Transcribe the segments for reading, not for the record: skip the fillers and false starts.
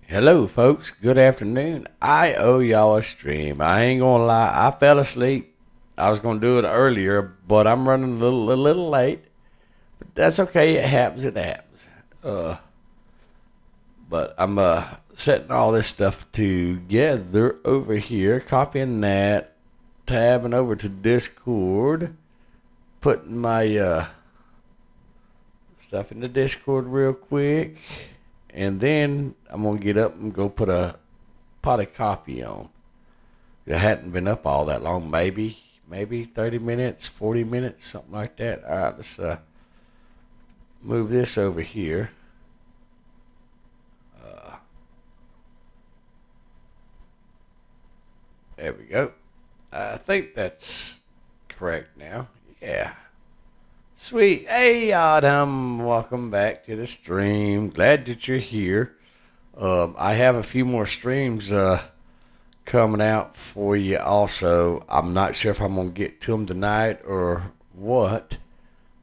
Hello, folks. Good afternoon. I owe y'all a stream. I ain't gonna lie. I fell asleep. I was gonna do it earlier, but I'm running a little late. But that's okay. It happens. It happens. Uh, but I'm setting all this stuff together over here, copying that, tabbing over to Discord, putting my stuff in the Discord real quick, and then I'm gonna get up and go put a pot of coffee on. I hadn't been up all that long, maybe 30 minutes, 40 minutes, something like that. All right, let's move this over here. Uh, there we go. I think that's correct now. Yeah. Sweet. Hey, Adam. Welcome back to the stream. Glad that you're here. I have a few more streams coming out for you also. I'm not sure if I'm going to get to them tonight or what.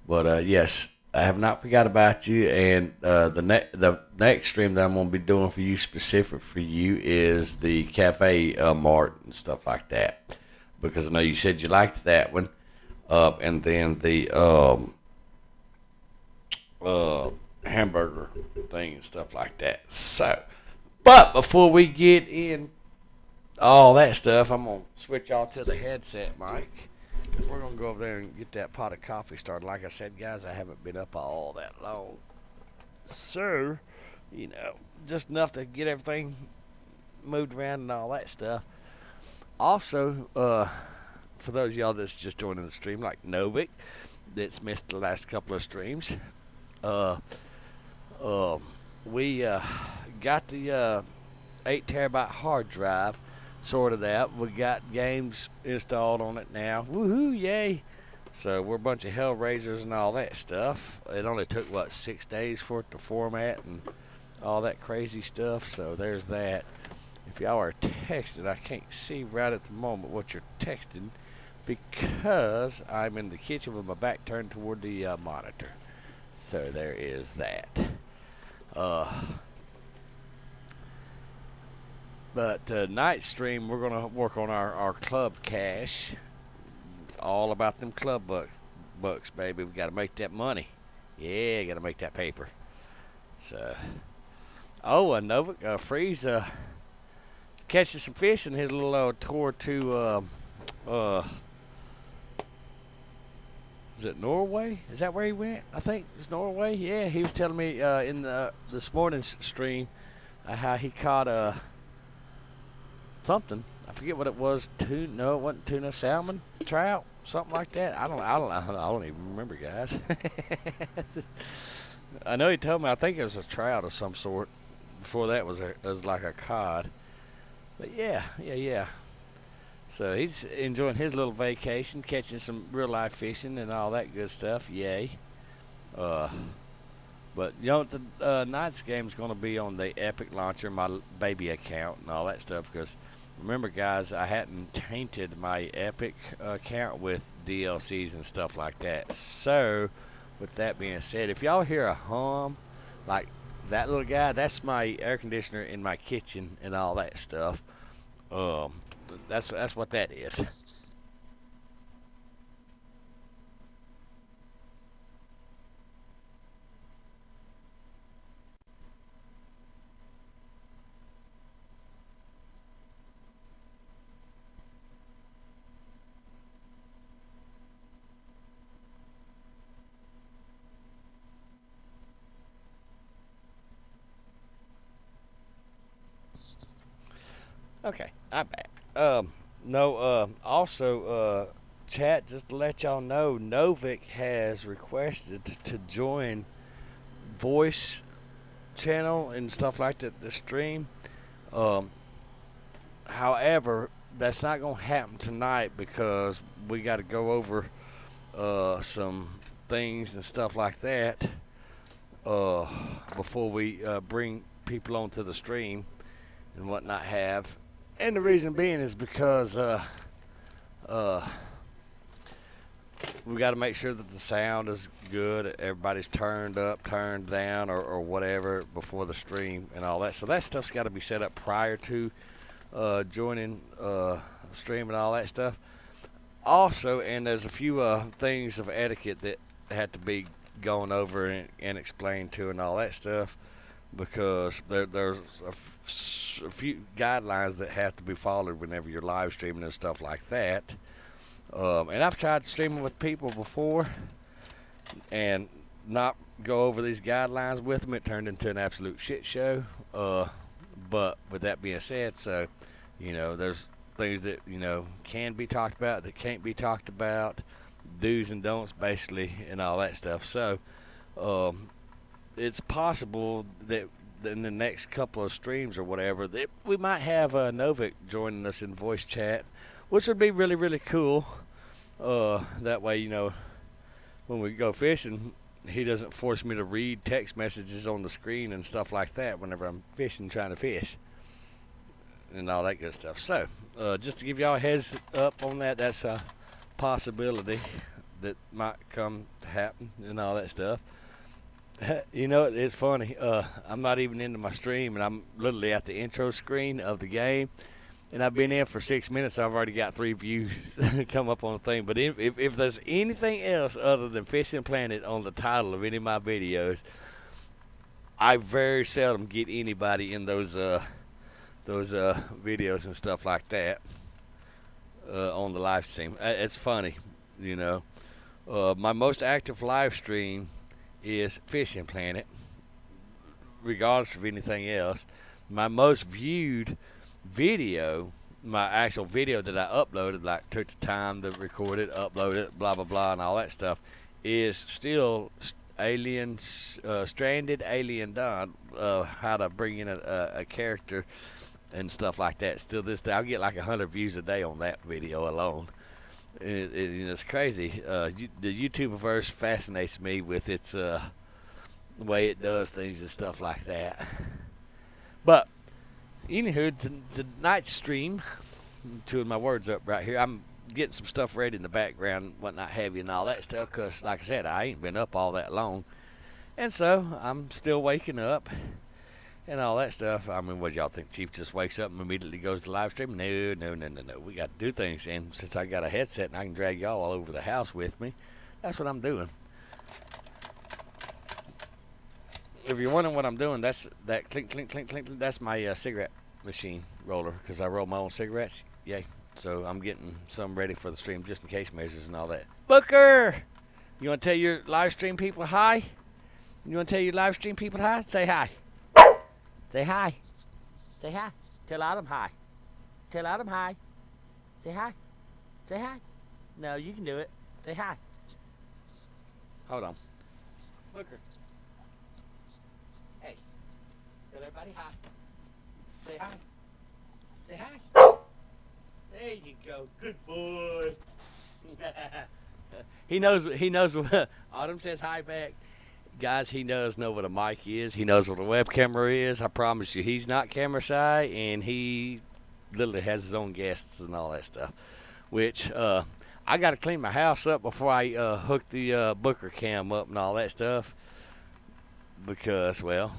But yes, I have not forgot about you. And the next stream that I'm going to be doing for you, specific for you, is the cafe mart and stuff like that. Because I know you said you liked that one. And then the uh, hamburger thing and stuff like that. So, but before we get in all that stuff, I'm gonna switch y'all to the headset mic. We're gonna go over there and get that pot of coffee started. Like I said, guys, I haven't been up all that long, so just enough to get everything moved around and all that stuff. Also, for those of y'all that's just joining the stream, like Novik, that's missed the last couple of streams, uh, uh, we got the 8 terabyte hard drive sorted out. We got games installed on it now. Woohoo, yay! So we're a bunch of Hellraisers and all that stuff. It only took, what, 6 days for it to format and all that crazy stuff. So there's that. If y'all are texting, I can't see right at the moment what you're texting because I'm in the kitchen with my back turned toward the monitor. So there is that. Uh, But night stream, we're going to work on our club cash. All about them club bucks, baby. We got to make that money. Yeah, got to make that paper. So, and Novik Freeze catching some fish in his little tour to is it Norway? Is that where he went? I think it's Norway. Yeah, he was telling me in this morning's stream how he caught something. I forget what it was. No, it wasn't tuna, salmon, trout, something like that. I don't even remember, guys. I know he told me. I think it was a trout of some sort. Before that was like a cod. But yeah. So he's enjoying his little vacation, catching some real life fishing and all that good stuff. Yay. Uh, but the night's game is going to be on the Epic launcher, my baby account, and all that stuff. Because remember, guys, I hadn't tainted my Epic account with DLCs and stuff like that. So, with that being said, if y'all hear a hum like that little guy, that's my air conditioner in my kitchen and all that stuff. Um, that's what that is. Okay, I'm back. No, chat, just to let y'all know, Novik has requested to join voice channel and stuff like that, the stream. Um, However, that's not going to happen tonight because we got to go over some things and stuff like that uh, before we bring people onto the stream and whatnot have. And the reason being is because uh, we got to make sure that the sound is good. Everybody's turned up, turned down, or whatever before the stream and all that. So that stuff's got to be set up prior to joining stream and all that stuff. Also, and there's a few things of etiquette that had to be gone over and explained to and all that stuff, because there's a few guidelines that have to be followed whenever you're live streaming and stuff like that. And I've tried streaming with people before and not go over these guidelines with them. It turned into an absolute shit show. But with that being said, so, there's things that, can be talked about, that can't be talked about, do's and don'ts, basically, and all that stuff. So, it's possible that in the next couple of streams or whatever, that we might have Novik joining us in voice chat, which would be really, really cool. That way, when we go fishing, he doesn't force me to read text messages on the screen and stuff like that whenever I'm fishing, trying to fish, and all that good stuff. So, just to give y'all a heads up on that, that's a possibility that might come to happen and all that stuff. It's funny. I'm not even into my stream, and I'm literally at the intro screen of the game. And I've been in for 6 minutes. I've already got 3 views come up on the thing. But if there's anything else other than Fishing Planet on the title of any of my videos, I very seldom get anybody in those videos and stuff like that on the live stream. It's funny, my most active live stream is Fishing Planet, regardless of anything else. My most viewed video, my actual video that I uploaded, like took the time to record it, upload it, blah blah blah, and all that stuff, is still Stranded Alien Dawn, how to bring in a character and stuff like that. Still this day, I'll get like 100 views a day on that video alone. It's crazy. The YouTubeverse fascinates me with its way it does things and stuff like that. But anywho, tonight's stream, chewing my words up right here, I'm getting some stuff ready in the background, whatnot have you, and all that stuff, because like I said, I ain't been up all that long, and so I'm still waking up and all that stuff. I mean, what y'all think? Chief just wakes up and immediately goes to live stream? No. We got to do things, and since I got a headset and I can drag y'all all over the house with me, that's what I'm doing. If you're wondering what I'm doing, that's that clink, clink, clink, clink. That's my cigarette machine roller, because I roll my own cigarettes. Yay. So I'm getting some ready for the stream just in case measures and all that. Booker! You want to tell your live stream people hi? You want to tell your live stream people hi? Say hi. Say hi. Say hi. Tell Adam hi. Tell Adam hi. Say hi. Say hi. No, you can do it. Say hi. Hold on. Booker. Hey. Tell everybody hi. Say hi. Say hi. There you go. Good boy. He knows what Autumn says hi back. Guys, he does know what a mic is. He knows what a web camera is. I promise you, he's not camera shy, and he literally has his own guests and all that stuff. Which, I got to clean my house up before I hook the Booker cam up and all that stuff. Because, well,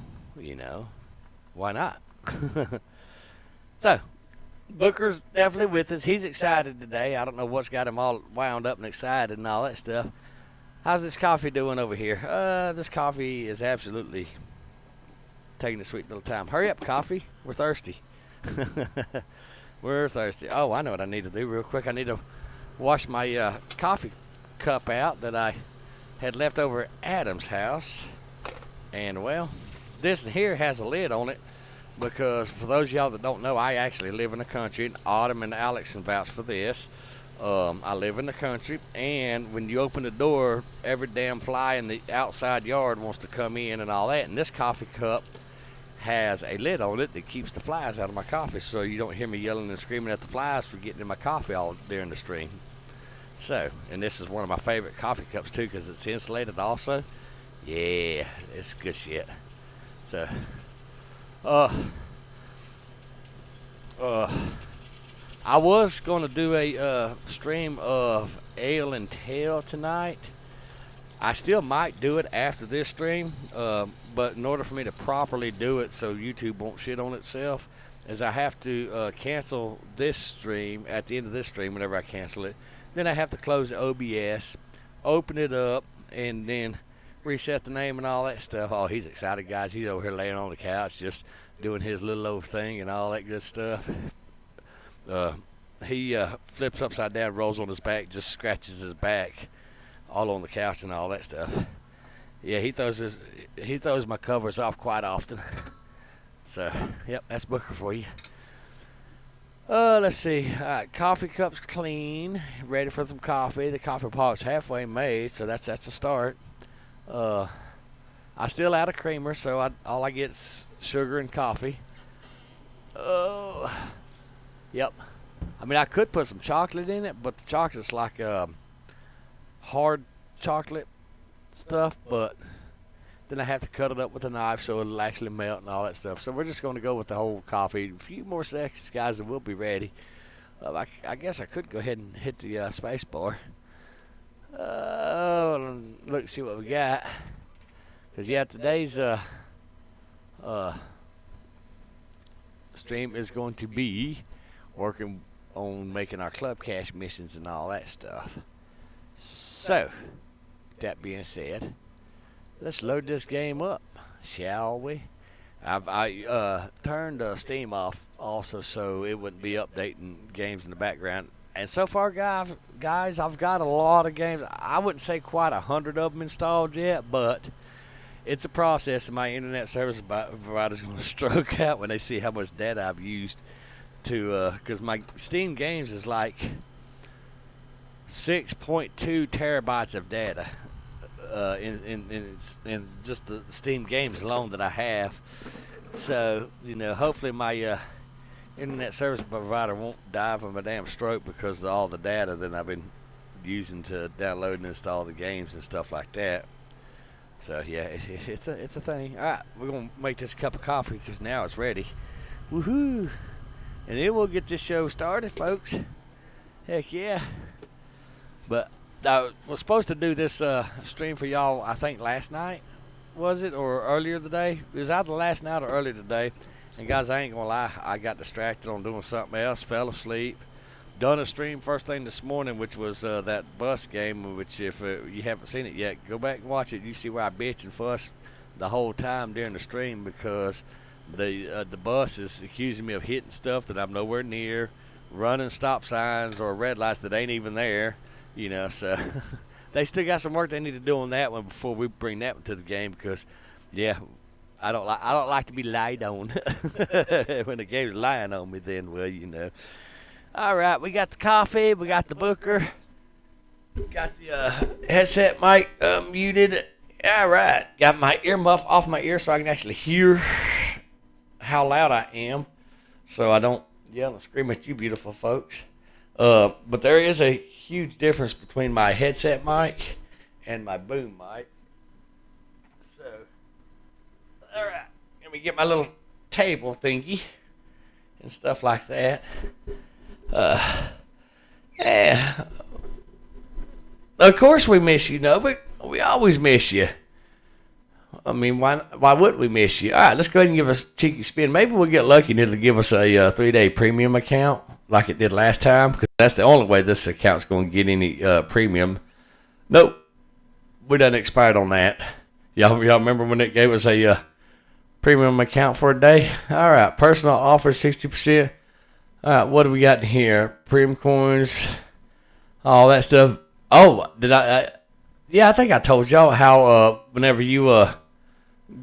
why not? So, Booker's definitely with us. He's excited today. I don't know what's got him all wound up and excited and all that stuff. How's this coffee doing over here? This coffee is absolutely taking a sweet little time. Hurry up, coffee. We're thirsty. We're thirsty. Oh, I know what I need to do real quick. I need to wash my coffee cup out that I had left over at Adam's house. And, well, this here has a lid on it. Because for those of y'all that don't know, I actually live in the country. And Autumn and Alex can vouch for this. I live in the country, and when you open the door, every damn fly in the outside yard wants to come in and all that. And this coffee cup has a lid on it that keeps the flies out of my coffee, so you don't hear me yelling and screaming at the flies for getting in my coffee all during the stream. So, and this is one of my favorite coffee cups too, because it's insulated also. Yeah, it's good shit. So, I was going to do a stream of ale and tail tonight. I still might do it after this stream, but in order for me to properly do it so YouTube won't shit on itself, is I have to cancel this stream at the end of this stream whenever I cancel it. Then I have to close OBS, open it up, and then reset the name and all that stuff. Oh, he's excited, guys. He's over here laying on the couch just doing his little old thing and all that good stuff. He flips upside down, rolls on his back, just scratches his back all on the couch and all that stuff. Yeah, he throws my covers off quite often. So, yep, that's Booker for you. Let's see. All right, coffee cup's clean, ready for some coffee. The coffee pot's halfway made, so that's a start. I still out of creamer, so all I get is sugar and coffee. Yep. I mean, I could put some chocolate in it, but the chocolate's like hard chocolate stuff, but then I have to cut it up with a knife so it'll actually melt and all that stuff. So we're just going to go with the whole coffee. A few more seconds, guys, and we'll be ready. I guess I could go ahead and hit the space bar. Look, see what we got. Because, yeah, today's stream is going to be working on making our club cash missions and all that stuff. So, that being said, let's load this game up, shall we? I turned Steam off also so it wouldn't be updating games in the background. And so far, guys, I've got a lot of games. I wouldn't say quite 100 of them installed yet, but it's a process, and my internet service provider's going to stroke out when they see how much data I've used to, because my Steam games is like 6.2 terabytes of data in just the Steam games alone that I have. So, you know, hopefully my internet service provider won't die from a damn stroke because of all the data that I've been using to download and install the games and stuff like that. So yeah, it's a thing. All right, we're gonna make this cup of coffee because now it's ready. Woohoo! And then we'll get this show started, folks. Heck yeah! But I was supposed to do this stream for y'all, I think last night, was it, or earlier today? It was either last night or earlier today. And guys, I ain't gonna lie, I got distracted on doing something else, fell asleep. Done a stream first thing this morning, which was that bus game, which if you haven't seen it yet, go back and watch it. You see where I bitch and fuss the whole time during the stream because the bus is accusing me of hitting stuff that I'm nowhere near, running stop signs or red lights that ain't even there, you know. So they still got some work they need to do on that one before we bring that one to the game because, yeah, I don't like to be lied on. When the game's lying on me, then, well, you know. All right, we got the coffee, we got the Booker, got the headset mic muted. All right, got my earmuff off my ear so I can actually hear how loud I am, so I don't yell and scream at you beautiful folks. But there is a huge difference between my headset mic and my boom mic. So, all right, let me get my little table thingy and stuff like that. Yeah. Of course we miss you, no, but we always miss you. I mean, why wouldn't we miss you? All right, let's go ahead and give us a cheeky spin. Maybe we'll get lucky and it'll give us a 3-day premium account like it did last time, because that's the only way this account's going to get any premium. Nope, we done expired on that. Y'all remember when it gave us a premium account for a day? All right, personal offer 60%. All right, what do we got in here? Premium coins, all that stuff. Oh, did I yeah, I think I told y'all how whenever you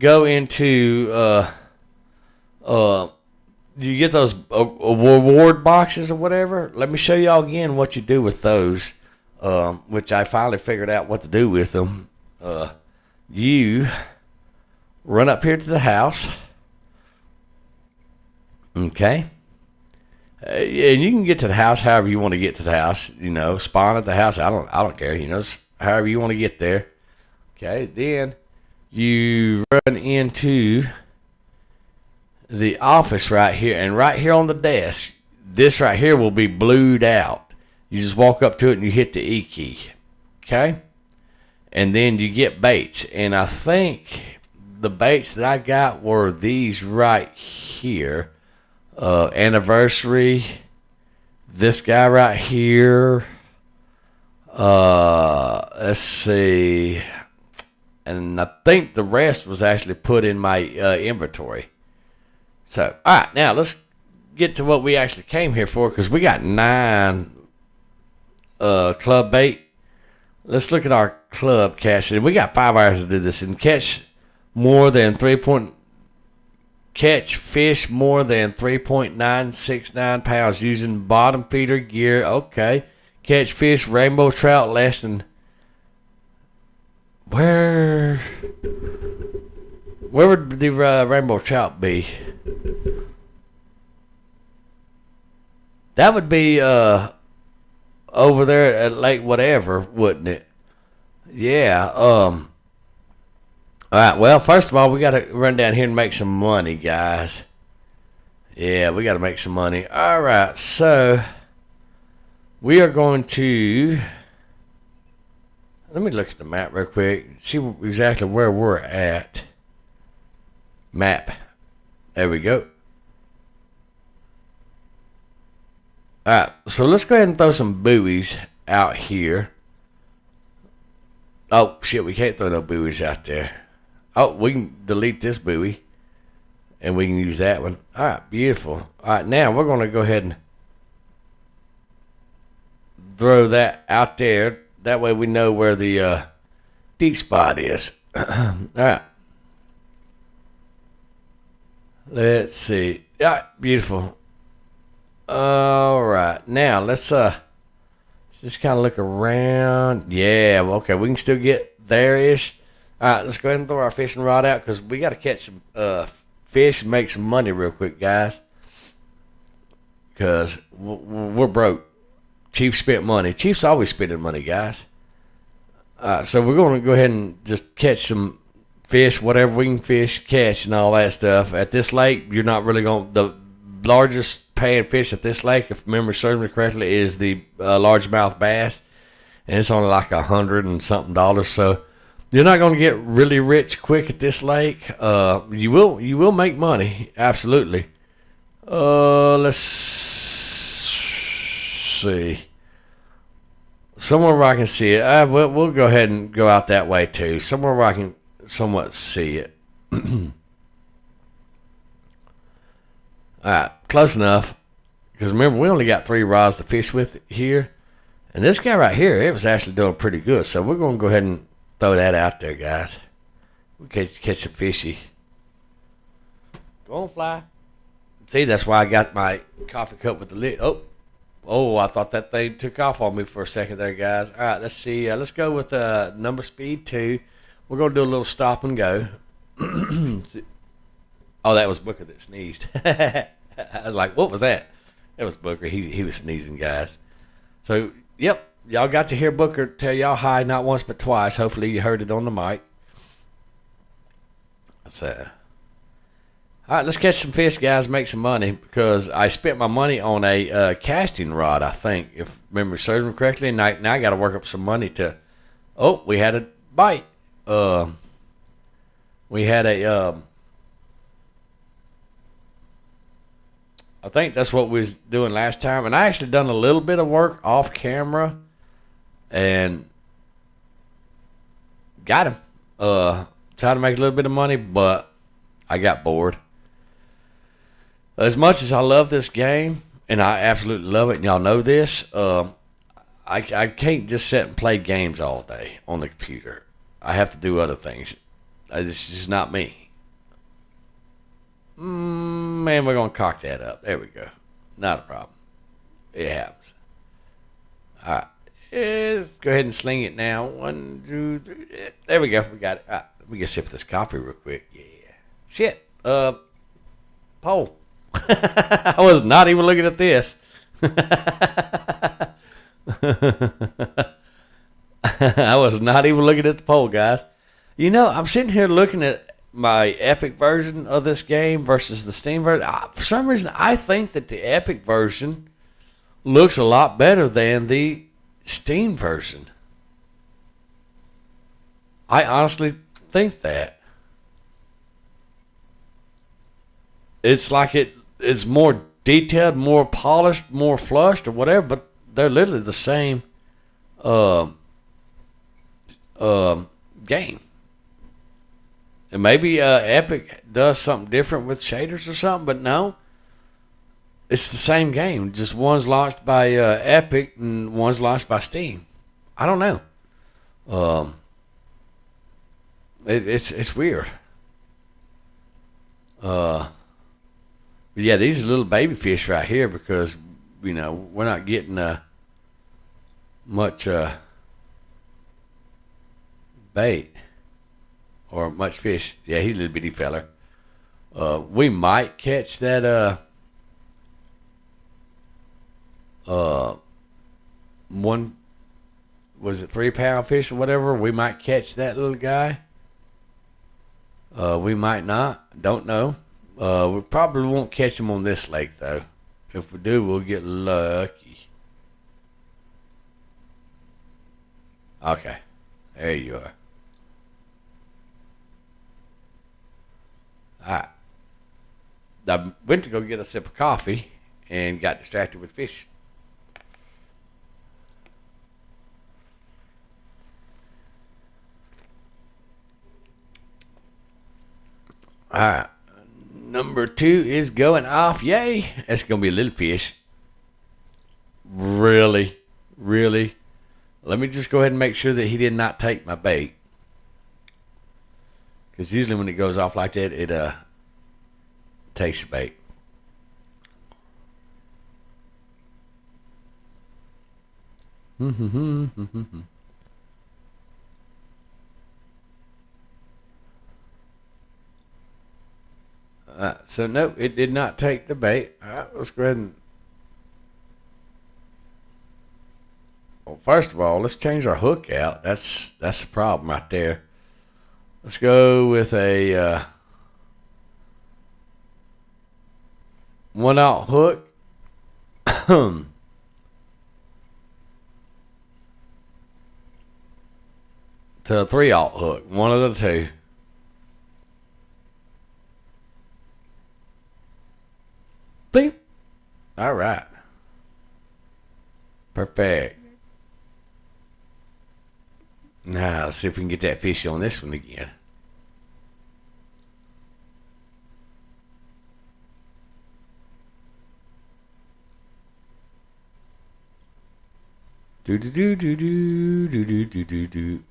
go into you get those reward boxes or whatever. Let me show y'all again what you do with those, which I finally figured out what to do with them. You run up here to the house, okay? And you can get to the house however you want to get to the house. You know, spawn at the house. I don't care. You know, however you want to get there. Okay. Then you run into the office right here, and right here on the desk, this right here will be blued out. You just walk up to it and you hit the E key. Okay? And then you get baits. And I think the baits that I got were these right here. Anniversary. This guy right here. Let's see. And I think the rest was actually put in my inventory. So, all right, now let's get to what we actually came here for, because we got 9 club bait. Let's look at our club casting. We got 5 hours to do this and catch fish more than 3.969 pounds using bottom feeder gear. Okay. Catch fish, rainbow trout less than... Where would the rainbow trout be? That would be over there at Lake whatever, wouldn't it? Yeah. All right. Well, first of all, we got to run down here and make some money, guys. Yeah, we got to make some money. All right. So we are going to... Let me look at the map real quick. See exactly where we're at. Map. There we go. Alright, so let's go ahead and throw some buoys out here. Oh, shit, we can't throw no buoys out there. Oh, we can delete this buoy. And we can use that one. Alright, beautiful. Alright, now we're going to go ahead and throw that out there. That way we know where the deep spot is. Alright. Let's see. Yeah, beautiful. Alright. Now let's just kind of look around. Yeah, well, okay, we can still get there-ish. Alright, let's go ahead and throw our fishing rod out, because we got to catch some fish and make some money real quick, guys. Because we're broke. Chief spent money. Chief's always spending money, guys. So we're going to go ahead and just catch some fish, whatever we can catch and all that stuff. At this lake, you're not really going to... The largest paying fish at this lake, if memory serves me correctly, is the largemouth bass. And it's only like $100 and something. So you're not going to get really rich quick at this lake. You will make money. Absolutely. Let's see. Somewhere where I can see it. We'll go ahead and go out that way too. Somewhere where I can somewhat see it. Alright, close enough. Because remember, we only got 3 rods to fish with here. And this guy right here, it was actually doing pretty good. So we're going to go ahead and throw that out there, guys. We catch some fishy. Go on, fly. See, that's why I got my coffee cup with the lid. Oh, I thought that thing took off on me for a second there, guys. All right, let's see. Let's go with number speed 2. We're going to do a little stop and go. Oh, that was Booker that sneezed. I was like, what was that? That was Booker. He was sneezing, guys. So, yep, y'all got to hear Booker tell y'all hi not once but twice. Hopefully you heard it on the mic. So, all right, let's catch some fish, guys, make some money, because I spent my money on a casting rod, I think, if memory serves me correctly. And now I got to work up some money to... Oh, we had a bite. We had a... I think that's what we was doing last time. And I actually done a little bit of work off camera and got him. Tried to make a little bit of money, but I got bored. As much as I love this game, and I absolutely love it, and y'all know this, I can't just sit and play games all day on the computer. I have to do other things. It's just not me. Man, we're going to cock that up. There we go. Not a problem. It happens. All right. Let's go ahead and sling it now. 1, 2, 3. There we go. We got it. All right. Let me get a sip of this coffee real quick. Yeah. Shit. Pole. I was not even looking at this. I was not even looking at the pole, guys. You know, I'm sitting here looking at my Epic version of this game versus the Steam version. For some reason, I think that the Epic version looks a lot better than the Steam version. I honestly think that. It's like it's more detailed, more polished, more flushed, or whatever, but they're literally the same um, um, game. And maybe Epic does something different with shaders or something, but no, it's the same game. Just one's launched by Epic and one's launched by Steam. I don't know. Um, it's weird. Uh, but yeah, these are little baby fish right here because we're not getting much bait or much fish. Yeah, he's a little bitty feller. We might catch that uh one, was it 3 pound fish or whatever? We might catch that little guy. We might not. Don't know. We probably won't catch him on this lake though. If we do, we'll get lucky. Okay, there you are. All right. I went to go get a sip of coffee and got distracted with fish. All right. Number 2 is going off. Yay. That's going to be a little fish. Really? Really? Let me just go ahead and make sure that he did not take my bait. Because usually when it goes off like that, it takes the bait. So no, it did not take the bait. All right, let's go ahead and. Well, first of all, let's change our hook out. That's the problem right there. Let's go with a 1/0 hook. To a 3/0 hook. One of the two. Bleep. All right. Perfect. Now, let's see if we can get that fish on this one again. Do do do do do do do do do do.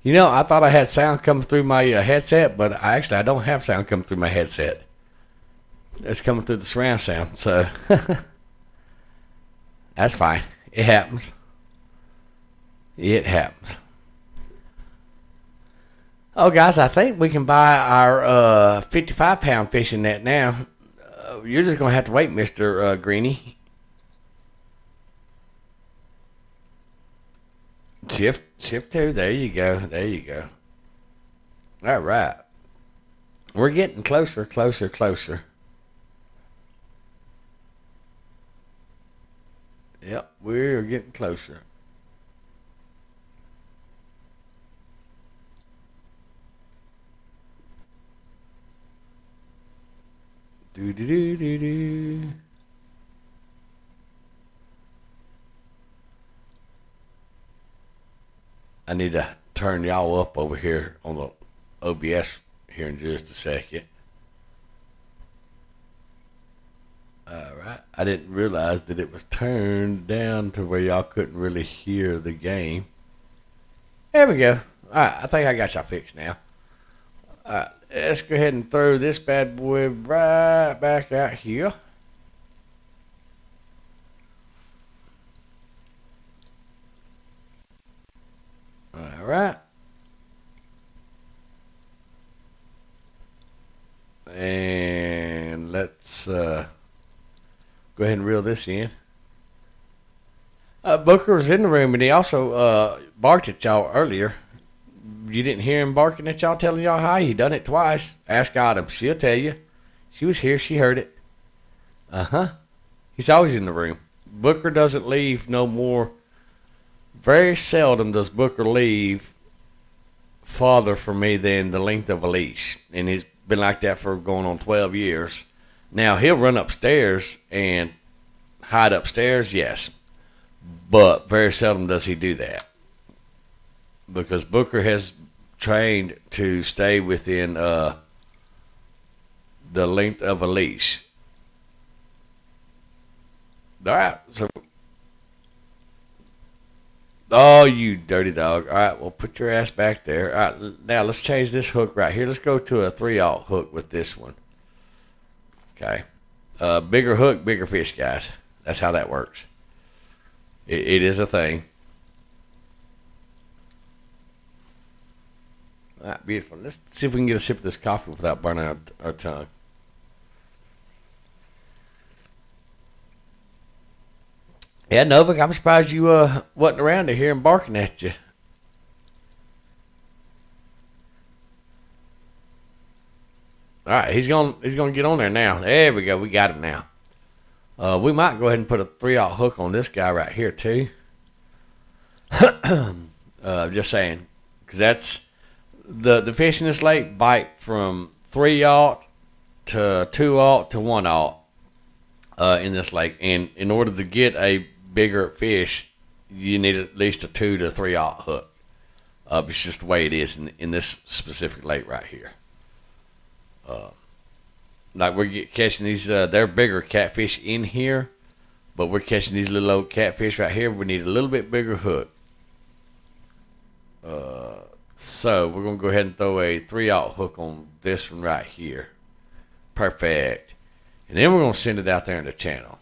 I thought I had sound coming through my headset, but I don't have sound coming through my headset. It's coming through the surround sound, so that's fine. It happens. It happens. Oh, guys, I think we can buy our 55-pound fishing net now. You're just going to have to wait, Mr. Greeny. Shift 2. There you go. There you go. All right. We're getting closer, closer, closer. Yep, we're getting closer. Do do do do do. I need to turn y'all up over here on the OBS here in just a second. All right. I didn't realize that it was turned down to where y'all couldn't really hear the game. There we go. All right. I think I got y'all fixed now. All right. Let's go ahead and throw this bad boy right back out here. All right. And let's go ahead and reel this in. Booker was in the room, and he also barked at y'all earlier. You didn't hear him barking at y'all, telling y'all hi. He done it twice. Ask Autumn. She'll tell you. She was here. She heard it. Uh-huh. He's always in the room. Booker doesn't leave no more. Very seldom does Booker leave farther from me than the length of a leash. And he's been like that for going on 12 years. Now, he'll run upstairs and hide upstairs, yes. But very seldom does he do that. Because Booker has trained to stay within the length of a leash. All right, so. Oh, you dirty dog. All right, well, put your ass back there. All right, now let's change this hook right here. Let's go to a 3/0 hook with this one. Okay. Bigger hook, bigger fish, guys. That's how that works. It is a thing. All right, beautiful. Let's see if we can get a sip of this coffee without burning our tongue. Yeah, Novak, I'm surprised you wasn't around to hear him barking at you. All right, he's gonna get on there now. There we go. We got him now. We might go ahead and put a 3/0 hook on this guy right here too. Just saying, because that's the fish in this lake bite from 3/0 to 2/0 to 1/0 in this lake, and in order to get a bigger fish, you need at least a 2 to 3/0 hook. It's just the way it is in this specific lake right here. Like we're catching these, they're bigger catfish in here, but we're catching these little old catfish right here. We need a little bit bigger hook. So we're gonna go ahead and throw a 3/0 hook on this one right here. Perfect. And then we're gonna send it out there in the channel.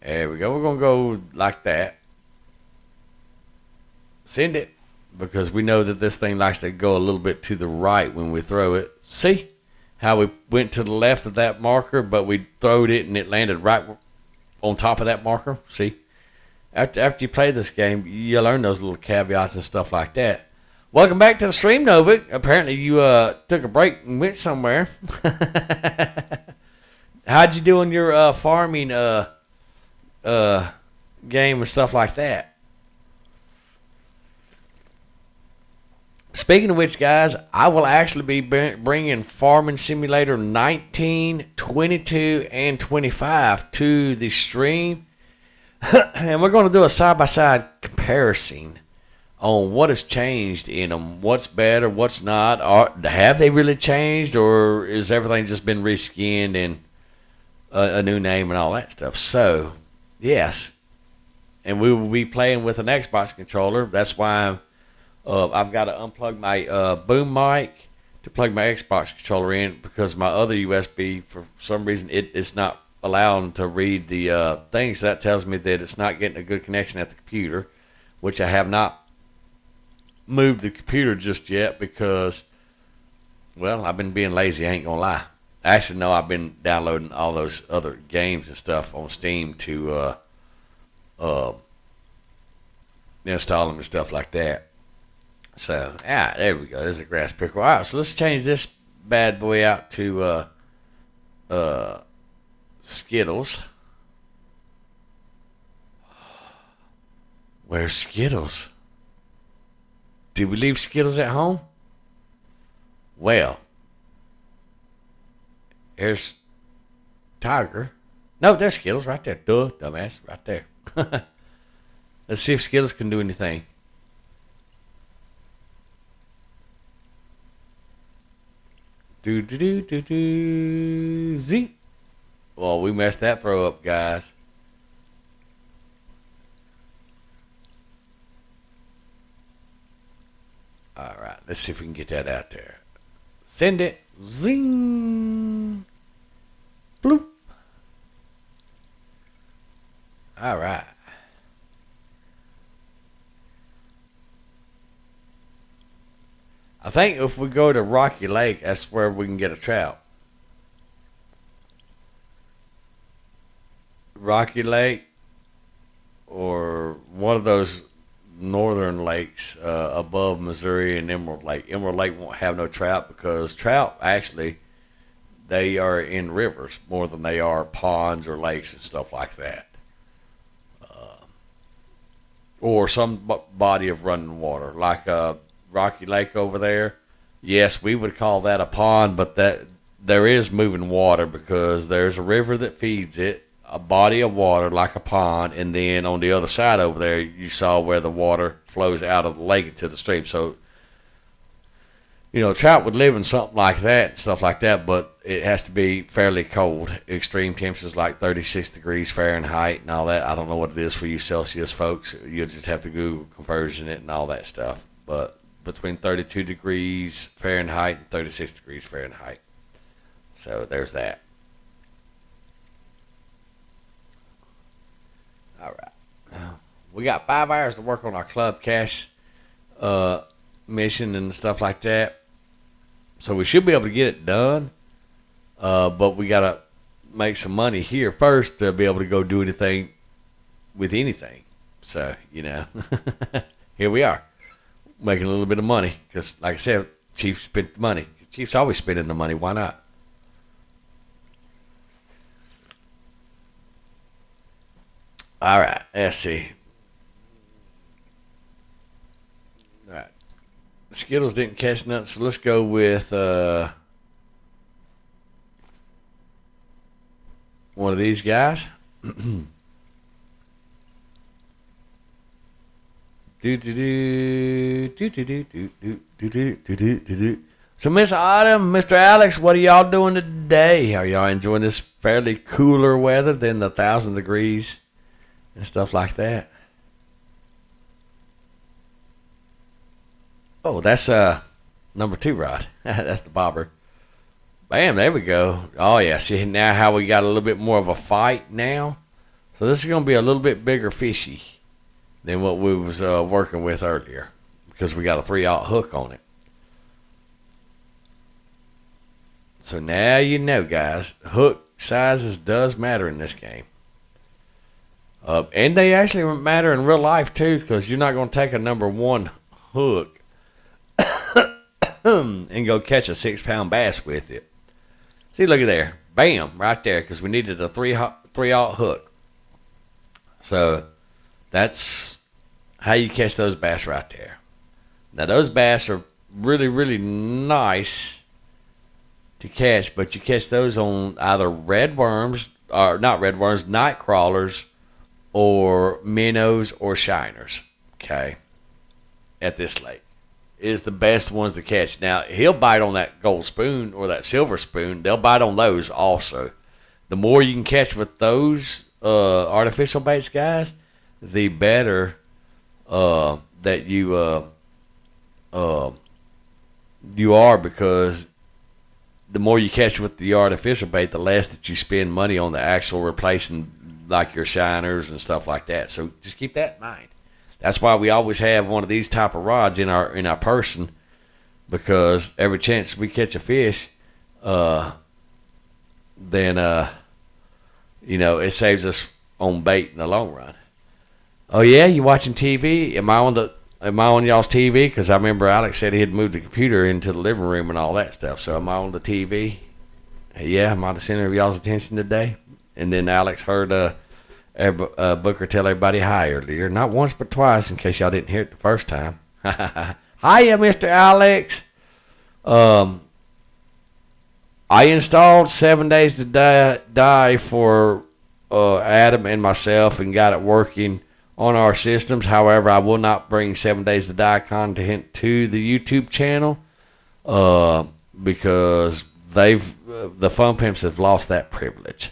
There we go. We're gonna go like that. Send it, because we know that this thing likes to go a little bit to the right when we throw it. See how we went to the left of that marker, but we throwed it and it landed right on top of that marker? See? After you play this game, you learn those little caveats and stuff like that. Welcome back to the stream, Novik. Apparently you took a break and went somewhere. How'd you do on your farming game and stuff like that? Speaking of which, guys, I will actually be bringing Farming Simulator 19, 22, and 25 to the stream. And we're going to do a side-by-side comparison on what has changed in them, what's better, what's not. Have they really changed, or is everything just been reskinned and a new name and all that stuff? So, yes. And we will be playing with an Xbox controller. That's why I've got to unplug my boom mic to plug my Xbox controller in, because my other USB, for some reason, it's not allowing to read the things. That tells me that it's not getting a good connection at the computer, which I have not moved the computer just yet because, well, I've been being lazy. I ain't gonna lie. Actually, no, I've been downloading all those other games and stuff on Steam to install them and stuff like that. So, there we go. There's a grass pickle. All right, so let's change this bad boy out to Skittles. Where's Skittles? Did we leave Skittles at home? Well, here's Tiger. No, there's Skittles right there. Duh, dumbass, right there. Let's see if Skittles can do anything. Z. Well, we messed that throw up, guys. All right, let's see if we can get that out there. Send it. Zing. Bloop. All right. I think if we go to Rocky Lake, that's where we can get a trout. Rocky Lake. or one of those northern lakes above Missouri and Emerald Lake. Emerald Lake won't have no trout because trout actually they are in rivers more than they are ponds or lakes and stuff like that, or some body of running water like Rocky Lake over there. Yes, we would call that a pond, but that there is moving water because there's a river that feeds it, a body of water like a pond, and then on the other side over there, you saw where the water flows out of the lake into the stream. So, trout would live in something like that and stuff like that, but it has to be fairly cold. Extreme temperatures like 36 degrees Fahrenheit and all that. I don't know what it is for you Celsius folks. You'll just have to Google conversion it and all that stuff. But between 32 degrees Fahrenheit and 36 degrees Fahrenheit. So there's that. All right. We got 5 hours to work on our club cash mission and stuff like that. So we should be able to get it done. But we got to make some money here first to be able to go do anything with anything. So, here we are. Making a little bit of money. Because, like I said, Chief spent the money. Chief's always spending the money. Why not? All right, let's see. All right, Skittles didn't catch nothing, so let's go with one of these guys. do do do do do do do do do do do do. So, Miss Autumn, Mr. Alex, what are y'all doing today? Are y'all enjoying this fairly cooler weather than the 1,000 degrees? And stuff like that. Oh, that's number 2 rod. That's the bobber. Bam, there we go. Oh yeah, see now how we got a little bit more of a fight now. So this is going to be a little bit bigger fishy than what we was working with earlier because we got a 3/0 hook on it. So now you know, guys, hook sizes does matter in this game. And they actually matter in real life, too, because you're not going to take a number 1 hook and go catch a 6-pound bass with it. See, look at there. Bam, right there, because we needed a 3/0 hook. So that's how you catch those bass right there. Now, those bass are really, really nice to catch, but you catch those on either red worms, or not red worms, night crawlers, or minnows or shiners, okay, at this lake is the best ones to catch. Now, he'll bite on that gold spoon or that silver spoon. They'll bite on those also. The more you can catch with those artificial baits, guys, the better that you are, because the more you catch with the artificial bait, the less that you spend money on the actual replacing like your shiners and stuff like that. So just keep that in mind. That's why we always have one of these type of rods in our person, because every chance we catch a fish, then it saves us on bait in the long run. Oh yeah, you watching TV? Am I on y'all's TV? Because I remember Alex said he had moved the computer into the living room and all that stuff. So am I on the TV? Yeah, am I the center of y'all's attention today? And then Alex heard Booker tell everybody hi earlier. Not once but twice, in case y'all didn't hear it the first time. Hiya, Mr. Alex. I installed 7 Days to Die for Adam and myself and got it working on our systems. However, I will not bring 7 Days to Die content to the YouTube channel because the Fun Pimps have lost that privilege.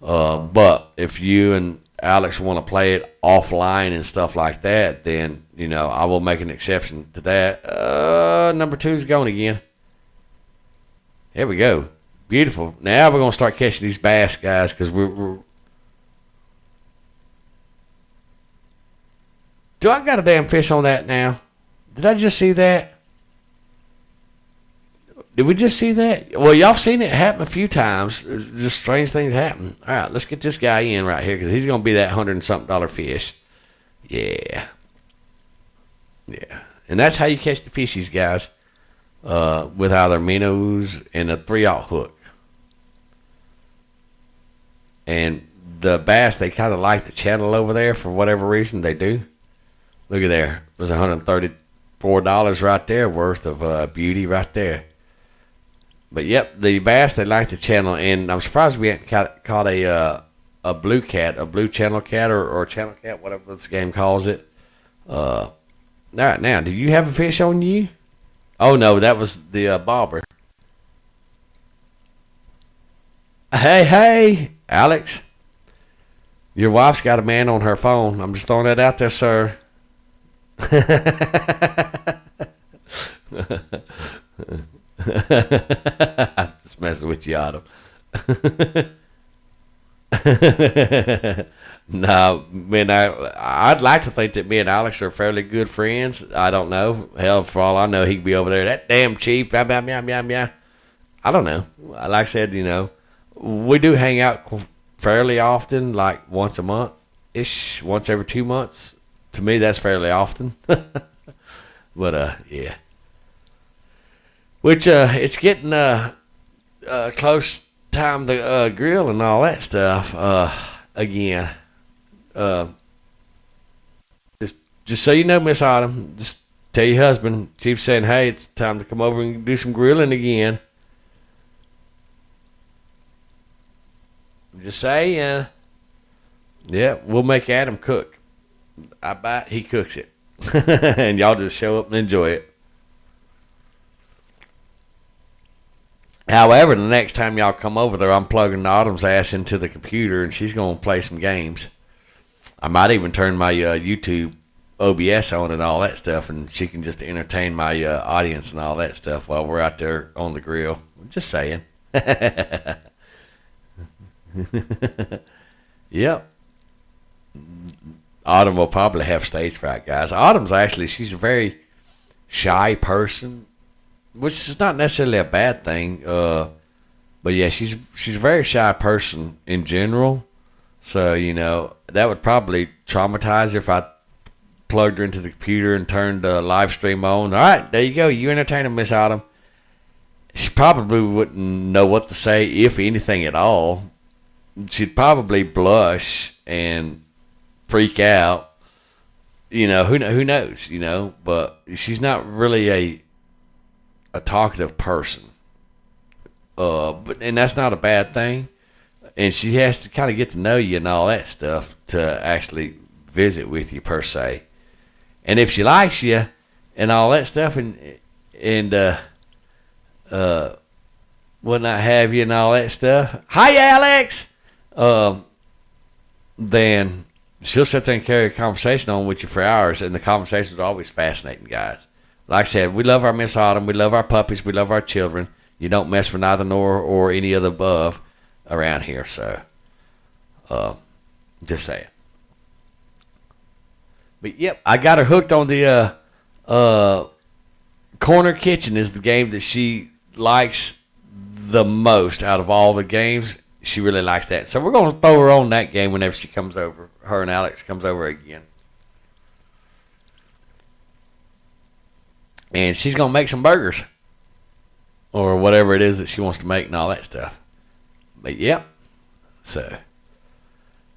But if you and Alex want to play it offline and stuff like that, then, I will make an exception to that. Number 2's going again. There we go. Beautiful. Now we're going to start catching these bass, guys, because we're... Do I got a damn fish on that now? Did I just see that? Did we just see that? Well, y'all seen it happen a few times. Just strange things happen. All right, let's get this guy in right here because he's going to be that $100-and-something fish. Yeah. Yeah. And that's how you catch the fishies, guys. With either minnows and a 3/0 hook. And the bass, they kind of like the channel over there for whatever reason they do. Look at there. There's $134 right there worth of beauty right there. But yep, the bass, they like the channel, and I'm surprised we hadn't caught a blue cat, a blue channel cat, or channel cat, whatever this game calls it. All right, now, did you have a fish on you? Oh no, that was the bobber. Hey, Alex, your wife's got a man on her phone. I'm just throwing that out there, sir. I'm just messing with you, Autumn. No, man, I'd like to think that me and Alex are fairly good friends. I don't know. Hell, for all I know, he could be over there. That damn chief. I don't know. Like I said, we do hang out fairly often, like once a month ish, once every 2 months. To me, that's fairly often. But yeah. Which it's getting close time to grill and all that stuff again. Just so you know, Miss Autumn, just tell your husband. Chief's saying, hey, it's time to come over and do some grilling again. Just saying. Yeah, we'll make Adam cook. I bet he cooks it. And y'all just show up and enjoy it. However, the next time y'all come over there, I'm plugging Autumn's ass into the computer, and she's going to play some games. I might even turn my YouTube OBS on and all that stuff, and she can just entertain my audience and all that stuff while we're out there on the grill. Just saying. Yep. Autumn will probably have stage fright, guys. Autumn's actually, she's a very shy person, which is not necessarily a bad thing. But yeah, she's a very shy person in general. So, that would probably traumatize her if I plugged her into the computer and turned the live stream on. All right, there you go. You entertain her, Miss Autumn. She probably wouldn't know what to say, if anything at all. She'd probably blush and freak out. Who knows, but she's not really a talkative person. And that's not a bad thing. And she has to kind of get to know you and all that stuff to actually visit with you per se. And if she likes you and all that stuff and would not have you and all that stuff. Hi, Alex. Then she'll sit there and carry a conversation on with you for hours, and the conversations are always fascinating, guys. Like I said, we love our Miss Autumn. We love our puppies. We love our children. You don't mess with neither nor or any of the above around here. So, just saying. But, yep, I got her hooked on the Corner Kitchen is the game that she likes the most out of all the games. She really likes that. So we're going to throw her on that game whenever she comes over. Her and Alex comes over again. And she's going to make some burgers. Or whatever it is that she wants to make and all that stuff. But, yep. So,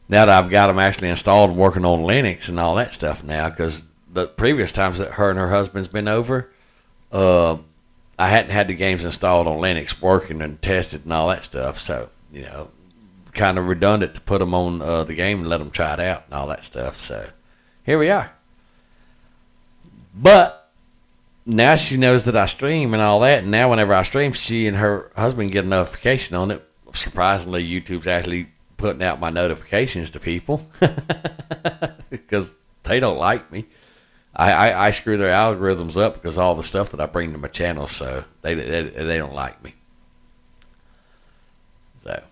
now that I've got them actually installed and working on Linux and all that stuff now, because the previous times that her and her husband's been over, I hadn't had the games installed on Linux working and tested and all that stuff. So, kind of redundant to put them on the game and let them try it out and all that stuff. So, here we are. But now she knows that I stream and all that, and now whenever I stream, she and her husband get a notification on it. Surprisingly, YouTube's actually putting out my notifications to people because they don't like me. I screw their algorithms up because of all the stuff that I bring to my channel, so they don't like me. So,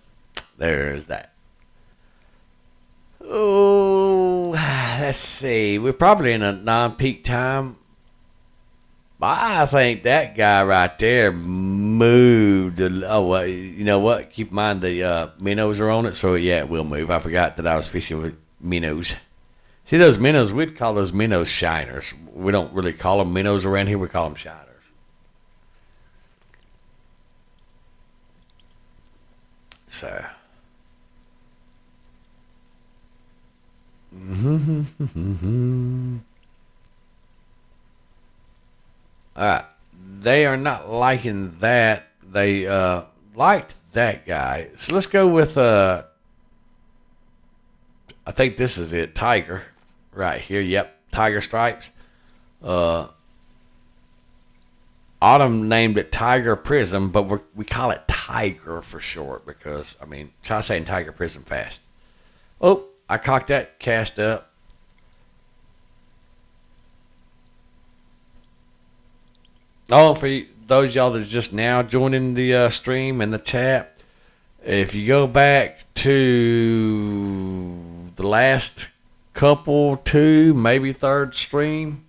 there's that. Oh, let's see. We're probably in a non-peak time. I think that guy right there moved. Oh, well, you know what? Keep in mind the minnows are on it, so yeah, it will move. I forgot that I was fishing with minnows. See those minnows? We'd call those minnows shiners. We don't really call them minnows around here. We call them shiners. So. All right. They are not liking that. They liked that guy. So let's go with, I think this is it, Tiger. Right here. Yep. Tiger Stripes. Autumn named it Tiger Prism, but we call it Tiger for short because, I mean, try saying Tiger Prism fast. Oh, I cocked that cast up. Oh, for those of y'all that's just now joining the stream and the chat, if you go back to the last couple, two, maybe third stream,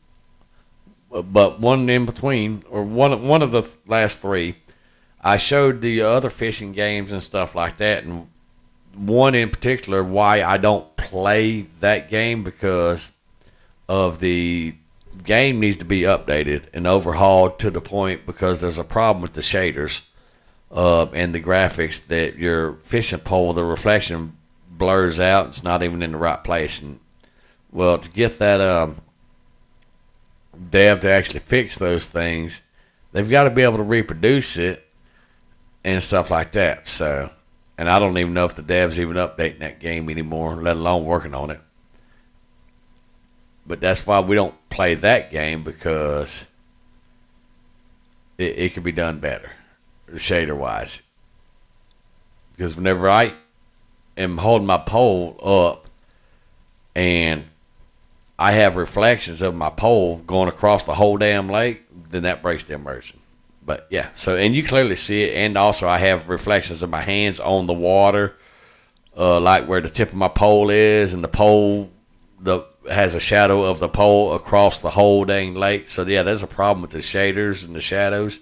but one in between, or one of the last three, I showed the other fishing games and stuff like that, and one in particular why I don't play that game, because of the game needs to be updated and overhauled to the point, because there's a problem with the shaders and the graphics, that your fishing pole, the reflection blurs out. It's not even in the right place. And well, to get that dev to actually fix those things, they've got to be able to reproduce it and stuff like that. So, and I don't even know if the dev's even updating that game anymore, let alone working on it. But that's why we don't play that game, because it could be done better, shader wise. Because whenever I am holding my pole up and I have reflections of my pole going across the whole damn lake, then that breaks the immersion. But yeah, so, and you clearly see it. And also I have reflections of my hands on the water, like where the tip of my pole is, and the pole has a shadow of the pole across the whole dang lake. So yeah, there's a problem with the shaders and the shadows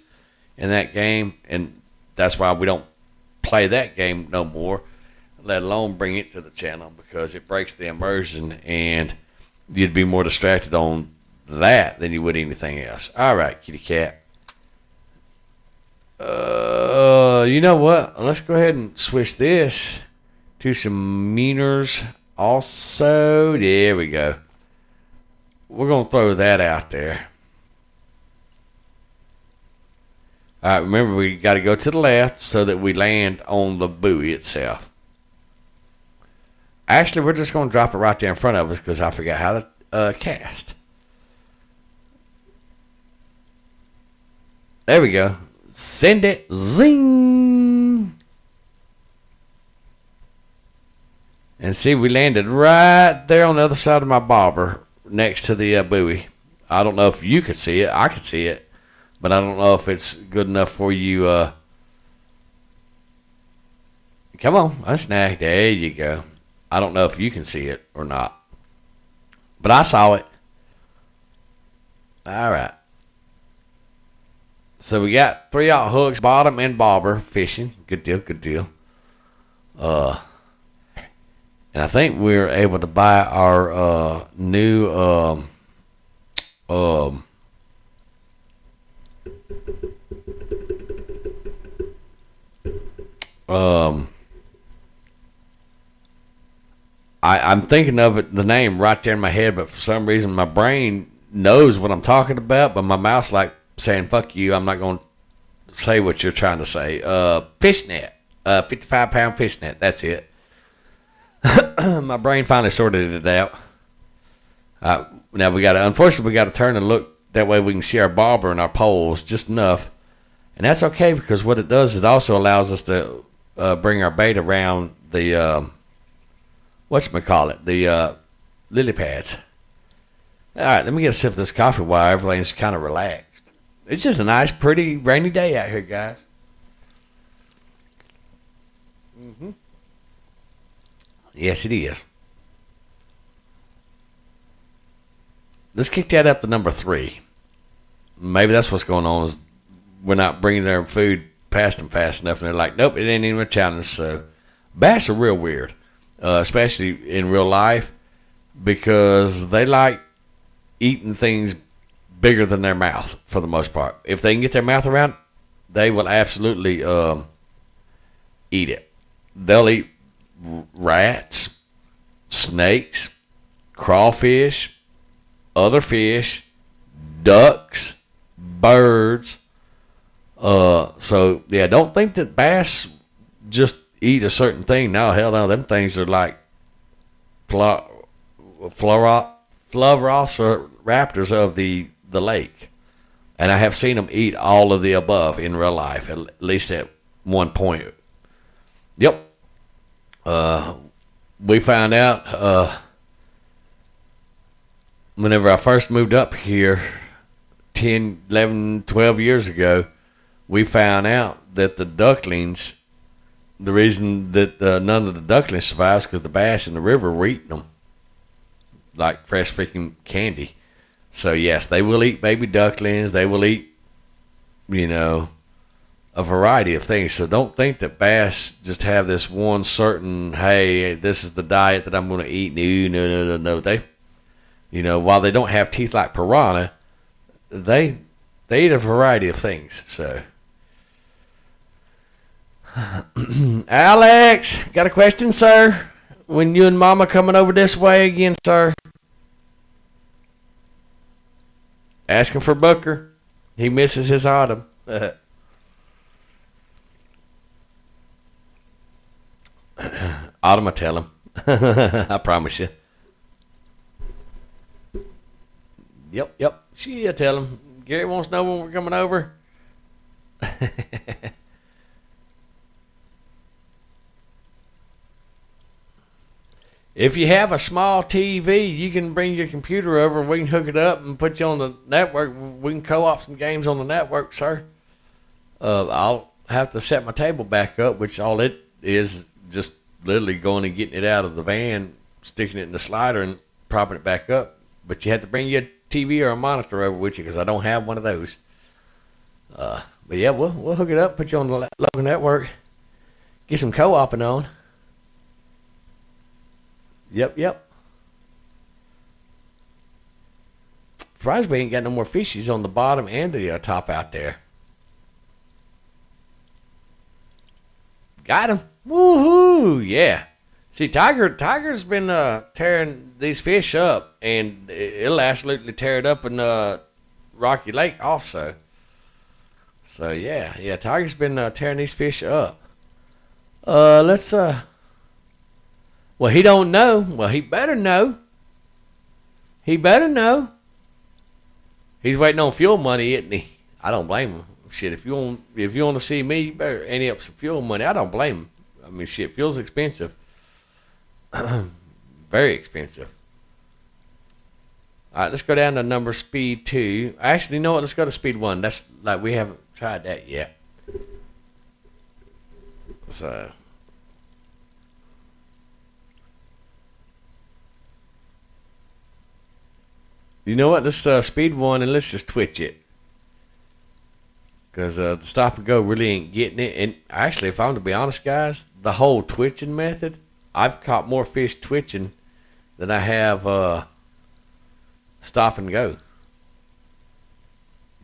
in that game, and that's why we don't play that game no more, let alone bring it to the channel, because it breaks the immersion, and you'd be more distracted on that than you would anything else. All right, kitty cat. You know what? Let's go ahead and switch this to some meaners. Also, there we go. We're going to throw that out there. All right, remember, we got to go to the left so that we land on the buoy itself. Actually, we're just going to drop it right there in front of us, because I forgot how to cast. There we go. Send it. Zing. And see, we landed right there on the other side of my bobber next to the buoy. I don't know if you could see it. I could see it. But I don't know if it's good enough for you. Come on. Unsnag. There you go. I don't know if you can see it or not. But I saw it. All right. So we got 3/0 hooks, bottom and bobber fishing. Good deal, good deal. And I think we're able to buy our new I'm thinking of it, the name right there in my head, but for some reason my brain knows what I'm talking about, but my mouth's like saying, fuck you, I'm not going to say what you're trying to say. Fishnet. 55-pound fishnet. That's it. My brain finally sorted it out. Now unfortunately, we got to turn and look. That way we can see our bobber and our poles just enough. And that's okay, because what it does, it also allows us to bring our bait around the, whatchamacallit, the lily pads. All right, let me get a sip of this coffee while everything's kind of relaxed. It's just a nice, pretty, rainy day out here, guys. Mm-hmm. Yes, it is. Let's kick that up to number 3. Maybe that's what's going on, is we're not bringing their food past them fast enough, and they're like, nope, it ain't even a challenge. So bass are real weird, especially in real life. because they like eating things bigger than their mouth for the most part. If they can get their mouth around, they will absolutely eat it. They'll eat rats, snakes, crawfish, other fish, ducks, birds. So yeah, don't think that bass just eat a certain thing. No, hell no, them things are like raptors of the lake. And I have seen them eat all of the above in real life, at least at one point. Yep. We found out whenever I first moved up here 10, 11, 12 years ago, we found out that the ducklings, the reason that none of the ducklings survived is because the bass in the river were eating them like fresh freaking candy. So yes, they will eat baby ducklings. They will eat, a variety of things. So don't think that bass just have this one certain, hey, this is the diet that I'm going to eat. No. They, while they don't have teeth like piranha, they eat a variety of things. So, Alex, got a question, sir? When you and Mama coming over this way again, sir? Asking for Booker. He misses his autumn. Autumn, I tell him. I promise you. Yep. I tell him. Gary wants to know when we're coming over. If you have a small TV, you can bring your computer over and we can hook it up and put you on the network. We can co-op some games on the network, sir. I'll have to set my table back up, which all it is just literally going and getting it out of the van, sticking it in the slider and propping it back up. But you have to bring your TV or a monitor over with you because I don't have one of those. But yeah, we'll hook it up, put you on the local network, get some co-oping on. Yep. Surprised we ain't got no more fishies on the bottom and the top out there. Got him. Woohoo! Yeah. See, Tiger's been tearing these fish up, and it'll absolutely tear it up in Rocky Lake also. So yeah, Tiger's been tearing these fish up. Let's Well, he don't know. Well, he better know. He's waiting on fuel money, isn't he? I don't blame him. Shit, if you want to see me, you better ante up some fuel money. I don't blame him. I mean, shit, fuel's expensive. Very expensive. All right, let's go down to number speed 2. Actually, you know what? Let's go to speed 1. That's like we haven't tried that yet. So. You know what? Let's speed 1 and let's just twitch it. Because the stop and go really ain't getting it. And actually, if I'm to be honest, guys, the whole twitching method, I've caught more fish twitching than I have stop and go.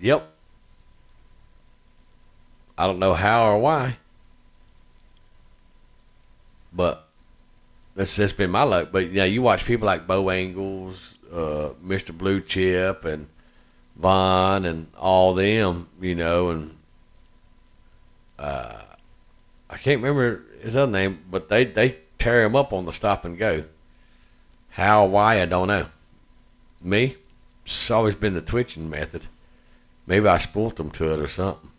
Yep. I don't know how or why. But that's just been my luck. But you watch people like Bo Angles, Mr. Blue Chip, and Vaughn, and all them, and I can't remember his other name, but they tear him up on the stop and go. How, why, I don't know. Me, it's always been the twitching method. Maybe I spooled them to it or something.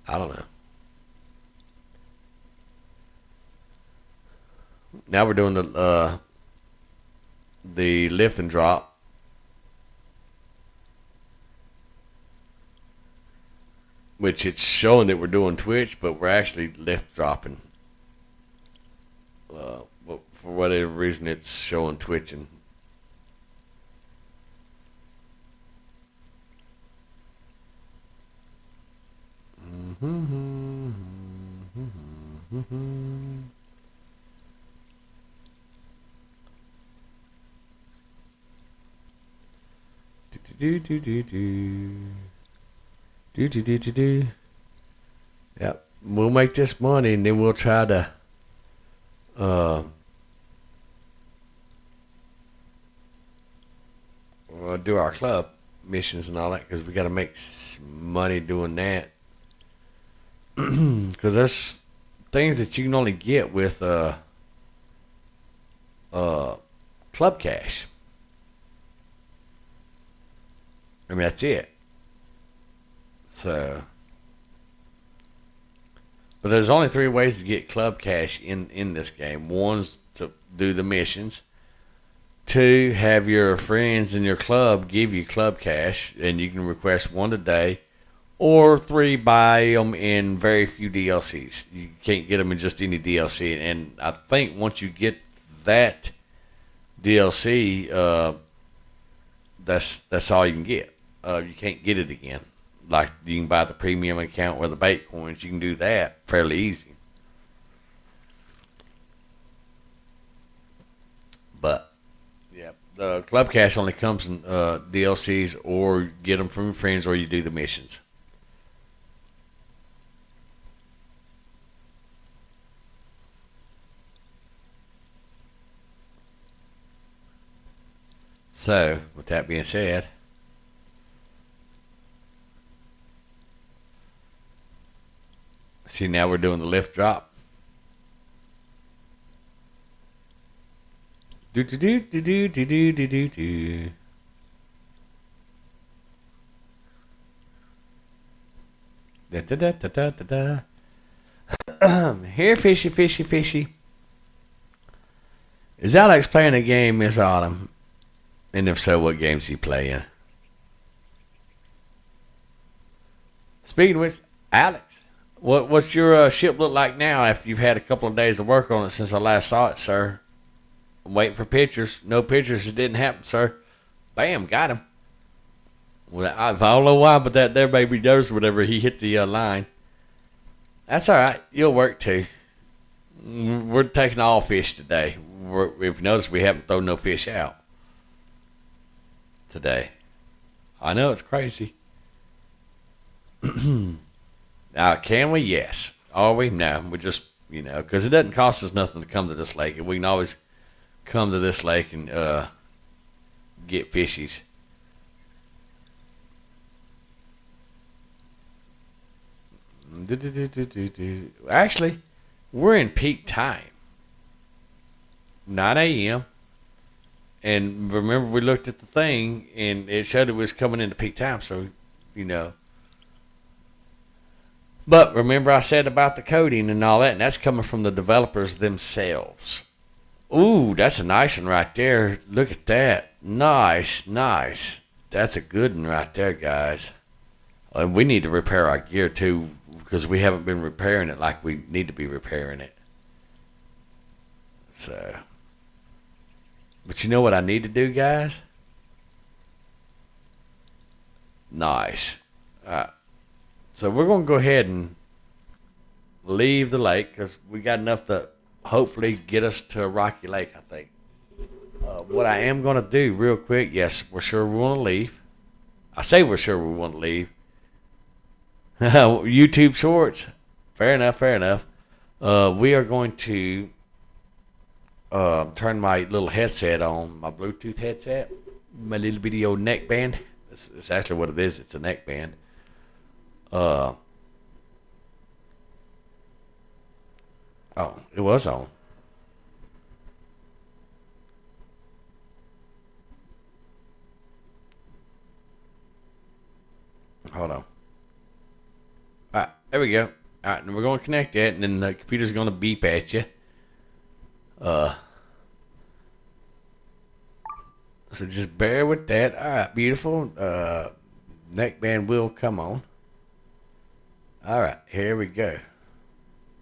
I don't know. Now we're doing the lift and drop. Which it's showing that we're doing twitch, but we're actually lift dropping. For whatever reason, it's showing twitching. do do do do do do do do do. Yep, we'll make this money and then we'll try to uh we'll do our club missions and all that because we got to make money doing that. Because there's things that you can only get with club cash. I mean, that's it. So, but there's only 3 ways to get club cash in this game. One's to do the missions. 2, have your friends in your club give you club cash, and you can request 1 a day. Or 3, buy them in very few DLCs. You can't get them in just any DLC. And I think once you get that DLC, that's all you can get. You can't get it again. Like you can buy the premium account or the bait coins. You can do that fairly easy. But yeah, the club cash only comes in DLCs, or you get them from your friends, or you do the missions. So, with that being said, see, now we're doing the lift drop. Do do do do do do do do do do. Da da da da da da da. Here, fishy, fishy, fishy. Is Alex playing a game Miss Autumn? And if so, what game's he playing? Speaking of which, Alex, what's your ship look like now after you've had a couple of days to work on it since I last saw it, sir? I'm waiting for pictures. No pictures. It didn't happen, sir. Bam, got him. Well, I don't know why, but that there baby does whatever he hit the line. That's all right. You'll work too. We're taking all fish today. If you notice, we haven't thrown no fish out today. I know it's crazy. Now, can we? Yes. Are we? No. We just, because it doesn't cost us nothing to come to this lake. We can always come to this lake and get fishies. Actually, we're in peak time. 9 a.m. And remember, we looked at the thing, and it showed it was coming into peak time, so, But remember I said about the coding and all that, and that's coming from the developers themselves. Ooh, that's a nice one right there. Look at that. Nice, nice. That's a good one right there, guys. And we need to repair our gear, too, because we haven't been repairing it like we need to be repairing it. So... But you know what I need to do, guys? Nice. All right. So we're going to go ahead and leave the lake because we got enough to hopefully get us to Rocky Lake, I think. What I am going to do real quick, yes, we're sure we want to leave. I say we're sure we want to leave. YouTube Shorts. Fair enough, fair enough. We are going to... turn my little headset on, my Bluetooth headset, my little video neckband. It's actually what it is. It's a neckband. Oh, it was on. Hold on. All right, there we go. All right, and we're going to connect that, and then the computer's going to beep at you. So just bear with that. All right, beautiful. Neckband will come on. All right, here we go.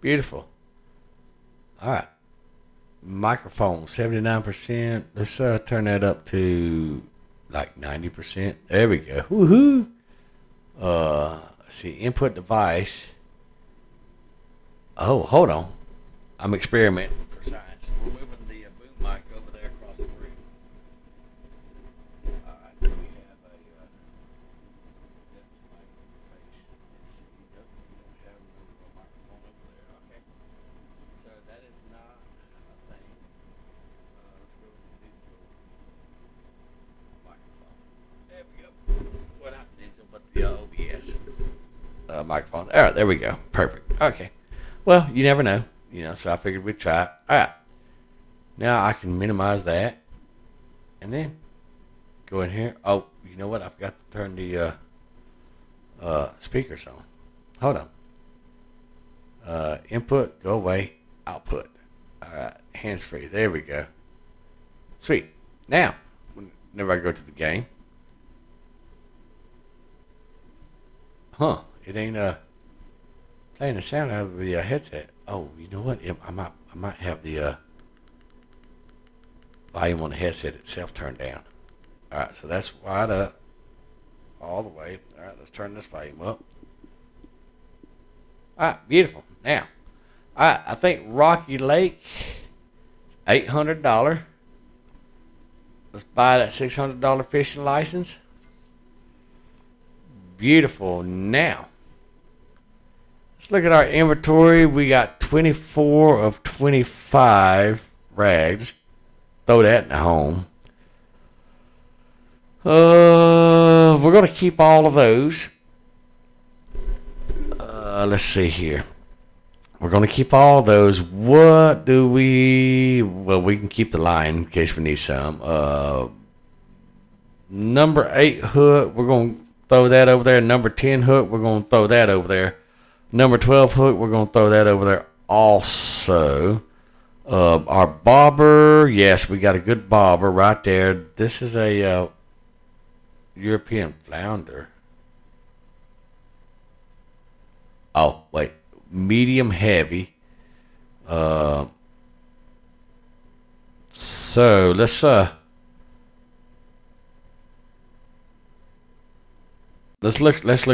Beautiful. All right. Microphone, 79%. Let's turn that up to like 90%. There we go. Woohoo. Let's see, input device. Oh, hold on. I'm experimenting for science. We're moving the boom mic over there across the room. All right, we have a microphone. All right, there we go. Perfect. Okay. Well, you never know, so I figured we'd try it. All right. Now I can minimize that. And then go in here. Oh, you know what? I forgot to turn the speakers on. Hold on. Input, go away. Output. All right. Hands free. There we go. Sweet. Now, whenever I go to the game. It ain't playing the sound out of the headset. Oh, you know what? I might have the volume on the headset itself turned down. All right, so that's wide up all the way. All right, let's turn this volume up. All right, beautiful. Now, all right, I think Rocky Lake is $800. Let's buy that $600 fishing license. Beautiful. Now, let's look at our inventory. We got 24 of 25 rags. Throw that in the home. We're going to keep all of those. Let's see here. We're going to keep all those. What do we... Well, we can keep the line in case we need some. Number 8 hook, we're going to throw that over there. Number 10 hook, we're going to throw that over there. Number 12 hook, we're going to throw that over there also. Our bobber, yes, we got a good bobber right there. This is a European flounder. Oh, wait. Medium heavy. So let's look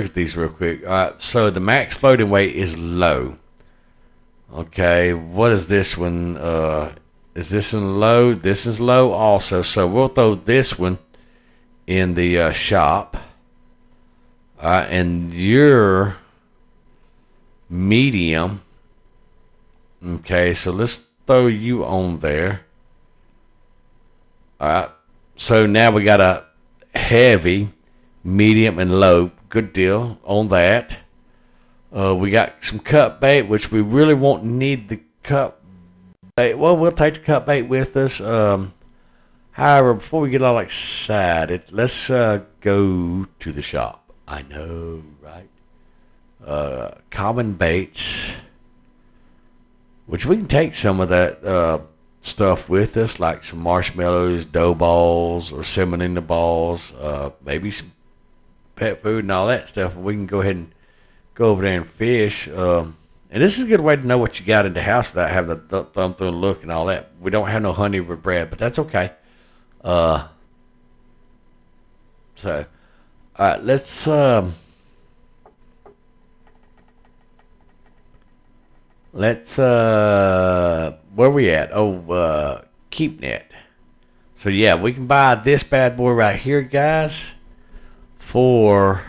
at these real quick. All right, so the max floating weight is low. Okay, what is this one? Is this in low? This is low also. So we'll throw this one in the shop. And your medium. Okay, so let's throw you on there. All right. So now we got a heavy, medium, and low. Good deal on that. We got some cut bait, which we really won't need the cut bait. Well, we'll take the cut bait with us. However, before we get all excited, let's go to the shop. I know, right? Common baits, which we can take some of that stuff with us, like some marshmallows, dough balls, or semolina balls, maybe some pet food and all that stuff. We can go ahead and go over there and fish. And this is a good way to know what you got in the house without having the thumb through and look and all that. We don't have no honey with bread, but that's okay. So, all right, let's where we at? Oh, KeepNet. So yeah, we can buy this bad boy right here, guys, for,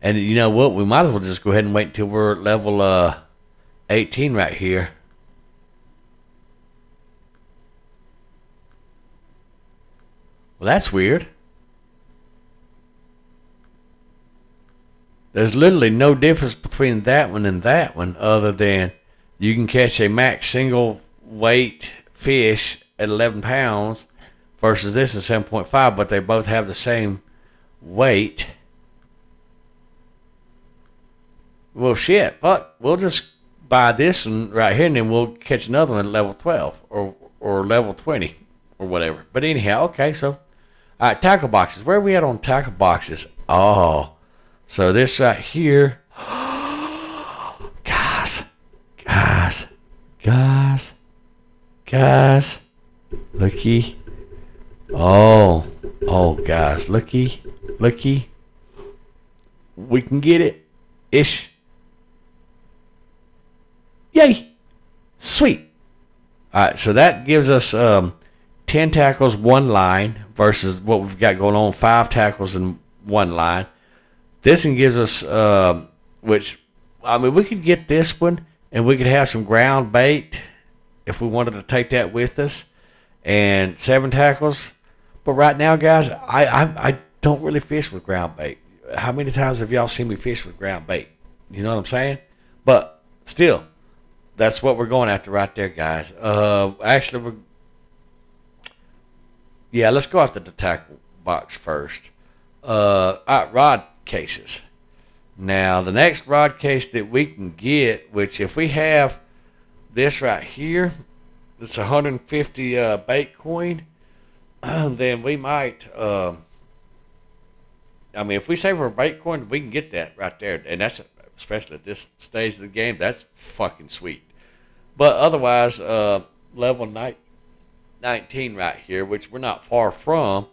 and you know what? We might as well just go ahead and wait until we're at level 18 right here. Well, that's weird. There's literally no difference between that one and that one other than you can catch a max single weight fish at 11 pounds versus this is 7.5, but they both have the same weight. Well, shit, fuck. We'll just buy this one right here and then we'll catch another one at level 12 or level 20 or whatever. But anyhow, okay, so, all right, tackle boxes. Where are we at on tackle boxes? Oh, so this right here, guys, looky. Oh, guys, looky. We can get it, ish. Yay, sweet. All right, so that gives us 10 tackles, 1 line versus what we've got going on, 5 tackles and 1 line. This one gives us, which, I mean, we could get this one and we could have some ground bait if we wanted to take that with us and 7 tackles. But right now, guys, I don't really fish with ground bait. how many times have y'all seen me fish with ground bait? You know what I'm saying? But still, that's what we're going after right there, guys. Actually, let's go after the tackle box first. All right, rod cases. Now, the next rod case that we can get, which if we have this right here, it's 150 bait coin, then we might. If we save our bait coin, we can get that right there, and that's especially at this stage of the game. That's fucking sweet. But otherwise, level 19 right here, which we're not far from,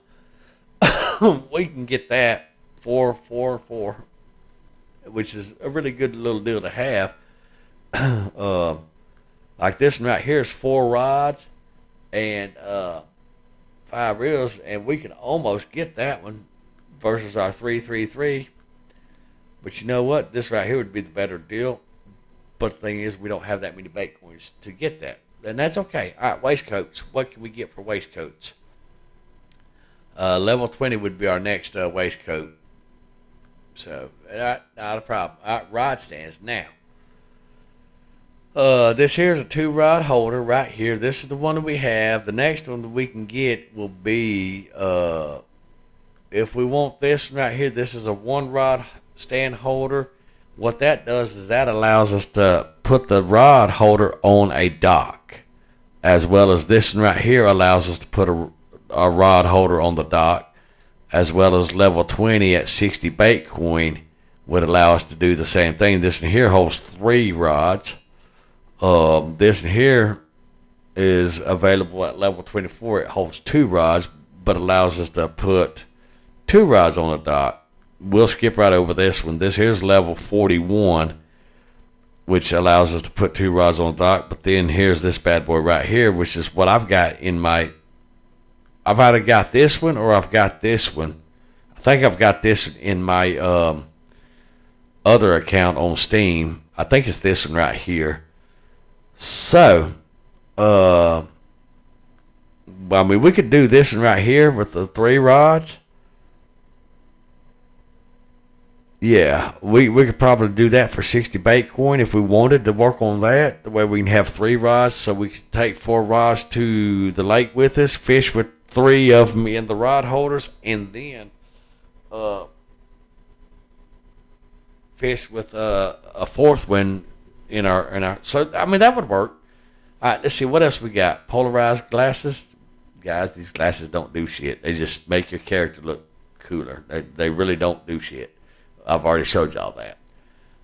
we can get that 4, which is a really good little deal to have. Like this one right here is 4 rods and 5 reels, and we can almost get that one versus our 333. But you know what? This right here would be the better deal. But the thing is, we don't have that many bait coins to get that. And that's okay. All right, waistcoats. What can we get for waistcoats? Level 20 would be our next waistcoat. So, not a problem. All right, rod stands. Now, this here's a 2 rod holder right here. This is the one that we have. The next one that we can get will be, if we want this one right here, this is a 1 rod stand holder. What that does is that allows us to put the rod holder on a dock, as well as this one right here allows us to put a rod holder on the dock, as well as level 20 at 60 bait coin would allow us to do the same thing. This one here holds 3 rods. This one here is available at level 24. It holds 2 rods, but allows us to put 2 rods on the dock. We'll skip right over this one. This here's level 41, which allows us to put 2 rods on the dock. But then here's this bad boy right here, which is what I've got in my... I've either got this one or I've got this one. I think I've got this in my other account on Steam. I think it's this one right here. So, we could do this one right here with the 3 rods. Yeah, we could probably do that for 60 bait coin if we wanted to work on that. The way we can have 3 rods, so we could take 4 rods to the lake with us, fish with 3 of them in the rod holders, and then fish with a 4th one in our. So that would work. All right, let's see what else we got. Polarized glasses, guys. These glasses don't do shit. They just make your character look cooler. They really don't do shit. I've already showed y'all that.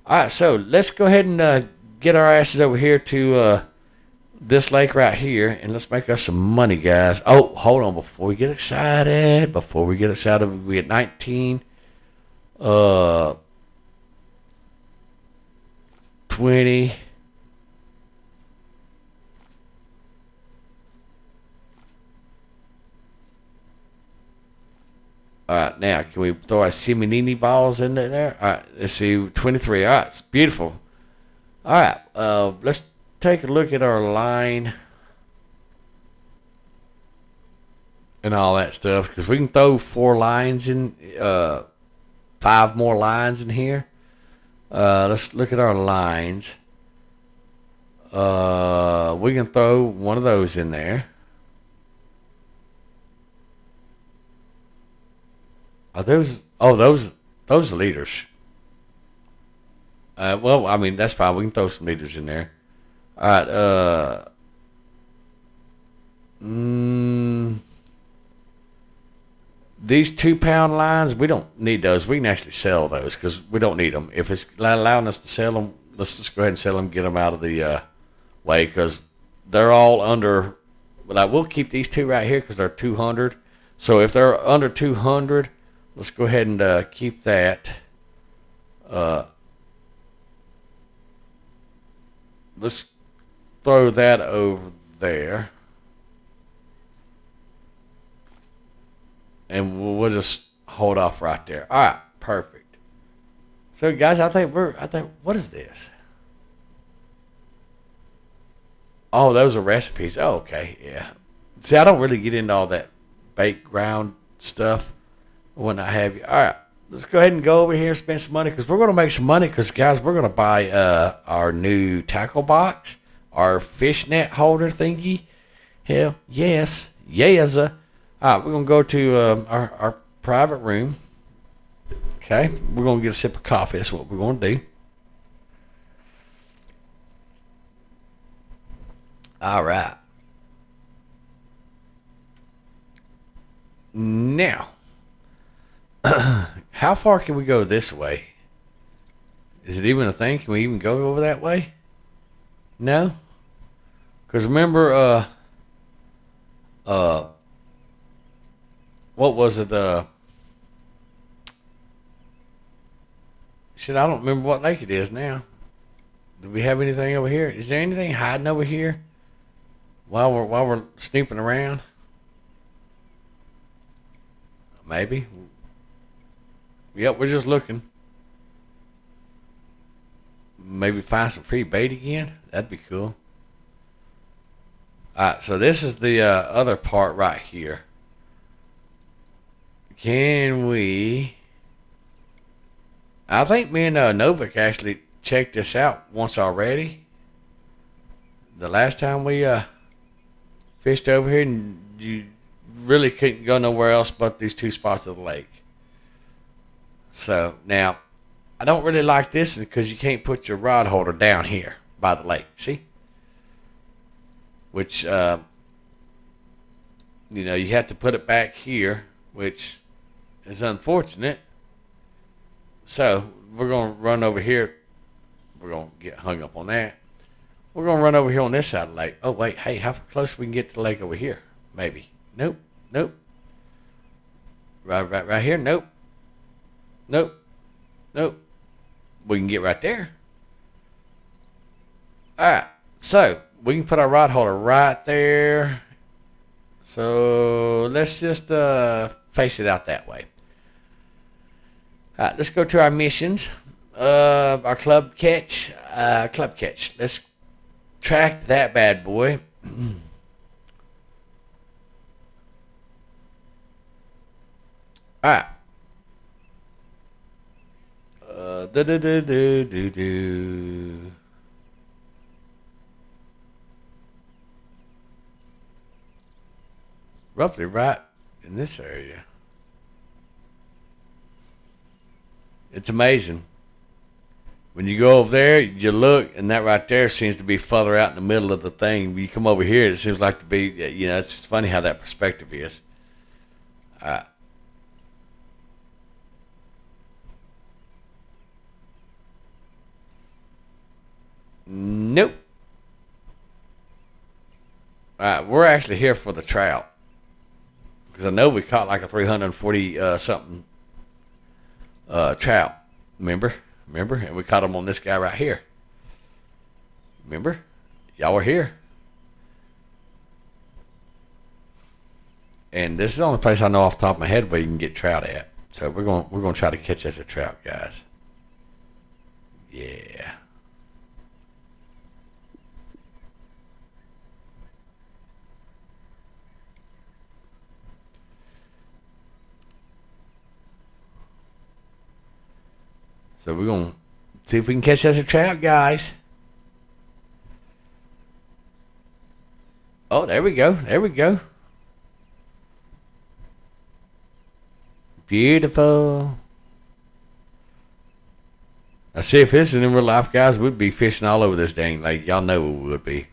All right, so let's go ahead and get our asses over here to this lake right here, and let's make us some money, guys. Oh, hold on. Before we get excited, we at 19, 20. All right, now, can we throw our Simonini balls in there? All right, let's see, 23. All right, it's beautiful. All right, let's take a look at our line and all that stuff, because we can throw 4 lines in, 5 more lines in here. Let's look at our lines. We can throw one of those in there. Are those? Oh, those leaders. That's fine. We can throw some leaders in there. All right. These 2-pound lines, we don't need those. We can actually sell those because we don't need them. If it's allowing us to sell them, let's just go ahead and sell them. Get them out of the way, because they're all under. Like, we'll keep these 2 right here because they're 200. So if they're under 200. Let's go ahead and keep that. Let's throw that over there. And we'll just hold off right there. All right, perfect. So, guys, I think, what is this? Oh, those are recipes. Oh, okay, yeah. See, I don't really get into all that baked ground stuff when I have you. All right, let's go ahead and go over here and spend some money because we're going to make some money because, guys, we're going to buy our new tackle box, our fishnet holder thingy. Hell, yes. Yes. All right, we're going to go to our private room. Okay, we're going to get a sip of coffee. That's what we're going to do. All right. Now, how far can we go this way? Is it even a thing? Can we even go over that way? No? Because remember, what was it? Shit, I don't remember what lake it is now. Do we have anything over here? Is there anything hiding over here while we're snooping around? Maybe. Yep, we're just looking. Maybe find some free bait again. That'd be cool. Alright, so this is the other part right here. Can we... I think me and Novik actually checked this out once already. The last time we fished over here, and you really couldn't go nowhere else but these two spots of the lake. So now, I don't really like this because you can't put your rod holder down here by the lake. See? Which, you have to put it back here, which is unfortunate. So we're going to run over here. We're going to get hung up on that. We're going to run over here on this side of the lake. Oh, wait. Hey, how close we can get to the lake over here? Maybe. Nope. Right here? Nope. We can get right there. All right. So we can put our rod holder right there. So let's just face it out that way. All right, let's go to our missions. Our club catch. Let's track that bad boy. All right. Roughly right in this area. It's amazing. When you go over there, you look, and that right there seems to be further out in the middle of the thing. When you come over here, it seems like to be, it's just funny how that perspective is. All right. Nope. All right, we're actually here for the trout. Because I know we caught like a 340 something trout. Remember? And we caught him on this guy right here. Remember? Y'all were here. And this is the only place I know off the top of my head where you can get trout at. So we're going to try to catch us a trout, guys. Yeah. So we're going to see if we can catch us a trout, guys. Oh, there we go. Beautiful. Now, see, if this is in real life, guys, we'd be fishing all over this dang lake. Y'all know we would be.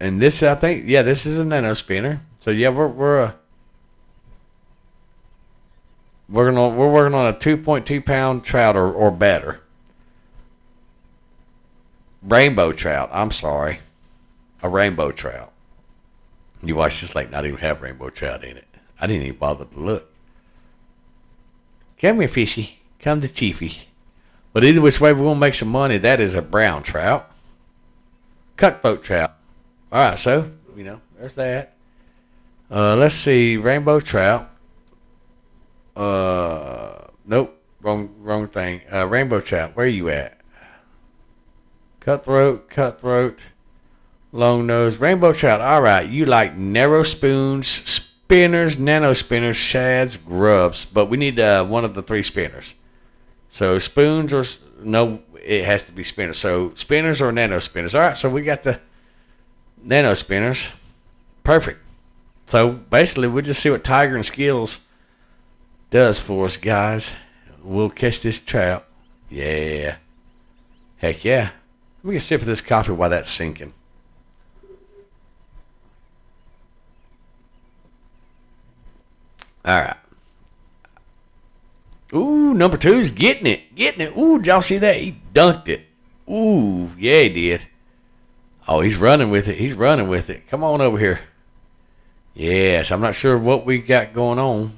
And this, I think, this is a nano spinner. So yeah, we're working on a 2.2 pound trout or better. Rainbow trout. I'm sorry, a rainbow trout. You watch this lake not even have rainbow trout in it. I didn't even bother to look. Come here, fishy. Come to Chiefy. But either which way, we're gonna make some money. That is a brown trout, cutthroat trout. All right, so, there's that. Let's see, rainbow trout. Nope, wrong thing. Rainbow trout, where are you at? Cutthroat, long nose, rainbow trout. All right, you like narrow spoons, spinners, nano spinners, shads, grubs, but we need one of the three spinners. So spoons or no, it has to be spinners. So spinners or nano spinners. All right, so we got the nano spinners. Perfect. So basically, we'll just see what Tiger and Skills does for us, guys. We'll catch this trout. Yeah. Heck yeah. Let me get a sip of this coffee while that's sinking. All right. Ooh, number two's getting it. Ooh, did y'all see that? He dunked it. Ooh, yeah, he did. Oh, he's running with it. Come on over here. Yes, I'm not sure what we got going on.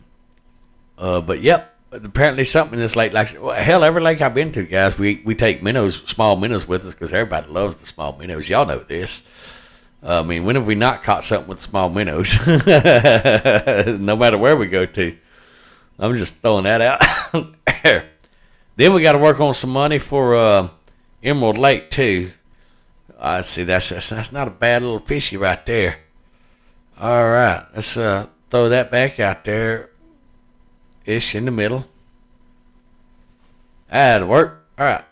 But yep, apparently something in this lake. Like, well, hell, every lake I've been to, guys, we take minnows, small minnows with us because everybody loves the small minnows. Y'all know this. I mean, when have we not caught something with small minnows? No matter where we go to. I'm just throwing that out there. Then we got to work on some money for Emerald Lake too. I see that's not a bad little fishy right there. All right, let's throw that back out there, ish in the middle. That'll work. All right,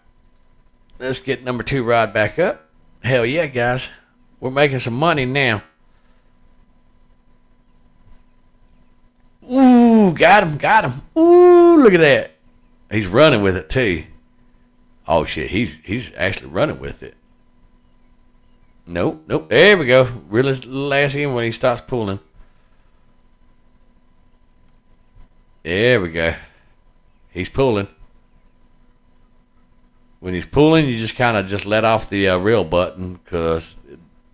let's get number two rod back up. Hell yeah, guys, we're making some money now. Ooh, got him. Ooh, look at that. He's running with it too. Oh shit, he's actually running with it. Nope. There we go. Reel his little ass in when he starts pulling. There we go. He's pulling. When he's pulling, you just kind of just let off the reel button, because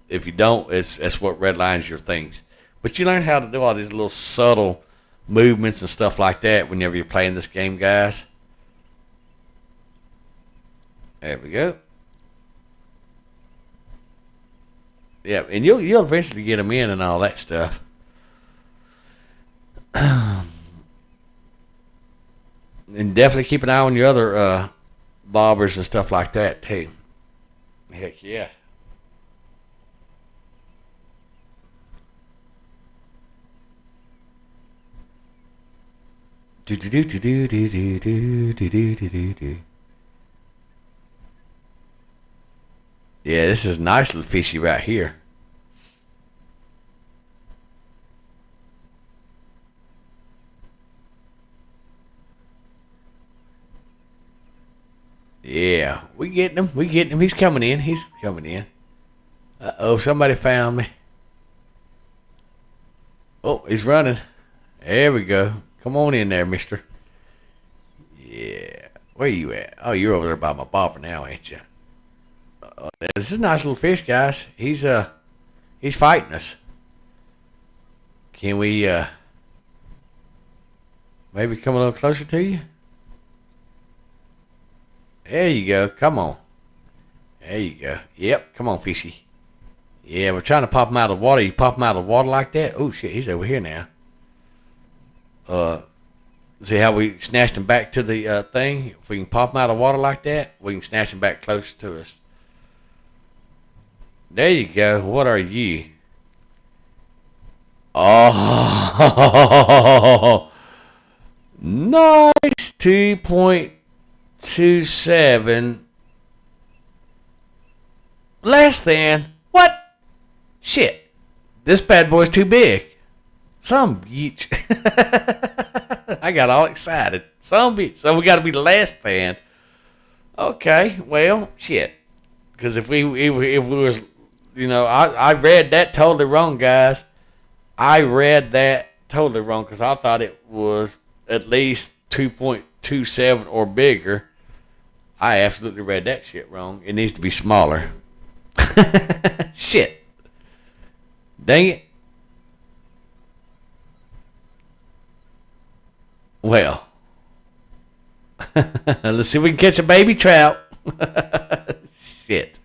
if you don't, that's what redlines your things. But you learn how to do all these little subtle movements and stuff like that whenever you're playing this game, guys. There we go. Yeah, and you'll eventually get them in and all that stuff. And definitely keep an eye on your other bobbers and stuff like that too. Heck yeah. Do do do do do do do do do do do. Yeah, this is a nice little fishy right here. Yeah, we getting him. He's coming in. Uh-oh, somebody found me. Oh, he's running. There we go. Come on in there, mister. Yeah. Where you at? Oh, you're over there by my bobber now, ain't you? This is a nice little fish, guys. He's fighting us. Can we maybe come a little closer to you? There you go. Come on. There you go. Yep. Come on, fishy. Yeah, we're trying to pop him out of the water. You pop him out of the water like that? Oh, shit. He's over here now. See how we snatched him back to the thing? If we can pop him out of the water like that, we can snatch him back closer to us. There you go. What are you? Oh, nice. 2.27. Less than. What? Shit. This bad boy's too big. Some beach. I got all excited. Some beach. So we got to be less than. Okay. Well, shit. Because if we was, I read that totally wrong, guys. I read that totally wrong because I thought it was at least 2.27 or bigger. I absolutely read that shit wrong. It needs to be smaller. Shit. Dang it. Well. Let's see if we can catch a baby trout. Shit.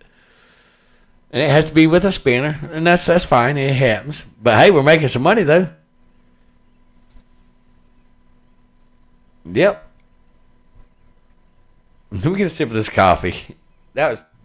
And it has to be with a spinner. And that's fine. It happens. But hey, we're making some money though. Yep. Let me get a sip of this coffee. That was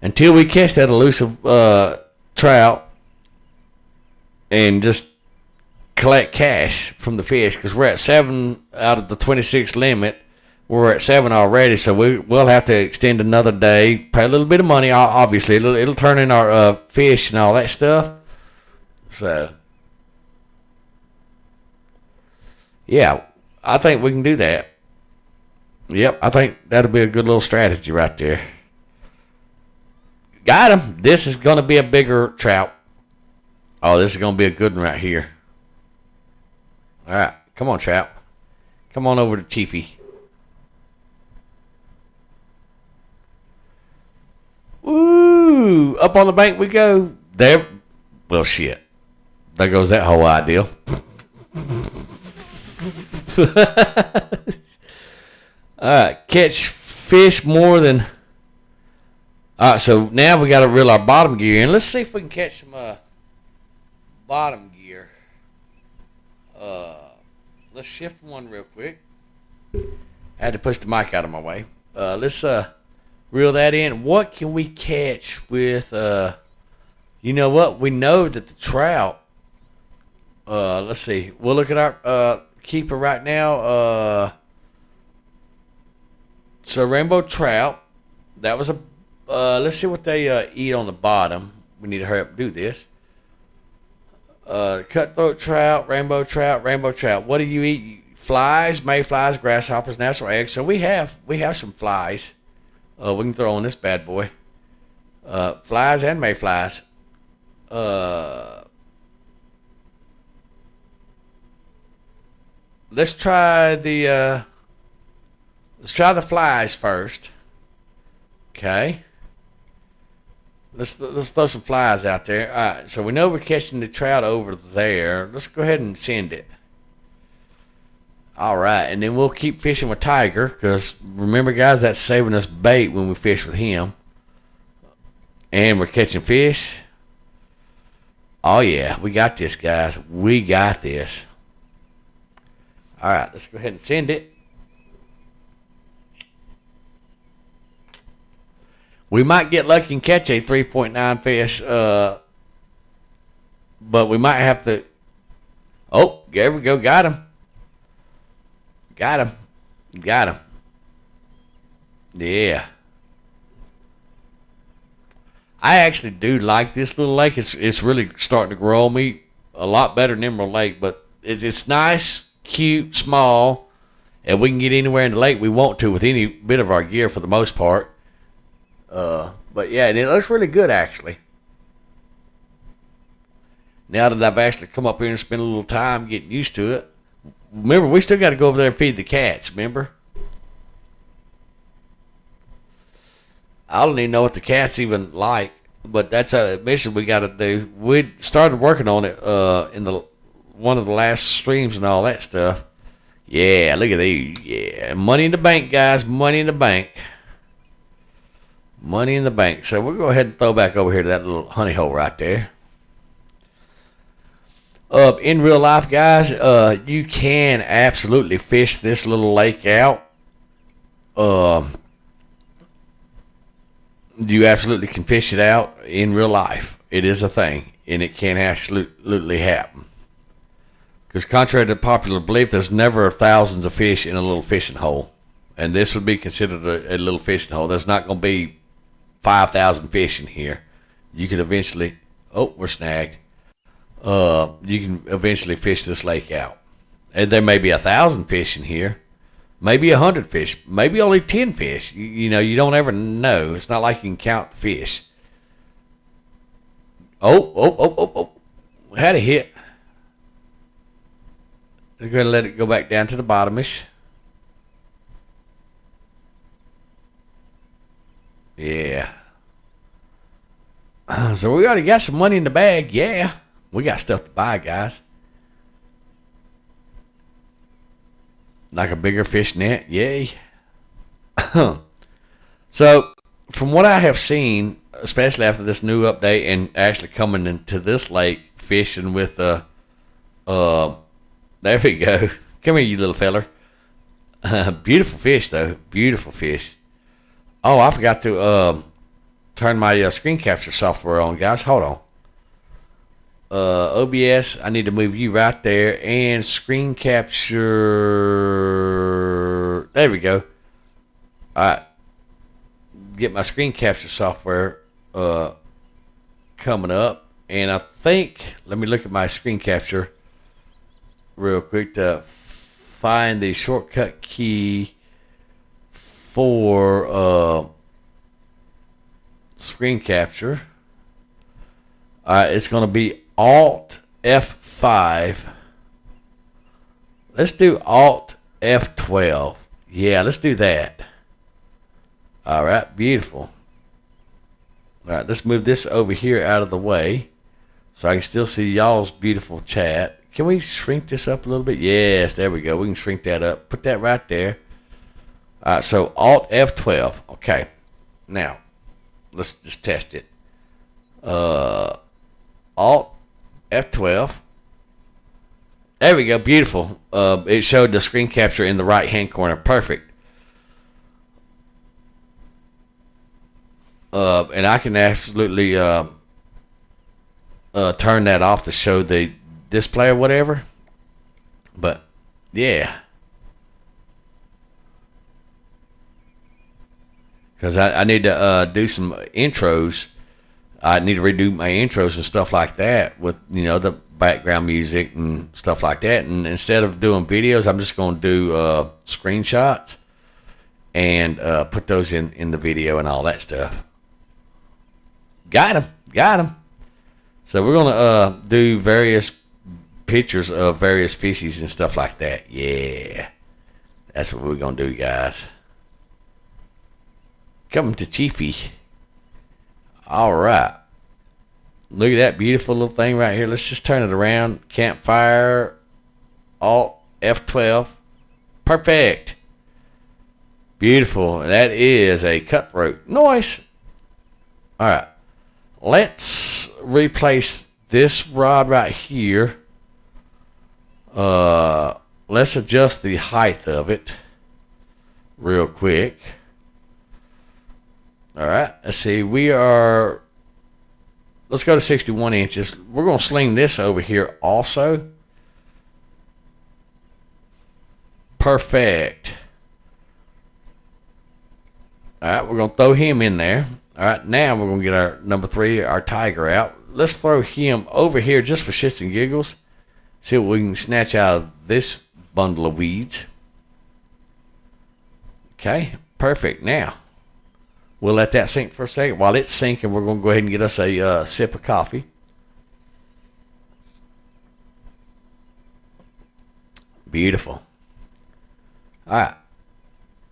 until we catch that elusive trout and just collect cash from the fish, because we're at 7 out of the 26 limit. We're at 7 already, so we'll have to extend another day, pay a little bit of money. Obviously, it'll turn in our fish and all that stuff. So, yeah, I think we can do that. Yep, I think that'll be a good little strategy right there. Got him. This is going to be a bigger trout. Oh, this is going to be a good one right here. All right, come on, trout. Come on over to Chiefy. Woo! Up on the bank we go. There. Well, shit. There goes that whole idea. All right, catch fish more than. All right, so now we got to reel our bottom gear in. Let's see if we can catch some bottom gear. Let's shift one real quick. I had to push the mic out of my way. Let's reel that in. What can we catch with? You know what? We know that the trout. Let's see. We'll look at our keeper right now. So rainbow trout. That was a. Let's see what they eat on the bottom. We need to hurry up and do this. Cutthroat trout, rainbow trout, rainbow trout. What do you eat? Flies, mayflies, grasshoppers, natural eggs. So we have some flies. We can throw on this bad boy. Flies and mayflies. Let's try the flies first. Okay. Let's throw some flies out there. All right, so we know we're catching the trout over there. Let's go ahead and send it. All right, and then we'll keep fishing with Tiger, because remember, guys, that's saving us bait when we fish with him. And we're catching fish. Oh, yeah, we got this, guys. We got this. All right, let's go ahead and send it. We might get lucky and catch a 3.9 fish, but we might have to. Oh, there we go. Got him. Got him. Got him. Yeah. I actually do like this little lake. It's really starting to grow on me a lot better than Emerald Lake, but it's nice, cute, small, and we can get anywhere in the lake we want to with any bit of our gear for the most part. But yeah, and it looks really good actually. Now that I've actually come up here and spent a little time getting used to it. Remember, we still got to go over there and feed the cats, remember? I don't even know what the cats even like, but that's a mission we got to do. We started working on it in one of the last streams and all that stuff. Yeah, look at these. Yeah, money in the bank, guys. Money in the bank. Money in the bank. So we'll go ahead and throw back over here to that little honey hole right there. In real life, guys, you can absolutely fish this little lake out. You absolutely can fish it out in real life. It is a thing, and it can absolutely happen. Because contrary to popular belief, there's never thousands of fish in a little fishing hole. And this would be considered a little fishing hole. There's not going to be 5,000 fish in here. You could eventually. Oh, we're snagged. You can eventually fish this lake out, and there may be 1,000 fish in here, maybe 100 fish, maybe only 10 fish. You know, you don't ever know. It's not like you can count the fish. Oh! Had a hit. We're gonna let it go back down to the bottomish. Yeah. So we already got some money in the bag. Yeah. We got stuff to buy, guys. Like a bigger fish net. Yay. So, from what I have seen, especially after this new update and actually coming into this lake fishing with there we go. Come here, you little feller. Beautiful fish, though. Beautiful fish. Oh, I forgot to turn my screen capture software on, guys. Hold on. OBS, I need to move you right there, and screen capture. There we go. All right, get my screen capture software coming up, and I think, let me look at my screen capture real quick to find the shortcut key for screen capture. It's going to be Alt F5. Let's do Alt F12. Yeah, let's do that. All right, beautiful. All right, let's move this over here out of the way so I can still see y'all's beautiful chat. Can we shrink this up a little bit? Yes, there we go. We can shrink that up. Put that right there. All right, so Alt F12. Okay, now let's just test it. Alt F12. There we go. Beautiful. It showed the screen capture in the right hand corner. Perfect. And I can absolutely turn that off to show the display or whatever. But yeah, because I need to do some intros. I need to redo my intros and stuff like that with, you know, the background music and stuff like that. And instead of doing videos, I'm just going to do screenshots and put those in the video and all that stuff. Got him. So we're going to do various pictures of various species and stuff like that. Yeah, that's what we're going to do, guys. Coming to Chiefy. All right. Look at that beautiful little thing right here. Let's just turn it around. Campfire. Alt F12. Perfect. Beautiful. That is a cutthroat. Nice. All right. Let's replace this rod right here. Let's adjust the height of it real quick. All right, let's see. Let's go to 61 inches. We're going to sling this over here also. Perfect. All right, we're going to throw him in there. All right, now we're going to get our number 3, our tiger out. Let's throw him over here just for shits and giggles. See what we can snatch out of this bundle of weeds. Okay, perfect. Now, we'll let that sink for a second. While it's sinking, we're going to go ahead and get us a sip of coffee. Beautiful. All right.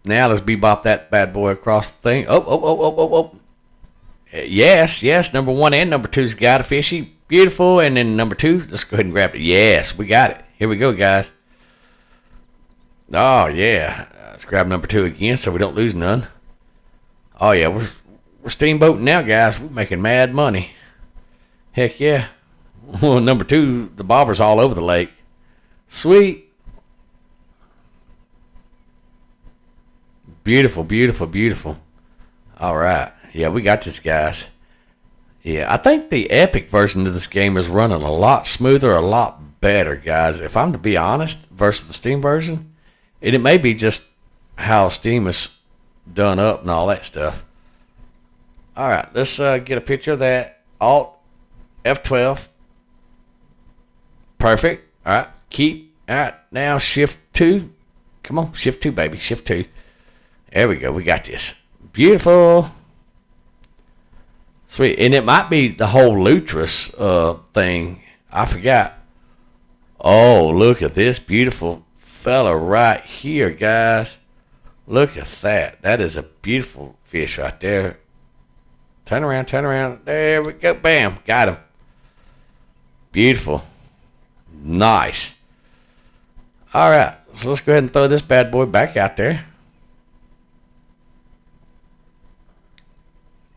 Now let's bebop that bad boy across the thing. Oh. Yes. Number 1 and number 2's got a fishy. Beautiful. And then number 2, let's go ahead and grab it. Yes, we got it. Here we go, guys. Oh, yeah. Let's grab number 2 again so we don't lose none. Oh yeah, we're steamboating now, guys. We're making mad money. Heck yeah. Well, number 2, the bobber's all over the lake. Sweet. Beautiful. All right. Yeah, we got this, guys. Yeah, I think the Epic version of this game is running a lot smoother, a lot better, guys. If I'm to be honest, versus the Steam version. And it may be just how Steam is done up and all that stuff. All right, let's get a picture of that. Alt F12. Perfect. All right, keep. All right, now Shift 2. Come on, Shift 2, baby. Shift 2. There we go. We got this. Beautiful. Sweet. And it might be the whole Lutris thing. I forgot. Oh, look at this beautiful fella right here, guys. Look at that. That is a beautiful fish right there. Turn around. There we go. Bam. Got him. Beautiful. Nice. All right. So let's go ahead and throw this bad boy back out there.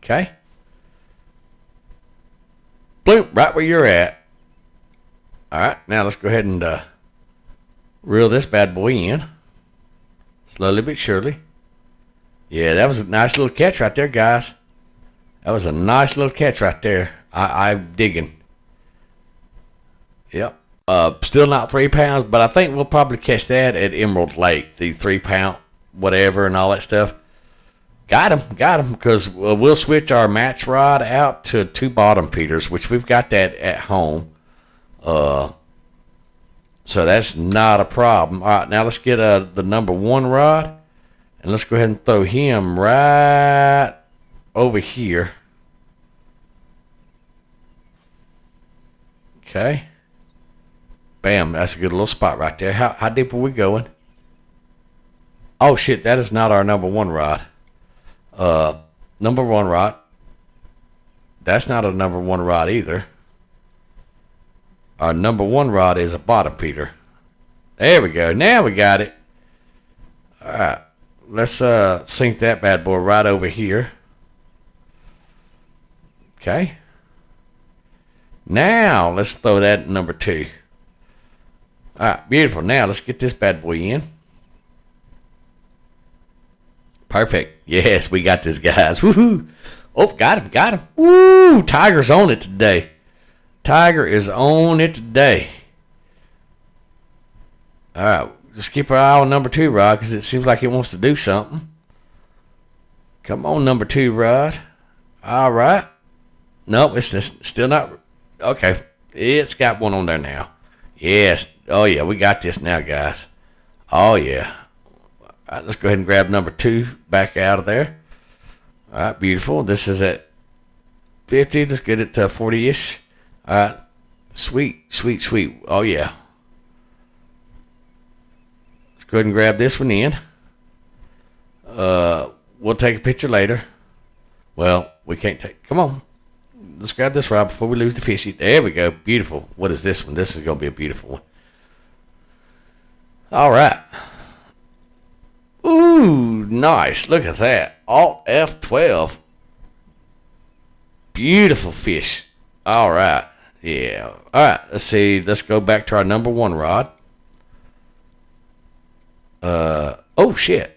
Okay. Bloop. Right where you're at. All right. Now let's go ahead and reel this bad boy in. Slowly but surely. Yeah, that was a nice little catch right there, guys. That was a nice little catch right there. I'm digging. Yep. Still not 3 pounds, but I think we'll probably catch that at Emerald Lake, the 3 pound whatever and all that stuff. Got him, because we'll switch our match rod out to 2 bottom feeders, which we've got that at home. So that's not a problem. All right, now let's get the number 1 rod, and let's go ahead and throw him right over here. Okay. Bam, that's a good little spot right there. How deep are we going? Oh, shit, that is not our number 1 rod. Number 1 rod. That's not a number 1 rod either. Our number 1 rod is a bottom feeder. There we go. Now we got it. All right. Let's sink that bad boy right over here. Okay. Now let's throw that number 2. All right, beautiful. Now let's get this bad boy in. Perfect. Yes, we got this, guys. Woohoo! Oh, got him. Woo! Tiger's on it today. Tiger is on it today. All right, just keep our eye on number 2 rod, because it seems like it wants to do something. Come on, number 2 rod. All right. Nope, it's just still not. Okay, it's got one on there now. Yes. Oh, yeah, we got this now, guys. Oh, yeah. All right, let's go ahead and grab number 2 back out of there. All right, beautiful. This is at 50. Let's get it to 40-ish. All right. Sweet. Oh, yeah. Let's go ahead and grab this one in. We'll take a picture later. Well, we can't take. Come on. Let's grab this rod before we lose the fishy. There we go. Beautiful. What is this one? This is going to be a beautiful one. All right. Ooh, nice. Look at that. Alt F12. Beautiful fish. All right. Yeah. All right. Let's see. Let's go back to our number 1 rod. Oh, shit.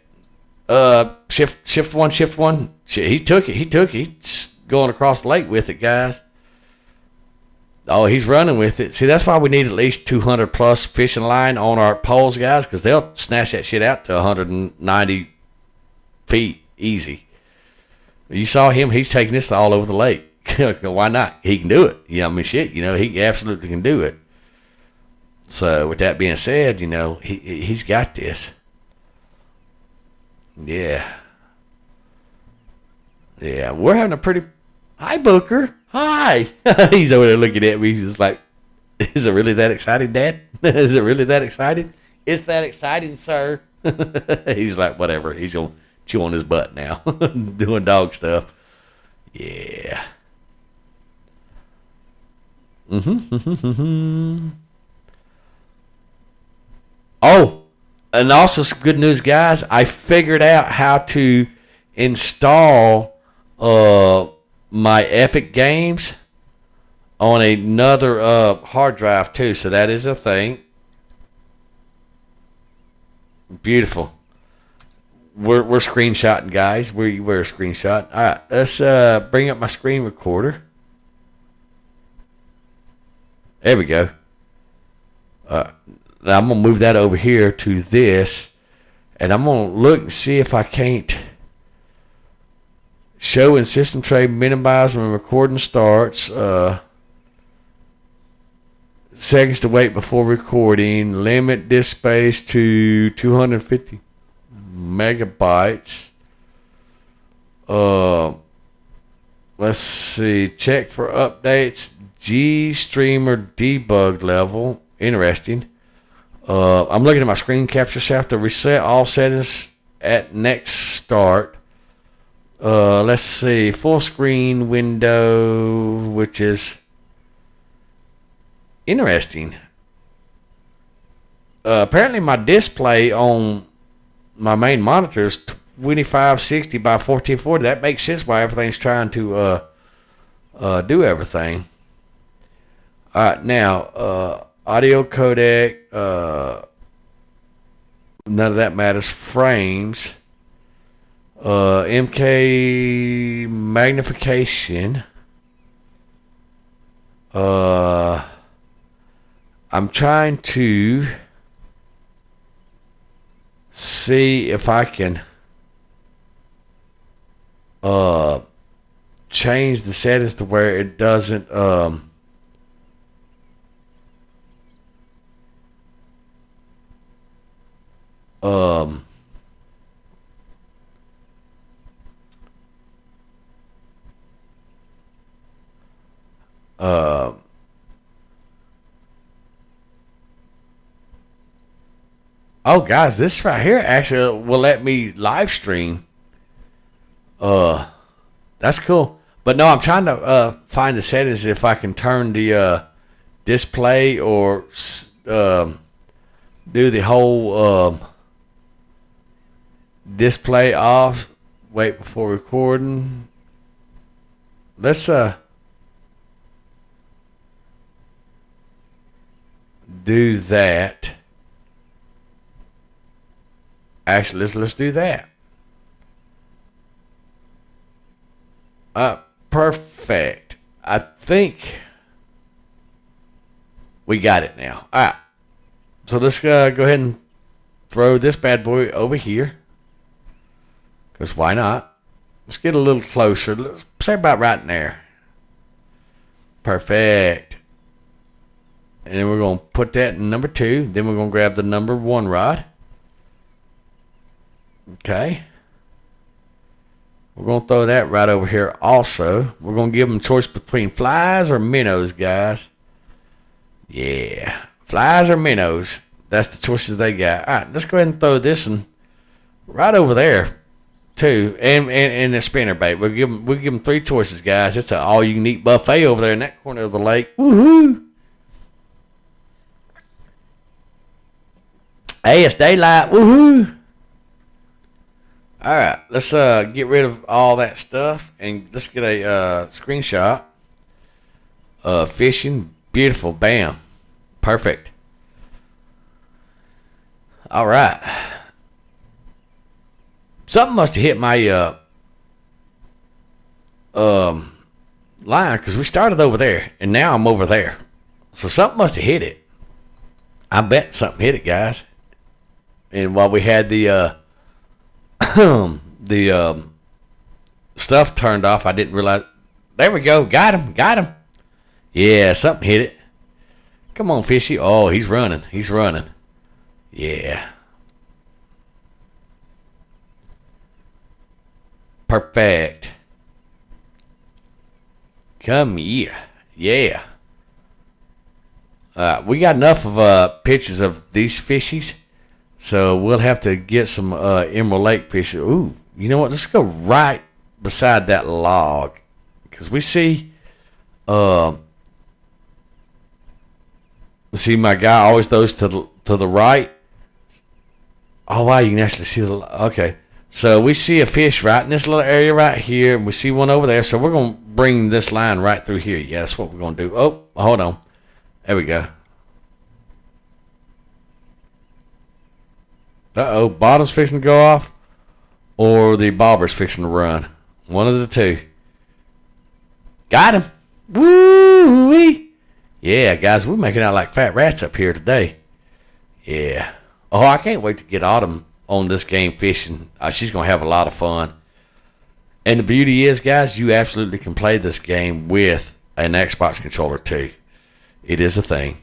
Shift one. Shit, he took it. He's going across the lake with it, guys. Oh, he's running with it. See, that's why we need at least 200 plus fishing line on our poles, guys, because they'll snatch that shit out to 190 feet easy. You saw him. He's taking this all over the lake. Why not? He can do it. Yeah, I mean, shit, he absolutely can do it. So with that being said, he's got this. Yeah. Yeah, we're having a pretty... Hi, Booker. Hi. He's over there looking at me. He's just like, is it really that exciting, Dad? Is it really that exciting? It's that exciting, sir. He's like, whatever. He's going to chew on his butt now. Doing dog stuff. Yeah. Oh, and also some good news, guys. I figured out how to install my Epic Games on another hard drive too, so that is a thing. Beautiful. We're screenshotting, guys. We're a screenshot. All right, let's bring up my screen recorder. There we go. Now I'm gonna move that over here to this, and I'm gonna look and see if I can't show in system tray minimize when recording starts. Seconds to wait before recording. Limit disk space to 250 megabytes. Let's see. Check for updates. GStreamer debug level. Interesting. I'm looking at my screen capture. So I have to reset all settings at next start. Let's see. Full screen window, which is interesting. Apparently my display on my main monitor is 2560 by 1440. That makes sense why everything's trying to do everything. All right, now audio codec. None of that matters. Frames. MK magnification. I'm trying to see if I can change the settings to where it doesn't um uh oh guys, this right here actually will let me live stream. That's cool. But no, I'm trying to find the settings if I can turn the display or do the whole display off. Wait before recording. Let's do that. Actually, let's do that. Perfect. I think we got it now. All right. So let's go ahead and throw this bad boy over here. Because why not? Let's get a little closer. Let's say about right in there. Perfect. And then we're going to put that in number 2. Then we're going to grab the number 1 rod. Okay. We're going to throw that right over here also. We're going to give them choice between flies or minnows, guys. Yeah. Flies or minnows. That's the choices they got. All right, let's go ahead and throw this one right over there, too. And the spinner bait. We'll give them 3 choices, guys. It's an all-you-can-eat buffet over there in that corner of the lake. Woohoo! Hey, it's daylight. Woohoo! All right, let's get rid of all that stuff and let's get a screenshot. Fishing, beautiful, bam, perfect. All right, something must have hit my line because we started over there and now I'm over there, so something must have hit it. I bet something hit it, guys. And while we had the stuff turned off, I didn't realize. There we go. Got him. Yeah, something hit it. Come on, fishy. Oh, he's running. Yeah. Perfect. Come here. Yeah. We got enough of pictures of these fishies. So we'll have to get some Emerald Lake fish. Ooh, you know what? Let's go right beside that log. Because we see my guy always throws to the right. Oh, wow, you can actually see okay. So we see a fish right in this little area right here. And we see one over there. So we're going to bring this line right through here. Yeah, that's what we're going to do. Oh, hold on. There we go. Uh-oh, bottom's fixing to go off, or the bobber's fixing to run. One of the two. Got him. Woo-wee. Yeah, guys, we're making out like fat rats up here today. Yeah. Oh, I can't wait to get Autumn on this game fishing. She's going to have a lot of fun. And the beauty is, guys, you absolutely can play this game with an Xbox controller, too. It is a thing.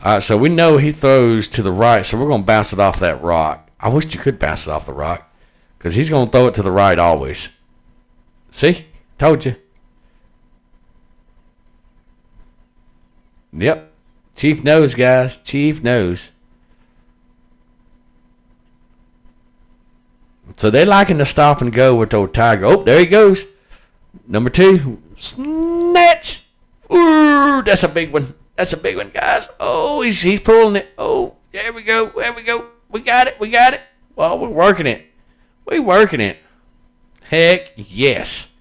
All right, so we know he throws to the right, so we're going to bounce it off that rock. I wish you could bounce it off the rock because he's going to throw it to the right always. See? Told you. Yep. Chief knows, guys. Chief knows. So they're liking to stop and go with old Tiger. Oh, there he goes. Number 2. Snatch. Ooh, that's a big one. That's a big one, guys. Oh, he's pulling it. Oh, there we go. We got it. Well, we're working it. Heck yes.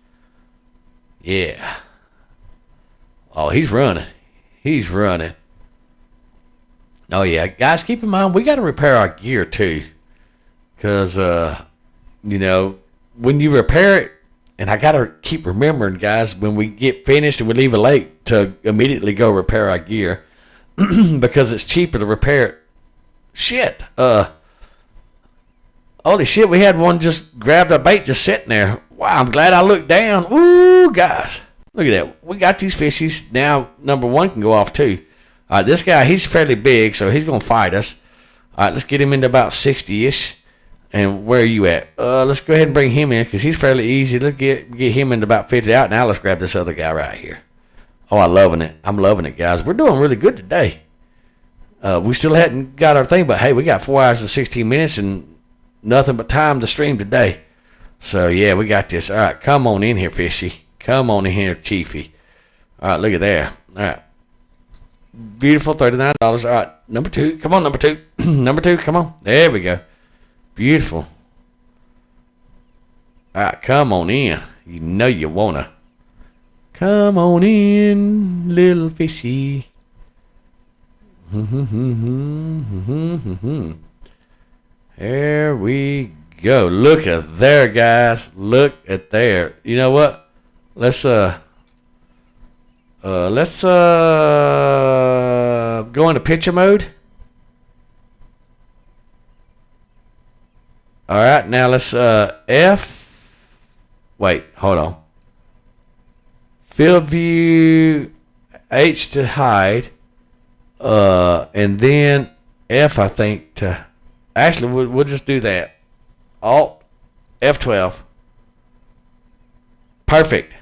Yeah. Oh, he's running. Oh, yeah. Guys, keep in mind, we got to repair our gear, too. because you know, when you repair it, and I gotta keep remembering, guys, when we get finished and we leave a lake to immediately go repair our gear because it's cheaper to repair it. Shit, holy shit, we had one just grabbed our bait just sitting there. Wow, I'm glad I looked down. Woo, guys, look at that. We got these fishies now. Number one can go off too. All right, this guy, he's fairly big, so he's gonna fight us. All right, let's get him into about 60-ish. And where are you at? Let's go ahead and bring him in because he's fairly easy. Let's get him into about 50 out. Now let's grab this other guy right here. Oh, I'm loving it. I'm loving it, guys. We're doing really good today. We still hadn't got our thing, but hey, we got 4 hours and 16 minutes and nothing but time to stream today. So yeah, we got this. All right, come on in here, fishy. Come on in here, chiefy. All right, look at there. All right. Beautiful, $39. All right, number two. Come on, number two. Number two, come on. There we go. Beautiful. All right, come on in. You know you wanna. Come on in, little fishy. There we go. Look at there, guys. Look at there. You know what? Let's go into picture mode. All right, now let's wait, hold on. Field view, H to hide, and then F, I think, to actually we'll just do that. Alt F12. Perfect.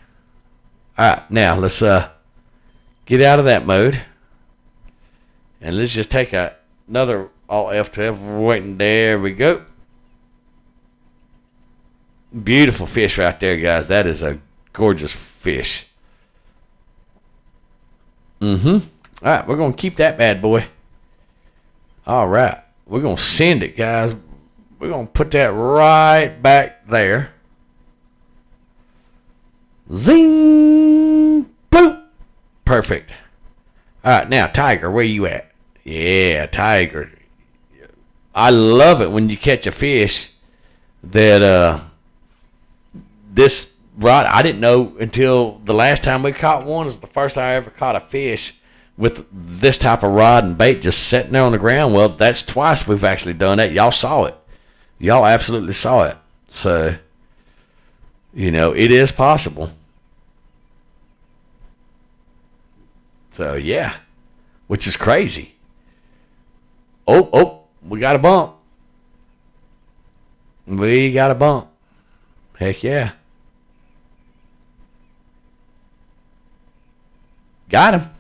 All right, now let's get out of that mode, and let's just take another Alt F12. We're waiting. There we go. Beautiful fish right there, guys. That is a gorgeous fish. All right, we're going to keep that bad boy. All right. We're going to send it, guys. We're going to put that right back there. Zing! Bloop! Perfect. All right, now, Tiger, where you at? Yeah, Tiger. I love it when you catch a fish that this rod, I didn't know until the last time we caught one. Is the first time I ever caught a fish with this type of rod and bait just sitting there on the ground. Well, that's twice we've actually done that. Y'all saw it. Y'all absolutely saw it. So, you know, it is possible. So, yeah, which is crazy. Oh, we got a bump. We got a bump. Heck yeah. Got him.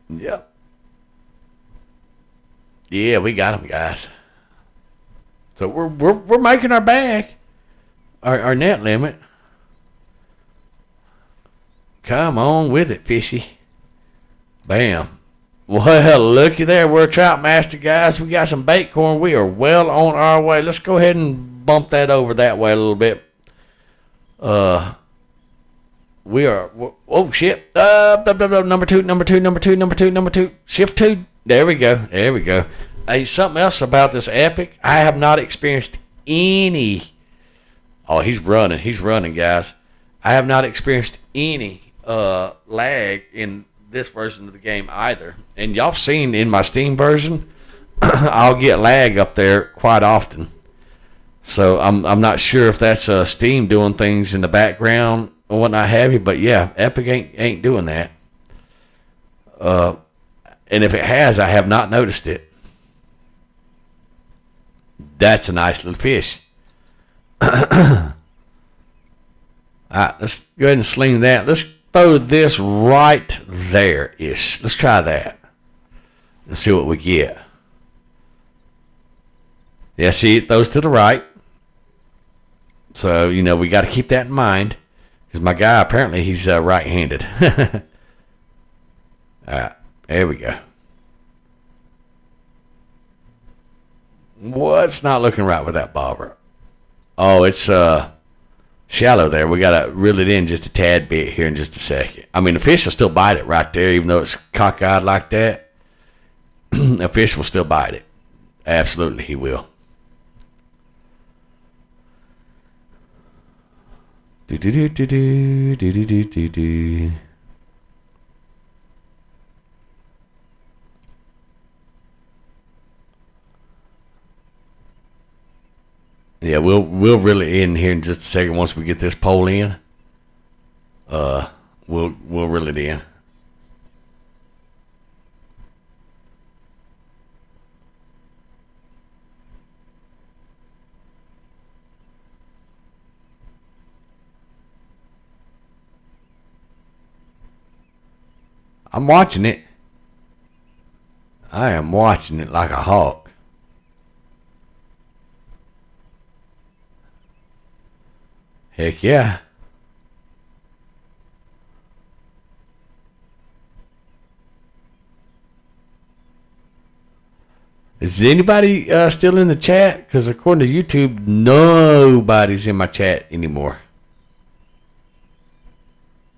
Yep. Yeah, we got him, guys. So we're making our bag, our net limit. Come on with it, fishy. Bam. Well, looky there. We're a trout master, guys. We got some bait corn. We are well on our way. Let's go ahead and bump that over that way a little bit. We are. Oh shit. Number two. Shift 2. There we go. Hey, something else about this epic. I have not experienced any. Oh, he's running, guys. I have not experienced any lag in this version of the game either. And y'all seen in my Steam version, I'll get lag up there quite often. So I'm not sure if that's Steam doing things in the background or whatnot have you, but yeah, Epic ain't doing that. And if it has, I have not noticed it. That's a nice little fish. All right, let's go ahead and sling that. Let's throw this right there-ish. Let's try that. Let's see what we get. Yeah, see, it throws to the right. So, you know, we got to keep that in mind. Because my guy, apparently, he's right-handed. All right, there we go. What's not looking right with that bobber? Oh, it's shallow there. We got to reel it in just a tad bit here in just a second. I mean, the fish will still bite it right there, even though it's cockeyed like that. A fish will still bite it. Absolutely, he will. Do do do do do do do do do. Yeah, we'll reel it in here in just a second once we get this pole in. We'll reel it in. I'm watching it. I am watching it like a hawk. Heck yeah. Is anybody still in the chat? Because according to YouTube, nobody's in my chat anymore.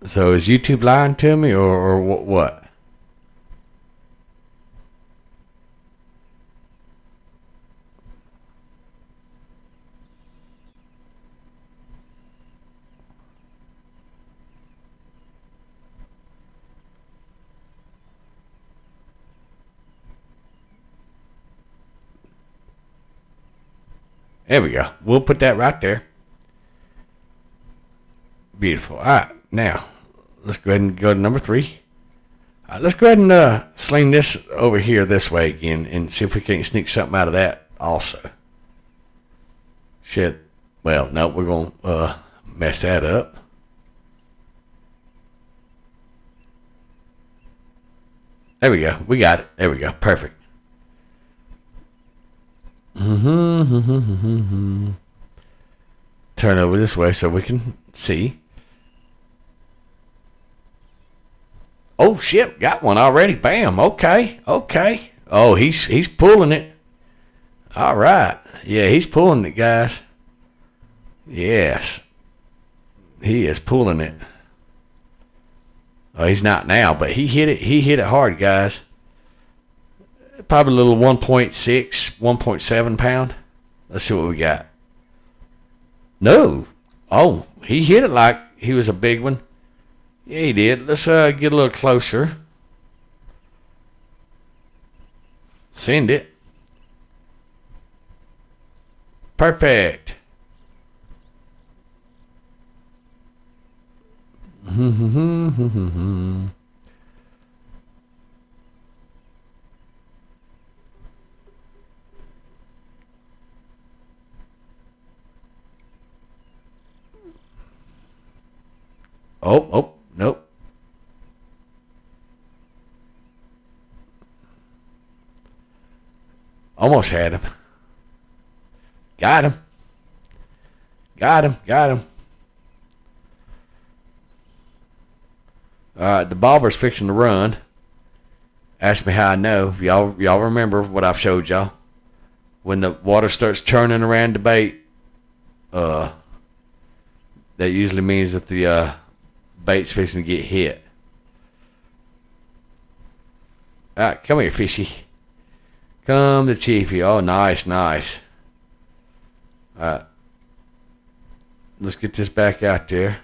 So is YouTube lying to me or what? There we go. We'll put that right there. Beautiful. All right, now let's go ahead and go to number 3. All right, let's go ahead and sling this over here this way again and see if we can't sneak something out of that also. Shit. Well, no, we're going to mess that up. There we go. We got it. There we go. Perfect. Turn over this way so we can see. Oh shit, got one already. Bam. Okay. Oh, he's pulling it. All right. Yeah, he's pulling it, guys. Yes. He is pulling it. Oh, he's not now, but he hit it. He hit it hard, guys. Probably a little 1.6, 1.7 pound. Let's see what we got. No. Oh, he hit it like he was a big one. Yeah, he did. Let's get a little closer. Send it. Perfect. Oh, nope. Almost had him. Got him. All right, the bobber's fixing to run. Ask me how I know. Y'all remember what I've showed y'all. When the water starts churning around the bait, that usually means that the bait's fixing to get hit. All right, come here, fishy. Come to Chiefy. Oh, nice. All right. Let's get this back out there.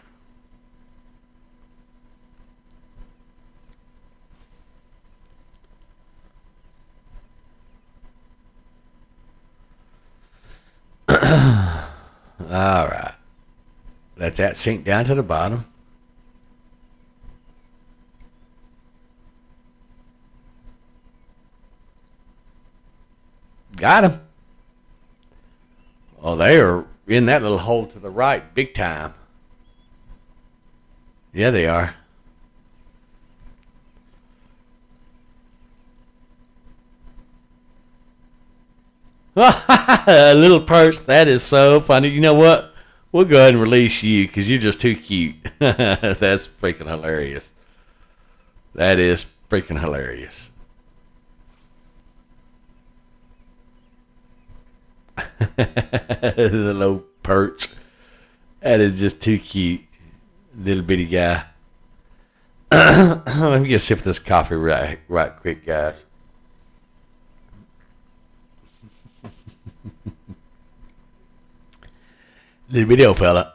All right. Let that sink down to the bottom. Got him. Oh, they are in that little hole to the right big time. Yeah, they are. A little perch. That is so funny. You know what? We'll go ahead and release you because you're just too cute. That's freaking hilarious. That is freaking hilarious. The little perch. That is just too cute. Little bitty guy. Let me get a sip of this coffee right quick, guys. Little bitty old fella.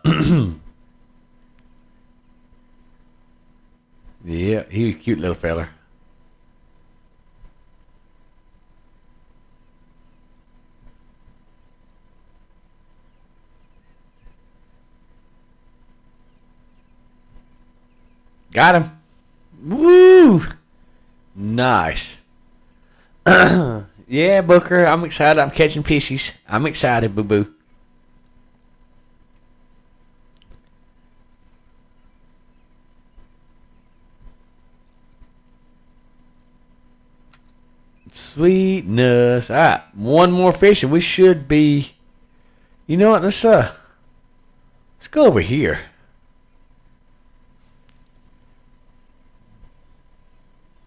Yeah, he was a cute little fella. Got him. Woo! Nice. Yeah, Booker, I'm excited. I'm catching fishies. I'm excited, boo boo. Sweetness. All right, one more fish and we should be. You know what? Let's go over here.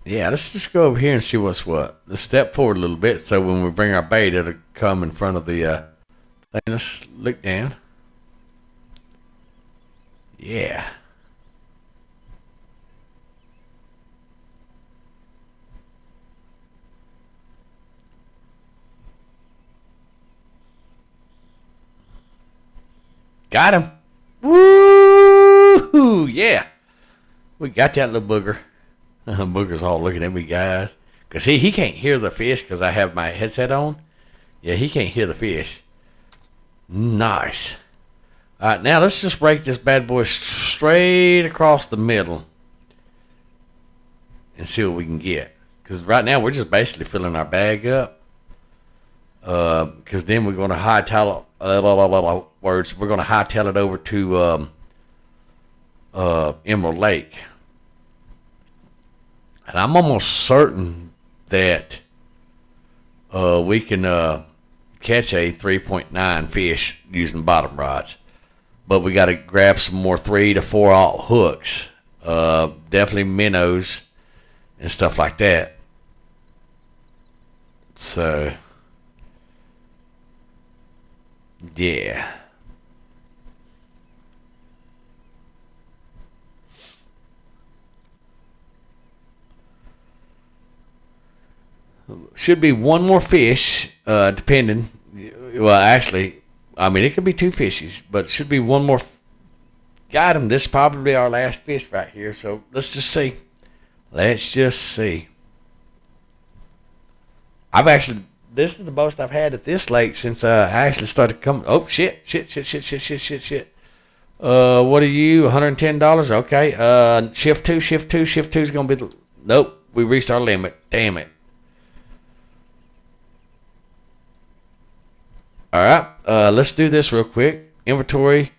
Yeah, let's just go over here and see what's what. Let's step forward a little bit so when we bring our bait, it'll come in front of the thing. Let's look down. Yeah. Got him. Woo! Yeah. We got that little booger. Booger's all looking at me, guys. Because he can't hear the fish because I have my headset on. Yeah, he can't hear the fish. Nice. All right, now let's just break this bad boy straight across the middle and see what we can get. Because right now we're just basically filling our bag up. Because then we're going to hightail words. We're going to hightail it over to Emerald Lake. And I'm almost certain that we can catch a 3.9 fish using bottom rods. But we got to grab some more 3 to 4 aught hooks. Definitely minnows and stuff like that. So, yeah. Should be one more fish, depending. Well, actually, I mean, it could be 2 fishies, but it should be one more. Got him. This is probably our last fish right here. So let's just see. Let's just see. This is the most I've had at this lake since I actually started coming. Oh, shit. What are you? $110? Okay. Shift 2 is going to be. Nope. We reached our limit. Damn it. All right, let's do this real quick. Inventory,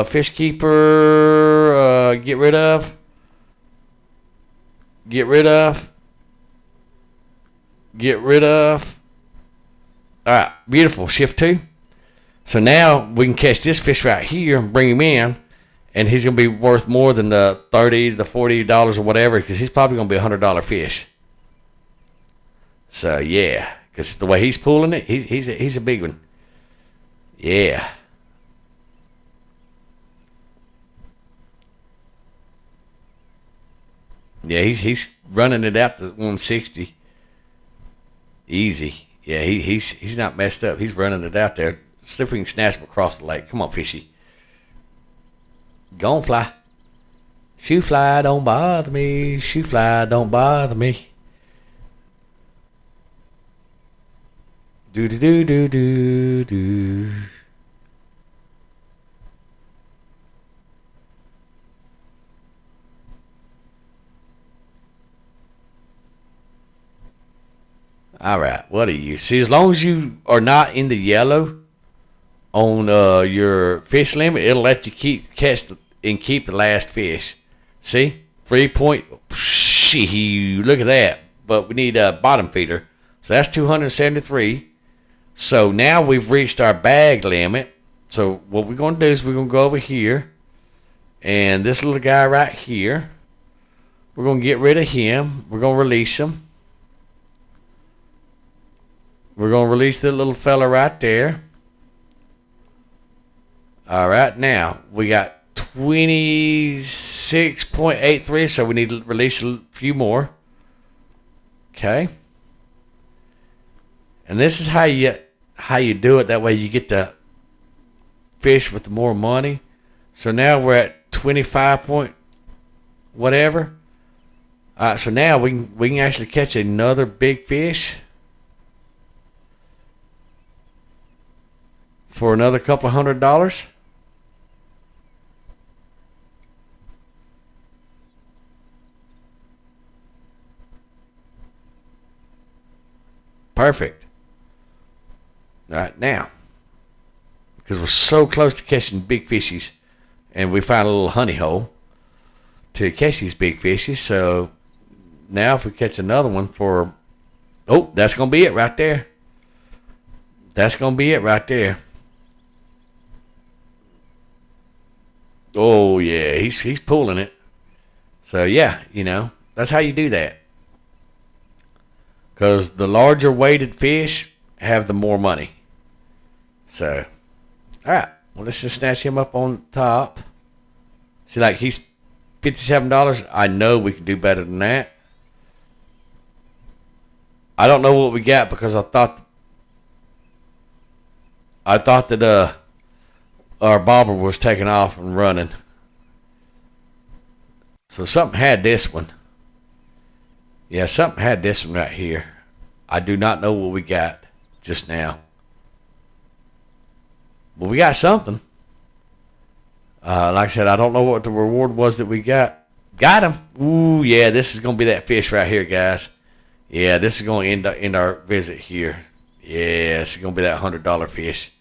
fish keeper, get rid of. All right, beautiful. Shift 2. So now we can catch this fish right here and bring him in, and he's gonna be worth more than the $30 to $40 or whatever, because he's probably gonna be $100 fish. So yeah, because the way he's pulling it, he's a big one. Yeah. Yeah, he's running it out to 160. Easy. Yeah, he's not messed up. He's running it out there. See if we can snatch him across the lake. Come on, fishy. Go on, fly. Shoe fly, don't bother me. Shoe fly, don't bother me. Do do do do do do. All right, what are you? See, as long as you are not in the yellow on your fish limit, it'll let you keep the last fish. See, 3 point. Look at that. But we need a bottom feeder, so that's 273. So now we've reached our bag limit. So what we're gonna do is we're gonna go over here, and this little guy right here, we're gonna get rid of him. We're gonna release him. We're going to release the little fella right there. All right, now we got 26.83, so we need to release a few more. Okay. And this is how you do it. That way you get the fish with more money. So now we're at 25 point whatever. All right, so now we can actually catch another big fish for another couple $100. Perfect. All right, now, because we're so close to catching big fishies, and we found a little honey hole to catch these big fishies. So now if we catch another one for, oh, that's going to be it right there. That's going to be it right there. Oh, yeah, he's pulling it. So, yeah, that's how you do that. Because the larger weighted fish have the more money. So, all right. Well, let's just snatch him up on top. See, like, he's $57. I know we can do better than that. I don't know what we got because I thought that our bobber was taking off and running. So something had this one. Yeah, something had this one right here. I do not know what we got just now. But we got something. Like I said, I don't know what the reward was that we got. Got him. Ooh, yeah, this is going to be that fish right here, guys. Yeah, this is going to end our visit here. Yeah, this is going to be that $100 fish.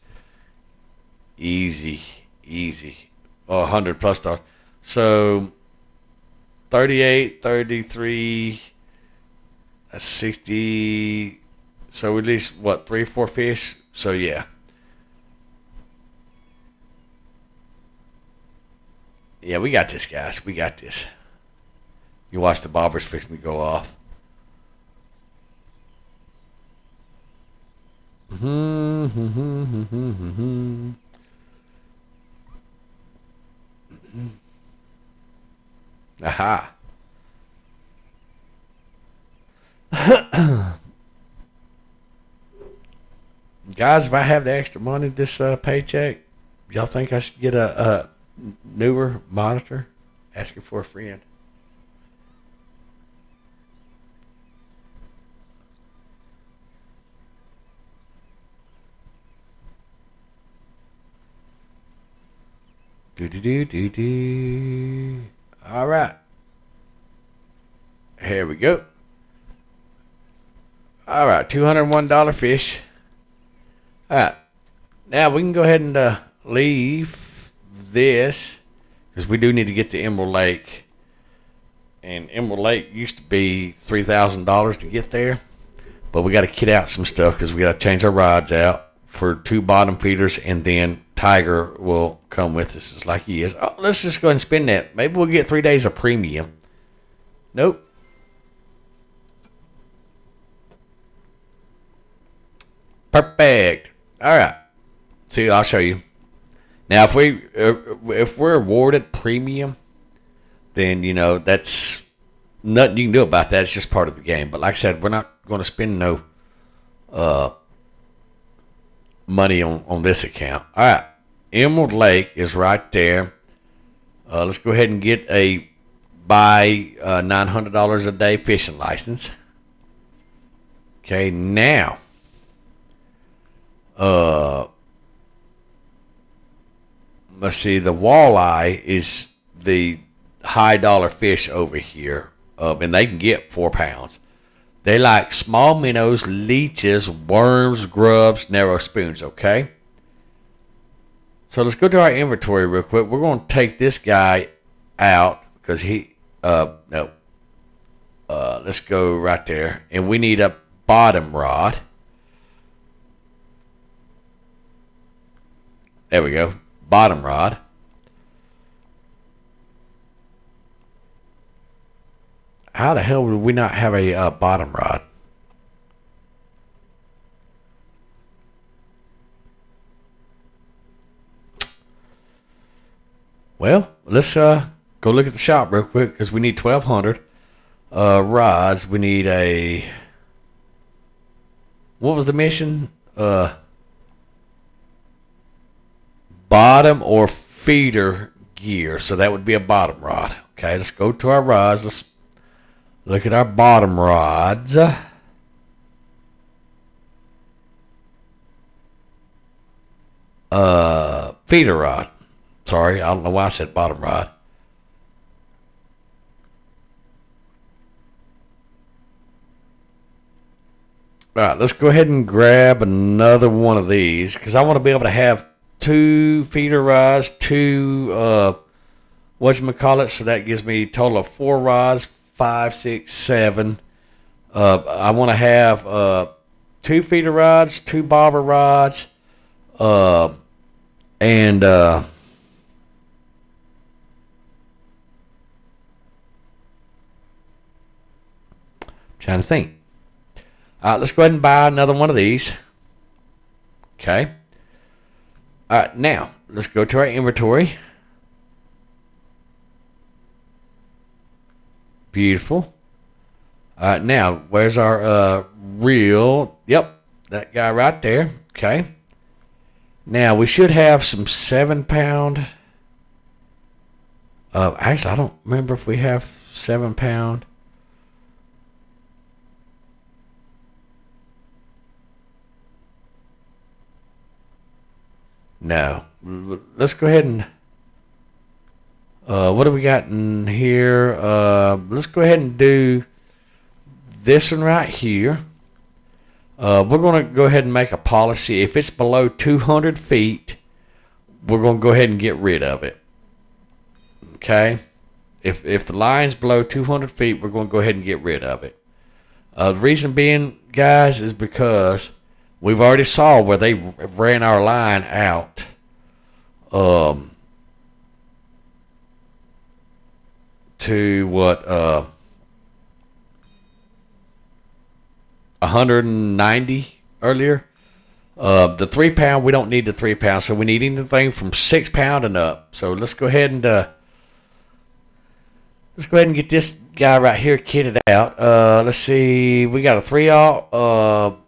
Easy. Oh, $100+. So, 38, 33, that's 60. So at least, what, 3 or 4 fish? So, yeah. Yeah, we got this, guys. We got this. You watch the bobbers fixing to go off. Aha. Guys, if I have the extra money this paycheck, y'all think I should get a newer monitor? Asking for a friend. Do. All right. Here we go. All right, $201 fish. All right. Now we can go ahead and leave this because we do need to get to Emerald Lake. And Emerald Lake used to be $3,000 to get there. But we got to kit out some stuff because we got to change our rods out for 2 bottom feeders, and then Tiger will come with us just like he is. Oh, let's just go ahead and spin that. Maybe we'll get 3 days of premium. Nope. Perfect. All right. See, I'll show you. Now, if we're awarded premium, then that's nothing you can do about that. It's just part of the game. But like I said, we're not going to spend no money on this account. All right. Emerald Lake is right there. Let's go ahead and get a buy $900 a day fishing license. Okay, now let's see, the walleye is the high dollar fish over here, and they can get 4 pounds. They like small minnows, leeches, worms, grubs, narrow spoons, okay? So let's go to our inventory real quick. We're going to take this guy out because no. Let's go right there. And we need a bottom rod. There we go. Bottom rod. How the hell would we not have a bottom rod? Well, let's go look at the shop real quick because we need 1,200 rods. We need a. What was the mission? Bottom or feeder gear. So that would be a bottom rod. Okay, let's go to our rods. Let's look at our bottom rods. Feeder rod. Sorry, I don't know why I said bottom rod. All right, let's go ahead and grab another one of these because I want to be able to have 2 feeder rods, 2 whatchamacallit, so that gives me a total of 4 rods, 5, 6, 7. I want to have 2 feeder rods, 2 bobber rods, and trying to think. All right, let's go ahead and buy another one of these. Okay. All right, now let's go to our inventory. Beautiful. All right, now where's our reel? Yep, that guy right there. Okay. Now we should have some 7-pound. Actually, I don't remember if we have 7-pound. No. Let's go ahead and. What do we got in here? Let's go ahead and do this one right here. We're going to go ahead and make a policy. If it's below 200 feet, we're going to go ahead and get rid of it. Okay? If the line's below 200 feet, we're going to go ahead and get rid of it. The reason being, guys, is because we've already saw where they ran our line out. To what? 190 earlier. The 3-pound, we don't need the 3-pound, so we need anything from 6-pound and up. So let's go ahead and get this guy right here kitted out. Let's see, we got a 3-aught.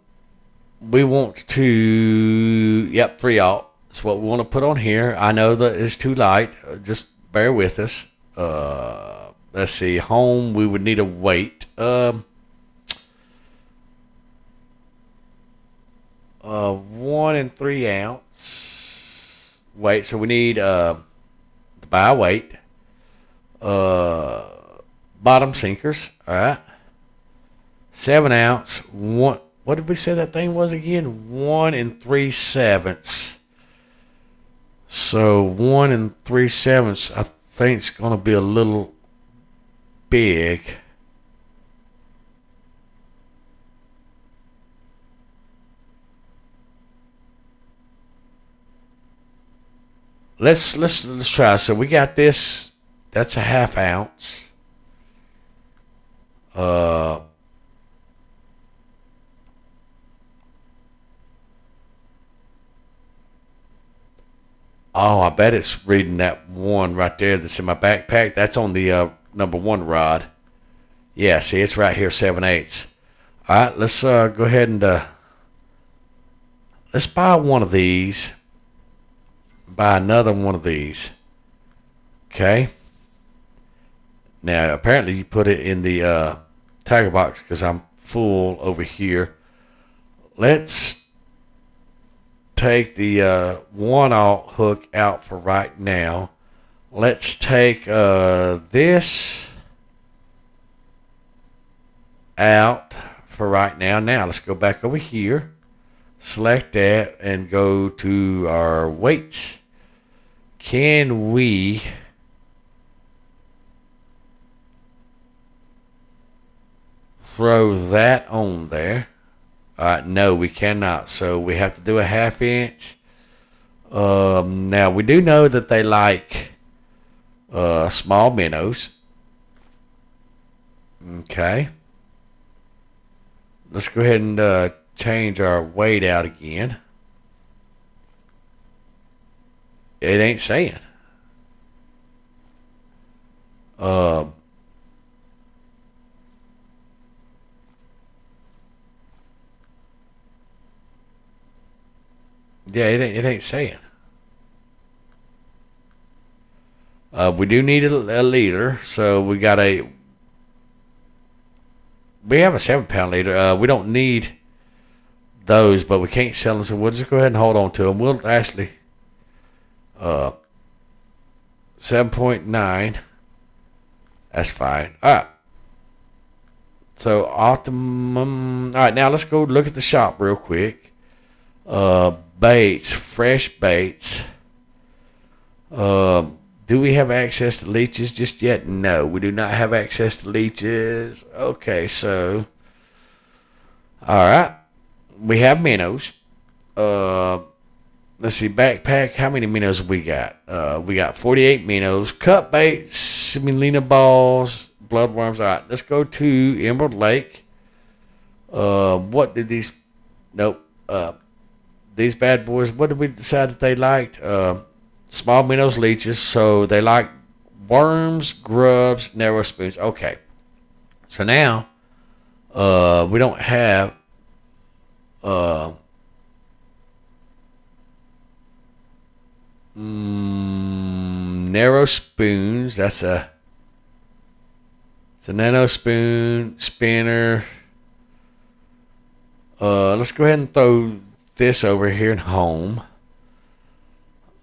We want to, yep, 3-aught. That's what we want to put on here. I know that it's too light. Just bear with us. Let's see, home, we would need a weight. 1 3-ounce weight. So we need to buy a weight. Bottom sinkers. All right. 7-ounce. One. What did we say that thing was again? 1 3/7. So 1 3/7. I think it's gonna be a little big. Let's try. So we got this. That's a 1/2 ounce. Oh, I bet it's reading that one right there that's in my backpack. That's on the number 1 rod. Yeah, see, it's right here, 7/8. All right, let's go ahead and let's buy one of these. Buy another one of these. Okay. Now, apparently you put it in the tiger box because I'm full over here. Let's take the 1-aught hook out for right now. Let's take this out for right now. Now let's go back over here, select that, and go to our weights. Can we throw that on there? No, we cannot. So we have to do a 1/2 inch. Now we do know that they like small minnows. Okay. Let's go ahead and change our weight out again. It ain't saying. Uh, yeah, it ain't saying. We do need a liter, so we have a 7 pound liter. We don't need those, but we can't sell them, so we'll just go ahead and hold on to them. We'll actually, uh, 7.9. That's fine. All right. So optimum. All right, now let's go look at the shop real quick. Baits, fresh baits. Do we have access to leeches just yet? No, we do not have access to leeches. Okay, so all right, we have minnows. Let's see, backpack. How many minnows we got? We got 48 minnows. Cut baits, semolina balls, bloodworms. All right, let's go to Emerald Lake. What did these? Nope. These bad boys. What did we decide that they liked? Small minnows, leeches. So they like worms, grubs, narrow spoons. Okay. So now, we don't have. Narrow spoons. It's a nano spoon spinner. Let's go ahead and throw this over here in home.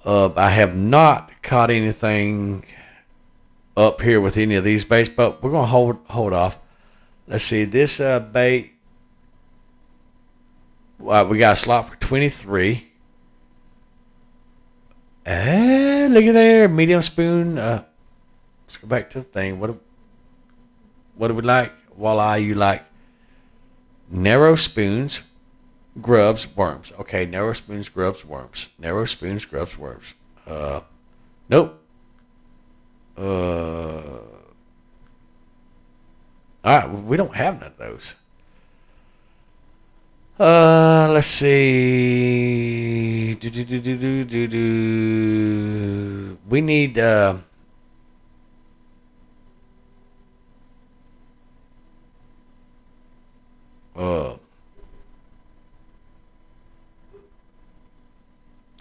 I have not caught anything up here with any of these baits, but we're gonna hold off. Let's see this bait. We got a slot for 23. Look at there, medium spoon. Let's go back to the thing. What do we like? Voila, you like narrow spoons, grubs, worms. Okay, narrow spoons, grubs, worms. Narrow spoons, grubs, worms. Nope. All right, we don't have none of those. Let's see. We need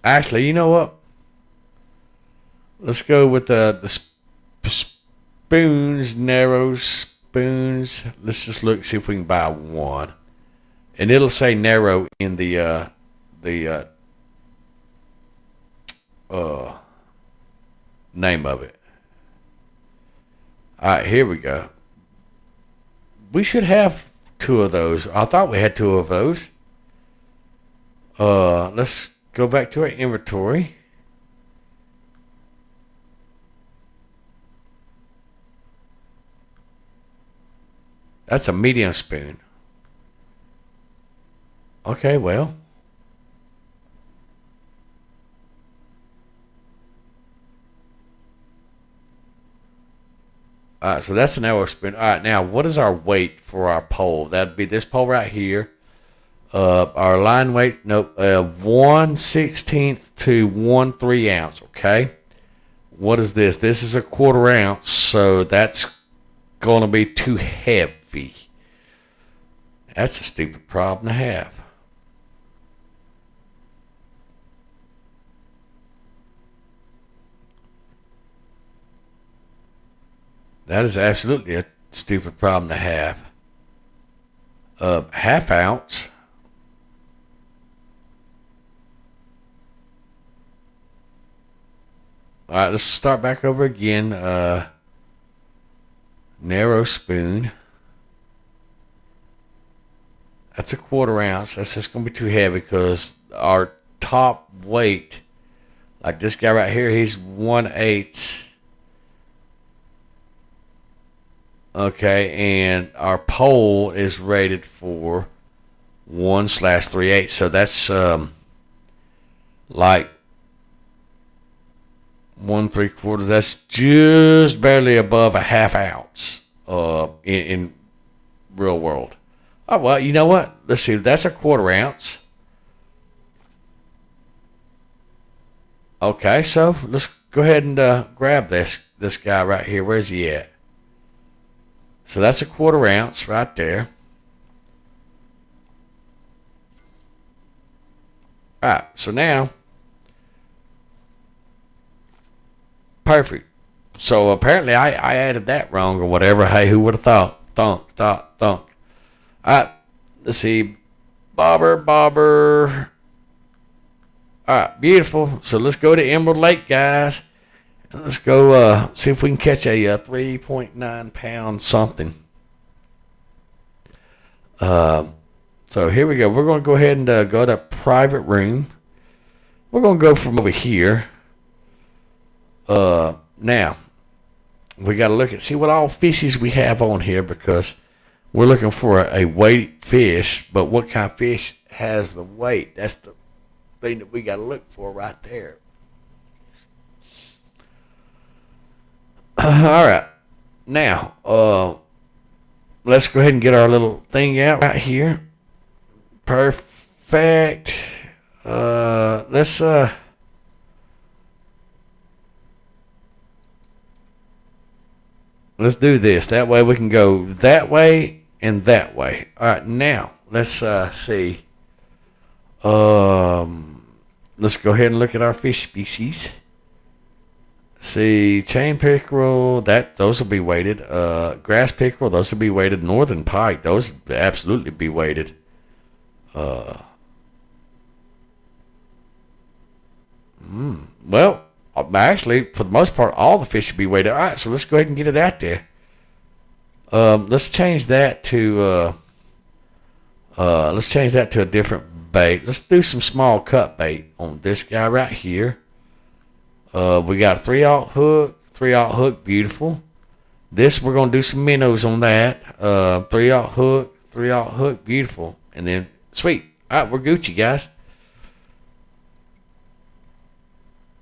actually, you know what? Let's go with the spoons, narrow spoons. Let's just look, see if we can buy one. And it'll say narrow in the name of it. All right, here we go. We should have 2 of those. I thought we had 2 of those. Let's go back to our inventory. That's a medium spoon. Okay, well. All right, so that's an arrow spoon. All right, now what is our weight for our pole? That'd be this pole right here. Our line weight, nope, 1/16 to 1/3 ounce. Okay, what is this? This is a 1/4 ounce, so that's gonna be too heavy. That's a stupid problem to have. That is absolutely a stupid problem to have. 1/2 ounce. All right, let's start back over again. Narrow spoon. That's a 1/4 ounce. That's just going to be too heavy because our top weight, like this guy right here, he's 1/8. Okay, and our pole is rated for 1/3/8. So that's like 1 3/4. That's just barely above a 1/2 ounce in real world. Oh, well, you know what? Let's see. That's a 1/4 ounce. Okay, so let's go ahead and grab this guy right here. Where's he at? So that's a 1/4 ounce right there. All right, so now, perfect. So apparently I added that wrong or whatever. Hey, who would have thought? Thunk. All right, let's see. Bobber. All right, beautiful. So let's go to Emerald Lake, guys. And let's go see if we can catch a 3.9 pound something. So here we go. We're going to go ahead and go to private room. We're going to go from over here. Now, we got to look at, see what all fishes we have on here, because we're looking for a weight fish, but what kind of fish has the weight? That's the thing that we got to look for right there. All right. Now, let's go ahead and get our little thing out right here. Perfect. Let's do this. That way we can go that way and that way. All right, now let's see. Let's go ahead and look at our fish species. See, chain pickerel, those will be weighted. Grass pickerel, those will be weighted. Northern pike, those will absolutely be weighted. Well, actually, for the most part, all the fish should be weighted. All right, so let's go ahead and get it out there. Let's change that to a different bait. Let's do some small cut bait on this guy right here. We got a 3/0 hook, beautiful. This, we're gonna do some minnows on that. 3/0 hook, beautiful, and then sweet. All right, we're Gucci, guys.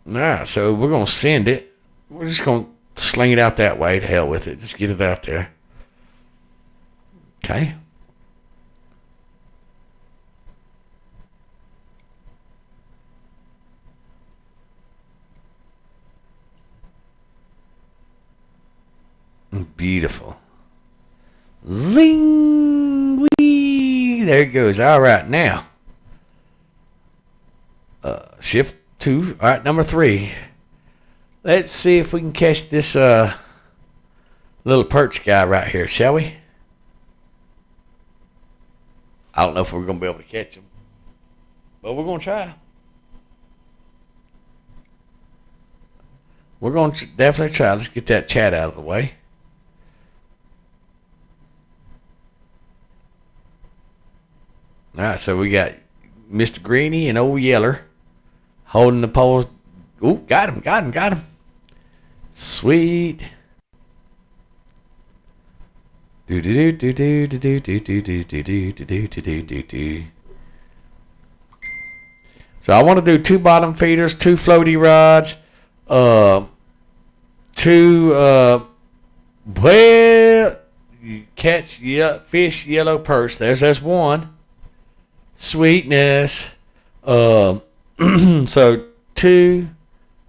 All right, so we're gonna send it. We're just gonna sling it out that way. To hell with it. Just get it out there. Okay. Beautiful. Zing! Wee! There it goes. All right, now. Shift 2. All right, number 3. Let's see if we can catch this little perch guy right here, shall we? I don't know if we're going to be able to catch him, but we're going to try. We're going to definitely try. Let's get that chat out of the way. All right, so we got Mr. Greeny and Old Yeller holding the poles. Ooh, got him. Sweet. So I want to do 2 bottom feeders, 2 floaty rods, 2 you catch fish yellow perch. There's 1. Sweetness. So 2,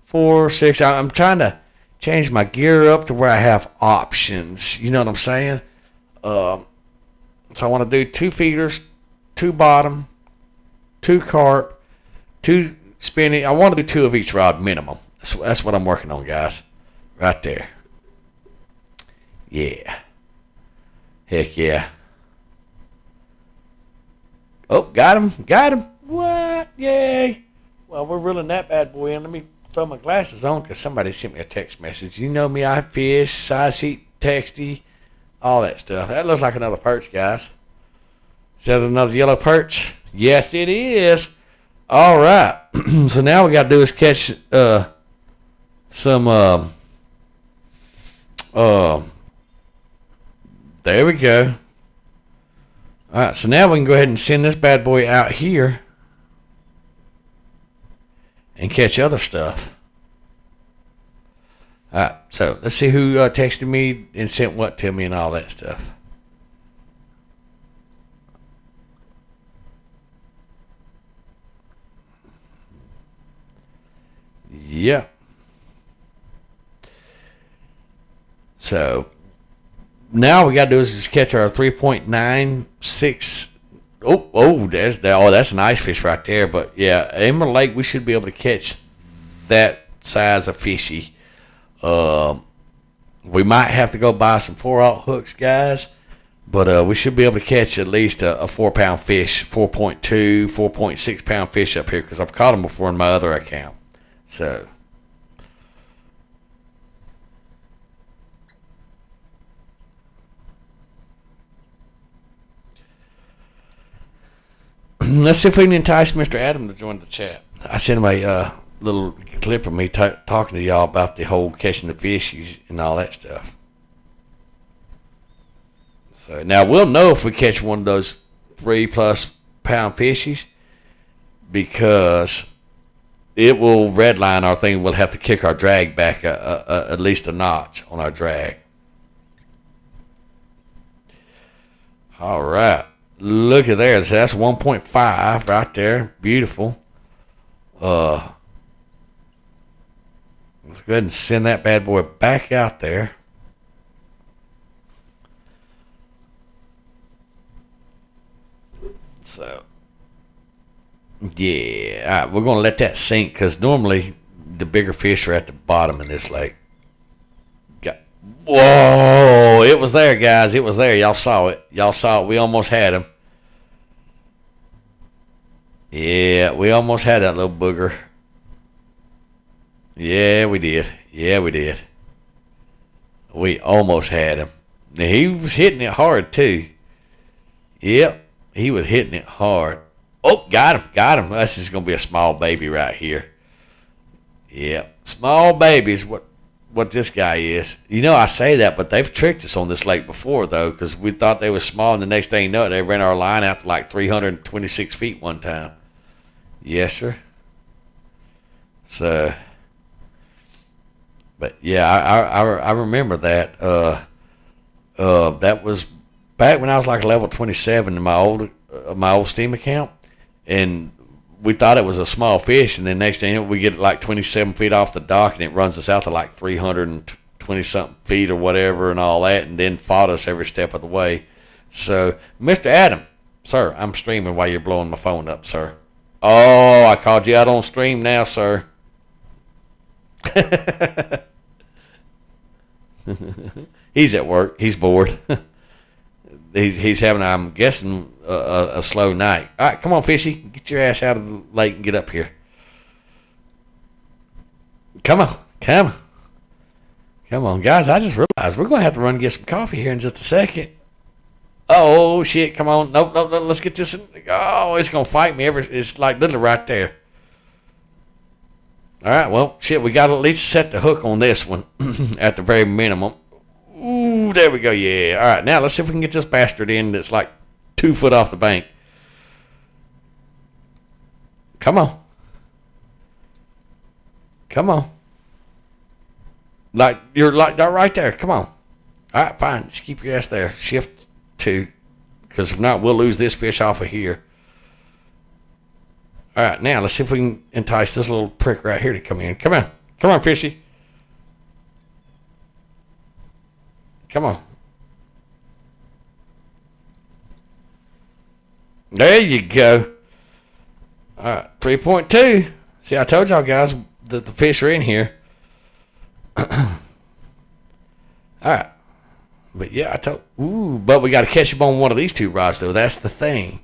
4, 6. I'm trying to change my gear up to where I have options. You know what I'm saying? So I want to do 2 feeders, 2 bottom, 2 carp, 2 spinning. I want to do 2 of each rod minimum. That's what I'm working on, guys. Right there. Yeah. Heck yeah. Oh, got him. What? Yay. Well, we're reeling that bad boy in. Let me throw my glasses on because somebody sent me a text message. You know me, I fish, size heat, texty, all that stuff. That looks like another perch, guys. Is that another yellow perch? Yes, it is. All right. So now we got to do is catch some there we go. All right, so now we can go ahead and send this bad boy out here and catch other stuff. All right, so let's see who texted me and sent what to me and all that stuff. Yeah. So now we got to do is just catch our 3.96. That's an ice fish right there. But yeah, Emerald Lake, we should be able to catch that size of fishy. We might have to go buy some 4/0 hooks, guys, but we should be able to catch at least a 4-pound fish, 4.2, 4.6 pound fish up here, because I've caught them before in my other account. So let's see if we can entice Mr. Adam to join the chat. I sent him a little clip of me talking to y'all about the whole catching the fishies and all that stuff. So now we'll know if we catch one of those 3+ pound fishies, because it will redline our thing. We'll have to kick our drag back at least a notch on our drag. All right. Look at there. So that's 1.5 right there. Beautiful. Let's go ahead and send that bad boy back out there. So, yeah. All right, we're going to let that sink, because normally the bigger fish are at the bottom of this lake. Whoa, it was there, guys. It was there. Y'all saw it. We almost had him. Yeah, we almost had that little booger. Yeah, we did. We almost had him. He was hitting it hard, too. Yep, he was hitting it hard. Oh, got him. This is going to be a small baby right here. Yep, small baby is what this guy is. You know, I say that, but they've tricked us on this lake before, though, because we thought they were small, and the next thing you know, they ran our line out to like 326 feet one time. Yes, sir. So, but yeah, I remember that. That was back when I was like level 27 in my old Steam account, and we thought it was a small fish, and then next thing you know, we get like 27 feet off the dock, and it runs us out to like 320 something feet or whatever and all that, and then fought us every step of the way. So, Mr. Adam, sir, I'm streaming while you're blowing my phone up, sir. Oh, I called you out on stream now, sir. He's at work. He's bored. He's having, I'm guessing, a slow night. All right, come on, fishy. Get your ass out of the lake and get up here. Come on, guys. I just realized we're going to have to run and get some coffee here in just a second. Oh, shit. Come on. Nope. Let's get this. Oh, it's going to fight me. It's like literally right there. All right. Well, shit. We got to at least set the hook on this one at the very minimum. Ooh, there we go. Yeah. All right. Now, let's see if we can get this bastard in that's like 2 foot off the bank. Come on. You're like right there. Come on. All right, fine. Just keep your ass there. Shift 2, because if not, we'll lose this fish off of here. All right, now let's see if we can entice this little prick right here to come in. Come on, fishy. Come on. There you go. All right, 3.2. See, I told y'all guys that the fish are in here. All right. But yeah, but we got to catch them on one of these 2 rods, though. That's the thing,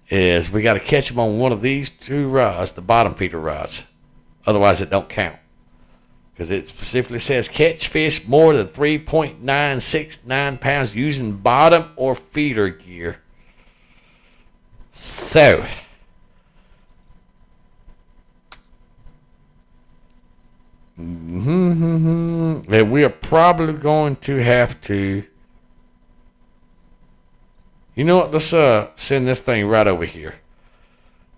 is we got to catch them on one of these 2 rods, the bottom feeder rods. Otherwise, it don't count, because it specifically says catch fish more than 3.969 pounds using bottom or feeder gear. So, and we are probably going to have to. You know what? Let's send this thing right over here,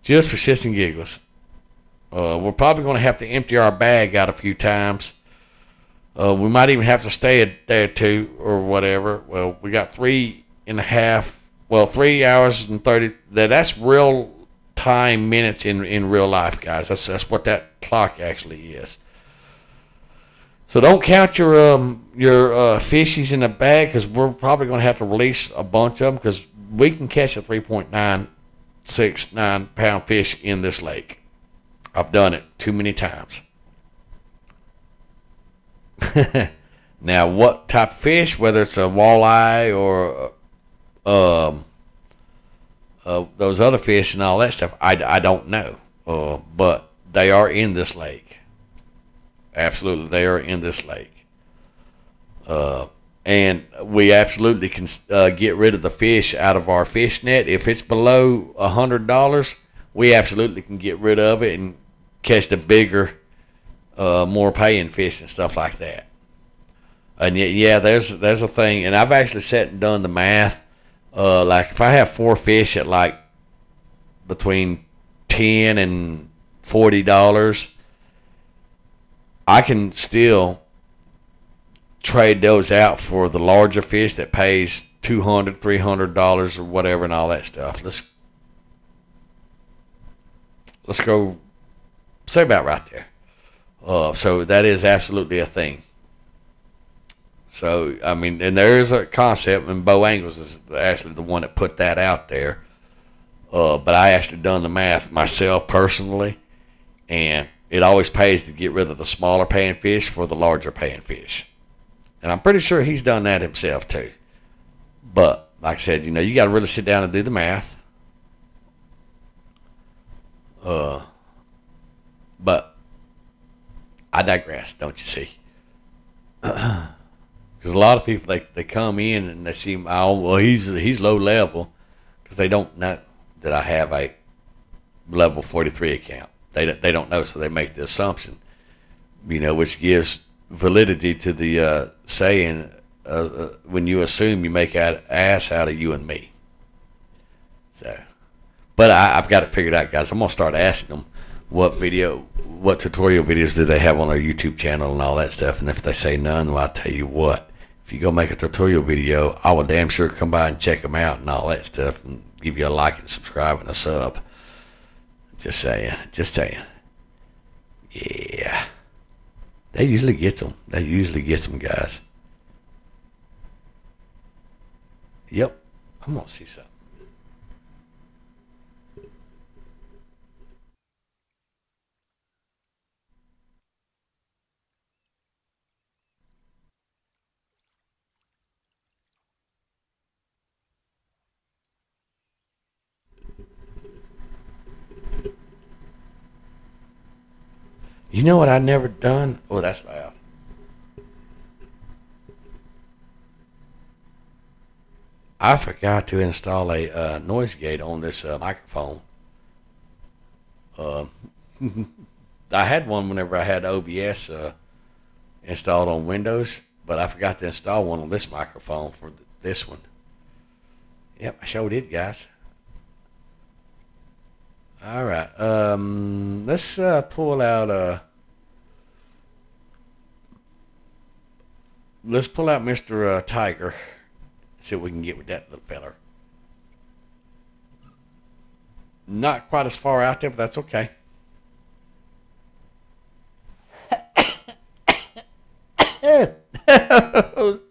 just for shits and giggles. We're probably going to have to empty our bag out a few times. We might even have to stay there too, or whatever. Well, we got 3.5. Well, 3 hours and 30. That's real time minutes in real life, guys. That's what that clock actually is. So don't count your fishies in the bag because we're probably going to have to release a bunch of them because we can catch a 3.969 pound fish in this lake. I've done it too many times. Now, what type of fish, whether it's a walleye or those other fish and all that stuff, I don't know. But they are in this lake. Absolutely, they are in this lake. And we absolutely can get rid of the fish out of our fish net. If it's below $100, we absolutely can get rid of it and catch the bigger, more paying fish and stuff like that. And yeah, there's a thing, and I've actually sat and done the math. Like if I have 4 fish at like between $10 and $40, I can still trade those out for the larger fish that pays $200, $300 or whatever and all that stuff. Let's go say about right there. So that is absolutely a thing. So, I mean, and there is a concept, and Bo Angles is actually the one that put that out there. But I actually done the math myself personally, and it always pays to get rid of the smaller paying fish for the larger paying fish. And I'm pretty sure he's done that himself too. But, like I said, you got to really sit down and do the math. But I digress, don't you see? Because a lot of people, they come in and they see, oh, well, he's low level, because they don't know that I have a level 43 account. They don't know, so they make the assumption, which gives validity to the saying, when you assume, you make an ass out of you and me. So, but I've got it figured out, guys. I'm going to start asking them what tutorial videos do they have on their YouTube channel and all that stuff. And if they say none, well, I'll tell you what. If you go make a tutorial video, I will damn sure come by and check them out and all that stuff and give you a like and subscribe and a sub. Just saying. Yeah. That usually gets them. Guys. Yep. I'm going to see something. You know what I never done? Oh, that's loud. I forgot to install a noise gate on this microphone. I had one whenever I had OBS installed on Windows, but I forgot to install one on this microphone for this one. Yep, I sure did, guys. All right, let's pull out Mr. Tiger. See what we can get with that little feller. Not quite as far out there, but that's okay.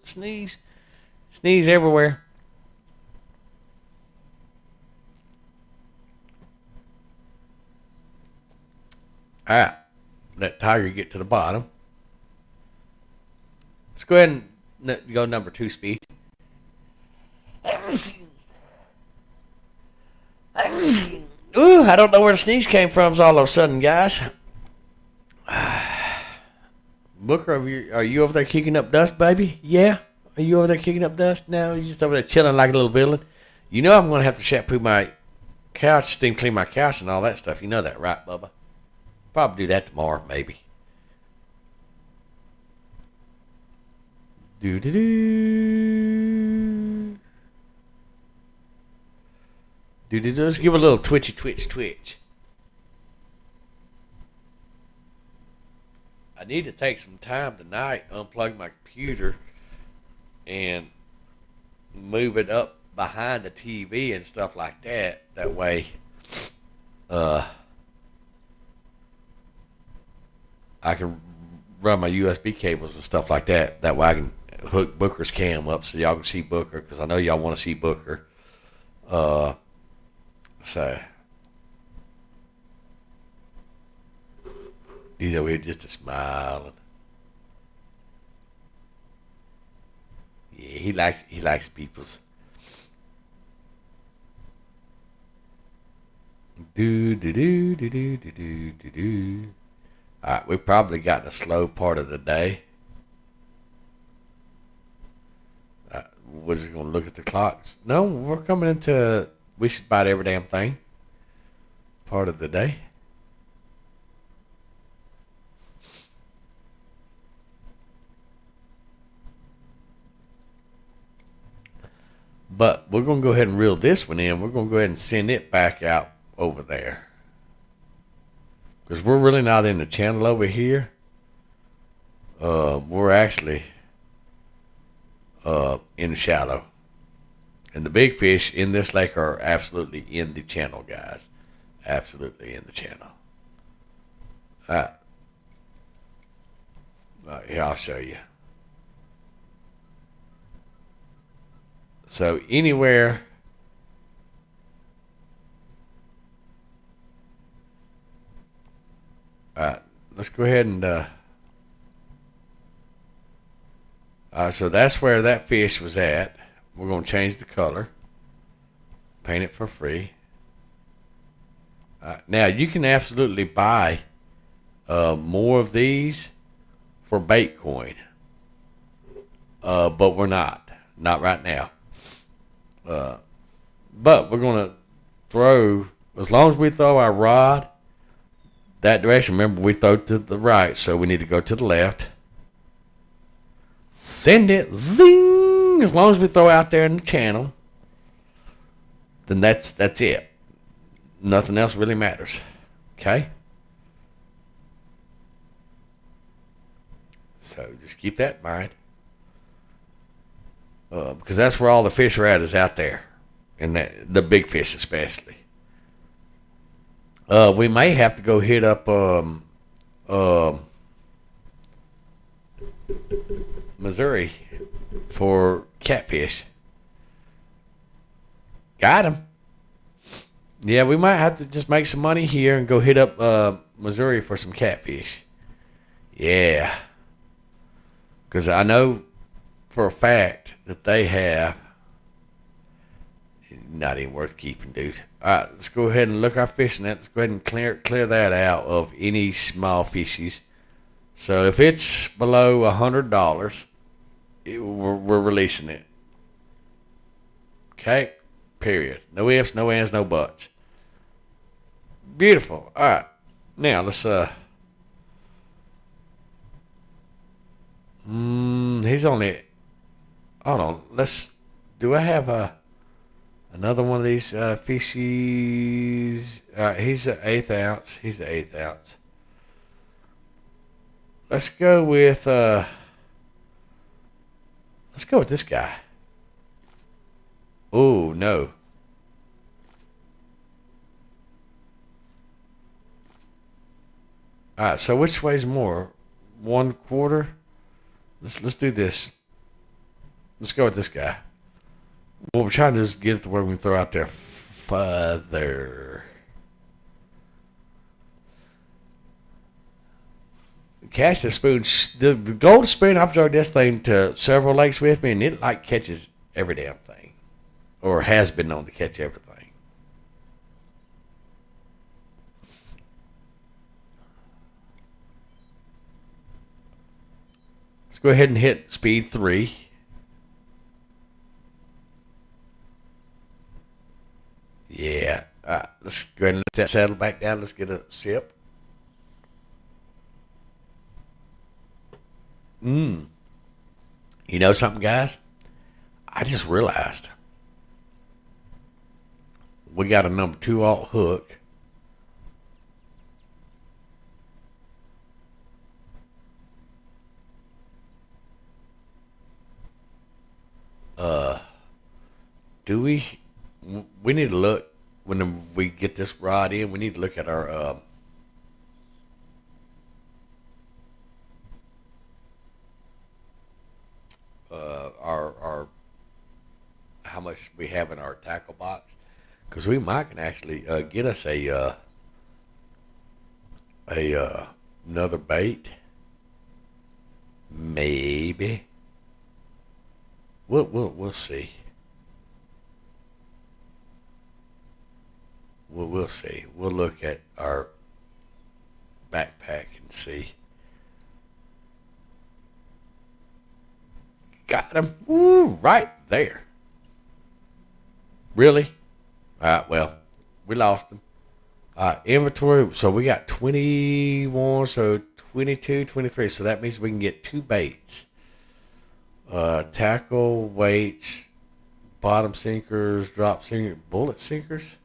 Sneeze everywhere. All right, let Tiger get to the bottom. Let's go ahead and go number 2 speed. Ooh, I don't know where the sneeze came from all of a sudden, guys. Booker, are you over there kicking up dust, baby? Yeah? Are you over there kicking up dust? No, you're just over there chilling like a little villain. I'm going to have to shampoo my couch, steam clean my couch and all that stuff. You know that, right, Bubba? Probably do that tomorrow, maybe. Let's give a little twitch. I need to take some time tonight, unplug my computer, and move it up behind the TV and stuff like that. That way, I can run my USB cables and stuff like that. That way I can hook Booker's cam up so y'all can see Booker, because I know y'all want to see Booker. So he's over here just a smiling. Yeah, he likes people's. Do. All right, we probably got the slow part of the day. We're just gonna look at the clocks. No, we're coming into. We should buy every damn thing. Part of the day. But we're going to go ahead and reel this one in. We're going to go ahead and send it back out over there. Because we're really not in the channel over here. We're actually in the shallow. And the big fish in this lake are absolutely in the channel, guys. Absolutely in the channel. All right, here, I'll show you. So anywhere let's go ahead and so that's where that fish was at. We're going to change the color, paint it for free. Now you can absolutely buy more of these for bait coin, but we're not right now. But we're going to throw, as long as we throw our rod that direction. Remember, we throw to the right, so we need to go to the left. Send it, zing! As long as we throw out there in the channel, then that's it. Nothing else really matters. Okay? So just keep that in mind. Because that's where all the fish are at, is out there. And the big fish especially. We may have to go hit up Missouri for catfish. Got him. Yeah, we might have to just make some money here and go hit up Missouri for some catfish. Yeah. Because I know for a fact that they have. Not even worth keeping, dude. All right, let's go ahead and look our fishing net. Let's go ahead and clear that out of any small fishies. So if it's below $100, we're releasing it. Okay? Period. No ifs, no ands, no buts. Beautiful. All right. Now let's he's only. Hold on. Do I have another one of these fishies? All right, he's an 1/8 ounce. He's an 1/8 ounce. Let's go with this guy. Oh no. All right, so which way's more? 1/4. Let's do this. Let's go with this guy. What we're trying to do is get it to where we can throw out there further. Cast a spoon. The golden spoon, I've dragged this thing to several lakes with me, and it like catches every damn thing, or has been known to catch everything. Let's go ahead and hit speed 3. Yeah. Let's go ahead and let that settle back down. Let's get a sip. You know something, guys? I just realized we got a number 2 alt hook. Do we? We need to look when we get this rod in. We need to look at our how much we have in our tackle box, because we might can actually get us a another bait. Maybe. We'll see. We'll see. We'll look at our backpack and see. Got him. Woo, right there. Really? All right, well, we lost him. Inventory. So we got 21, so 22, 23. So that means we can get 2 baits. Tackle, weights, bottom sinkers, drop sinkers, bullet sinkers.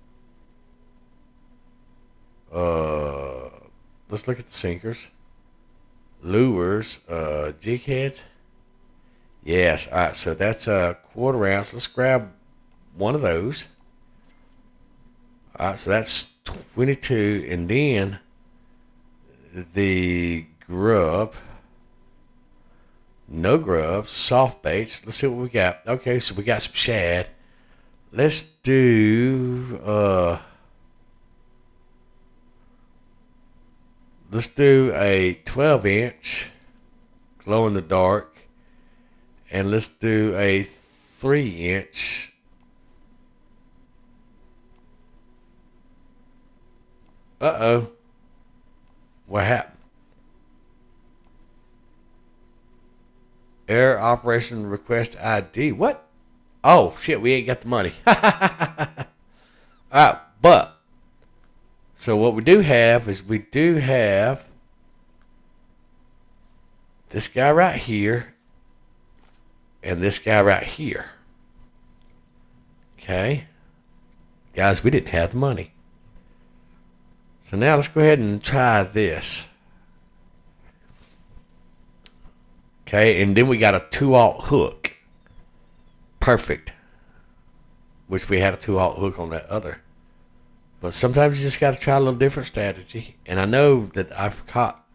Let's look at the sinkers. Lures, jig heads. Yes, all right, so that's a 1/4 ounce. Let's grab one of those. All right, so that's 22, and then the grub. No grubs, soft baits. Let's see what we got. Okay, so we got some shad. Let's do a 12-inch glow in the dark, and let's do a 3-inch. What happened? Error operation request ID. What? Oh, shit, we ain't got the money. Alright, but. So what we do have is we do have this guy right here and this guy right here. Okay. Guys, we didn't have the money. So now let's go ahead and try this. Okay, and then we got a 2-aught hook. Perfect. Which we had a 2-aught hook on that other. But sometimes you just got to try a little different strategy. And I know that I've caught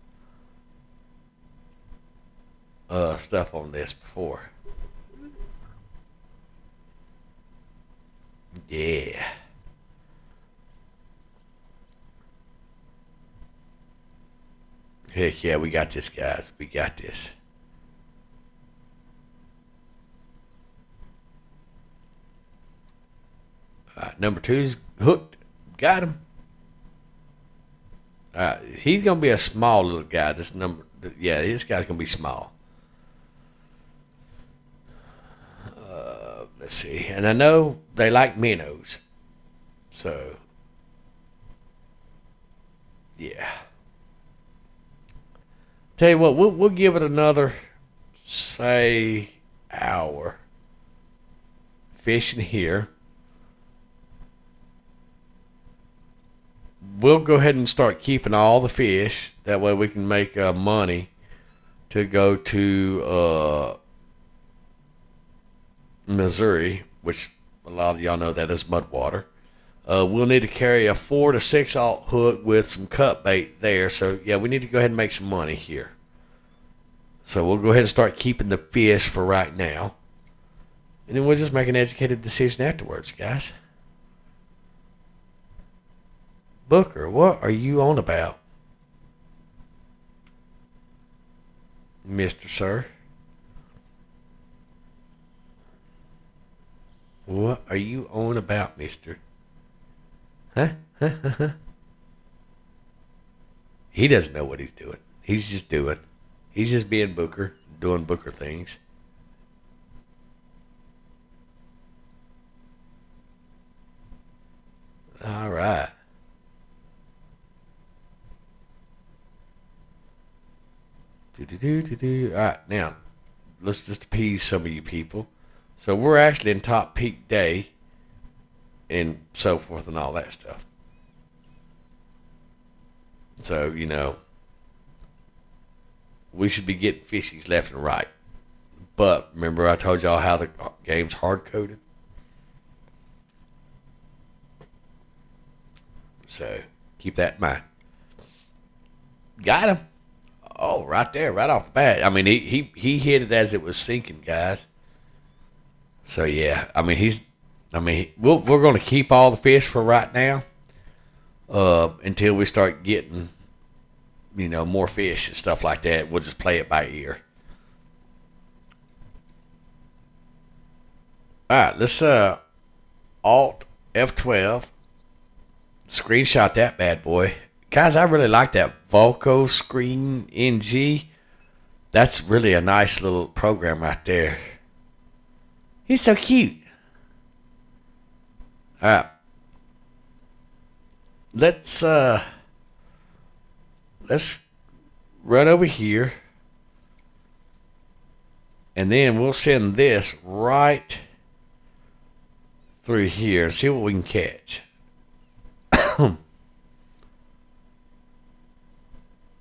stuff on this before. Yeah. Heck yeah, we got this, guys. We got this. Number 2's hooked. Got him. He's gonna be a small little guy. This guy's gonna be small. Let's see. And I know they like minnows. So, yeah. Tell you what, we'll give it another, say, hour fishing here. We'll go ahead and start keeping all the fish. That way we can make money to go to Missouri, which a lot of y'all know that is mud water. We'll need to carry a 4 to 6-aught hook with some cut bait there. So, yeah, we need to go ahead and make some money here. So we'll go ahead and start keeping the fish for right now. And then we'll just make an educated decision afterwards, guys. Booker, what are you on about? Mr. Sir? What are you on about, mister? Huh? He doesn't know what he's doing. He's just doing. He's just being Booker, doing Booker things. All right. All right, now, let's just appease some of you people. So we're actually in top peak day and so forth and all that stuff. So, you know, we should be getting fishies left and right. But remember I told y'all how the game's hard-coded? So keep that in mind. Got him. Oh, right there, right off the bat. I mean, he hit it as it was sinking, guys. So yeah, I mean we're going to keep all the fish for right now, until we start getting, more fish and stuff like that. We'll just play it by ear. All right, let's Alt F12, screenshot that bad boy, guys. I really like that Volco Screen NG. That's really a nice little program right there. He's so cute. All right, let's run over here, and then we'll send this right through here and see what we can catch.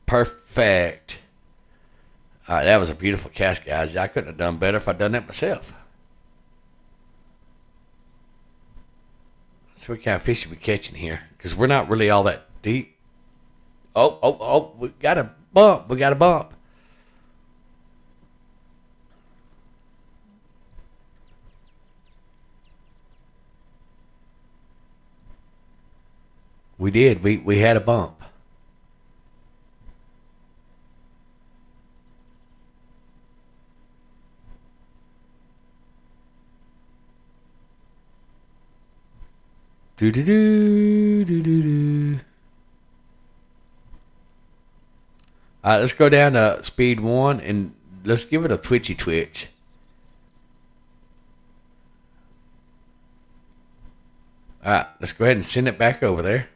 Perfect. All right, that was a beautiful cast, guys. I couldn't have done better if I'd done that myself. So what kind of fish are we catching here? Because we're not really all that deep. Oh, we got a bump. We got a bump. We did. We had a bump. Do do do do do do. All right, let's go down to speed 1 and let's give it a twitchy twitch. All right, let's go ahead and send it back over there.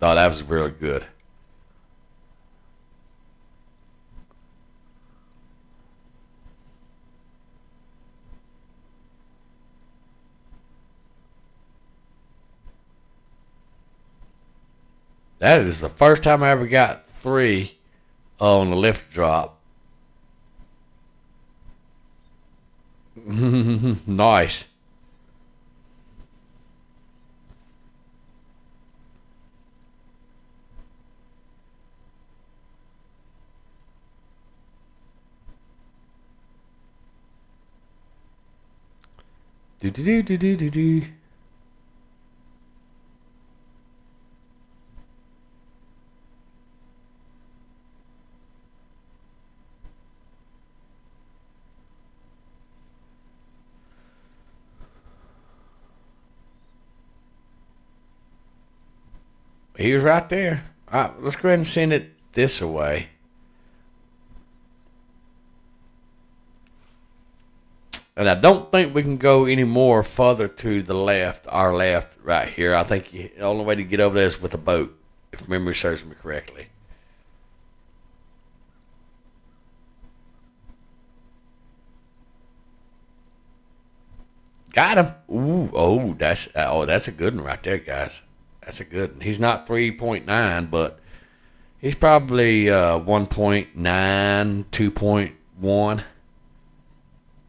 Oh, that was really good. That is the first time I ever got 3 on the lift drop. Nice. Do do do do do do do. He was right there. All right, let's go ahead and send it this away. And I don't think we can go any more further to the left, our left right here. I think the only way to get over there is with a boat, if memory serves me correctly. Got him. Ooh, that's a good one right there, guys. That's a good one. He's not 3.9, but he's probably 1.9, 2.1.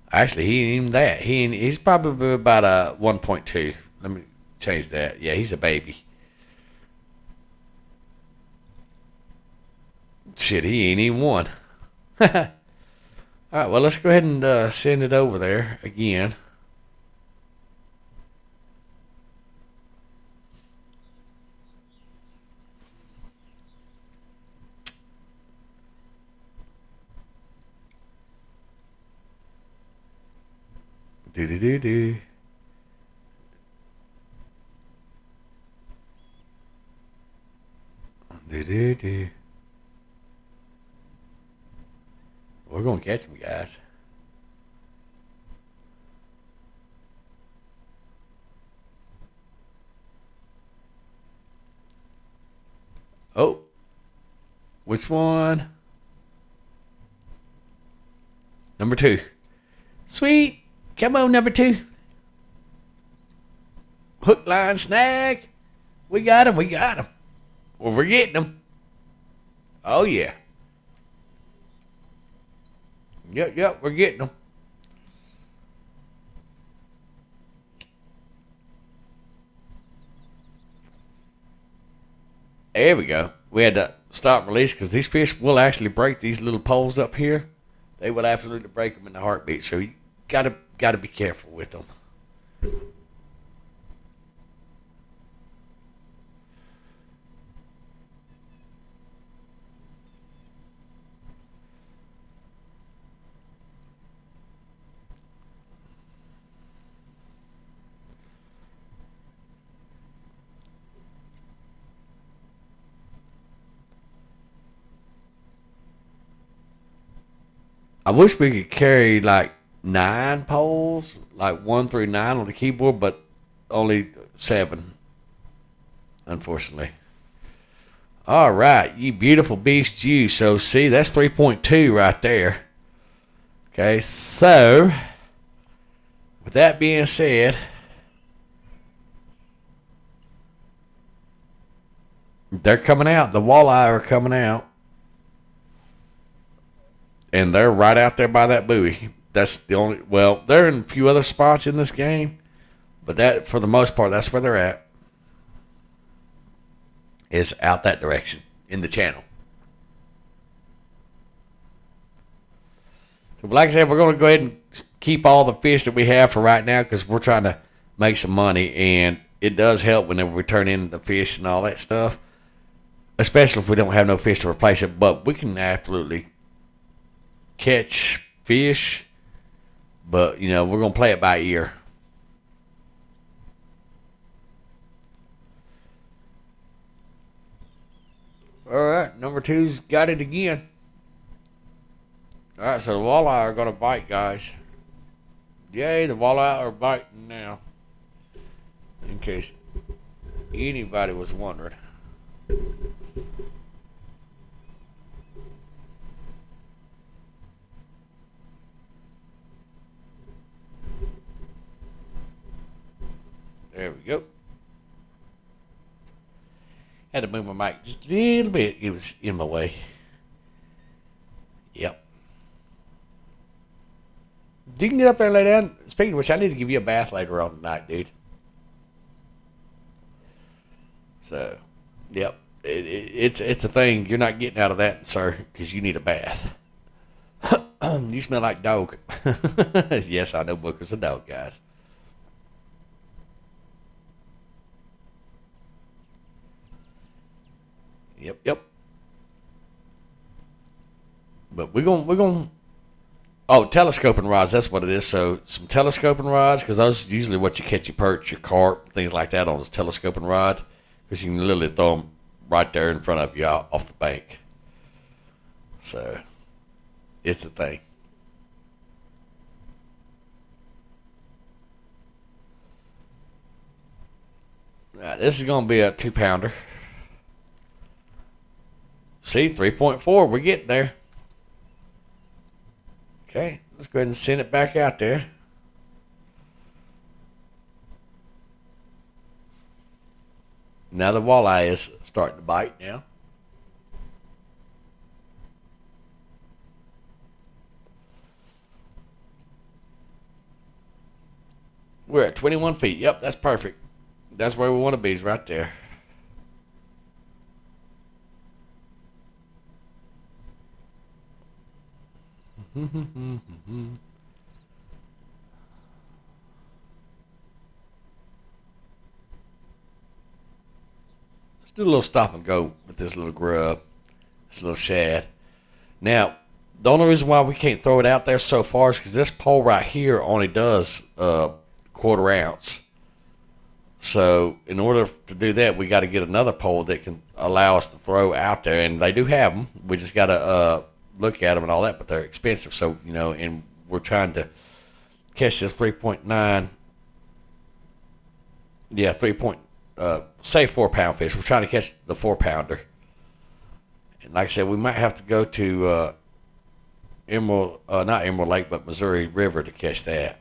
Actually, he ain't even that. He's probably about a 1.2. Let me change that. Yeah, he's a baby. Shit, he ain't even one. All right, well, let's go ahead and send it over there again. Do do do do. Do do do. We're gonna catch him, guys. Oh, which one? Number 2. Sweet. Come on, number 2. Hook, line, snag. We got him. We got him. Well, we're getting him. Oh, yeah. Yep, we're getting them. There we go. We had to stop and release because these fish will actually break these little poles up here. They will absolutely break them in a heartbeat. So you gotta be careful with them. I wish we could carry like 9 poles, like 1 through 9 on the keyboard, but only 7, unfortunately. All right, you beautiful beast, you. So see, that's 3.2 right there. Okay, so with that being said, they're coming out. The walleye are coming out. And they're right out there by that buoy. That's the only. Well, they're in a few other spots in this game, but that, for the most part, that's where they're at. Is out that direction in the channel. So, like I said, we're going to go ahead and keep all the fish that we have for right now because we're trying to make some money, and it does help whenever we turn in the fish and all that stuff, especially if we don't have no fish to replace it. But we can absolutely catch fish, but you know, we're gonna play it by ear. All right, number 2's got it again. All right, so the walleye are gonna bite, guys. Yay, the walleye are biting now, in case anybody was wondering. There we go. Had to move my mic just a little bit. It was in my way. Yep. You can get up there and lay down. Speaking of which, I need to give you a bath later on tonight, dude. So, yep. It's a thing. You're not getting out of that, sir, because you need a bath. You smell like dog. Yes, I know Booker's a dog, guys. Yep. But we're gonna. Oh, telescoping rods. That's what it is. So some telescoping rods, because those are usually what you catch your perch, your carp, things like that on this telescoping rod, because you can literally throw them right there in front of you off the bank. So it's a thing. This is gonna be a 2-pounder. See, 3.4. We're getting there. Okay, let's go ahead and send it back out there. Now the walleye is starting to bite now. We're at 21 feet. Yep, that's perfect. That's where we want to be, is right there. Let's do a little stop and go with this little grub, this little shad. Now, the only reason why we can't throw it out there so far is because this pole right here only does 1/4 ounce. So in order to do that, we got to get another pole that can allow us to throw out there, and they do have them. We just got to look at them and all that, but they're expensive. So, you know, and we're trying to catch this 3.9. Yeah, say 4-pound fish. We're trying to catch the 4-pounder. And like I said, we might have to go to not Emerald Lake, but Missouri River to catch that.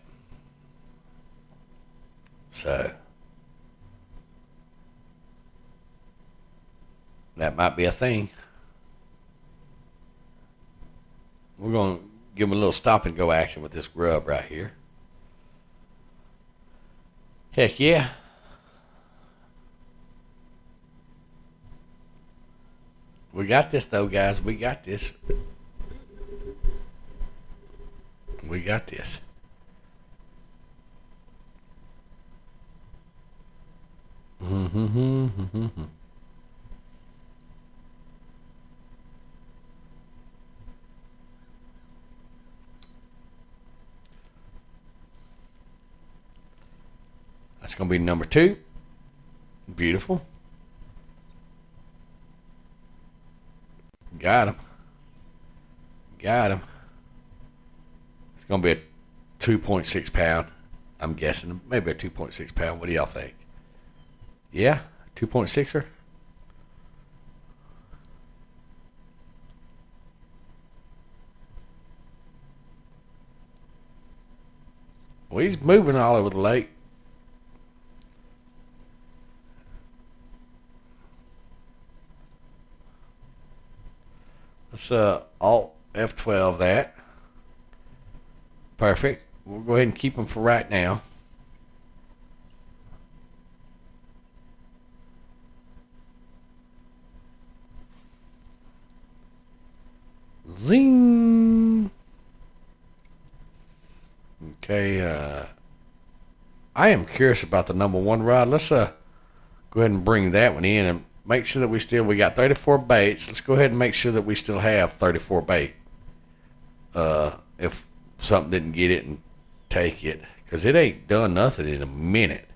So that might be a thing. We're going to give them a little stop and go action with this grub right here. Heck yeah. We got this though, guys. We got this. We got this. That's going to be number 2. Beautiful. Got him. Got him. It's going to be a 2.6 pound. I'm guessing. Maybe a 2.6 pound. What do y'all think? Yeah? 2.6er? Well, he's moving all over the lake. Let's Alt F12 that. Perfect. We'll go ahead and keep them for right now. Zing. Okay. I am curious about the number 1 rod. Let's go ahead and bring that one in and make sure that we got 34 baits. Let's go ahead and make sure that we still have 34 bait. If something didn't get it and take it, because it ain't done nothing in a minute.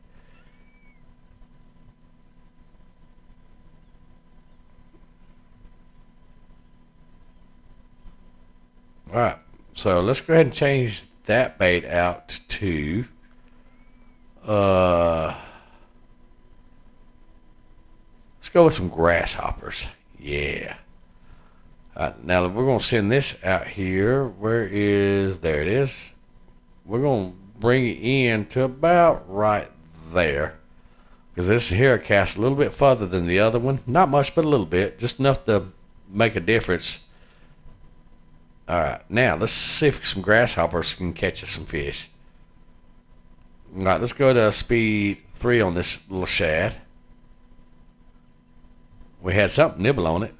All right, so let's go ahead and change that bait out to let's go with some grasshoppers. Yeah. Now we're going to send this out here. There it is. We're going to bring it in to about right there, because this here casts a little bit further than the other one. Not much, but a little bit. Just enough to make a difference. All right, now let's see if some grasshoppers can catch us some fish. All right, let's go to speed 3 on this little shad. We had something nibble on it.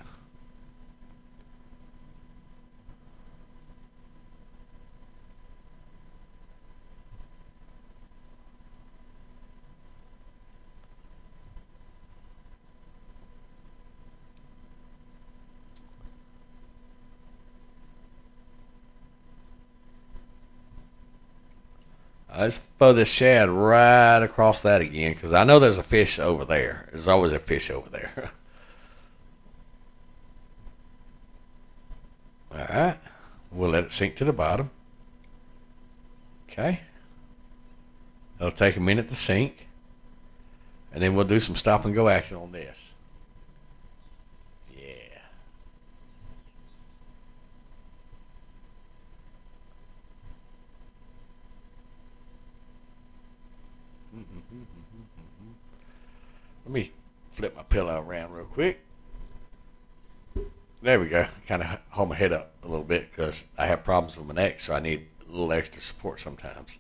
Let's throw this shad right across that again, because I know there's a fish over there. There's always a fish over there. All right. We'll let it sink to the bottom. Okay. It'll take a minute to sink. And then we'll do some stop and go action on this. Yeah. Let me flip my pillow around real quick. There we go. Kind of hold my head up a little bit because I have problems with my neck, so I need a little extra support sometimes.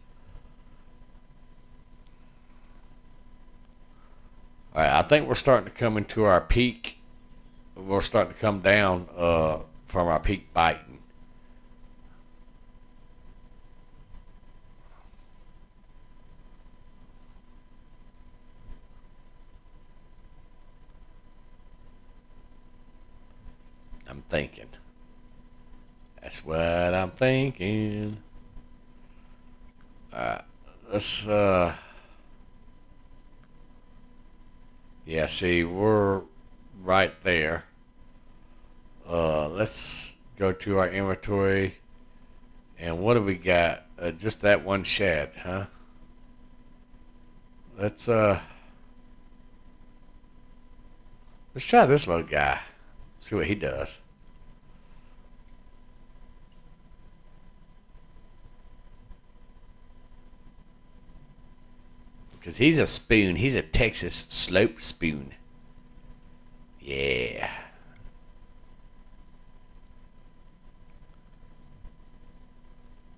All right, I think we're starting to come into our peak. We're starting to come down from our peak biting. I'm thinking. That's what I'm thinking. Alright, let's yeah, see, we're right there. Let's go to our inventory, and what do we got? Just that one shad, huh? Let's try this little guy. See what he does. Because he's a spoon. He's a Texas slope spoon. Yeah.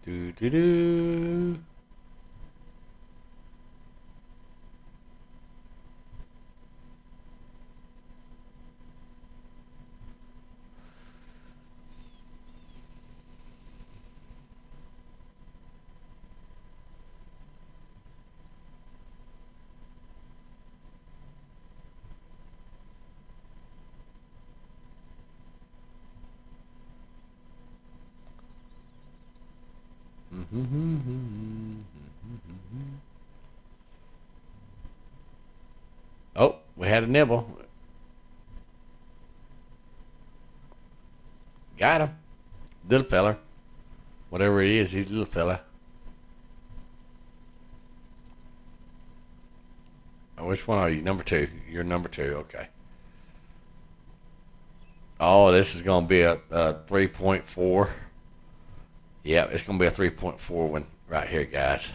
Do do do. Oh, we had a nibble. Got him. Little fella. Whatever he is, he's a little fella. Oh, which one are you? Number two. You're number two. Okay. Oh, this is going to be a 3.4. Yeah, it's going to be a 3.4 one right here, guys.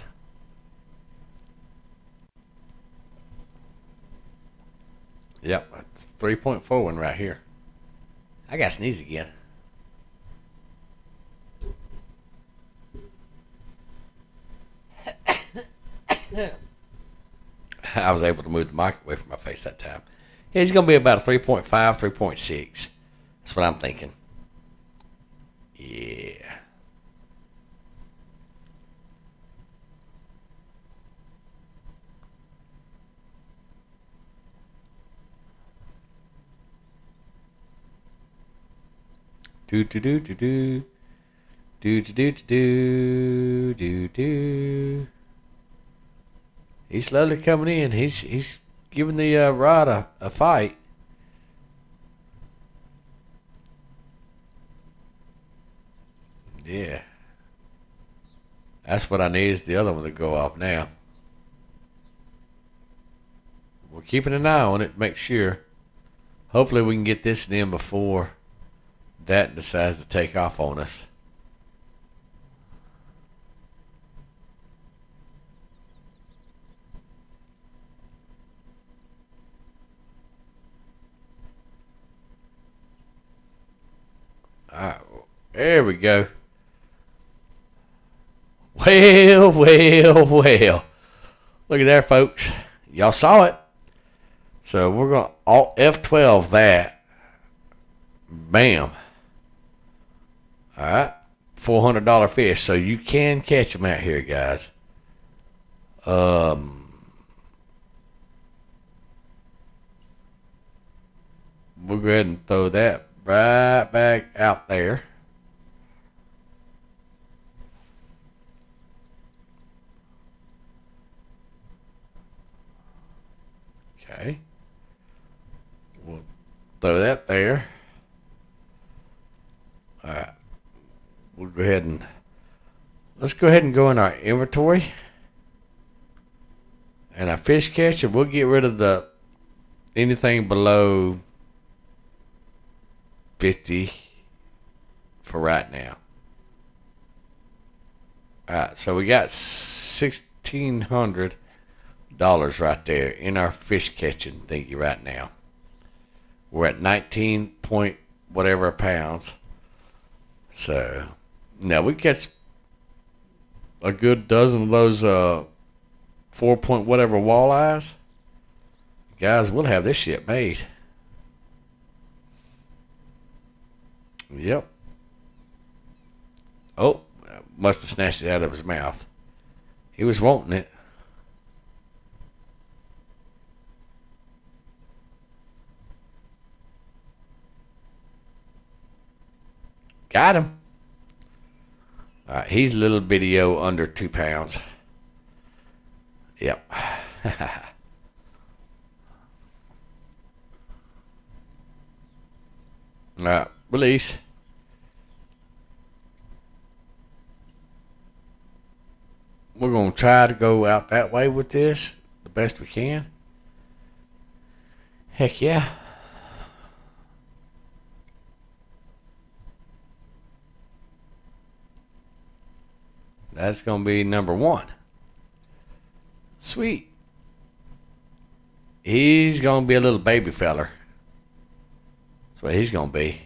Yep, 3.4 one right here. I got sneeze again. I was able to move the mic away from my face that time. Yeah, he's going to be about a 3.5, 3.6. That's what I'm thinking. Yeah. Do do do do do. Do do do do do do. He's slowly coming in. He's giving the rod a fight. Yeah. That's what I need is the other one to go off now. We're keeping an eye on it, make sure. Hopefully we can get this in before that decides to take off on us. Alright, there we go. Well, well, well. Look at there, folks. Y'all saw it. So we're going to Alt F12 that. Bam. Alright. $400 fish. So you can catch them out here, guys. We'll go ahead and throw that right back out there. Okay. We'll throw that there. All right. We'll go ahead and let's go ahead and go in our inventory and our fish catcher. We'll get rid of the anything below 50 for right now. All right. So we got $1,600 right there in our fish catching thingy right now. We're at 19 point whatever pounds. So now we catch a good dozen of those 4 point whatever walleyes. Guys, we'll have this shit made. Yep. Oh, must have snatched it out of his mouth. He was wanting it. Got him. All right, he's a little bitty-o under 2 pounds. Yep. All right, release. We're going to try to go out that way with this the best we can. Heck yeah. That's going to be number 1. Sweet. He's going to be a little baby feller. That's what he's going to be.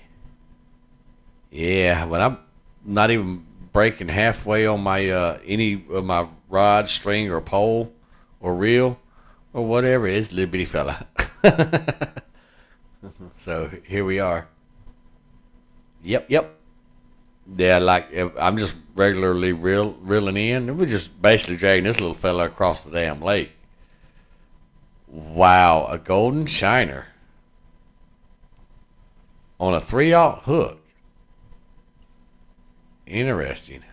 Yeah, when I'm not even breaking halfway on my any of my rod, string, or pole, or reel, or whatever, it's a little bitty fella. So here we are. Yep. Yeah, like if I'm just regularly reeling in, and we're just basically dragging this little fella across the damn lake. Wow, a golden shiner on a 3/0 hook. Interesting.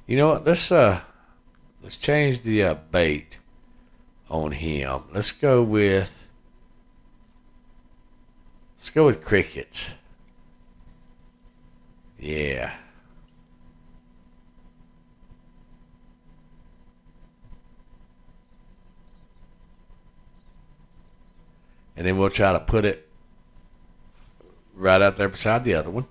You know what? Let's change the bait on him. Let's go with crickets. Yeah. And then we'll try to put it right out there beside the other one.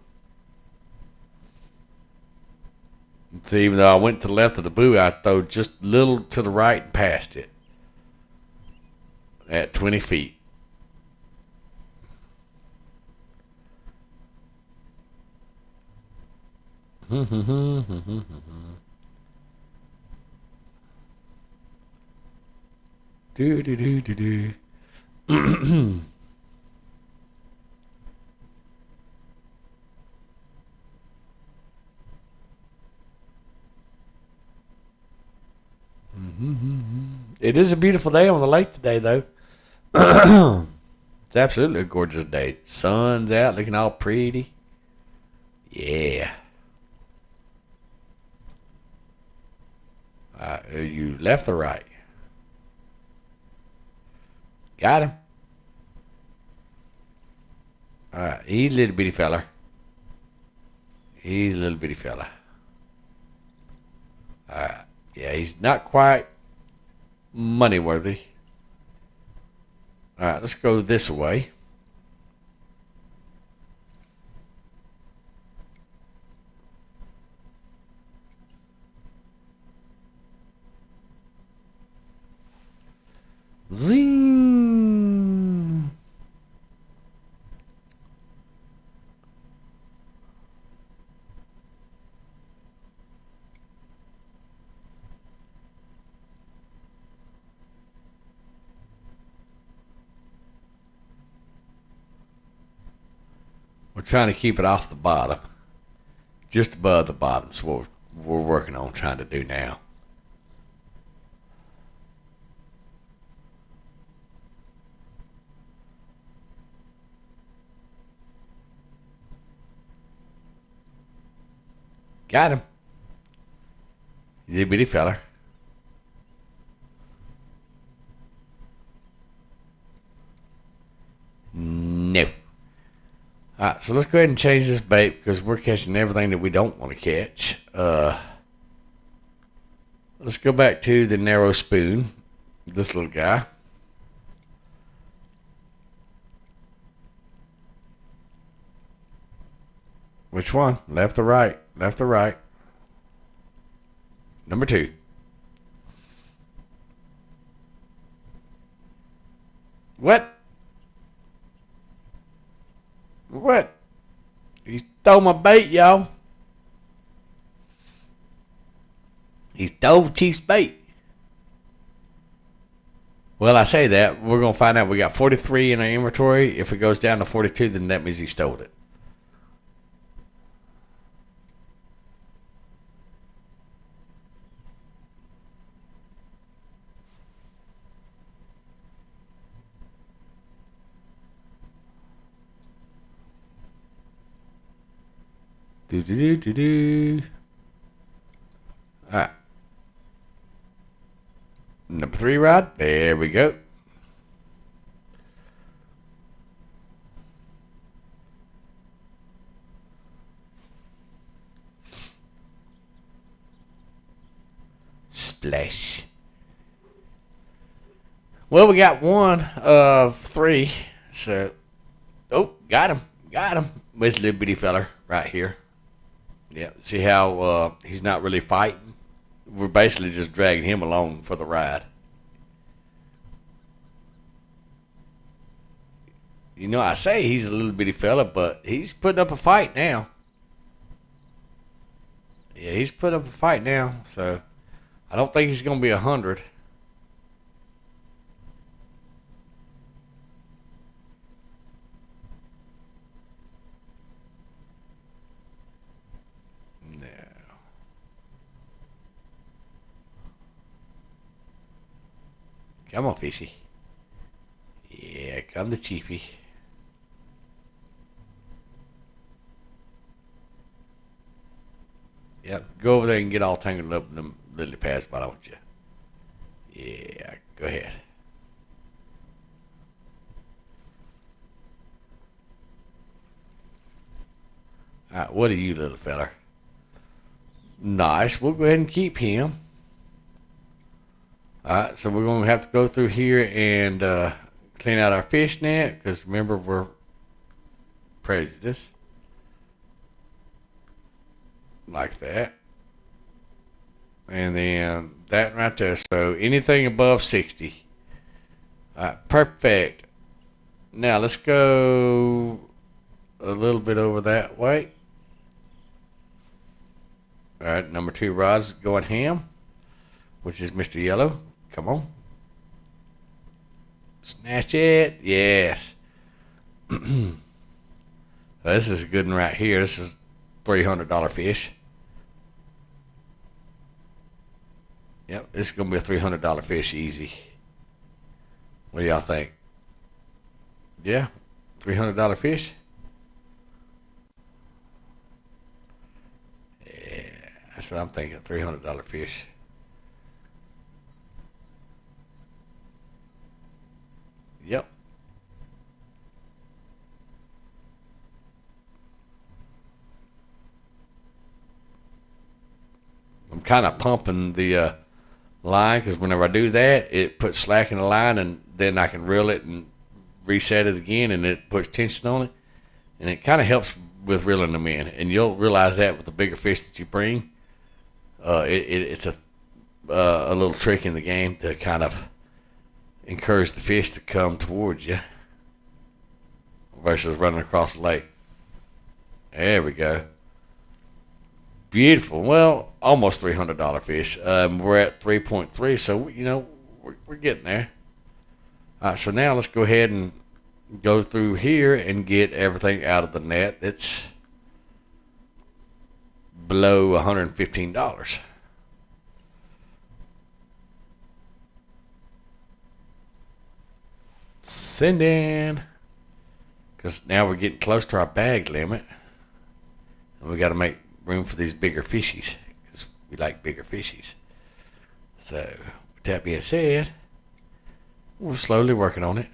So even though I went to the left of the buoy, I throw just a little to the right and past it at 20 feet. Do do do do do. It is a beautiful day on the lake today, though. It's absolutely a gorgeous day. Sun's out, looking all pretty. Yeah. You left or right? Got him. All right, he's a little bitty fella. He's a little bitty fella. All right. Yeah, he's not quite money worthy. All right, let's go this way. Zing. We're trying to keep it off the bottom, just above the bottom. Is what we're working on trying to do now. Got him. He's a bitty feller. No. Alright, so let's go ahead and change this bait because we're catching everything that we don't want to catch. Let's go back to the narrow spoon. This little guy. Which one? Left or right? Left or right? Number 2. What? What? He stole my bait, y'all. He stole Chief's bait. Well, I say that. We're going to find out. We got 43 in our inventory. If it goes down to 42, then that means he stole it. Do do do do do. All right. Number 3 rod. There we go. Splash. Well, we got 1 of 3. So, oh, got him. Got him. This little bitty feller right here. Yeah, see how he's not really fighting? We're basically just dragging him along for the ride. You know, I say he's a little bitty fella, but he's putting up a fight now. Yeah, he's putting up a fight now, so I don't think he's going to be 100. No. Come on, fishy. Yeah, come the chiefy. Yep. Go over there and get all tangled up in them lily pads, why don't you? Yeah. Go ahead. All right. What are you, little feller? Nice. We'll go ahead and keep him. All right. So we're going to have to go through here and clean out our fish net because remember we're prejudiced. Like that. And then that right there. So anything above 60. All right, perfect. Now let's go a little bit over that way. All right, number 2 rods going ham, which is Mr. Yellow. Come on. Snatch it. Yes. This is a good one right here. This is $300 fish. Yep, this is going to be a $300 fish easy. What do y'all think? Yeah, $300 fish? Yeah, that's what I'm thinking, $300 fish. Yep. I'm kind of pumping the line because whenever I do that, it puts slack in the line and then I can reel it and reset it again and it puts tension on it. And it kind of helps with reeling them in. And you'll realize that with the bigger fish that you bring. It's a little trick in the game to kind of encourage the fish to come towards you versus running across the lake. There we go. Beautiful. Well, almost $300 fish. We're at 3.3, so we're getting there. All right, so now let's go ahead and go through here and get everything out of the net that's below $115. Send in, because now we're getting close to our bag limit, and we got to make room for these bigger fishies because we like bigger fishies. So with that being said, we're slowly working on it.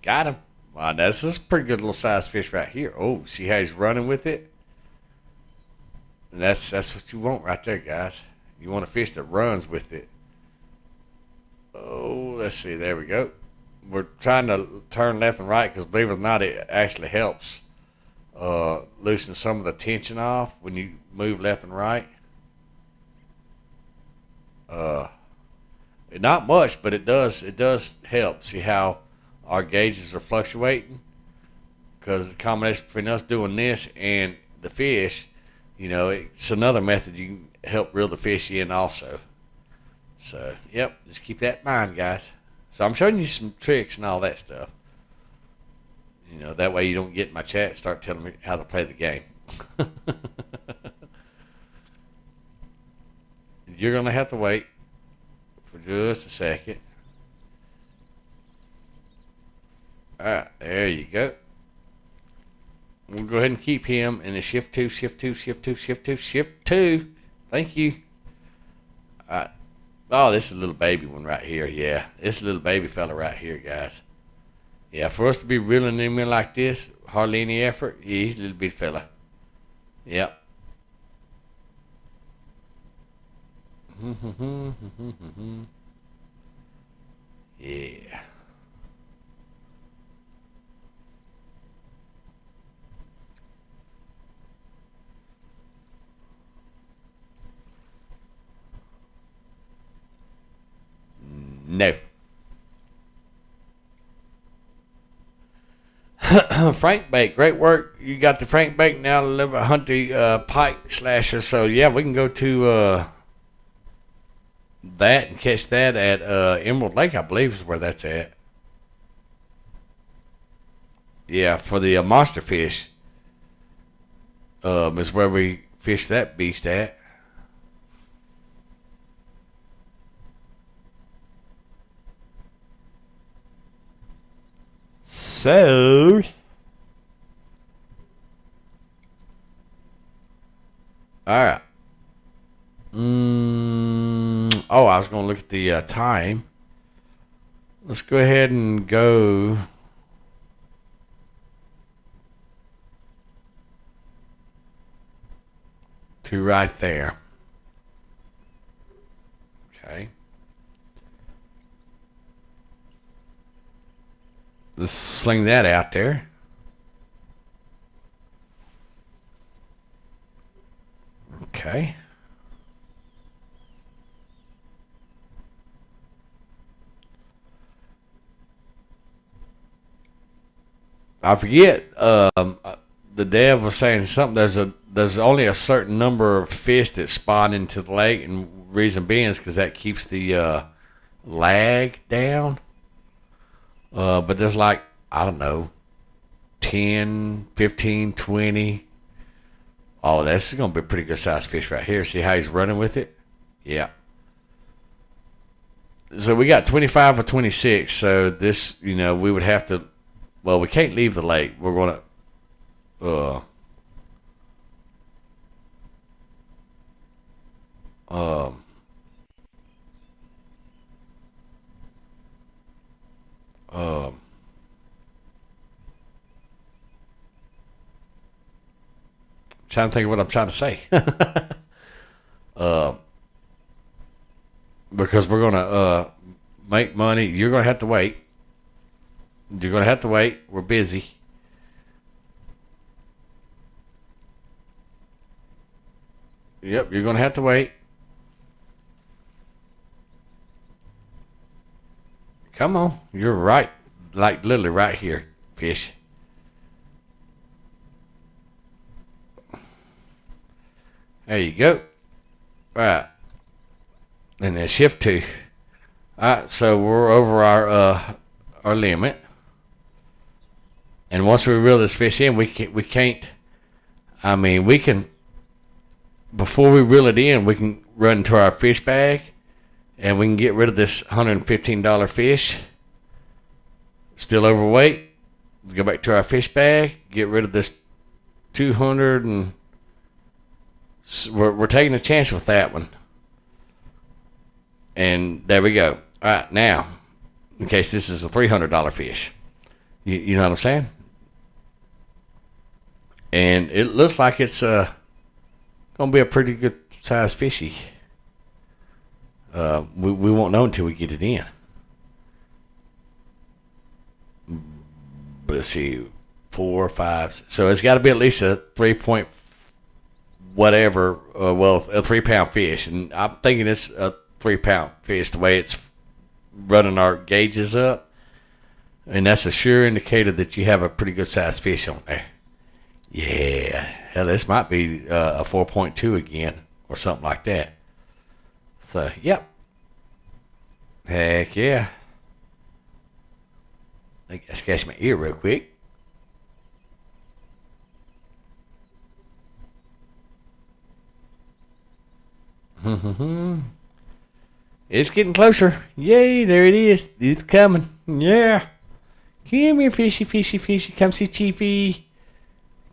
Got him. Wow, this is a pretty good little size fish right here. Oh, see how he's running with it? And that's what you want right there, guys. You want a fish that runs with it. Oh, let's see. There we go. We're trying to turn left and right because, believe it or not, it actually helps loosen some of the tension off when you move left and right. Not much, but it does help. See how our gauges are fluctuating? Because the combination between us doing this and the fish, it's another method you can help reel the fish in also. So, yep, just keep that in mind, guys. So I'm showing you some tricks and all that stuff. That way you don't get in my chat and start telling me how to play the game. You're going to have to wait for just a second. All right, there you go. We'll go ahead and keep him in the shift 2, shift 2, shift 2, shift 2, shift 2. Thank you. All right. Oh, this is a little baby one right here. Yeah, this is a little baby fella right here, guys. Yeah, for us to be reeling him in like this, hardly any effort. Yeah, he's a little big fella. Yep. Yeah. No. Frank bait, great work. You got the Frank bait now to hunt the pike slasher. So yeah, we can go to that and catch that at Emerald Lake, I believe is where that's at. Yeah, for the monster fish is where we fish that beast at. So, all right. Oh, I was going to look at the time. Let's go ahead and go to right there. Okay. Let's sling that out there. Okay. I forget. The dev was saying something. There's only a certain number of fish that spawn into the lake, and reason being is because that keeps the lag down. But there's like, I don't know, 10, 15, 20. Oh, this is gonna be a pretty good sized fish right here. See how he's running with it? Yeah. So we got 25 or 26. So this, we would have to. Well, we can't leave the lake. We're gonna. Um. Um. Trying to think of what I'm trying to say. uh, because we're gonna make money. You're gonna have to wait. You're gonna have to wait. We're busy. Yep, you're gonna have to wait. Come on, you're right, like literally right here, fish. There you go. Right, and then shift 2. All right, so we're over our limit, and once we reel this fish in, we can't. I mean, we can. Before we reel it in, we can run to our fish bag, and we can get rid of this $115 fish. Still overweight. Go back to our fish bag. Get rid of this 200 and. We're taking a chance with that one. And there we go. All right, now, in case this is a $300 fish. You know what I'm saying? And it looks like it's going to be a pretty good sized fishy. We won't know until we get it in. Let's see, 4 or 5. So it's got to be at least a 3 point whatever, a 3 pound fish, and I'm thinking it's a 3 pound fish the way it's running our gauges up, and that's a sure indicator that you have a pretty good sized fish on there. Yeah, hell, this might be a 4.2 again or something like that. So, yep. Heck yeah. I gotta scratch my ear real quick. It's getting closer. Yay, there it is. It's coming. Yeah. Come here, fishy, fishy, fishy. Come see Chiefy.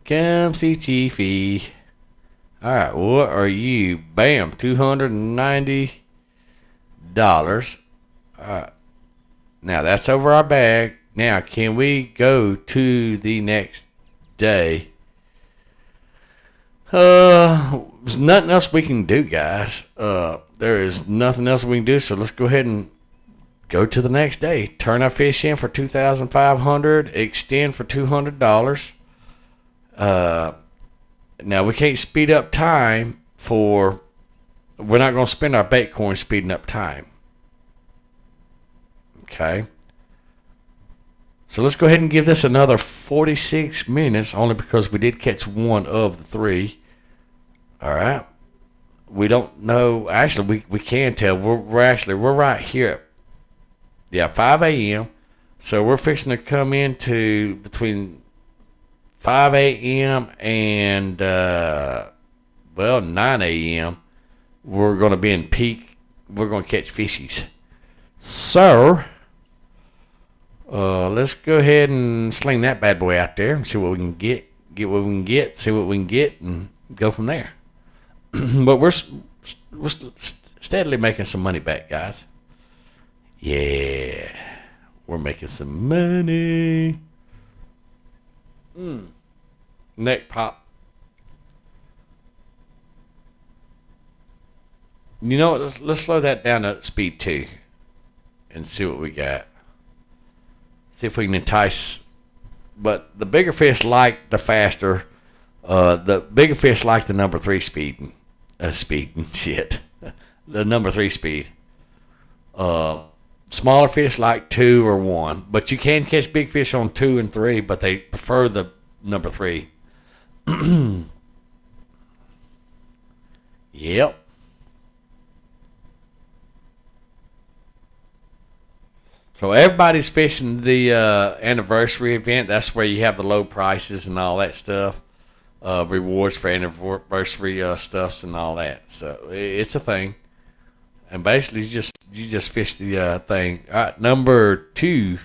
Come see Chiefy. Alright, what are you? Bam, $290. Alright. Now that's over our bag. Now, can we go to the next day? There's nothing else we can do, guys. There is nothing else we can do, so let's go ahead and go to the next day. Turn our fish in for $2,500. Extend for $200. Now we can't speed up time for. We're not going to spend our bait coin speeding up time. Okay. So let's go ahead and give this another 46 minutes, only because we did catch one of the 3. All right. We don't know. Actually, we can tell. We're right here. Yeah, 5 a.m. So we're fixing to come into between 5 a.m. and well, 9 a.m., we're going to be in peak. We're going to catch fishies. So, let's go ahead and sling that bad boy out there and see what we can get. Get what we can get, see what we can get, and go from there. But we're steadily making some money back, guys. Yeah. We're making some money. Neck pop. You know what? Let's slow that down to speed 2 and see what we got. See if we can entice. But the bigger fish like the faster. The bigger fish like the number 3 speed. Shit. The number 3 speed. Smaller fish like 2 or 1. But you can catch big fish on 2 and 3, but they prefer the number 3. Yep. So everybody's fishing the anniversary event. That's where you have the low prices and all that stuff. Rewards for anniversary stuffs and all that. So it's a thing. And basically, you just fish the thing. All right, number 2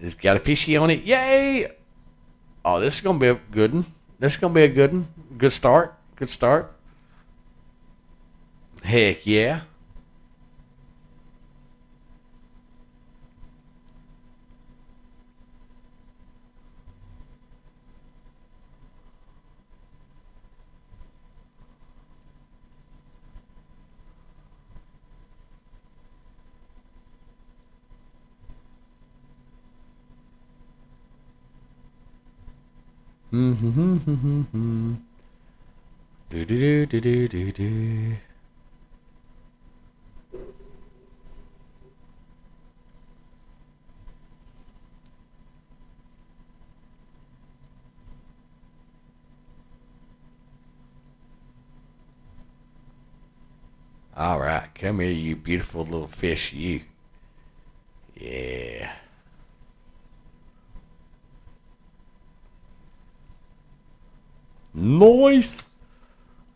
has got a fishy on it. Yay! Oh, this is gonna be a good one. This is gonna be a good one. Good start. Good start. Heck yeah. Do do do do do do do. All right, come here, you beautiful little fish, you. Yeah. Nice.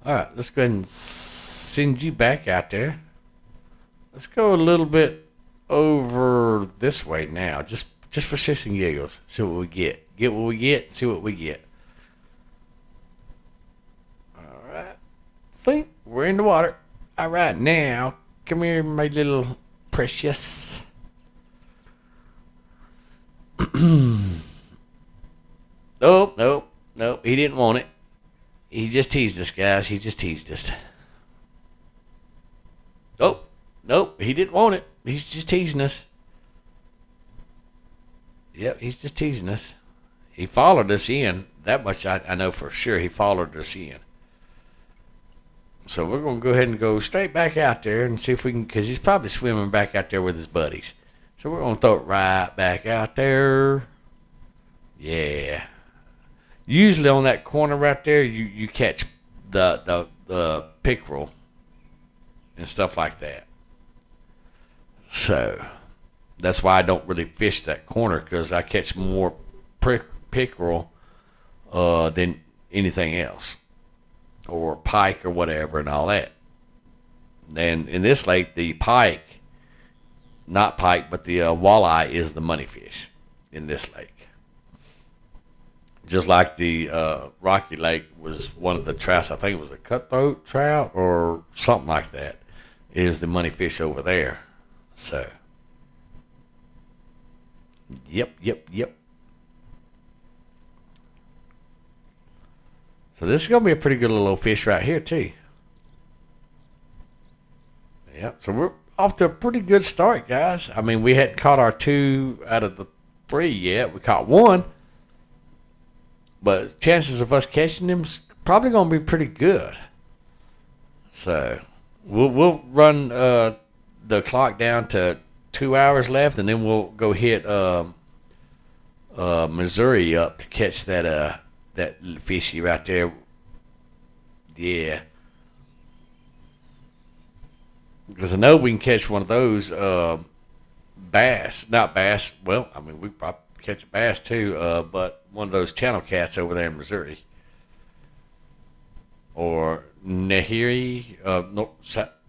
All right, let's go ahead and send you back out there. Let's go a little bit over this way now, just for shits and giggles. See what we get. Get what we get. See what we get. All right. Think we're in the water. All right, now come here, my little precious. Nope. He didn't want it. He just teased us, guys. He just teased us. Nope. He didn't want it. He's just teasing us. Yep, he's just teasing us. He followed us in. That much I know for sure. He followed us in. So we're going to go ahead and go straight back out there and see if we can, because he's probably swimming back out there with his buddies. So we're going to throw it right back out there. Yeah. Usually on that corner right there, you catch the pickerel and stuff like that. So that's why I don't really fish that corner, because I catch more pickerel than anything else, or pike or whatever and all that. And in this lake, the pike, not pike, but the walleye is the money fish in this lake. Just like the Rocky Lake was one of the trouts, I think it was a cutthroat trout or something like that, is the money fish over there. So, yep. So this is going to be a pretty good little fish right here too. Yep, so we're off to a pretty good start, guys. I mean, we hadn't caught our 2 out of the 3 yet. We caught 1. But chances of us catching them's probably going to be pretty good. So we'll run the clock down to 2 hours left, and then we'll go hit Missouri up to catch that fishy right there. Yeah. Because I know we can catch one of those bass. Not bass. Well, I mean, we probably catch a bass too, but one of those channel cats over there in Missouri. or Nahiri,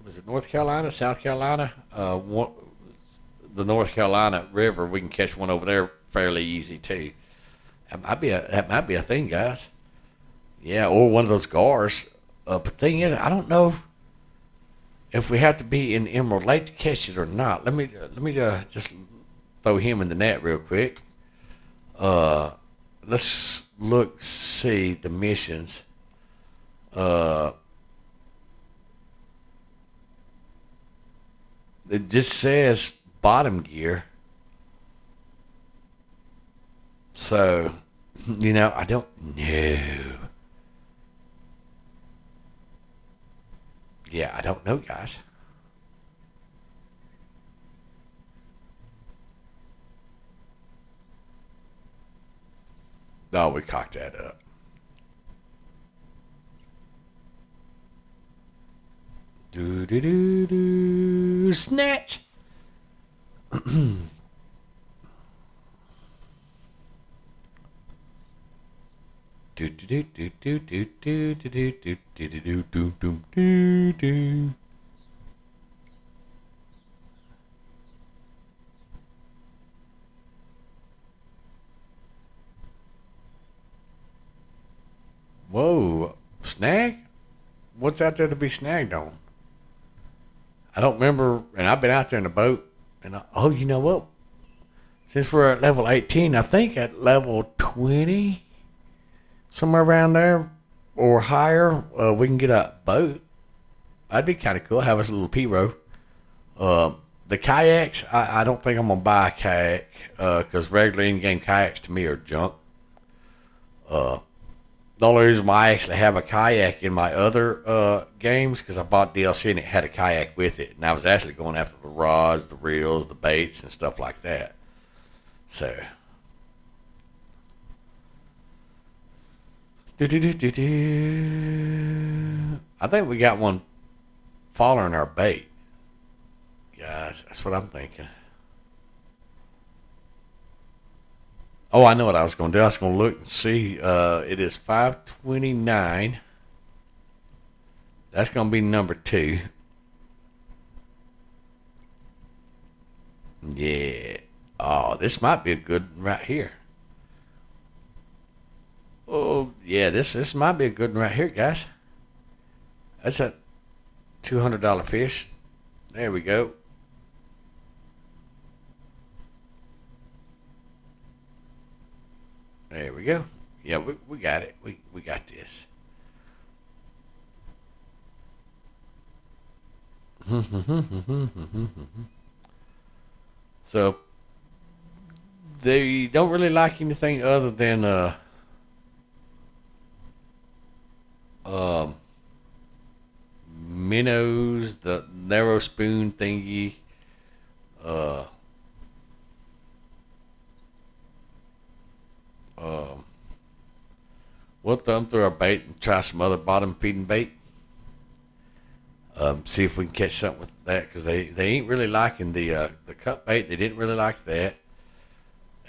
was it North Carolina, South Carolina? The North Carolina River, we can catch one over there fairly easy too. That might be a thing, guys. Yeah, or one of those gars. But the thing is, I don't know if we have to be in Emerald Lake to catch it or not. Let me just throw him in the net real quick. Uh, let's look see the missions. Uh, it just says bottom gear, so I don't know. Yeah, I don't know, guys. Oh, we cocked that up. Do do do do snatch. Do do do do do do do do do do do do do do do do. Whoa, snag? What's out there to be snagged on? I don't remember, and I've been out there in the boat, and oh, you know what? Since we're at level 18, I think at level 20, somewhere around there or higher, we can get a boat. That'd be kind of cool. Have us a little P-row. The kayaks, I don't think I'm gonna buy a kayak because regular in-game kayaks to me are junk. Uh, the only reason why I actually have a kayak in my other games because I bought DLC and it had a kayak with it, and I was actually going after the rods, the reels, the baits, and stuff like that. So, do do do do do. I think we got one following our bait, guys. That's what I'm thinking. Oh, I know what I was going to do. I was going to look and see. It is 529. That's going to be number 2. Yeah. Oh, this might be a good one right here. Oh, yeah. This might be a good one right here, guys. That's a $200 fish. There we go. There we go. Yeah, we got it. We got this. So they don't really like anything other than um minnows, the narrow spoon thingy. Uh, um, we'll thumb through our bait and try some other bottom feeding bait. See if we can catch something with that because they ain't really liking the cut bait. They didn't really like that.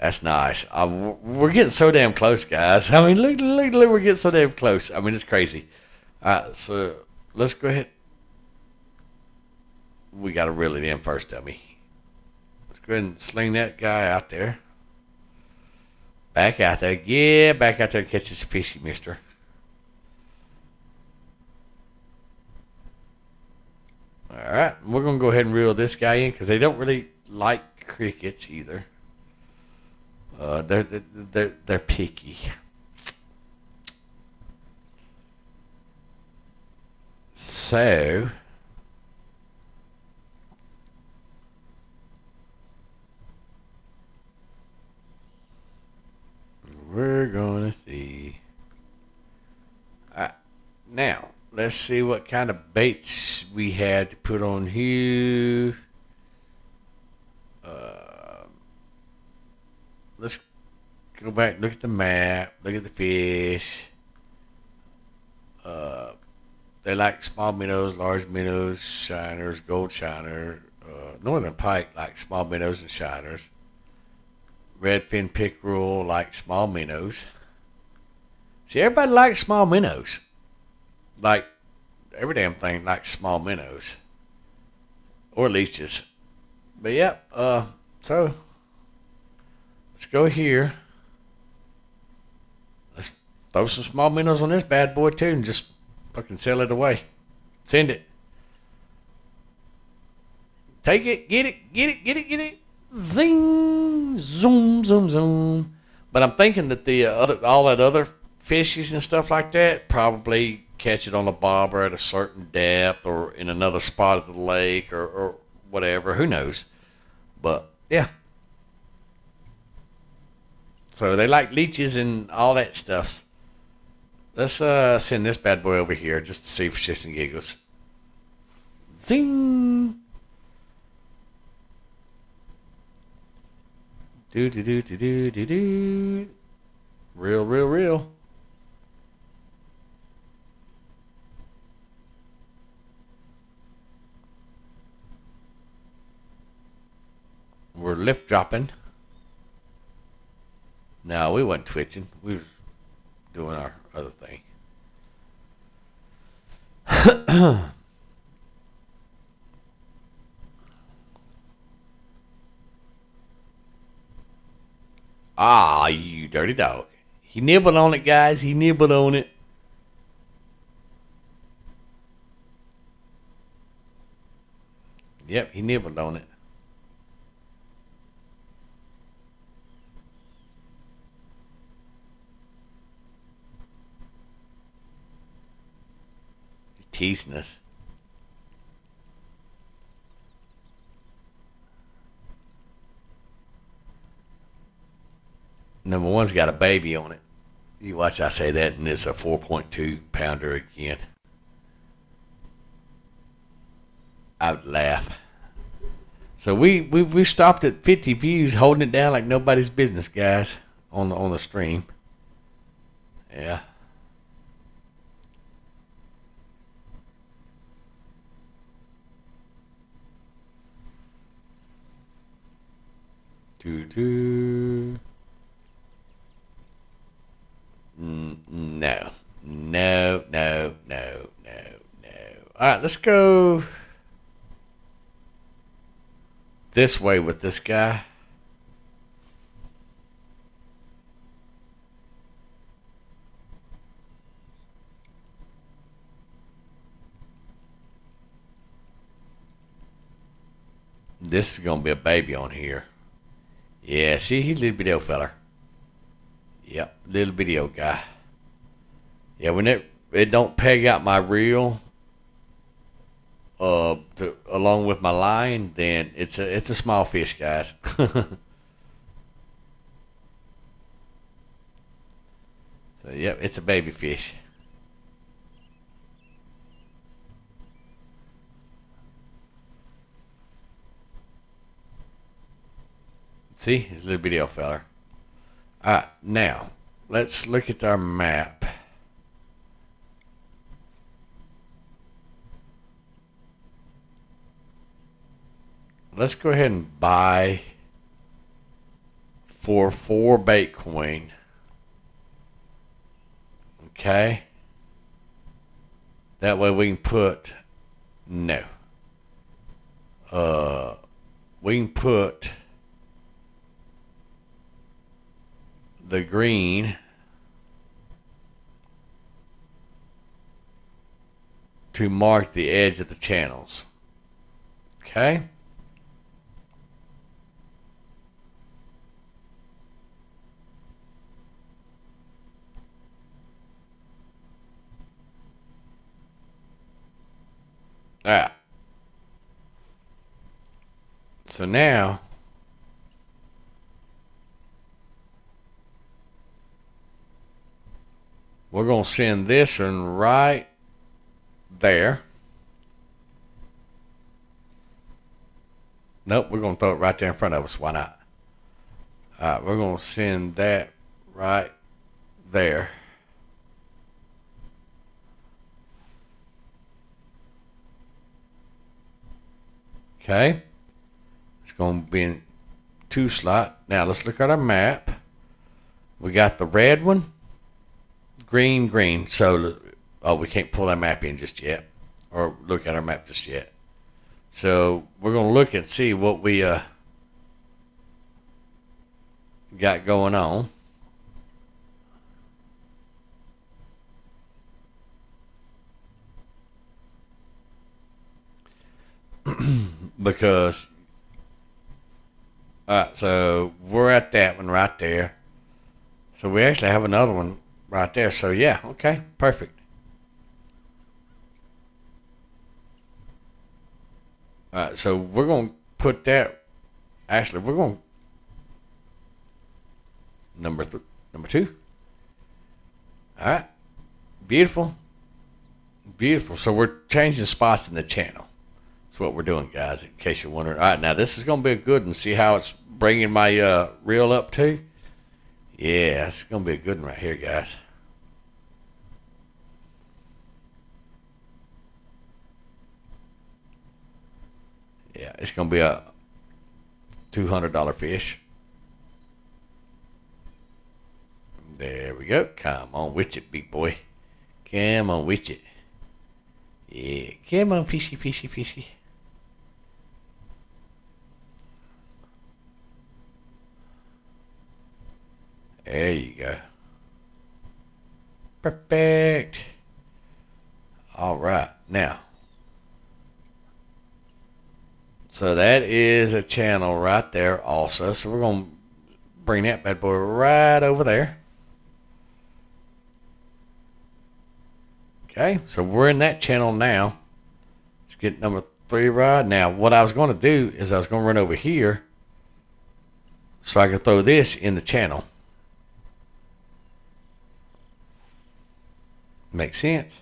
That's nice. We're getting so damn close, guys. I mean, look, we're getting so damn close. I mean, it's crazy. All right, so let's go ahead. We got to reel it in first, dummy. Let's go ahead and sling that guy out there. Back out there. Yeah, back out there and catch this fishy, mister. All right, we're going to go ahead and reel this guy in because they don't really like crickets either. They're picky. So we're gonna see. Now let's see what kind of baits we had to put on here. Let's go back, look at the map, look at the fish. Uh, they like small minnows, large minnows, shiners, gold shiner. Northern pike like small minnows and shiners. Redfin pickerel like small minnows. See, everybody likes small minnows. like every damn thing like small minnows or leeches. But yeah, so let's go here. Let's throw some small minnows on this bad boy too and just fucking sell it away. Send it. Take it, get it, get it, get it, get it. Zing, zoom, zoom, zoom. But I'm thinking that the all that other fishies and stuff like that probably catch it on a bobber at a certain depth or in another spot of the lake or whatever. Who knows? But yeah. So they like leeches and all that stuff. Let's send this bad boy over here just to see for shits and giggles. Zing. Do do do do do do do. Real, real, real. We're lift dropping. No, we wasn't twitching. We was doing our other thing. Ah, you dirty dog. He nibbled on it, guys. He nibbled on it. Yep, he nibbled on it. He's teasing us. Number one's got a baby on it. You watch I say that, and it's a 4.2 pounder again. I would laugh. So we stopped at 50 views, holding it down like nobody's business, guys, on the stream. Yeah. Doo doo. No. No, no, no, no, no. Alright, let's go this way with this guy. This is gonna be a baby on here. Yeah, see, he's a little bitty old feller. Yep, little bitty old guy. Yeah, when it don't peg out my reel, along with my line, then it's a small fish, guys. So yep, it's a baby fish. See, it's a little bitty old feller. Alright, now let's look at our map. Let's go ahead and buy for 4 bait coin. Okay. That way we can put no. We can put the green to mark the edge of the channels. Okay. Alright. So now we're going to send this one right there. Nope, we're going to throw it right there in front of us. Why not? Alright, we're going to send that right there. Okay. It's going to be in 2 slot. Now let's look at our map. We got the red one. Green, green. So Oh, we can't pull that map in just yet, or look at our map just yet. So we're gonna look and see what we got going on. Because so we're at that one right there. So we actually have another one right there. So yeah, okay, perfect. All right, so we're gonna put that. Actually, we're gonna number two. All right, beautiful, beautiful. So we're changing spots in the channel. That's what we're doing, guys. In case you're wondering. All right, now this is gonna be a good one. See how it's bringing my reel up too. Yeah, it's gonna be a good one right here, guys. Yeah, it's gonna be a $200 fish. There we go. Come on with it, big boy. Come on with it. Yeah, come on, fishy, fishy, fishy. There you go. Perfect. All right, now. So that is a channel right there also. So we're going to bring that bad boy right over there. Okay, so we're in that channel now. Let's get number 3 right. Now, what I was going to do is I was going to run over here so I can throw this in the channel. Makes sense?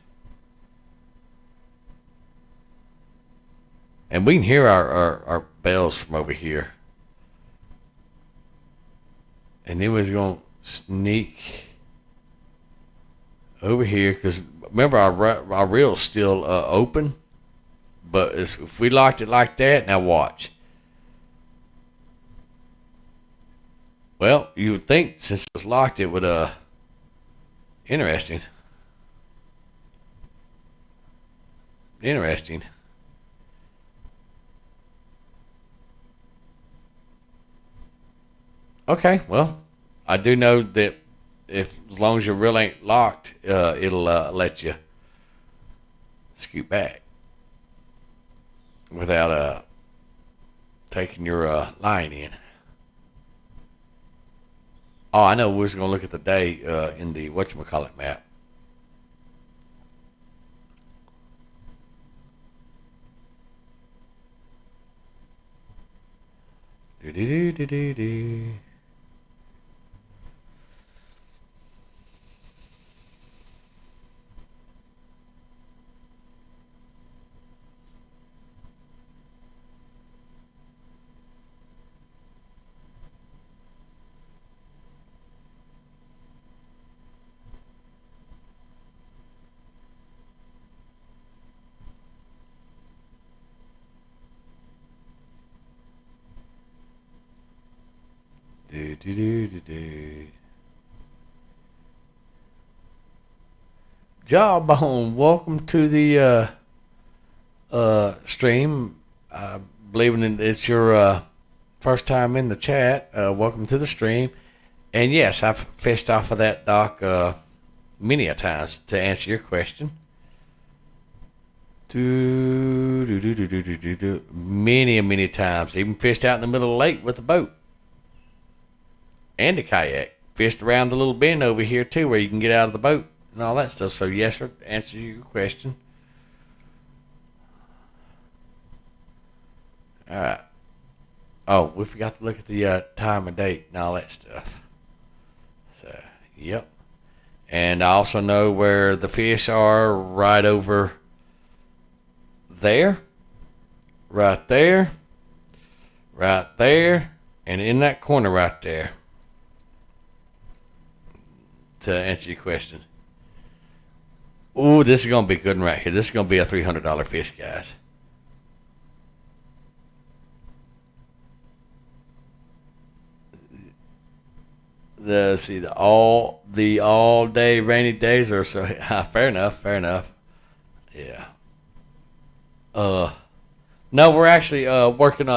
And we can hear our bells from over here. And then we're going to sneak over here because remember our reel's still open. But if we locked it like that, now watch. Well, you would think since it's locked it would interesting. Interesting. Okay, well, I do know that if as long as your reel ain't locked, it'll let you scoot back without taking your line in. Oh, I know. We're just gonna look at the day in the whatchamacallit map. Do do do do do do. Do do do do do. Jawbone, welcome to the stream. Believing it's your first time in the chat. Welcome to the stream. And yes, I've fished off of that dock many a times to answer your question. Many times. Even fished out in the middle of the lake with a boat and a kayak. Fished around the little bend over here too, where you can get out of the boat and all that stuff. So yes, sir, answer your question. All right. Oh, we forgot to look at the time and date and all that stuff. So, yep. And I also know where the fish are right over there, right there, right there, and in that corner right there. To answer your question. Ooh, this is going to be a good one right here. This is going to be a $300 fish, guys. The all day rainy days are so fair enough. Fair enough. Yeah. Uh, no, we're actually working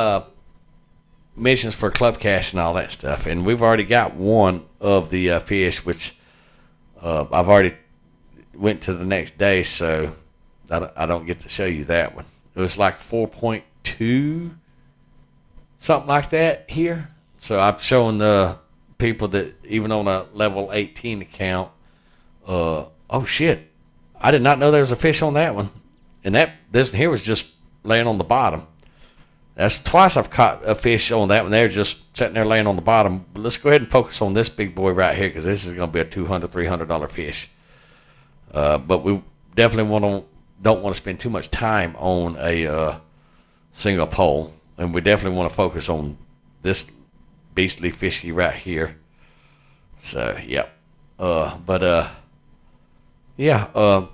missions for club cash and all that stuff, and we've already got one of the fish, which I've already went to the next day, so I don't get to show you that one. It was like 4.2, something like that here. So I'm showing the people that even on a level 18 account. Oh shit! I did not know there was a fish on that one, and this here was just laying on the bottom. That's twice I've caught a fish on that one. They're just sitting there laying on the bottom. But let's go ahead and focus on this big boy right here, because this is going to be a $200, $300 fish. But we definitely don't want to spend too much time on a single pole, and we definitely want to focus on this beastly fishy right here. So yep. Yeah.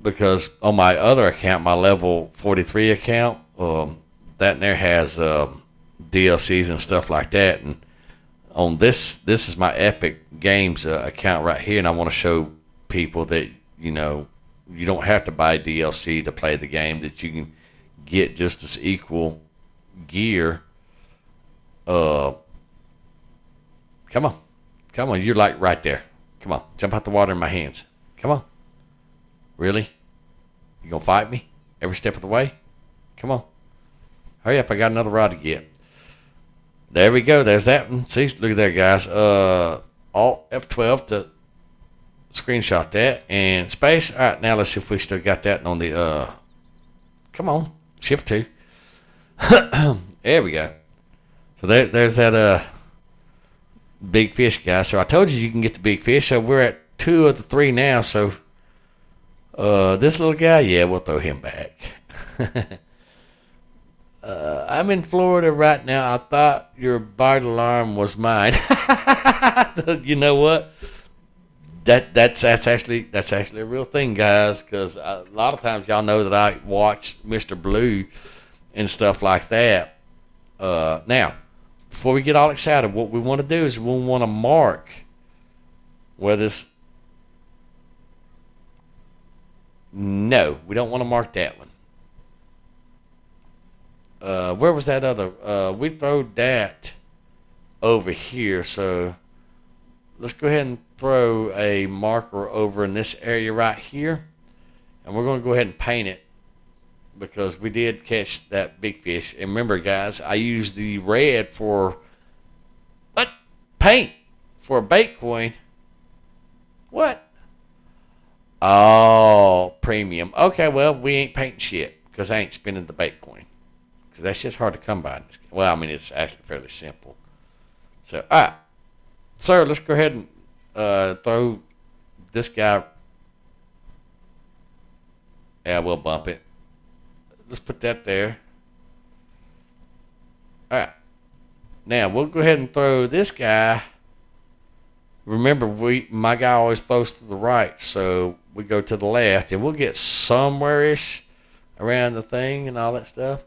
Because on my other account, my level 43 account, that in there has DLCs and stuff like that, and on this is my Epic Games account right here, and I want to show people that you don't have to buy DLC to play the game, that you can get just as equal gear. Come on, you're like right there. Come on, jump out the water in my hands. Come on. Really? You gonna fight me every step of the way? Come on. Hurry up, I got another rod to get. There we go, there's that one. See, look at there, guys. Alt F12 to screenshot that, and space. All right, now let's see if we still got that on the, come on, shift 2. There we go. So there's that, big fish, guys. So I told you can get the big fish, so we're at 2 of the 3 now, so, this little guy, yeah, we'll throw him back. I'm in Florida right now. I thought your bite alarm was mine. You know what? That's actually a real thing, guys. Because a lot of times y'all know that I watch Mr. Blue and stuff like that. Now, before we get all excited, what we want to do is we want to mark where this. No, we don't want to mark that one. Where was that other? We throw that over here, so let's go ahead and throw a marker over in this area right here, and we're going to go ahead and paint it, because we did catch that big fish. And remember, guys, I used the red for what? Paint for a bait coin. What? Oh, premium. Okay, well, we ain't painting shit, because I ain't spending the bait coin. Because that's just hard to come by. Well, I mean, it's actually fairly simple. So, all right. Sir, let's go ahead and throw this guy. Yeah, we'll bump it. Let's put that there. All right. Now, we'll go ahead and throw this guy. Remember, my guy always throws to the right, so we go to the left, and we'll get somewhere-ish around the thing and all that stuff.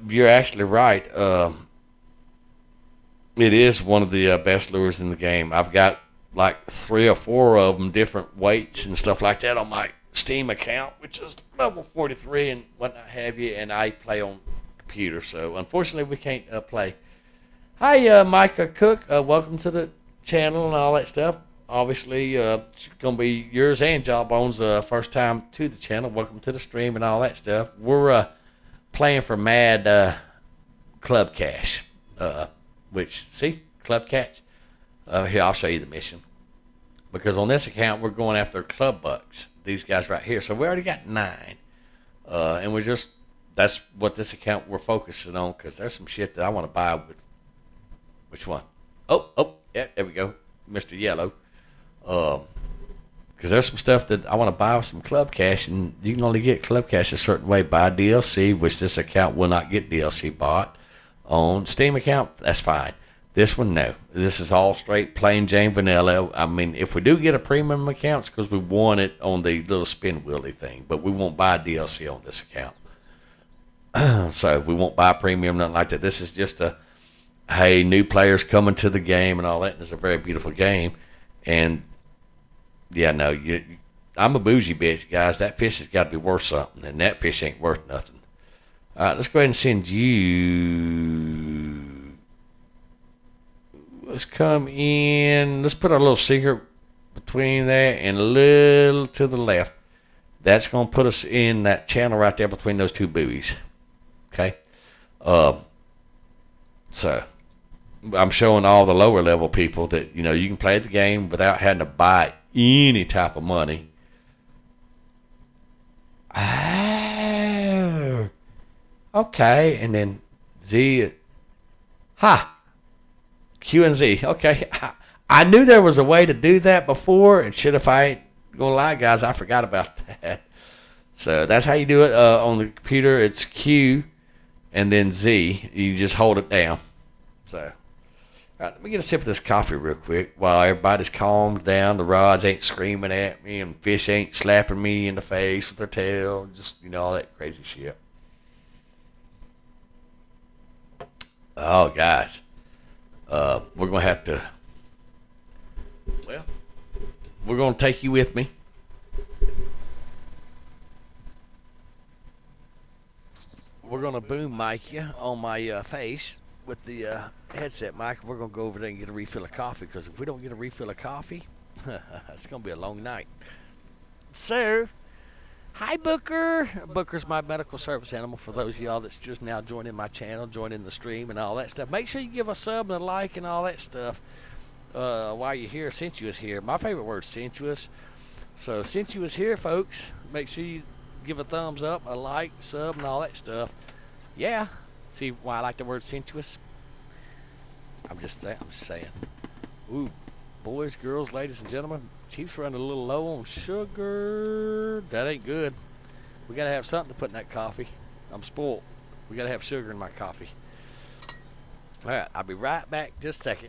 You're actually right. It is one of the best lures in the game. I've got like 3 or 4 of them, different weights and stuff like that on my Steam account, which is level 43 and whatnot have you, and I play on computer, so unfortunately we can't play. Hi, Micah Cook. Welcome to the channel and all that stuff. Obviously, it's going to be yours and Jawbone's first time to the channel. Welcome to the stream and all that stuff. We're playing for Mad Club Cash, which, see, Club Cash. Here, I'll show you the mission. Because on this account, we're going after Club Bucks, these guys right here. So we already got 9. And that's what this account we're focusing on, because there's some shit that I want to buy with. Which one? Oh, yeah, there we go. Mr. Yellow. Because there's some stuff that I want to buy with some Club Cash, and you can only get Club Cash a certain way by DLC, which this account will not get DLC bought. On Steam account, that's fine. This one, no. This is all straight plain Jane vanilla. I mean, if we do get a premium account, it's because we won it on the little spin wheelie thing, but we won't buy DLC on this account. So we won't buy premium, nothing like that. This is just a, hey, new players coming to the game and all that. And it's a very beautiful game. And yeah, no, I'm a bougie bitch, guys. That fish has got to be worth something, and that fish ain't worth nothing. All right, let's go ahead and send you. Let's come in. Let's put our little secret between there and a little to the left. That's going to put us in that channel right there between those two buoys. Okay? So, I'm showing all the lower level people that, you can play the game without having to buy any type of money. Oh. Okay. And then Z. Ha. Q and Z. Okay. I knew there was a way to do that before, and shit, if I ain't gonna lie, guys, I forgot about that. So that's how you do it on the computer. It's Q and then Z. You just hold it down. So, all right, let me get a sip of this coffee real quick while everybody's calmed down. The rods ain't screaming at me, and fish ain't slapping me in the face with their tail. Just, all that crazy shit. Oh, guys. We're going to have to, well, we're going to take you with me. We're going to boom mic you on my face with the headset mic. We're going to go over there and get a refill of coffee, because if we don't get a refill of coffee, it's going to be a long night. So, hi, Booker. Booker's my medical service animal for those of y'all that's just now joining my channel, joining the stream and all that stuff. Make sure you give a sub and a like and all that stuff while you're here. Sensuous here. My favorite word is sensuous. So, sensuous here, folks. Make sure you give a thumbs up, a like, sub, and all that stuff. Yeah. See why I like the word sensuous? I'm just saying. Ooh, boys, girls, ladies, and gentlemen, Chief's running a little low on sugar. That ain't good. We got to have something to put in that coffee. I'm spoiled. We got to have sugar in my coffee. All right, I'll be right back just a second.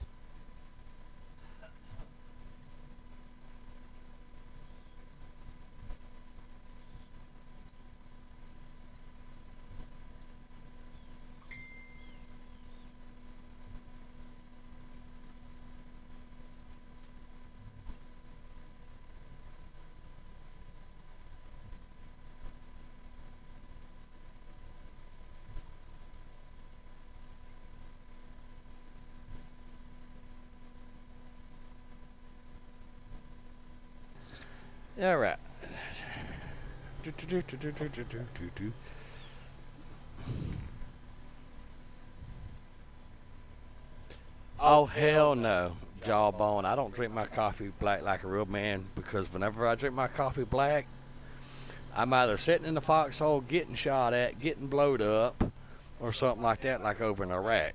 All right. Oh, hell no, Jawbone. I don't drink my coffee black like a real man, because whenever I drink my coffee black, I'm either sitting in the foxhole getting shot at, getting blowed up, or something like that, like over in Iraq.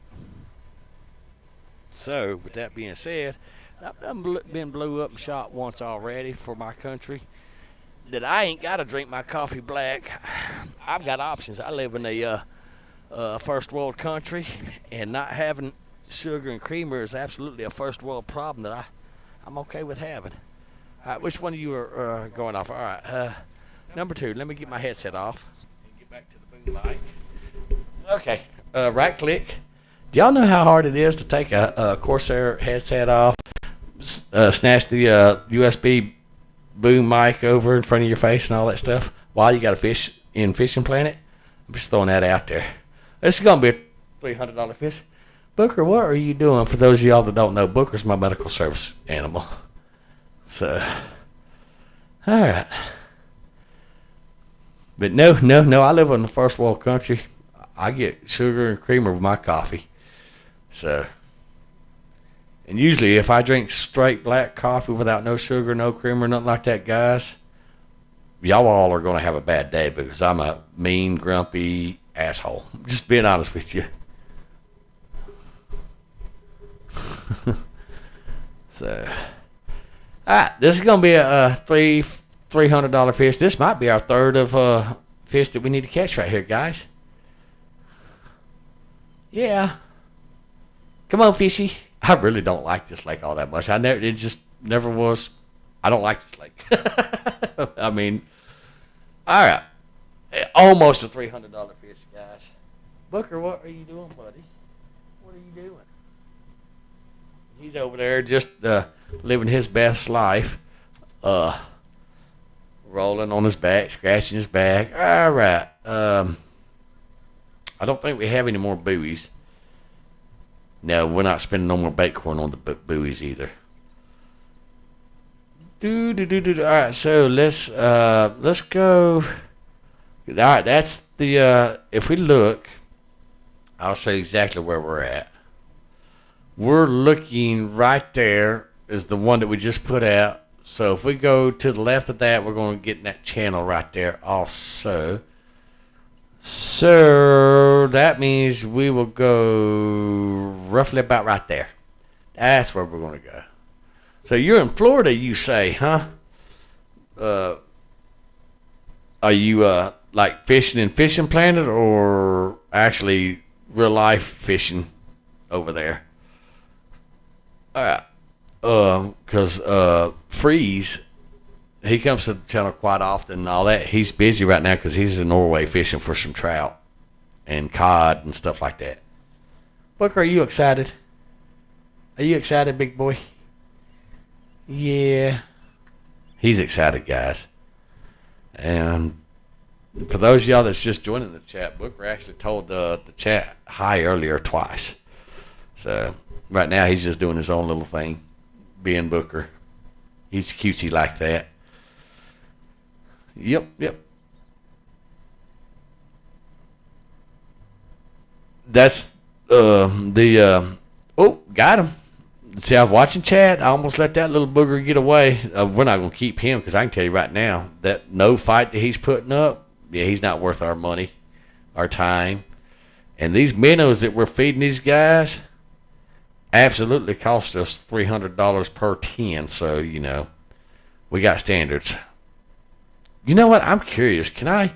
So, with that being said, I've been blew up and shot once already for my country. That I ain't got to drink my coffee black. I've got options. I live in a first world country, and not having sugar and creamer is absolutely a first world problem that I'm okay with having. All right, which one of you are going off? All right, number 2. Let me get my headset off and get back to the boom mic. Okay, right click. Do y'all know how hard it is to take a Corsair headset off, snatch the USB boom mic over in front of your face and all that stuff while you got a fish in Fishing Planet? I'm just throwing that out there. This is going to be a $300 fish. Booker, what are you doing? For those of y'all that don't know, Booker's my medical service animal. So, all right. But no, I live in a first world country. I get sugar and creamer with my coffee. So, and usually if I drink straight black coffee without no sugar, no creamer, nothing like that, guys, y'all all are going to have a bad day, because I'm a mean, grumpy asshole. Just being honest with you. So, all right, this is going to be a $300 fish. This might be our third of fish that we need to catch right here, guys. Yeah. Come on, fishy. I really don't like this lake all that much. It just never was. I don't like this lake. I mean, all right. Almost a $300 fish, guys. Booker, what are you doing, buddy? What are you doing? He's over there just living his best life. Rolling on his back, scratching his back. All right. I don't think we have any more buoys. No, we're not spending no more bait corn on the buoys either. All right, so let's go. All right, that's the. If we look, I'll show you exactly where we're at. We're looking right there is the one that we just put out. So if we go to the left of that, we're going to get in that channel right there also. So that means we will go roughly about right there. That's where we're going to go. So you're in Florida, you say, huh? Are you like fishing in Fishing Planet or actually real life fishing over there? All right. Because Freeze, he comes to the channel quite often and all that. He's busy right now because he's in Norway fishing for some trout and cod and stuff like that. Booker, are you excited? Are you excited, big boy? Yeah. He's excited, guys. And for those of y'all that's just joining the chat, Booker actually told the chat hi earlier twice. So right now he's just doing his own little thing, being Booker. He's cutesy like that. Yep. That's oh, got him. See, I was watching chat. I almost let that little booger get away. We're not going to keep him because I can tell you right now that no fight that he's putting up, yeah, he's not worth our money, our time. And these minnows that we're feeding these guys absolutely cost us $300 per 10. So, you know, we got standards. You know what? I'm curious. Can I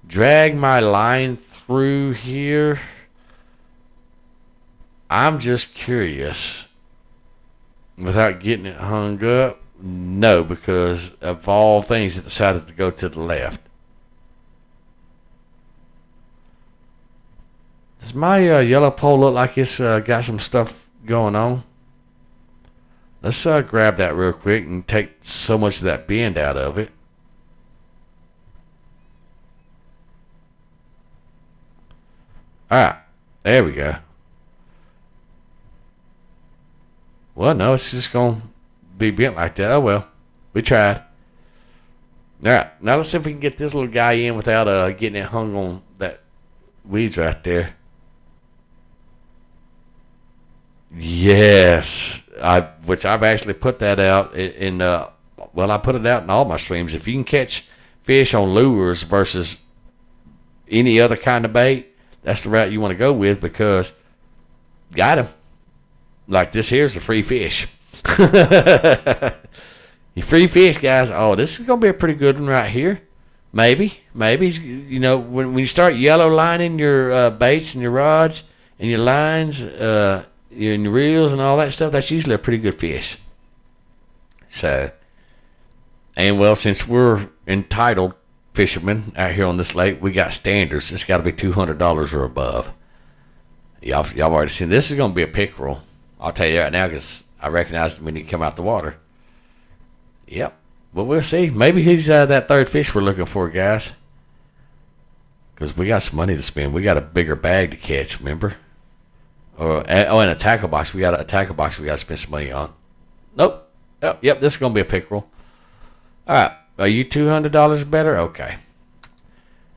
drag my line through here? I'm just curious. Without getting it hung up? No, because of all things, it decided to go to the left. Does my yellow pole look like it's got some stuff going on? Let's grab that real quick and take so much of that bend out of it. Alright, there we go. Well, no, it's just going to be bent like that. Oh, well. We tried. All right. Now let's see if we can get this little guy in without getting it hung on that weeds right there. Yes. Which I've actually put that out in well, I put it out in all my streams. If you can catch fish on lures versus any other kind of bait, that's the route you want to go with because got him. Like this here's a free fish. You free fish, guys. Oh, this is going to be a pretty good one right here. Maybe. You know, when you start yellow lining your baits and your rods and your lines and your reels and all that stuff, that's usually a pretty good fish. So, and well, since we're entitled fishermen out here on this lake, we got standards. It's got to be $200 or above. Y'all already seen this is going to be a pickerel. I'll tell you right now because I recognized him when he come out the water. Yep. But we'll see. Maybe he's that third fish we're looking for, guys. Because we got some money to spend. We got a bigger bag to catch, remember? And a tackle box. We got a tackle box we got to spend some money on. Nope. Yep, this is going to be a pickerel. All right. Are you $200 better? Okay.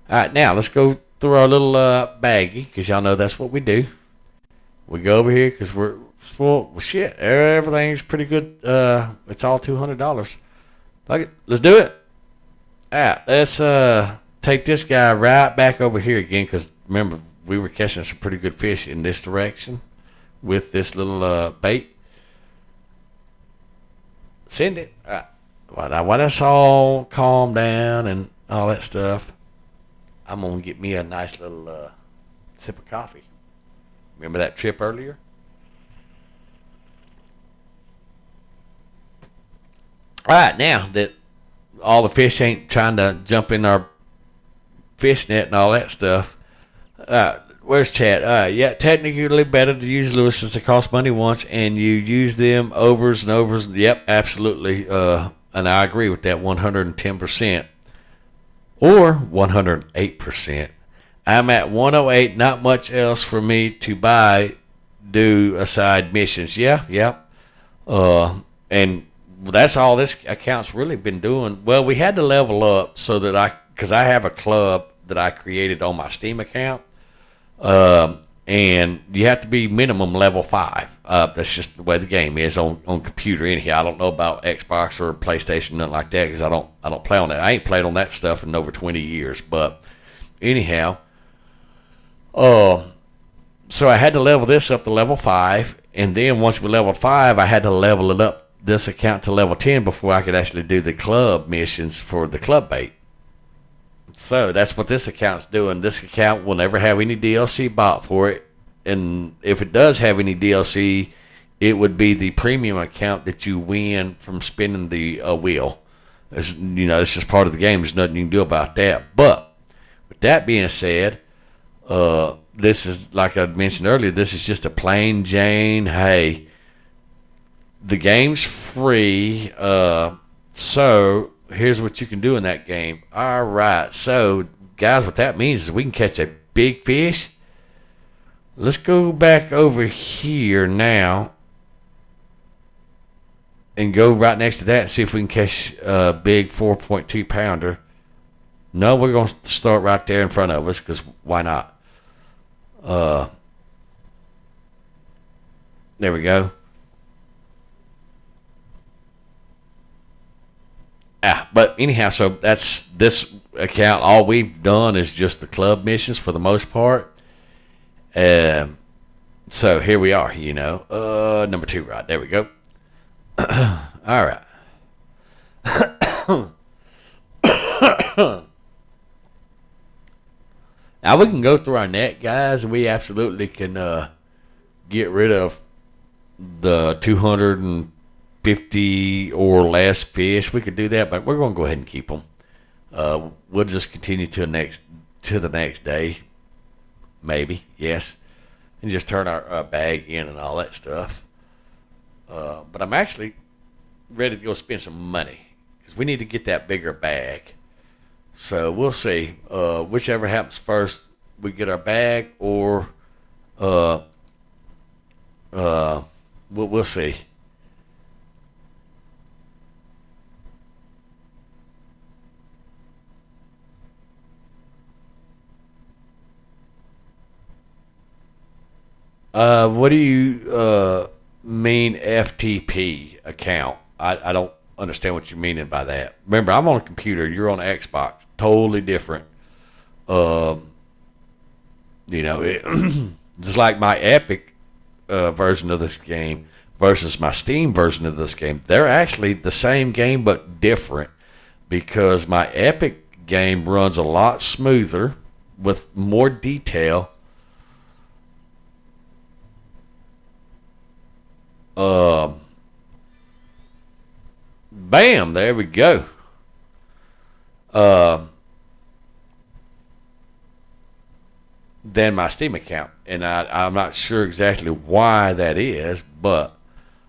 All right, now let's go through our little baggie because y'all know that's what we do. We go over here because we're... Well, shit, everything's pretty good. It's all $200. Fuck it, let's do it. All right, let's take this guy right back over here again because remember, we were catching some pretty good fish in this direction with this little bait. Send it. All right. Well, now, while that's all calmed down and all that stuff, I'm going to get me a nice little sip of coffee. Remember that trip earlier? All right, now that all the fish ain't trying to jump in our fish net and all that stuff, Where's chat? Yeah, technically better to use Lewis since they cost money once, and you use them overs and overs. Yep, absolutely. And I agree with that 110%. Or 108%. I'm at 108. Not much else for me to buy. Do aside missions. Yeah. And that's all this account's really been doing. Well, we had to level up so that because I have a club that I created on my Steam account. And you have to be minimum level 5. That's just the way the game is on computer anyhow. I don't know about Xbox or PlayStation, nothing like that, because I don't play on that. I ain't played on that stuff in over 20 years. But anyhow, so I had to level this up to level 5, and then once we leveled 5, I had to level it up this account to level 10 before I could actually do the club missions for the club bait. So that's what this account's doing. This account will never have any DLC bought for it. And if it does have any DLC, it would be the premium account that you win from spinning the wheel. It's just part of the game. There's nothing you can do about that. But with that being said, this is, like I mentioned earlier, this is just a plain Jane, hey, the game's free, so here's what you can do in that game. All right, so guys, what that means is we can catch a big fish. Let's go back over here now and go right next to that and see if we can catch a big 4.2 pounder. No, we're going to start right there in front of us, because why not? There we go. But anyhow, so that's this account. All we've done is just the club missions for the most part. So here we are, number 2, right? There we go. All right. Now we can go through our net, guys, and we absolutely can get rid of the 250 or less fish. We could do that, but we're going to go ahead and keep them. We'll just continue to the next day, maybe, yes, and just turn our bag in and all that stuff. But I'm actually ready to go spend some money because we need to get that bigger bag. So we'll see. Whichever happens first, we get our bag, or we'll see. What do you mean FTP account? I don't understand what you're meaning by that. Remember, I'm on a computer. You're on Xbox. Totally different. Just like my Epic version of this game versus my Steam version of this game. They're actually the same game but different, because my Epic game runs a lot smoother with more detail. Bam, there we go. Than my Steam account, and I'm not sure exactly why that is, but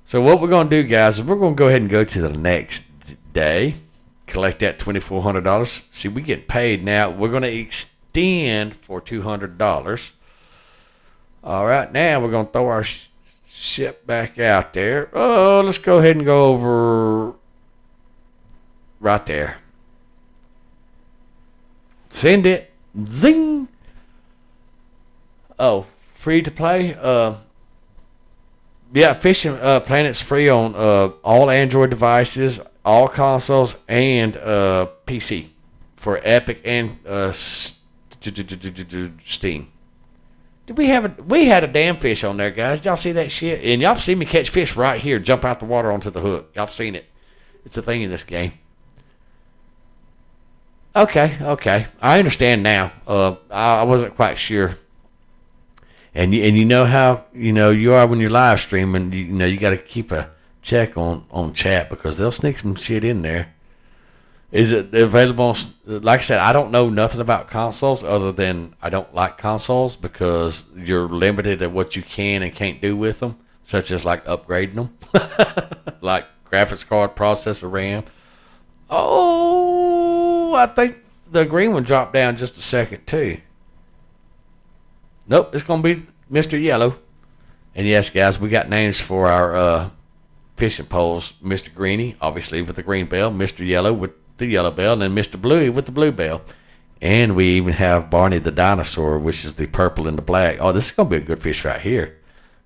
so what we're going to do, guys, is we're going to go ahead and go to the next day, collect that $2,400. See, we get paid now. We're going to extend for $200. All right, now we're going to throw our ship back out there. Oh, let's go ahead and go over right there. Send it. Zing. Oh, free to play? Yeah, Fishing Planet's free on all Android devices, all consoles, and PC for Epic and Steam. We had a damn fish on there, guys. Y'all see that shit? And y'all see me catch fish right here, jump out the water onto the hook. Y'all seen it. It's a thing in this game. Okay. I understand now. I wasn't quite sure. And you know how you are when you're live streaming. You got to keep a check on chat, because they'll sneak some shit in there. Is it available? Like I said, I don't know nothing about consoles other than I don't like consoles because you're limited at what you can and can't do with them, such as like upgrading them, like graphics card, processor, RAM. Oh, I think the green one dropped down just a second too. Nope, it's gonna be Mr. Yellow. And yes, guys, we got names for our fishing poles. Mr. Greeny, obviously with the green bell. Mr. Yellow with the yellow bell. And then Mr. Bluey with the blue bell. And we even have Barney the dinosaur, which is the purple and the black. Oh, this is going to be a good fish right here.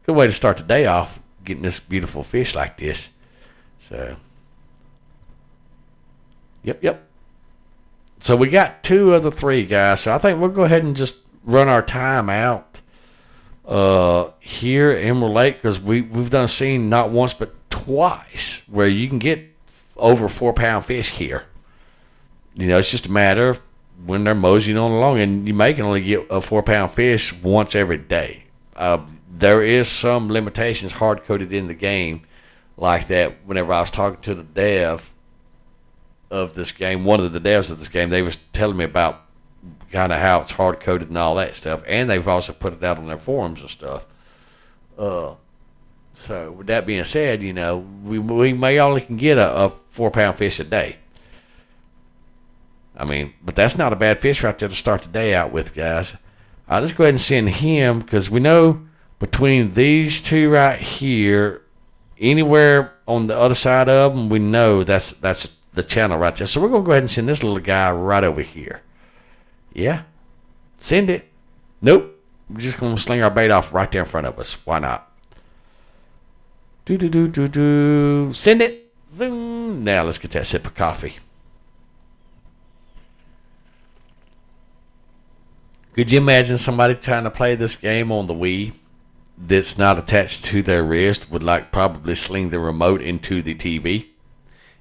Good way to start the day off, getting this beautiful fish like this. So, yep. So we got 2 of the 3, guys. So I think we'll go ahead and just run our time out here at Emerald Lake, because we've done a scene not once but twice where you can get over 4-pound fish here. You know, it's just a matter of when they're moseying on along, and you may can only get a 4-pound fish once every day. There is some limitations hard coded in the game like that. Whenever I was talking to the dev of this game, one of the devs of this game, they was telling me about kind of how it's hard coded and all that stuff, and they've also put it out on their forums and stuff. So with that being said, you know, we may only can get a 4-pound fish a day. I mean, but that's not a bad fish right there to start the day out with, guys. Let's go ahead and send him, because we know between these 2 right here, anywhere on the other side of them, we know that's the channel right there. So we're going to go ahead and send this little guy right over here. Yeah. Send it. Nope. We're just going to sling our bait off right there in front of us. Why not? Send it. Zoom. Now let's get that sip of coffee. Could you imagine somebody trying to play this game on the Wii that's not attached to their wrist would like probably sling the remote into the TV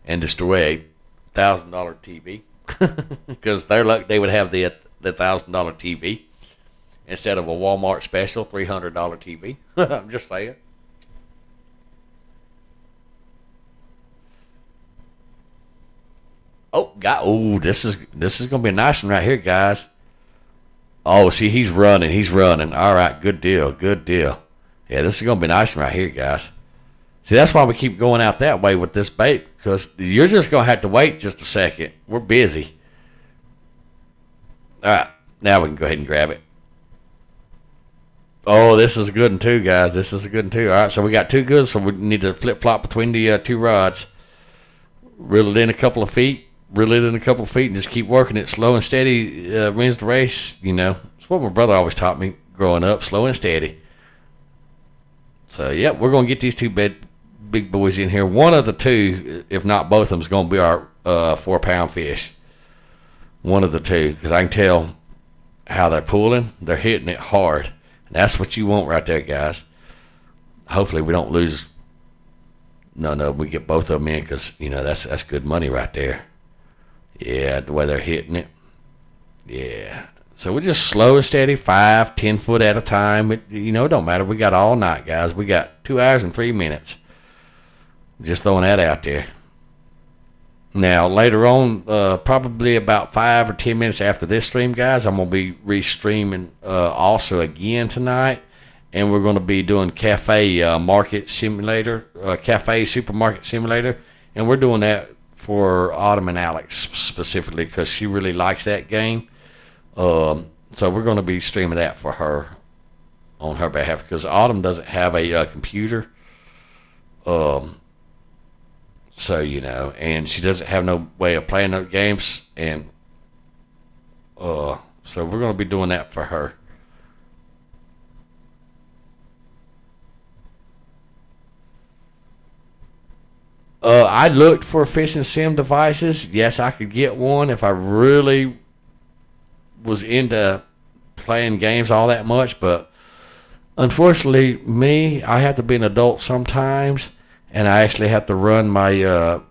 and destroy a $1,000 TV? Because their luck, they would have the $1,000 TV instead of a Walmart special $300 TV. I'm just saying. This is gonna be a nice one right here, guys. Oh, see, he's running. All right, good deal. Yeah, this is gonna be nice one right here, guys. See, that's why we keep going out that way with this bait, because you're just gonna have to wait just a second. We're busy. All right, now we can go ahead and grab it. Oh, this is a good one too, guys. This is a good one too. All right, so we got 2 goods, so we need to flip-flop between the 2 rods. Reel it in a couple of feet, and just keep working it slow and steady. Wins the race, you know. It's what my brother always taught me growing up, slow and steady. So, yep, we're going to get these 2 big boys in here. One of the 2, if not both of them, is going to be our 4-pound fish. One of the 2, because I can tell how they're pulling. They're hitting it hard. And that's what you want right there, guys. Hopefully we don't lose. No, we get both of them in, because, you know, that's good money right there. Yeah, the way they're hitting it. Yeah. So we're just slow and steady, 5-10 foot at a time. It don't matter. We got all night, guys. We got 2 hours and 3 minutes. Just throwing that out there. Now, later on, probably about 5 or 10 minutes after this stream, guys, I'm going to be re-streaming also again tonight. And we're going to be doing Cafe Market Simulator, Cafe Supermarket Simulator. And we're doing that for Autumn and Alex specifically, because she really likes that game. So we're going to be streaming that for her on her behalf, because Autumn doesn't have a computer. So, you know, and she doesn't have no way of playing those games. And so we're going to be doing that for her. I looked for fishing sim devices. Yes, I could get one if I really was into playing games all that much, but unfortunately, I have to be an adult sometimes, and I actually have to run my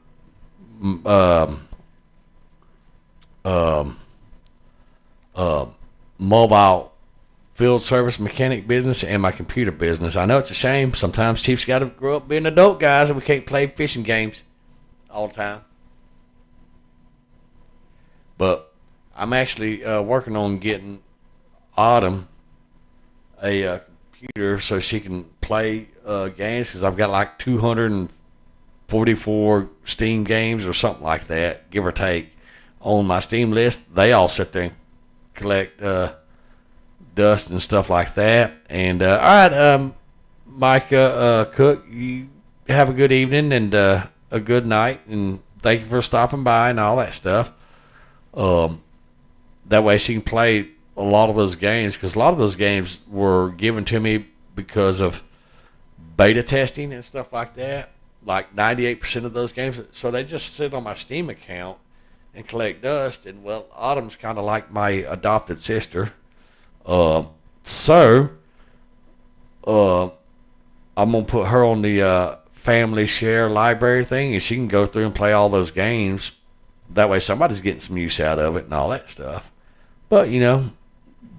mobile field service mechanic business and my computer business. I know it's a shame. Sometimes Chief's got to grow up being an adult, guys, and we can't play fishing games all the time. But I'm actually working on getting Autumn a computer so she can play games because I've got like 244 Steam games or something like that, give or take, on my Steam list. They all sit there and collect dust and stuff like that. And all right, Micah Cook, you have a good evening and a good night, and thank you for stopping by and all that stuff. Um, that way she can play a lot of those games because a lot of those games were given to me because of beta testing and stuff like that. Like 98% of those games, so they just sit on my Steam account and collect dust. And well, Autumn's kind of like my adopted sister, so I'm gonna put her on the family share library thing, and she can go through and play all those games. That way, somebody's getting some use out of it and all that stuff. But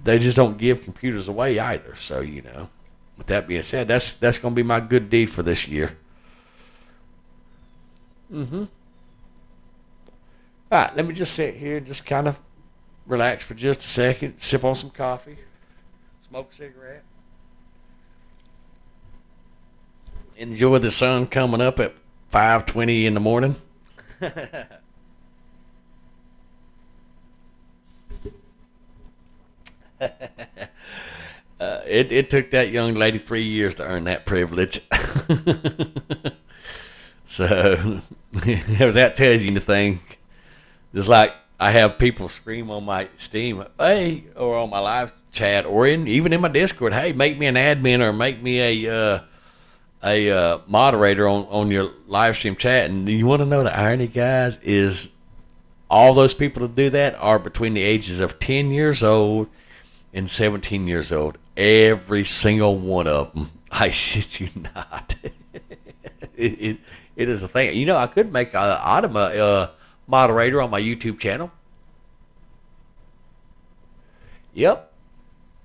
they just don't give computers away either. So with that being said, that's gonna be my good deed for this year. All right, let me just sit here and just kind of relax for just a second, sip on some coffee, smoke a cigarette, enjoy the sun coming up at 5:20 in the morning. It took that young lady 3 years to earn that privilege. So if that tells you anything, just like I have people scream on my Steam, hey, or on my live chat, or even in my Discord, hey, make me an admin or make me a moderator on your live stream chat. And you want to know the irony, guys, is all those people to do that are between the ages of 10 years old and 17 years old. Every single one of them. I shit you not. it is a thing. I could make Autumn a moderator on my YouTube channel. Yep.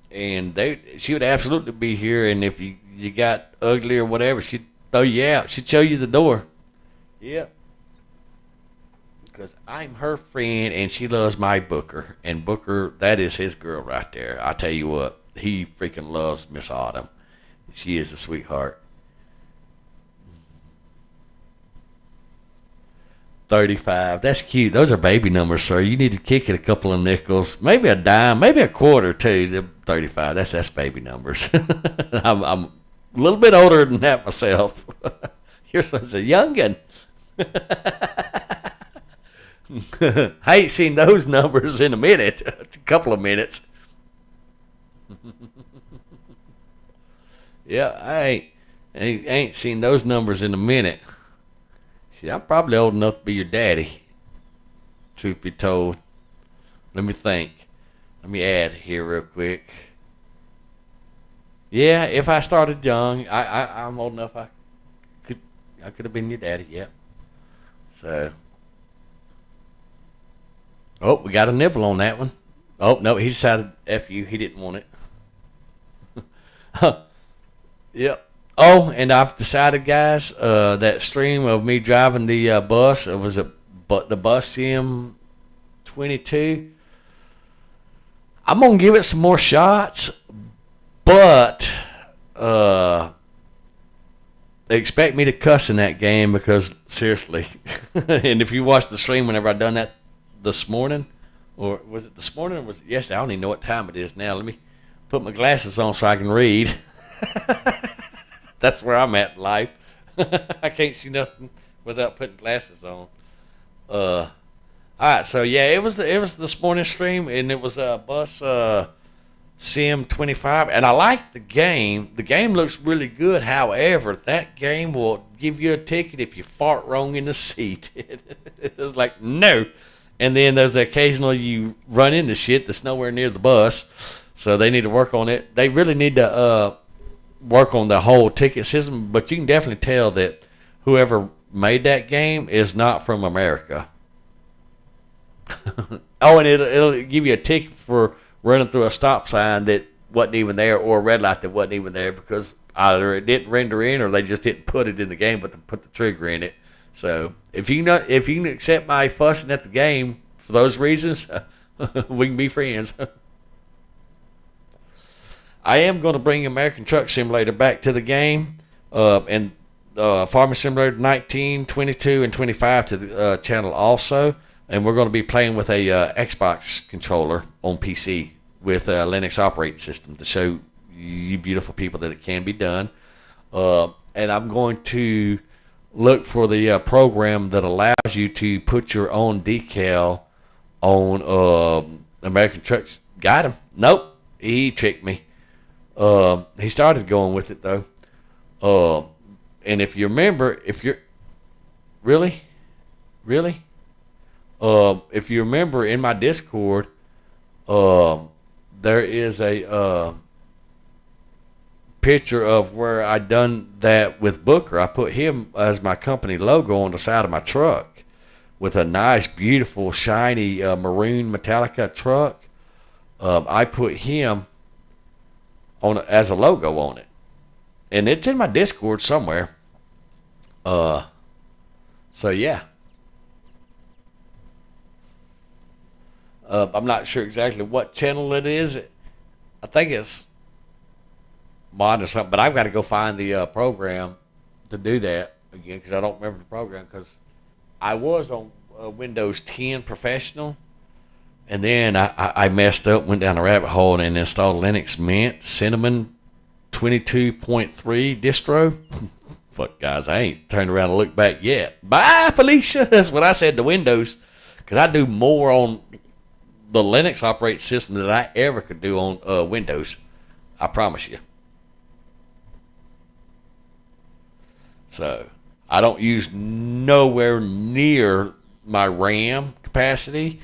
And she would absolutely be here. And if you got ugly or whatever, she'd throw you out. She'd show you the door. Yep. Because I'm her friend and she loves my Booker. And Booker, that is his girl right there. I tell you what, he freaking loves Miss Autumn. She is a sweetheart. 35. That's cute. Those are baby numbers, sir. You need to kick it a couple of nickels. Maybe a dime. Maybe a quarter, too. 35. That's baby numbers. I'm a little bit older than that myself. You're such a youngin'. I ain't seen those numbers in a minute. A couple of minutes. Yeah, I ain't seen those numbers in a minute. See, I'm probably old enough to be your daddy. Truth be told. Let me think. Let me add here real quick. Yeah, if I started young, I'm old enough. I could have been your daddy. Yep. So. Oh, we got a nibble on that one. Oh no, he decided F you. He didn't want it. Yep. Oh, and I've decided, guys, that stream of me driving the bus, it was the bus Sim 22. I'm gonna give it some more shots, but they expect me to cuss in that game because seriously. And if you watch the stream whenever I done that this morning, or was it this morning or was it yesterday? I don't even know what time it is now. Let me put my glasses on so I can read. That's where I'm at in life. I can't see nothing without putting glasses on. All right, so yeah, it was this morning stream, and it was bus Sim 25, and I like the game. The game looks really good. However, that game will give you a ticket if you fart wrong in the seat. It was like no, and then there's the occasional you run into shit that's nowhere near the bus, so they need to work on it. They really need to work on the whole ticket system, but you can definitely tell that whoever made that game is not from America. Oh, and it'll give you a ticket for running through a stop sign that wasn't even there, or a red light that wasn't even there, because either it didn't render in or they just didn't put it in the game, but they put the trigger in it. So if you can accept my fussing at the game for those reasons, we can be friends. I am going to bring American Truck Simulator back to the game, and Farming Simulator 19, 22, and 25 to the channel also. And we're going to be playing with a Xbox controller on PC with a Linux operating system to show you beautiful people that it can be done. And I'm going to look for the program that allows you to put your own decal on American Trucks. Got him. Nope. He tricked me. He started going with it, though. And if you remember, if you remember in my Discord, there is a picture of where I done that with Booker. I put him as my company logo on the side of my truck with a nice, beautiful, shiny maroon Metallica truck. I put him on as a logo on it, and it's in my Discord somewhere. So yeah. I'm not sure exactly what channel it is. I think it's mod or something, but I've got to go find the program to do that again because I don't remember the program because I was on Windows 10 Professional, and then I messed up, went down a rabbit hole, and installed Linux Mint Cinnamon 22.3 distro. Fuck, guys, I ain't turned around and looked back yet. Bye, Felicia. That's what I said to Windows because I do more on the Linux operating system than I ever could do on Windows. I promise you. So I don't use nowhere near my RAM capacity,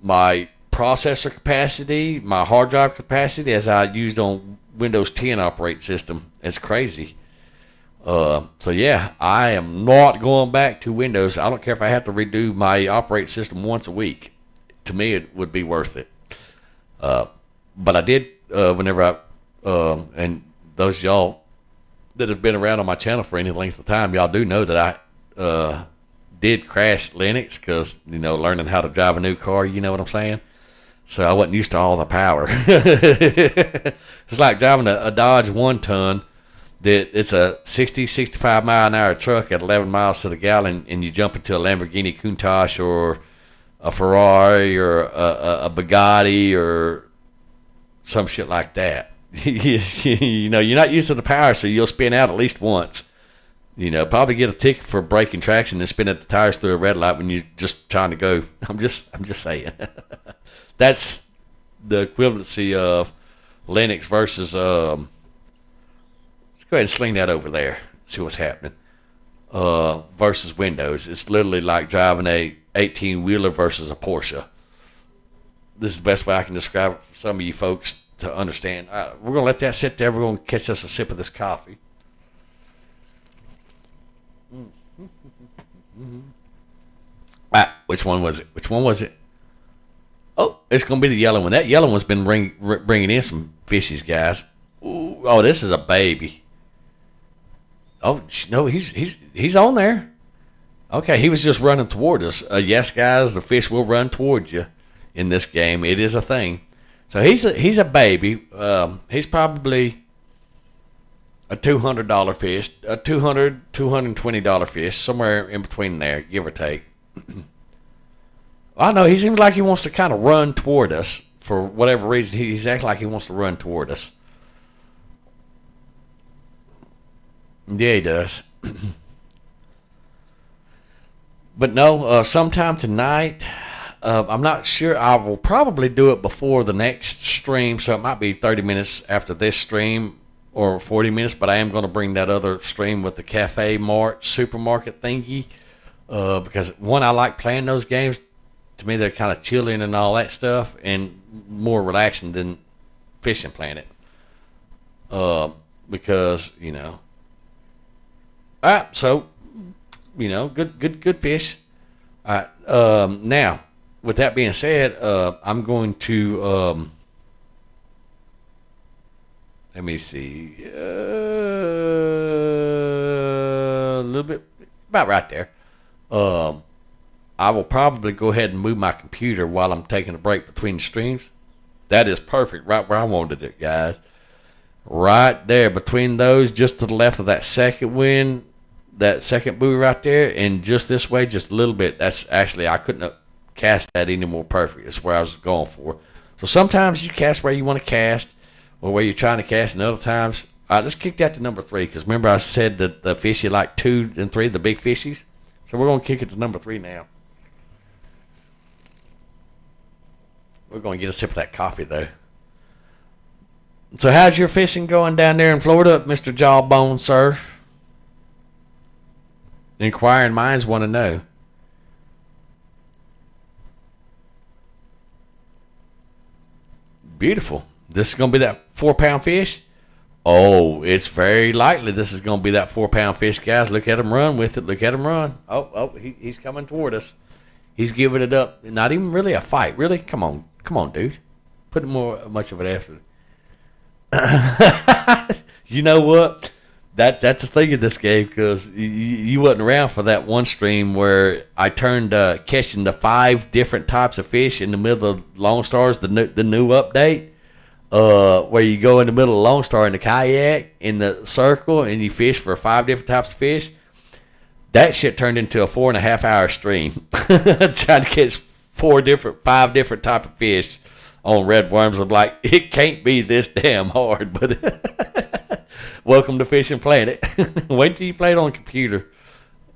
my processor capacity, my hard drive capacity as I used on Windows 10 operating system. It's crazy. So yeah, I am not going back to Windows. I don't care if I have to redo my operating system once a week. To me, it would be worth it. But I did whenever and those of y'all that have been around on my channel for any length of time, y'all do know that I did crash Linux because, learning how to drive a new car, you know what I'm saying? So I wasn't used to all the power. It's like driving a Dodge 1-ton that it's a 60, 65 mile an hour truck at 11 miles to the gallon, and you jump into a Lamborghini Countach or a Ferrari or a Bugatti or some shit like that. You're not used to the power, so you'll spin out at least once. Probably get a ticket for braking traction and spin at the tires through a red light when you're just trying to go. I'm just saying. That's the equivalency of Linux versus. Let's go ahead and sling that over there. See what's happening. Versus Windows. It's literally like driving a 18-wheeler versus a Porsche. This is the best way I can describe it for some of you folks to understand. We're going to let that sit there. We're going to catch us a sip of this coffee. Which one was it? Oh, it's going to be the yellow one. That yellow one's been bringing in some fishies, guys. Ooh, oh, this is a baby. Oh, no, he's on there. Okay, he was just running toward us. Yes, guys, the fish will run towards you in this game. It is a thing. So he's a baby. He's probably a $200 fish, a $220 fish, somewhere in between there, give or take. I know he seems like he wants to kind of run toward us for whatever reason. He's acting like he wants to run toward us. Yeah, he does. But no, sometime tonight, I'm not sure. I will probably do it before the next stream, so it might be 30 minutes after this stream or 40 minutes, but I am going to bring that other stream with the Cafe Mart supermarket thingy because, one, I like playing those games. To me, they're kind of chilling and all that stuff and more relaxing than Fishing Planet because, all right, so, good fish. All right, now, with that being said, I'm going to, let me see, a little bit, about right there. I will probably go ahead and move my computer while I'm taking a break between the streams. That is perfect, right where I wanted it, guys. Right there, between those, just to the left of that second wind, that second buoy right there, and just this way, just a little bit. That's actually, I couldn't have cast that any more perfect. That's where I was going for. So sometimes you cast where you want to cast, or where you're trying to cast, and other times, all right, let's kick that to number 3, because remember I said that the fish you like 2 and 3, the big fishies? So we're going to kick it to number 3 now. We're going to get a sip of that coffee, though. So how's your fishing going down there in Florida, Mr. Jawbone, sir? Inquiring minds want to know. Beautiful. This is going to be that 4-pound fish? Oh, it's very likely this is going to be that 4-pound fish, guys. Look at him run with it. Look at him run. He's coming toward us. He's giving it up. Not even really a fight. Really? Come on, dude. Put much of an effort. You know what? That's the thing of this game, because you wasn't around for that one stream where I turned catching the 5 different types of fish in the middle of Lone Stars, the new update, where you go in the middle of Lone Star in the kayak in the circle and you fish for 5 different types of fish. That shit turned into a 4.5-hour stream trying to catch 5 different type of fish on red worms. I'm like, it can't be this damn hard, but welcome to Fishing Planet. Wait till you play it on a computer.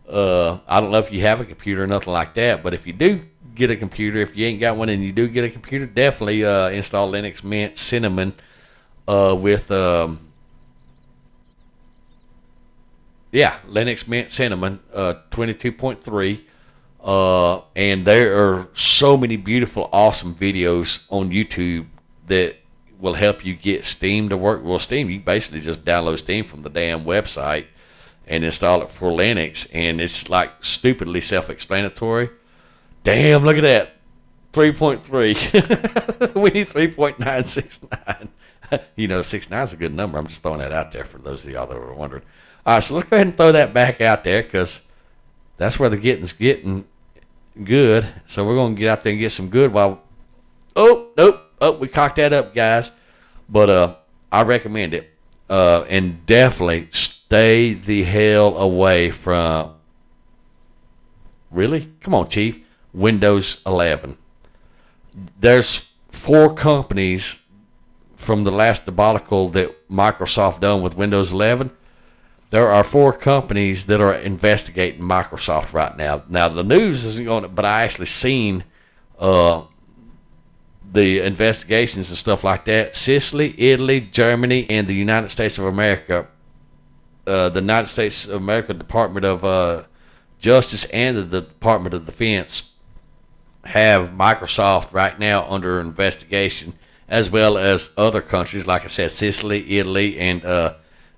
I don't know if you have a computer or nothing like that, but if you do get a computer, if you ain't got one and you do get a computer, definitely install Linux Mint Cinnamon with Linux Mint Cinnamon 22.3. And there are so many beautiful, awesome videos on YouTube that will help you get Steam to work. Well, Steam, you basically just download Steam from the damn website and install it for Linux, and it's like stupidly self-explanatory. Damn, look at that. 3.3. We need 3.969. 69 is a good number. I'm just throwing that out there for those of y'all that were wondering. All right, so let's go ahead and throw that back out there, because that's where the getting's getting good. So we're going to get out there and get some good while... Oh, nope. Oh, we cocked that up, guys. But I recommend it. And definitely stay the hell away from... Really? Come on, Chief. Windows 11. There's 4 companies from the last debacle that Microsoft done with Windows 11. There are 4 companies that are investigating Microsoft right now. Now, the news isn't going to, but I actually seen the investigations and stuff like that. Sicily, Italy, Germany, and the United States of America. The United States of America Department of Justice and the Department of Defense have Microsoft right now under investigation, as well as other countries, like I said, Sicily, Italy, and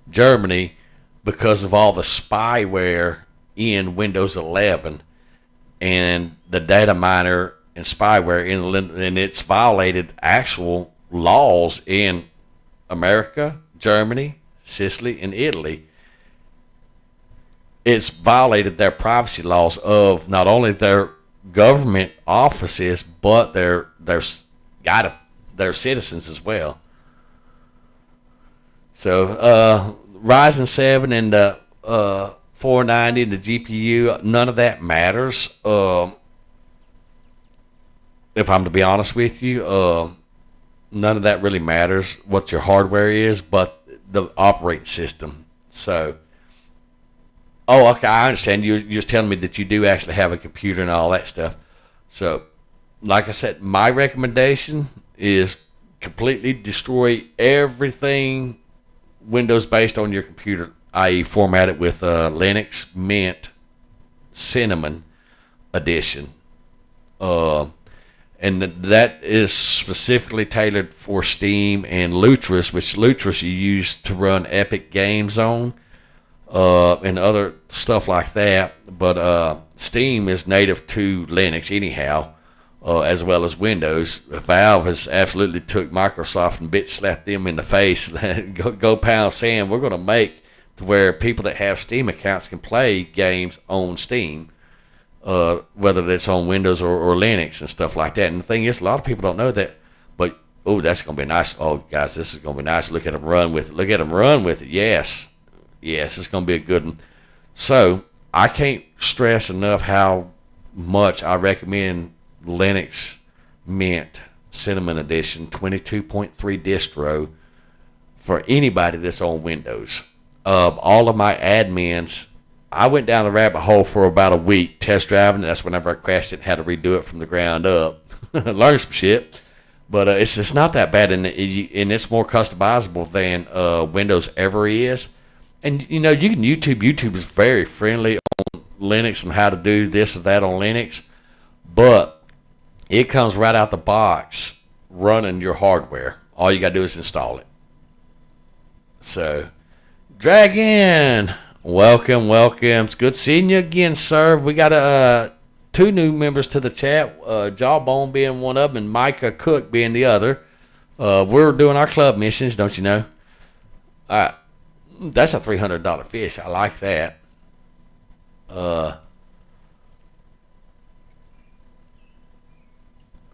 Germany, because of all the spyware in Windows 11 and the data miner and spyware and it's violated actual laws in America, Germany, Sicily, and Italy. It's violated their privacy laws of not only their government offices, but their citizens as well. So, Ryzen 7 and the 490, the GPU, none of that matters. If I'm to be honest with you, none of that really matters what your hardware is, but the operating system. So, okay, I understand. You're just telling me that you do actually have a computer and all that stuff. So, like I said, my recommendation is completely destroy everything Windows based on your computer, i.e. format it with Linux Mint Cinnamon edition. And that is specifically tailored for Steam and Lutris, which Lutris you use to run Epic games on, and other stuff like that. But Steam is native to Linux anyhow, as well as Windows. Valve has absolutely took Microsoft and bitch slapped them in the face. go pound sand. We're going to make to where people that have Steam accounts can play games on Steam. whether it's on Windows or Linux and stuff like that. And the thing is, a lot of people don't know that. But, oh, that's going to be nice. Oh, guys, this is going to be nice. Look at them run with it. Look at them run with it. Yes. Yes, it's going to be a good one. So, I can't stress enough how much I recommend Linux Mint Cinnamon Edition 22.3 distro for anybody that's on Windows. All of my admins, I went down the rabbit hole for about a week test driving. That's whenever I crashed it and had to redo it from the ground up. Learn some shit. But it's just not that bad, and it's more customizable than Windows ever is. And, you can YouTube. YouTube is very friendly on Linux and how to do this or that on Linux. But it comes right out the box running your hardware. All you got to do is install it. So, Dragon, welcome. It's good seeing you again, sir. We got 2 new members to the chat, Jawbone being one of them and Micah Cook being the other. We're doing our club missions, don't you know? That's a $300 fish. I like that.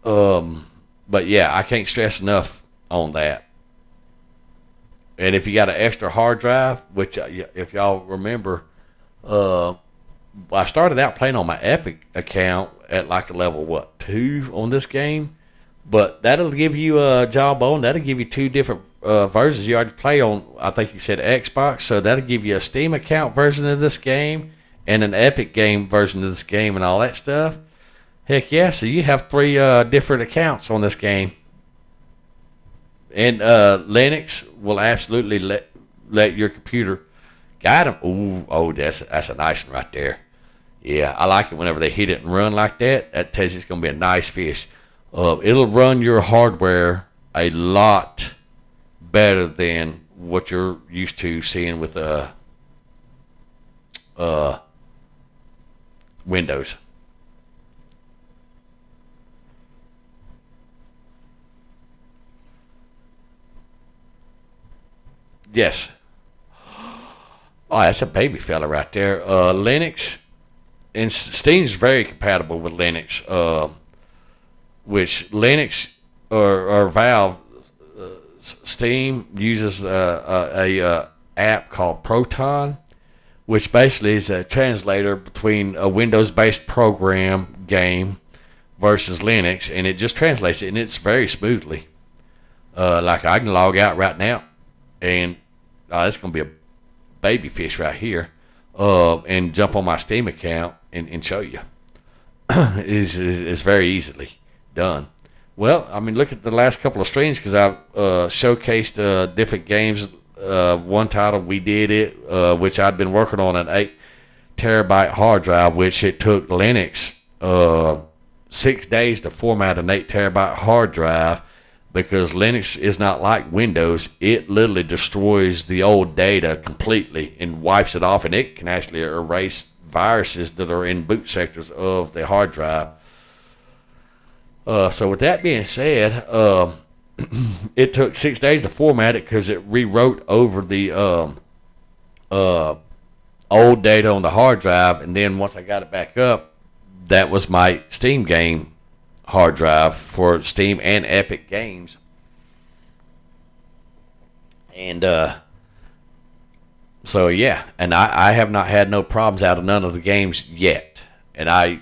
But yeah, I can't stress enough on that. And if you got an extra hard drive, which if y'all remember, I started out playing on my Epic account at like a level 2 on this game, but that'll give you a Jawbone. That'll give you 2 different versions. You already play on, I think you said Xbox, so that'll give you a Steam account version of this game and an Epic game version of this game and all that stuff. Heck yeah! So you have 3 different accounts on this game, and Linux will absolutely let your computer guide them. Ooh, oh, that's a nice one right there. Yeah, I like it whenever they hit it and run like that. That tells you it's going to be a nice fish. It'll run your hardware a lot better than what you're used to seeing with Windows. Yes. Oh, that's a baby fella right there. Linux and Steam's very compatible with Linux. Which Linux or Valve, Steam uses a app called Proton, which basically is a translator between a Windows-based program game versus Linux, and it just translates it, and it's very smoothly. Like I can log out right now, and it's going to be a baby fish right here, and jump on my Steam account and show you. It's very easily done. Well, I mean, look at the last couple of streams because I showcased different games. One title we did it, which I'd been working on an 8 terabyte hard drive, which it took Linux 6 days to format an 8 terabyte hard drive because Linux is not like Windows. It literally destroys the old data completely and wipes it off, and it can actually erase viruses that are in boot sectors of the hard drive. So with that being said, it took 6 days to format it because it rewrote over the old data on the hard drive, and then once I got it back up, that was my Steam game hard drive for Steam and Epic Games. And so yeah, and I have not had no problems out of none of the games yet, and I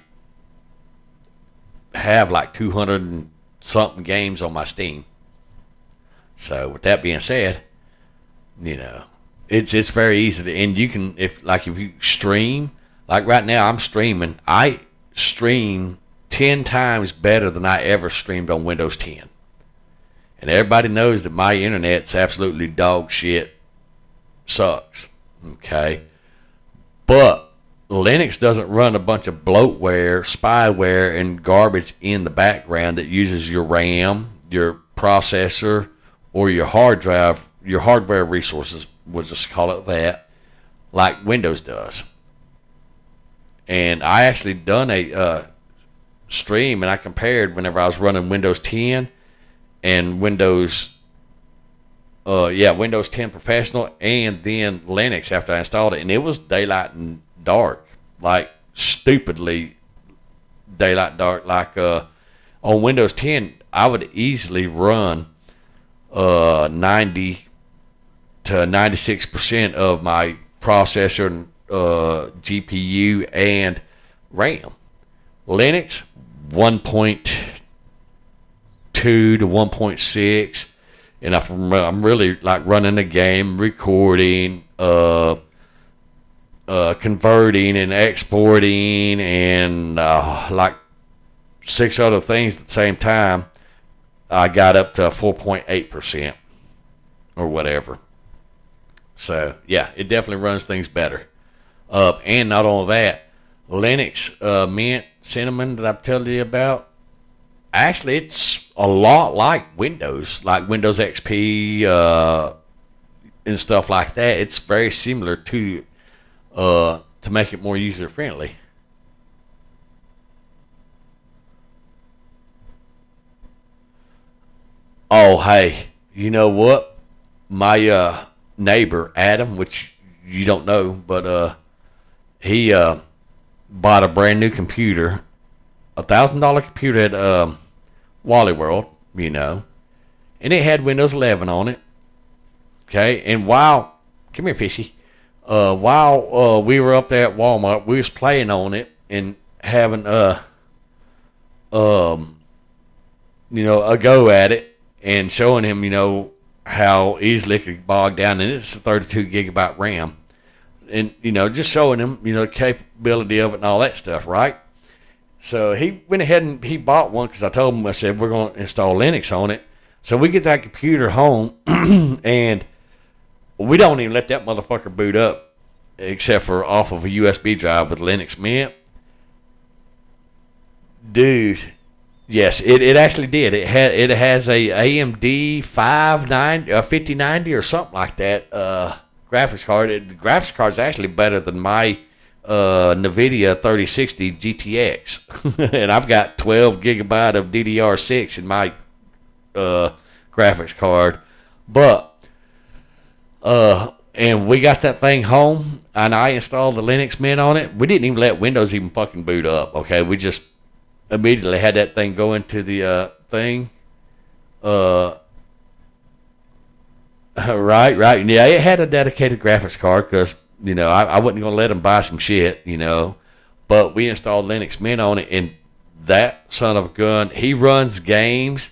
have like 200 and something games on my Steam. So with that being said, it's very easy to, and you can, if you stream, like right now I'm streaming, I stream 10 times better than I ever streamed on Windows 10. And everybody knows that my internet's absolutely dog shit, sucks. Okay. But Linux doesn't run a bunch of bloatware, spyware, and garbage in the background that uses your RAM, your processor, or your hard drive, your hardware resources, we'll just call it that, like Windows does. And I actually done a stream, and I compared whenever I was running Windows 10 and Windows 10 Professional, and then Linux after I installed it, and it was daylight and dark, like stupidly daylight dark. Like on Windows 10, I would easily run 90 to 96% of my processor, GPU, and RAM. Linux 1.2 to 1.6, and if I'm really like running the game, recording, converting and exporting, and like 6 other things at the same time, I got up to 4.8% or whatever. So yeah, it definitely runs things better. And not only that, Linux Mint Cinnamon that I'm telling you about, actually it's a lot like Windows XP and stuff like that. It's very similar to make it more user friendly. Oh, hey, you know what? My neighbor Adam, which you don't know, but he bought a brand new computer, $1,000 computer at Wally World, you know, and it had Windows 11 on it. Okay, and while come here, fishy, while we were up there at Walmart, we was playing on it and having a go at it and showing him, how easily it could bog down, and it's a 32 gigabyte RAM, and just showing him, the capability of it and all that stuff, right? So he went ahead and he bought one because I told him, I said, we're going to install Linux on it. So we get that computer home, and we don't even let that motherfucker boot up, except for off of a USB drive with Linux Mint. Dude, yes, it actually did. It has a AMD 5090 or something like that graphics card. The graphics card is actually better than my NVIDIA 3060 GTX, and I've got 12 gigabyte of DDR6 in my graphics card. But and we got that thing home, and I installed the Linux Mint on it. We didn't even let Windows even fucking boot up. Okay, we just immediately had that thing go into the thing. Right. Yeah, it had a dedicated graphics card because, I wasn't going to let him buy some shit, But we installed Linux Mint on it, and that son of a gun, he runs games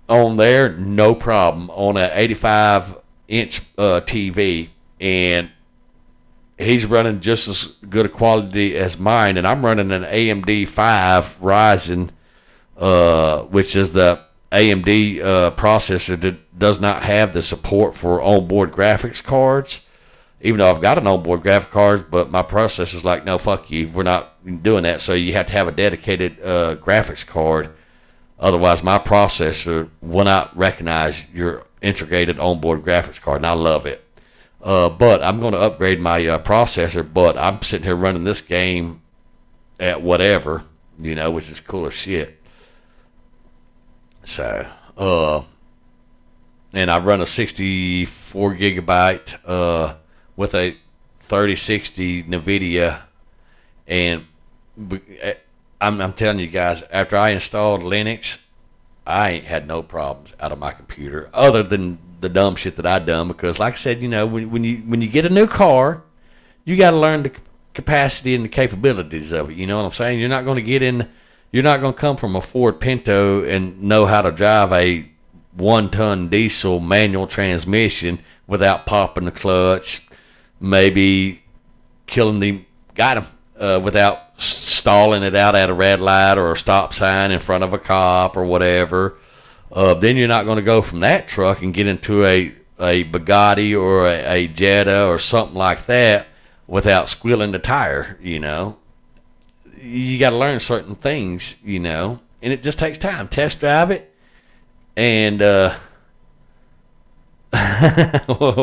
on there, no problem, on an 85-inch TV, and he's running just as good a quality as mine, and I'm running an AMD 5 Ryzen, which is the AMD processor that does not have the support for onboard graphics cards, even though I've got an onboard graphic card, but my processor's like, no, fuck you, we're not doing that, so you have to have a dedicated graphics card. Otherwise, my processor will not recognize your integrated onboard graphics card, and I love it. But I'm going to upgrade my processor, but I'm sitting here running this game at whatever, which is cool as shit. So, and I run a 64 gigabyte with a 3060 NVIDIA, and I'm telling you guys, after I installed Linux, I ain't had no problems out of my computer, other than the dumb shit that I done. Because, like I said, when you get a new car, you got to learn the capacity and the capabilities of it. You know what I'm saying? You're not going to come from a Ford Pinto and know how to drive a 1-ton diesel manual transmission without popping the clutch, maybe killing the without stalling it out at a red light or a stop sign in front of a cop or whatever. Then you're not going to go from that truck and get into a Bugatti or a Jetta or something like that without squealing the tire, You got to learn certain things, and it just takes time. Test drive it, and well,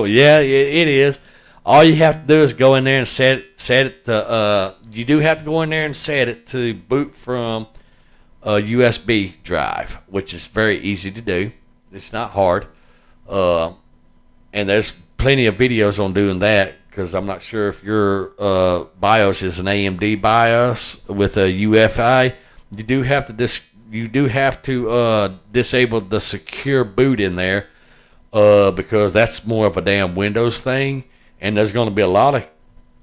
yeah, it is. All you have to do is go in there and set it to. You do have to go in there and set it to boot from a USB drive, which is very easy to do. It's not hard, and there's plenty of videos on doing that. because I'm not sure if your BIOS is an AMD BIOS with a UEFI. You do have to disable the secure boot in there, because that's more of a damn Windows thing, and there's going to be a lot of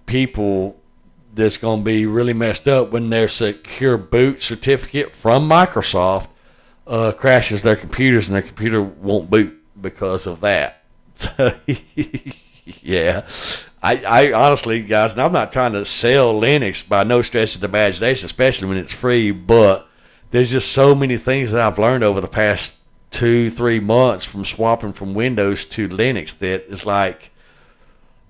people that's going to be really messed up when their secure boot certificate from Microsoft crashes their computers and their computer won't boot because of that. So, yeah. I honestly, guys, and I'm not trying to sell Linux by no stretch of the imagination, especially when it's free, but there's just so many things that I've learned over the past 2-3 months from swapping from Windows to Linux that is like,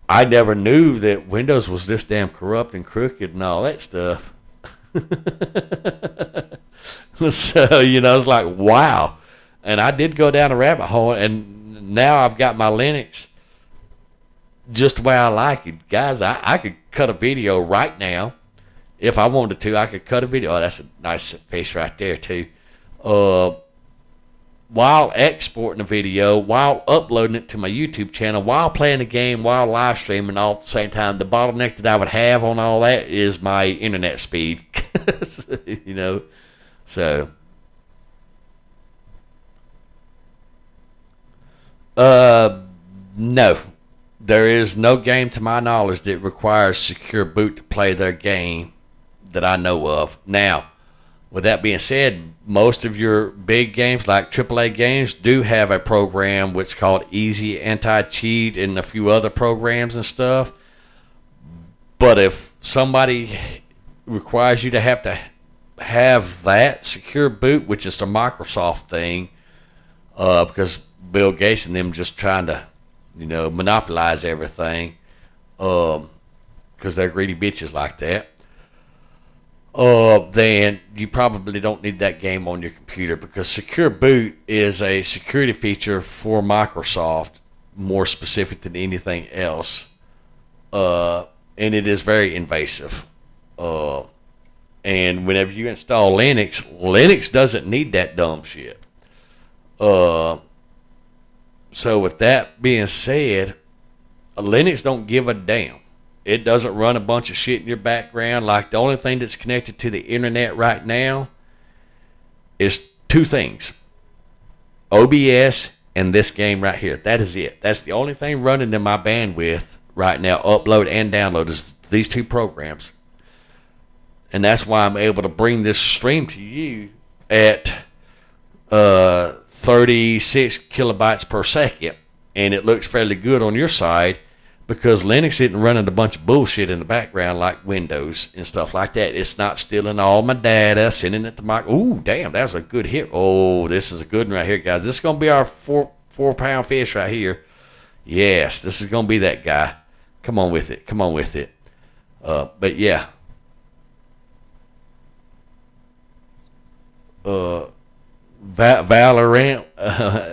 I never knew that Windows was this damn corrupt and crooked and all that stuff. So, it's like, wow. And I did go down a rabbit hole, and now I've got my Linux just the way I like it. Guys, I could cut a video right now. If I wanted to, I could cut a video. Oh, that's a nice face right there, too. While exporting a video, while uploading it to my YouTube channel, while playing the game, while live streaming all at the same time. The bottleneck that I would have on all that is my internet speed. So. No. There is no game to my knowledge that requires secure boot to play their game that I know of. Now, with that being said, most of your big games like AAA games do have a program which is called Easy Anti-Cheat and a few other programs and stuff. But if somebody requires you to have that secure boot, which is a Microsoft thing, because Bill Gates and them just trying to, monopolize everything, because they're greedy bitches like that. Then you probably don't need that game on your computer, because Secure Boot is a security feature for Microsoft, more specific than anything else, and it is very invasive. And whenever you install Linux doesn't need that dumb shit. So with that being said, Linux don't give a damn. It doesn't run a bunch of shit in your background. Like, the only thing that's connected to the internet right now is two things: OBS and this game right here. That is it. That's the only thing running in my bandwidth right now, upload and download, is these two programs. And that's why I'm able to bring this stream to you at 36 kilobytes per second. And it looks fairly good on your side, because Linux isn't running a bunch of bullshit in the background like Windows and stuff like that. It's not stealing all my data, sending it to my... Ooh, damn, that's a good hit. Oh, this is a good one right here, guys. This is going to be our four-pound fish right here. Yes, this is going to be that guy. Come on with it. Come on with it. But, yeah. Valorant,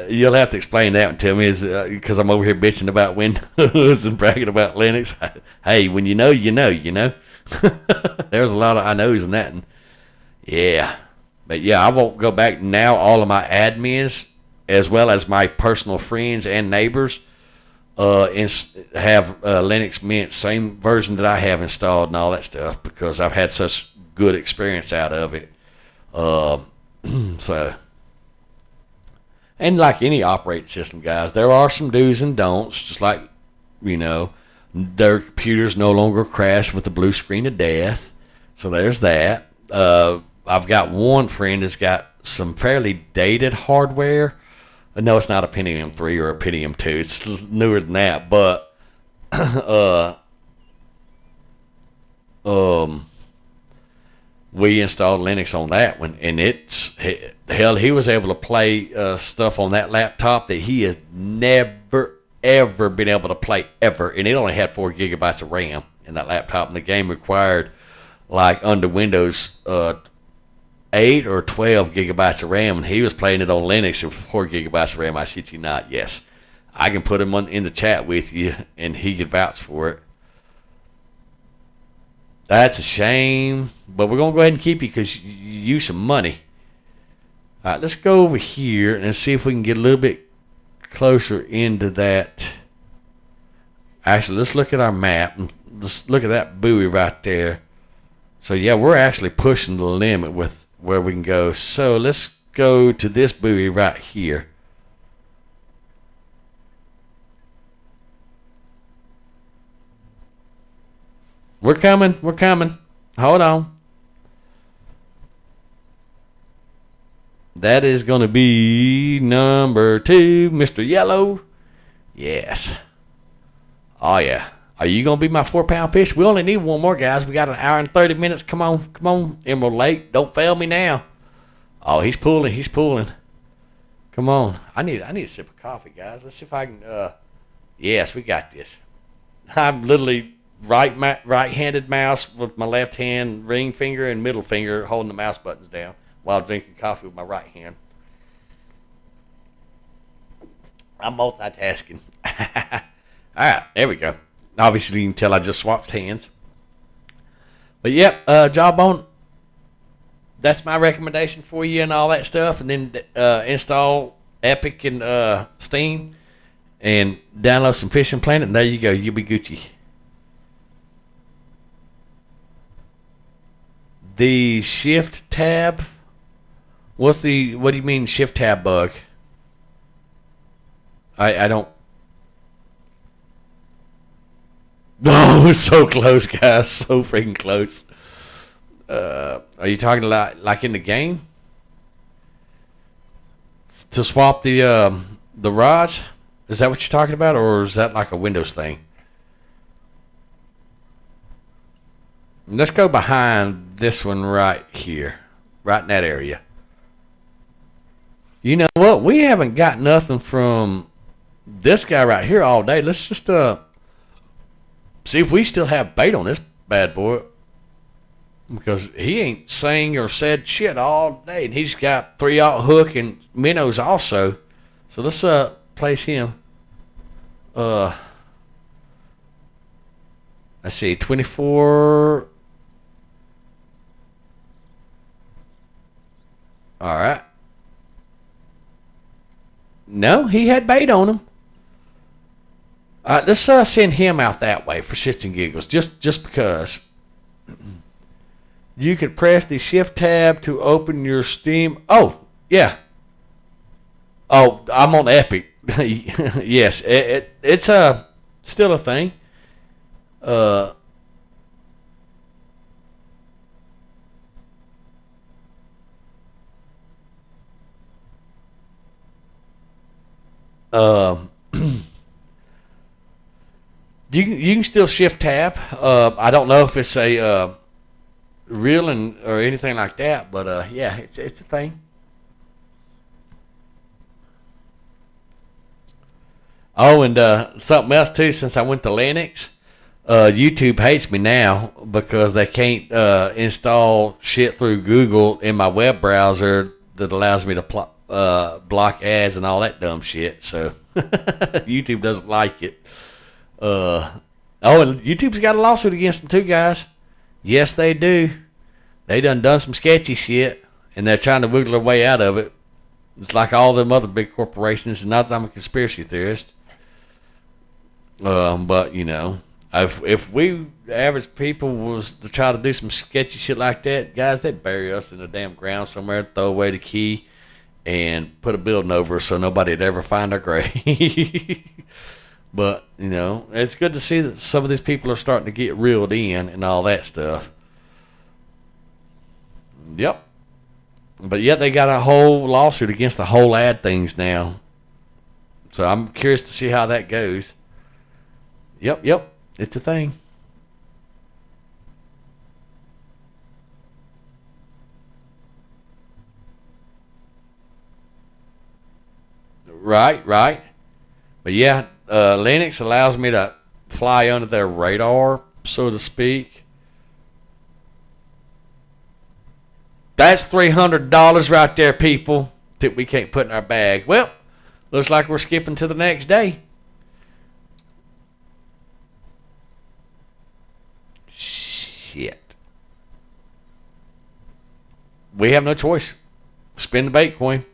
you'll have to explain that one to me, because I'm over here bitching about Windows and bragging about Linux. Hey, when you know, you know. There's a lot of I knows in that. And yeah. But yeah, I won't go back now. All of my admins, as well as my personal friends and neighbors, have Linux Mint, same version that I have installed and all that stuff, because I've had such good experience out of it. So... And like any operating system, guys, there are some do's and don'ts. Just like, their computers no longer crash with the blue screen of death. So there's that. I've got one friend that's got some fairly dated hardware. No, it's not a Pentium 3 or a Pentium 2. It's newer than that. But we installed Linux on that one, and he was able to play stuff on that laptop that he has never, ever been able to play, ever. And it only had 4 gigabytes of RAM in that laptop, and the game required, like, under Windows, 8 or 12 gigabytes of RAM, and he was playing it on Linux with 4 gigabytes of RAM. I shit you not. Yes, I can put him in the chat with you, and he could vouch for it. That's a shame, but we're going to go ahead and keep you because you use some money. All right, let's go over here and see if we can get a little bit closer into that. Actually, let's look at our map and let's look at that buoy right there. So yeah, we're actually pushing the limit with where we can go. So let's go to this buoy right here. We're coming. We're coming. Hold on. That is going to be number 2, Mr. Yellow. Yes. Oh, yeah. Are you going to be my 4-pound fish? We only need one more, guys. We got an hour and 30 minutes. Come on. Come on, Emerald Lake. Don't fail me now. Oh, he's pulling. He's pulling. Come on. I need a sip of coffee, guys. Let's see if I can. Yes, we got this. I'm literally right-handed mouse with my left hand, ring finger, and middle finger holding the mouse buttons down while drinking coffee with my right hand. I'm multitasking. All right, there we go. Obviously, you can tell I just swapped hands. But yep, Jawbone, that's my recommendation for you and all that stuff. And then install Epic and Steam and download some Fishing Planet. And there you go. You'll be Gucci. The shift tab. What do you mean shift tab bug? I don't. No, so close, guys. So freaking close. Are you talking like in the game? To swap the rods? Is that what you're talking about, or is that like a Windows thing? Let's go behind this one right here. Right in that area. You know what? We haven't got nothing from this guy right here all day. Let's just see if we still have bait on this bad boy. Because he ain't sang or said shit all day. And he's got 3/0 hook and minnows also. So let's place him. Let's see, 24. All right. No, he had bait on him. All right, let's send him out that way for shits and giggles, just because. You could press the shift tab to open your Steam. Oh, yeah. Oh, I'm on Epic. Yes, it's still a thing. You can still shift tab. I don't know if it's a reeling or anything like that, but yeah, it's a thing. Oh, and something else too. Since I went to Linux, YouTube hates me now because they can't install shit through Google in my web browser that allows me to block ads and all that dumb shit. So YouTube doesn't like it. Oh, and YouTube's got a lawsuit against them too, guys. Yes, they do. They done some sketchy shit, and they're trying to wiggle their way out of it. It's like all them other big corporations. And not that I'm a conspiracy theorist, but you know, if we average people was to try to do some sketchy shit like that, guys, they'd bury us in the damn ground somewhere, throw away the key, and put a building over us so nobody'd ever find our grave. But, you know, it's good to see that some of these people are starting to get reeled in and all that stuff. Yep. But yet they got a whole lawsuit against the whole ad things now. So I'm curious to see how that goes. Yep. It's a thing. Right. But yeah, Linux allows me to fly under their radar, so to speak. That's $300 right there, people, that we can't put in our bag. Well, looks like we're skipping to the next day. Shit. We have no choice. Spend the bait coin.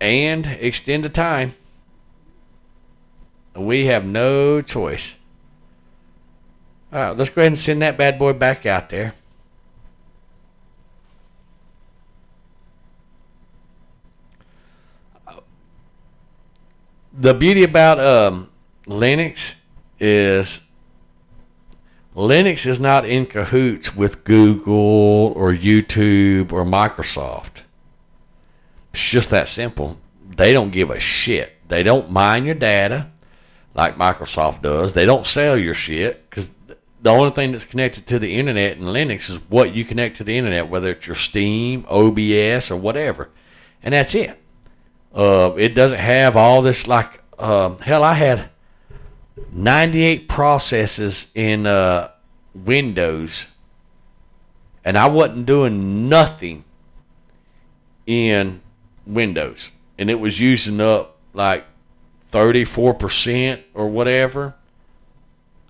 And extend the time. We have no choice. All right, let's go ahead and send that bad boy back out there. The beauty about Linux is not in cahoots with Google or YouTube or Microsoft. It's just that simple. They don't give a shit. They don't mine your data like Microsoft does. They don't sell your shit because the only thing that's connected to the internet in Linux is what you connect to the internet, whether it's your Steam, OBS, or whatever. And that's it. It doesn't have all this like, hell, I had 98 processes in Windows, and I wasn't doing nothing in Windows, and it was using up like 34% or whatever.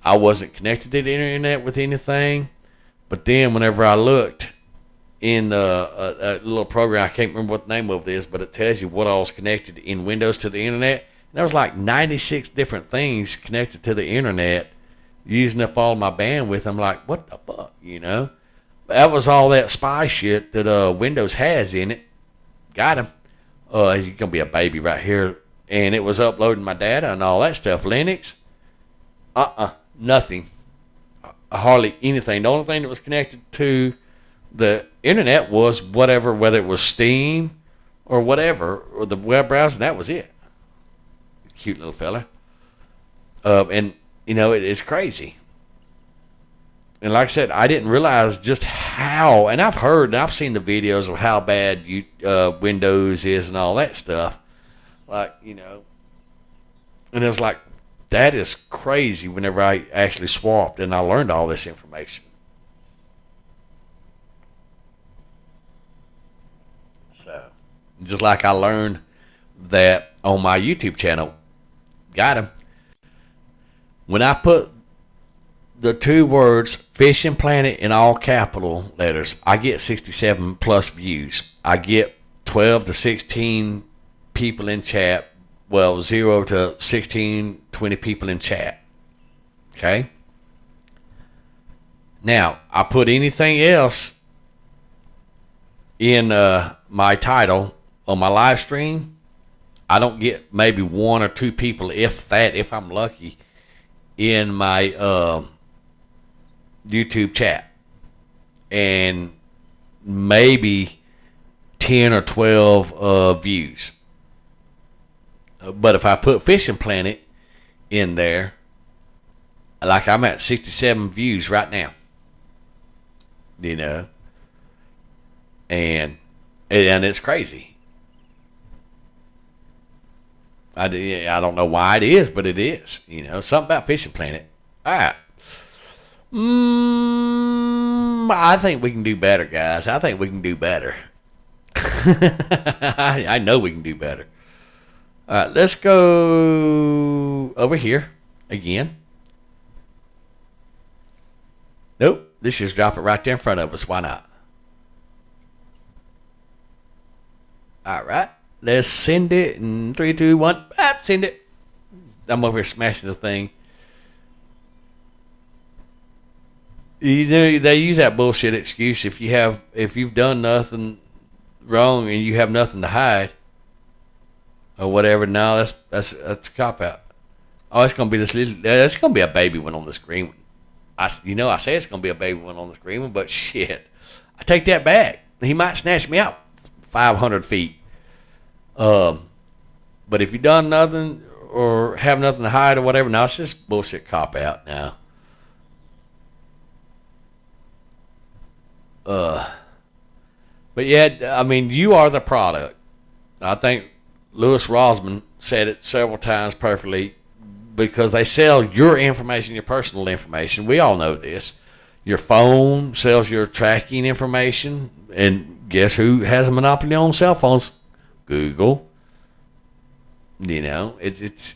I wasn't connected to the internet with anything, but then whenever I looked in a little program, I can't remember what the name of it is, but it tells you what all is connected in Windows to the internet. And there was like 96 different things connected to the internet, using up all my bandwidth. I'm like, what the fuck, you know? That was all that spy shit that Windows has in it. Got him. He's gonna be a baby right here, and it was uploading my data and all that stuff. Linux, nothing, hardly anything. The only thing that was connected to the internet was whatever, whether it was Steam or whatever, or the web browser. And that was it. Cute little fella. And you know, it's crazy. And like I said, I didn't realize just how, and I've heard and I've seen the videos of how bad Windows is and all that stuff. Like, you know, and it was like, that is crazy whenever I actually swapped and I learned all this information. So, just like I learned that on my YouTube channel, got him. When I put the two words Fishing Planet in all capital letters, I get 67 plus views. I get 12 to 16 people in chat. Well, 0 to 16, 20 people in chat. Okay? Now, I put anything else in my title on my live stream, I don't get maybe 1 or 2 people, if that, if I'm lucky, in my YouTube chat. And maybe 10 or 12 views. But if I put Fishing Planet in there, like I'm at 67 views right now. You know? And it's crazy. I don't know why it is, but it is. You know, something about Fishing Planet. All right. I think we can do better, guys. I think we can do better. I know we can do better. All right, let's go over here again. Nope, let's just drop it right there in front of us. Why not? All right, let's send it in 3, 2, 1. Send it. I'm over here smashing the thing. They use that bullshit excuse if you've done nothing wrong and you have nothing to hide or whatever. No, that's a cop out. Oh, it's gonna be it's gonna be a baby one on the screen. I say it's gonna be a baby one on the screen one, but shit, I take that back. He might snatch me out 500 feet. But if you done nothing or have nothing to hide or whatever, no, it's just bullshit cop out now. But yeah, I mean, you are the product. I think Louis Rosman said it several times perfectly, because they sell your information, your personal information. We all know this. Your phone sells your tracking information, and guess who has a monopoly on cell phones? Google. You know, it's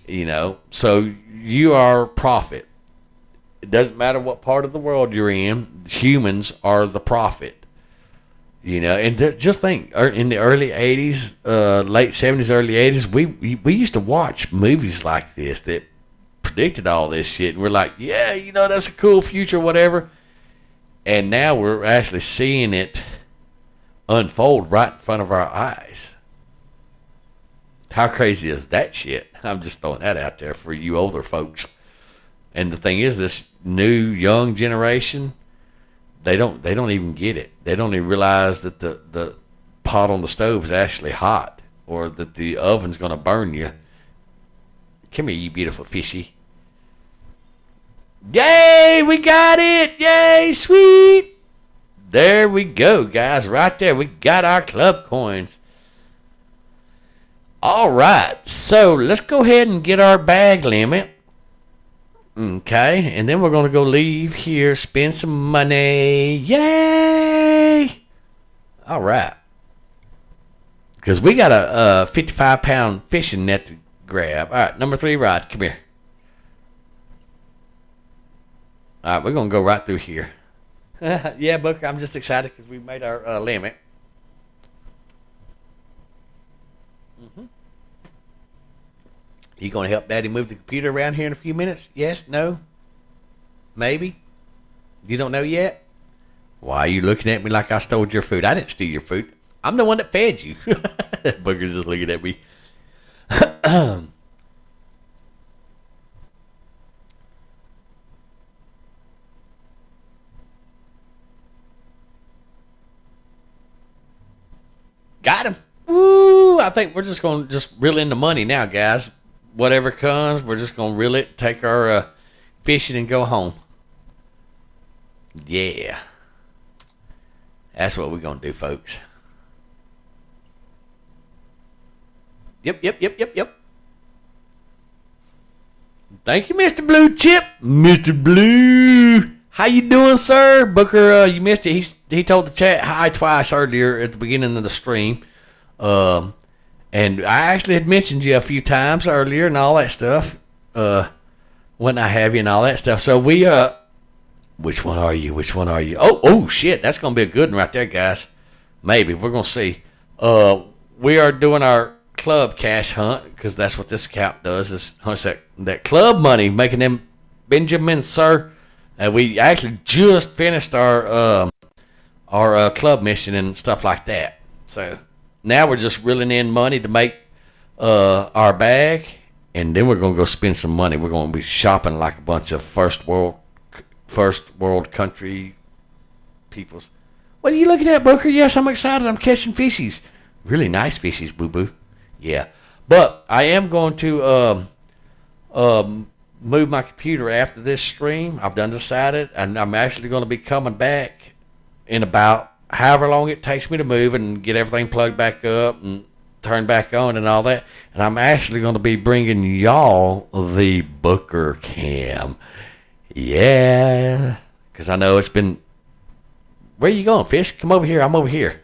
so you are profit. It doesn't matter what part of the world you're in. Humans are the profit. You know, and just think, in the early 80s, late 70s, early 80s, we used to watch movies like this that predicted all this shit, and we're like, yeah, that's a cool future, whatever. And now we're actually seeing it unfold right in front of our eyes. How crazy is that shit? I'm just throwing that out there for you older folks. And the thing is, this new young generation, they don't even get it. They don't even realize that the pot on the stove is actually hot, or that the oven's going to burn you. Come here, you beautiful fishy. Yay, we got it. Yay, sweet. There we go, guys. Right there, we got our club coins. All right, so let's go ahead and get our bag limit. Okay, and then we're going to go leave here, spend some money. Yay! All right. Because we got a 55-pound fishing net to grab. All right, number 3 rod, come here. All right, we're going to go right through here. Yeah, Booker, I'm just excited because we made our limit. You going to help Daddy move the computer around here in a few minutes? Yes? No? Maybe? You don't know yet? Why are you looking at me like I stole your food? I didn't steal your food. I'm the one that fed you. Booker's just looking at me. Got him. Woo! I think we're just going to reel in the money now, guys. Whatever comes, we're just going to reel it, take our fishing, and go home. Yeah. That's what we're going to do, folks. Yep. Thank you, Mr. Blue Chip. Mr. Blue. How you doing, sir? Booker, you missed it. He told the chat hi twice earlier at the beginning of the stream. And I actually had mentioned you a few times earlier and all that stuff. When I have you and all that stuff. So we, which one are you? Oh, shit. That's going to be a good one right there, guys. Maybe. We're going to see. We are doing our club cash hunt, because that's what this account does, is hunts that club money, making them Benjamins, sir. And we actually just finished our club mission and stuff like that. So now we're just reeling in money to make our bag, and then we're going to go spend some money. We're going to be shopping like a bunch of first world country peoples. What are you looking at, Booker? Yes, I'm excited. I'm catching fishies. Really nice fishies, boo-boo. Yeah. But I am going to move my computer after this stream. I've done decided, and I'm actually going to be coming back in about however long it takes me to move and get everything plugged back up and turned back on and all that. And I'm actually going to be bringing y'all the Booker Cam. Yeah. Because I know it's been... Where you going, Fish? Come over here. I'm over here.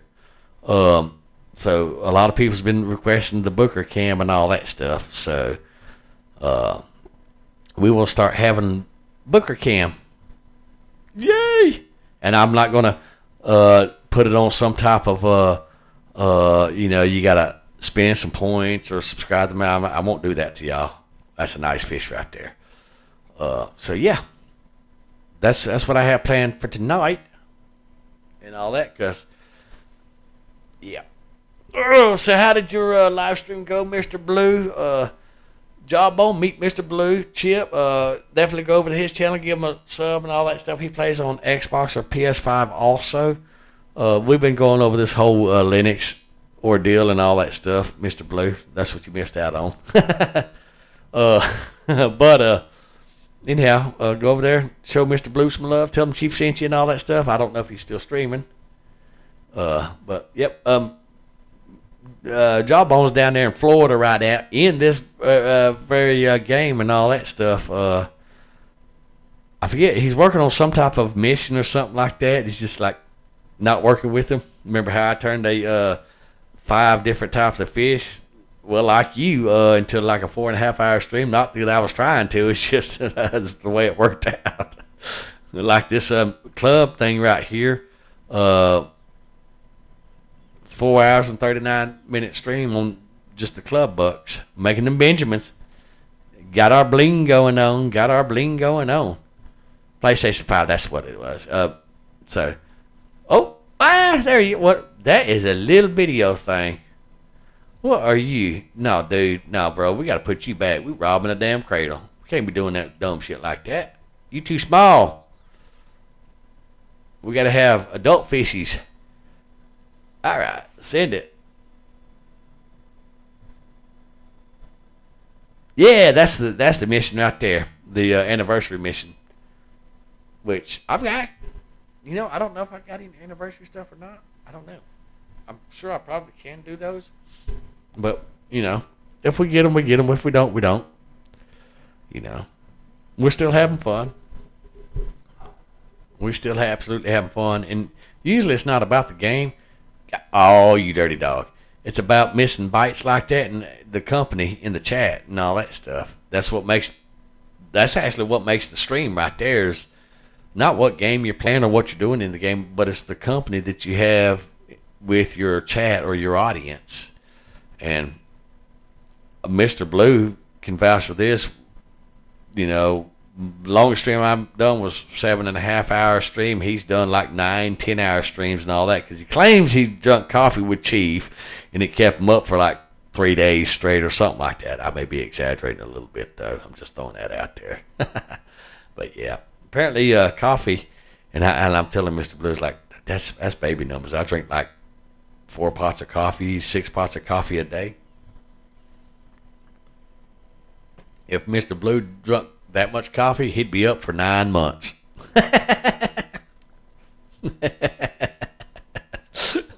So a lot of people's been requesting the Booker Cam and all that stuff. So we will start having Booker Cam. Yay! And I'm not going to put it on some type of, you got to spend some points or subscribe to me. I won't do that to y'all. That's a nice fish right there. So, yeah. That's what I have planned for tonight. And all that, because, yeah. So how did your live stream go, Mr. Blue? Jawbone, meet Mr. Blue, Chip. Definitely go over to his channel, give him a sub and all that stuff. He plays on Xbox or PS5 also. We've been going over this whole Linux ordeal and all that stuff, Mr. Blue. That's what you missed out on. But anyhow, go over there, show Mr. Blue some love, tell him Chief sent you and all that stuff. I don't know if he's still streaming. But, yep. Jawbone's down there in Florida right now in this very game and all that stuff. I forget, he's working on some type of mission or something like that. He's just like not working with them. Remember how I turned 5 different types of fish? Well, like you, until like a 4.5 hour stream. Not that I was trying to. It's just that's the way it worked out. Like this club thing right here. 4 hours and 39-minute stream on just the club bucks, making them Benjamins. Got our bling going on. Got our bling going on. PlayStation 5, that's what it was. There you, what, that is a little video thing. What are you? No, dude, no, bro, we got to put you back. We robbing a damn cradle. We can't be doing that dumb shit like that. You too small. We got to have adult fishies. All right, send it. Yeah, that's the mission right there. The anniversary mission. Which I've got. I don't know if I got any anniversary stuff or not. I don't know. I'm sure I probably can do those. But, if we get them, we get them. If we don't, we don't. We're still having fun. We're still absolutely having fun. And usually it's not about the game. Oh, you dirty dog. It's about missing bites like that and the company in the chat and all that stuff. That's actually what makes the stream right there is not what game you're playing or what you're doing in the game, but it's the company that you have with your chat or your audience. And Mr. Blue can vouch for this. Longest stream I've done was 7.5 hour stream. He's done like 9-10 hour streams and all that because he claims he drank coffee with Chief and it kept him up for like 3 days straight or something like that. I may be exaggerating a little bit though. I'm just throwing that out there. But yeah, apparently coffee, and I'm telling Mr. Blue's like that's baby numbers. I drink like 4 pots of coffee, 6 pots of coffee a day. If Mr. Blue drunk that much coffee, he'd be up for 9 months.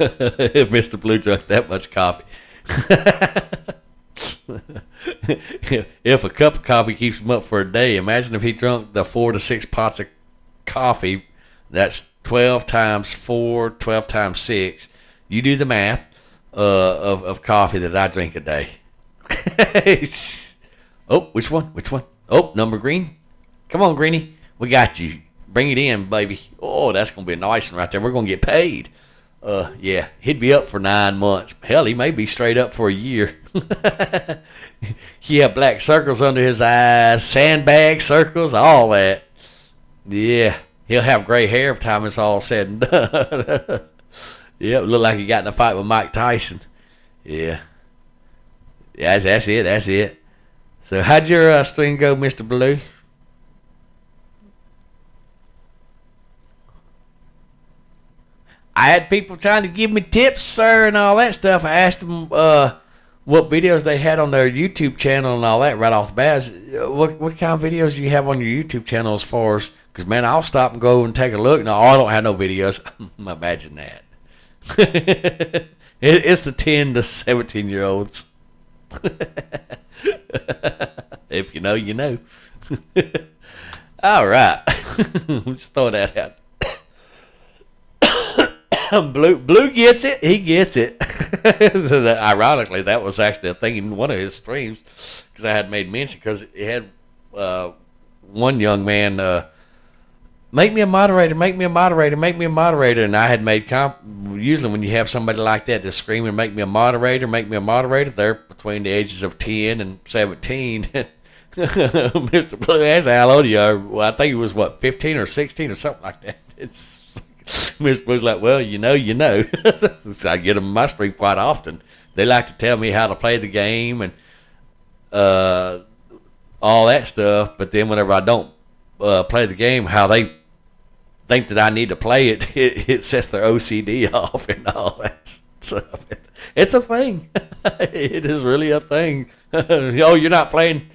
If Mr. Blue drank that much coffee. If a cup of coffee keeps him up for a day, imagine if he drunk the 4 to 6 pots of coffee. That's 12 times 4, 12 times 6. You do the math of coffee that I drink a day. Oh, which one? Oh, number green. Come on, Greenie. We got you. Bring it in, baby. Oh, that's going to be a nice one right there. We're going to get paid. Yeah, he'd be up for 9 months. Hell, he may be straight up for a year. He had black circles under his eyes, sandbag circles, all that. Yeah, he'll have gray hair by the time it's all said and done. Yeah, it looked like he got in a fight with Mike Tyson. Yeah. That's it. So how'd your stream go, Mr. Blue? I had people trying to give me tips, sir, and all that stuff. I asked them what videos they had on their YouTube channel and all that right off the bat. What kind of videos do you have on your YouTube channel as far as... Because, man, I'll stop and go and take a look. No, I don't have no videos. Imagine that. It's the 10 to 17-year-olds. If you know, you know. All right. Just throw that out. Blue gets it. He gets it. Ironically, that was actually a thing in one of his streams because I had made mention because it had one young man make me a moderator, and I had made usually when you have somebody like that that's screaming make me a moderator, they're between the ages of 10 and 17. Mr. Blue asked how old you are. Well, I think it was 15 or 16 or something like that. It's Mr. Blue's like, well, you know. So I get them in my stream quite often. They like to tell me how to play the game and all that stuff. But then whenever I don't play the game, how they think that I need to play it, it sets their OCD off and all that stuff. It's a thing. It is really a thing. Oh, you're not playing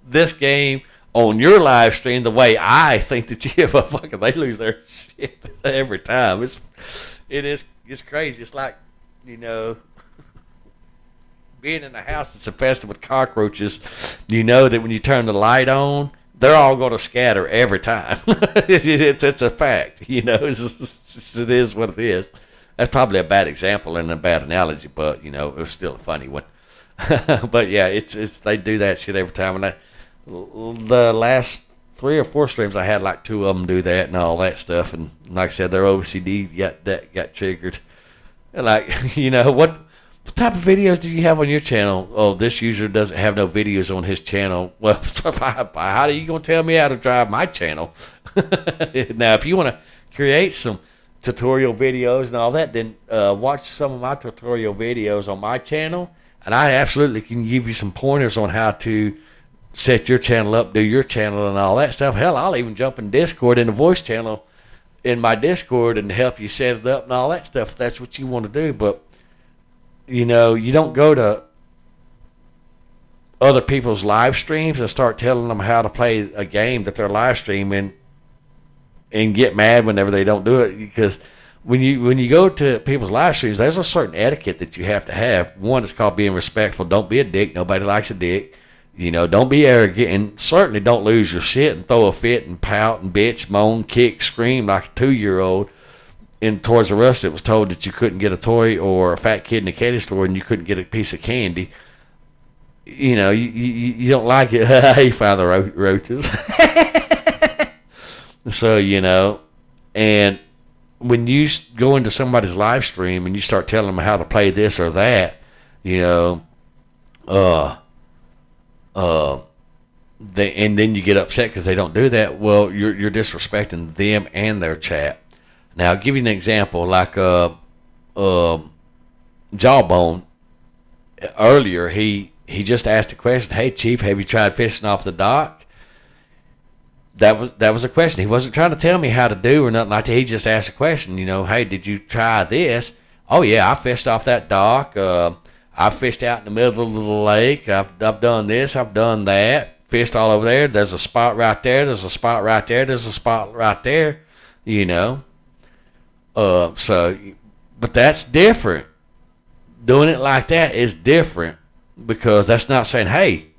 this game on your live stream the way I think that you have a fucking, they lose their shit every time. It's crazy. It's like, being in a house that's infested with cockroaches, you know that when you turn the light on, they're all going to scatter every time. It's a fact, it is what it is. That's probably a bad example and a bad analogy, but, it was still a funny one. But yeah, it's they do that shit every time. And the last 3 or 4 streams I had, like 2 of them do that and all that stuff. And like I said, their OCD got triggered. And like, What type of videos do you have on your channel? Oh, this user doesn't have no videos on his channel. Well, how are you going to tell me how to drive my channel? Now, if you want to create some tutorial videos and all that, then watch some of my tutorial videos on my channel, and I absolutely can give you some pointers on how to set your channel up, do your channel, and all that stuff. Hell, I'll even jump in Discord in the voice channel in my Discord and help you set it up and all that stuff if that's what you want to do. But you don't go to other people's live streams and start telling them how to play a game that they're live streaming and get mad whenever they don't do it. Because when you go to people's live streams, there's a certain etiquette that you have to have. One is called being respectful. Don't be a dick. Nobody likes a dick. Don't be arrogant, and certainly don't lose your shit and throw a fit and pout and bitch, moan, kick, scream like a 2-year-old. In Toys R Us, it was told that you couldn't get a toy or a fat kid in a candy store and you couldn't get a piece of candy. You don't like it. You found the roaches. So, and when you go into somebody's live stream and you start telling them how to play this or that, and then you get upset because they don't do that. Well, you're disrespecting them and their chat. Now, I'll give you an example. Like Jawbone earlier, he just asked a question. Hey, Chief, have you tried fishing off the dock? That was a question. He wasn't trying to tell me how to do or nothing like that. He just asked a question. Hey, did you try this? Oh yeah, I fished off that dock. I fished out in the middle of the lake. I've done this. I've done that. Fished all over there. There's a spot right there. There's a spot right there. There's a spot right there. But that's different. Doing it like that is different, because that's not saying, hey,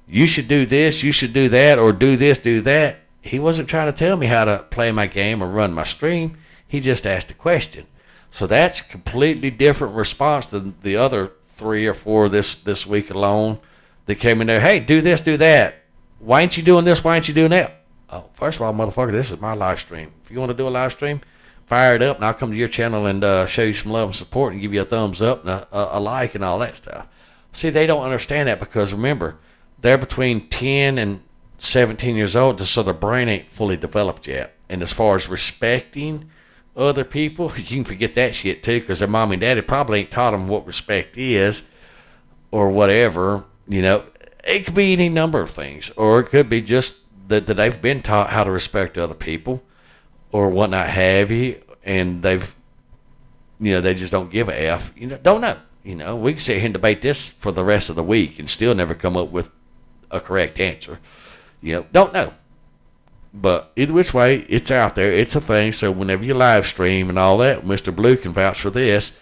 you should do this, you should do that, or do this, do that. He wasn't trying to tell me how to play my game or run my stream. He just asked a question. So that's completely different response than the other 3 or 4 this week alone that came in there. Hey, do this, do that. Why ain't you doing this? Why ain't you doing that? Oh, first of all, motherfucker, this is my live stream. If you want to do a live stream, fire it up, and I'll come to your channel and show you some love and support and give you a thumbs up and a like and all that stuff. See, they don't understand that, because remember, they're between 10 and 17 years old, so their brain ain't fully developed yet. And as far as respecting other people, you can forget that shit too, because their mom and daddy probably ain't taught them what respect is or whatever. It could be any number of things, or it could be just that they've been taught how to respect other people or whatnot have you, and they've, they just don't give a F. Don't know. We can sit here and debate this for the rest of the week and still never come up with a correct answer. Don't know. But either which way, it's out there. It's a thing. So whenever you live stream and all that, Mr. Blue can vouch for this.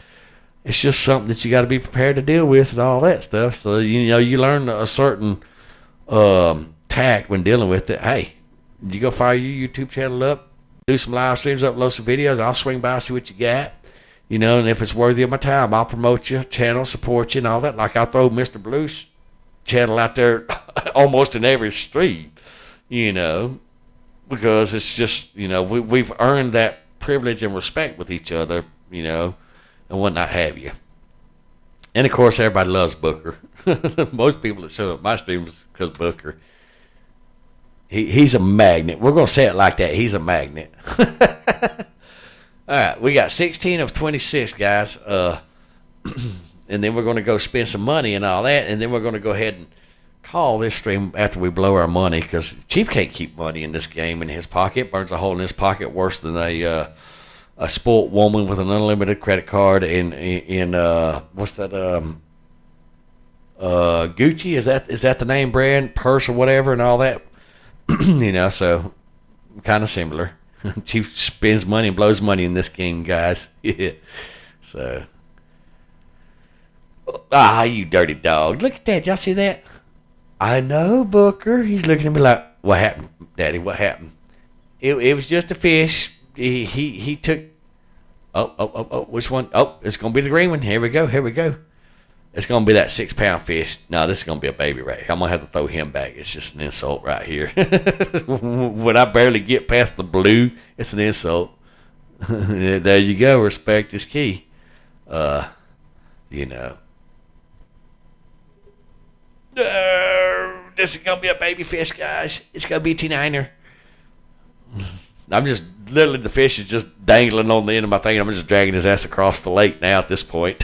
It's just something that you got to be prepared to deal with and all that stuff. So, you learn a certain tact when dealing with it. Hey, you go fire your YouTube channel up, do some live streams, upload some videos. I'll swing by, see what you got. And if it's worthy of my time, I'll promote your channel, support you, and all that. Like, I'll throw Mr. Blue's channel out there almost in every stream, because it's just, we've earned that privilege and respect with each other, and whatnot have you. And, of course, everybody loves Booker. Most people that show up my streams because Booker. He's a magnet. We're going to say it like that. He's a magnet. All right, we got 16 of 26, guys. And then we're going to go spend some money and all that, and then we're going to go ahead and call this stream after we blow our money, because Chief can't keep money in this game in his pocket. Burns a hole in his pocket worse than a spoilt woman with an unlimited credit card in what's that? Gucci, is that the name brand purse or whatever and all that? So kind of similar. Chief spends money and blows money in this game, guys. Yeah. So, you dirty dog! Look at that. Y'all see that? I know, Booker. He's looking at me like, "What happened, Daddy? What happened?" It was just a fish. He took. Oh! Which one? Oh, it's gonna be the green one. Here we go. It's going to be that 6-pound fish. No, this is going to be a baby ray. I'm going to have to throw him back. It's just an insult right here. When I barely get past the blue, it's an insult. There you go. Respect is key. you know. This is gonna be a baby fish, guys. It's gonna be a T9er. I'm just literally, the fish is just dangling on the end of my thing. I'm just dragging his ass across the lake now at this point.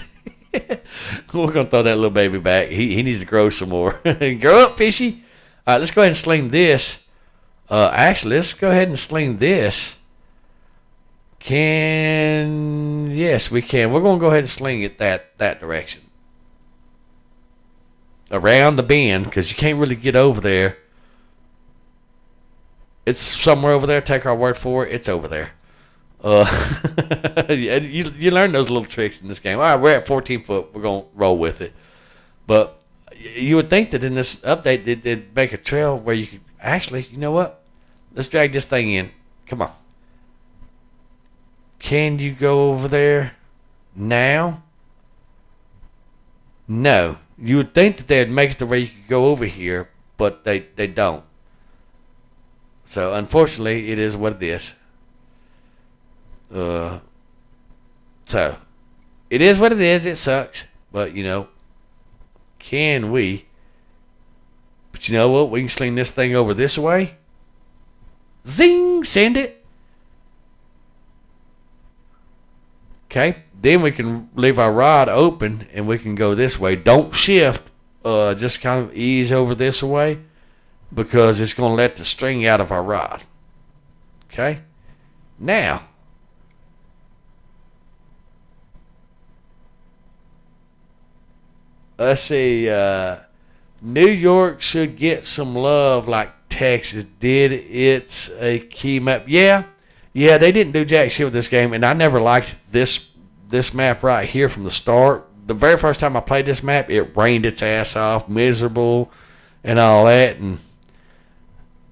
We're gonna throw that little baby back. He needs to grow some more. Grow up, fishy. All right, let's go ahead and sling this. Actually, let's go ahead and sling this. Yes, we can. We're gonna go ahead and sling it that direction, around the bend, because you can't really get over there. It's somewhere over there. Take our word for it. It's over there. You learn those little tricks in this game. All right, we're at 14 foot. We're going to roll with it. But you would think that in this update, they'd make a trail where you could actually, you know what? Let's drag this thing in. Come on. Can you go over there now? No. You would think that they'd make it to where you could go over here, but they don't. So, unfortunately, it is what it is. So, it is what it is. It sucks. But, you know, can we? But you know what? We can sling this thing over this way. Zing! Send it. Okay. Then we can leave our rod open and we can go this way. Don't shift. Just kind of ease over this way, because it's going to let the string out of our rod. Okay? Now, let's see. New York should get some love like Texas did. It's a key map. Yeah, they didn't do jack shit with this game, and I never liked this map right here from the start. The very first time I played this map, it rained its ass off, miserable, and all that, and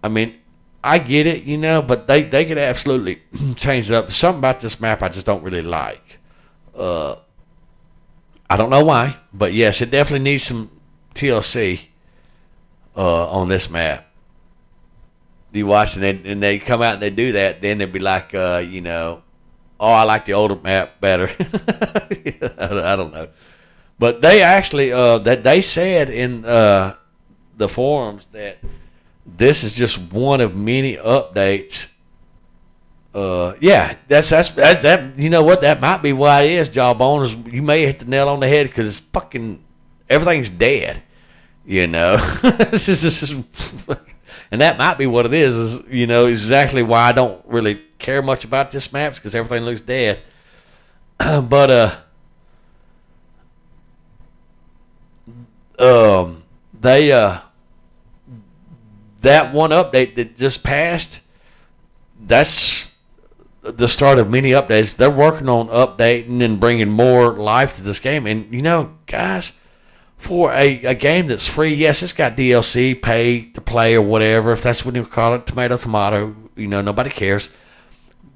I mean, I get it, you know, but they could absolutely change it up. Something about this map I just don't really like. I don't know why, but yes, it definitely needs some TLC on this map. You watch and they come out and they do that, then they'd be like, you know, oh, I like the older map better. I don't know. But they actually, that they said in the forums that this is just one of many updates. Yeah, that's that. You know what? That might be why it is, Jawbone. You may hit the nail on the head, because it's fucking everything's dead. You know, and that might be what it is. Is, you know, exactly why I don't really care much about this map, because everything looks dead. But they that one update that just passed, that's the start of many updates. They're working on updating and bringing more life to this game. And, you know, guys, for a game that's free, yes, it's got DLC, pay to play or whatever, if that's what you call it, tomato, you know, nobody cares.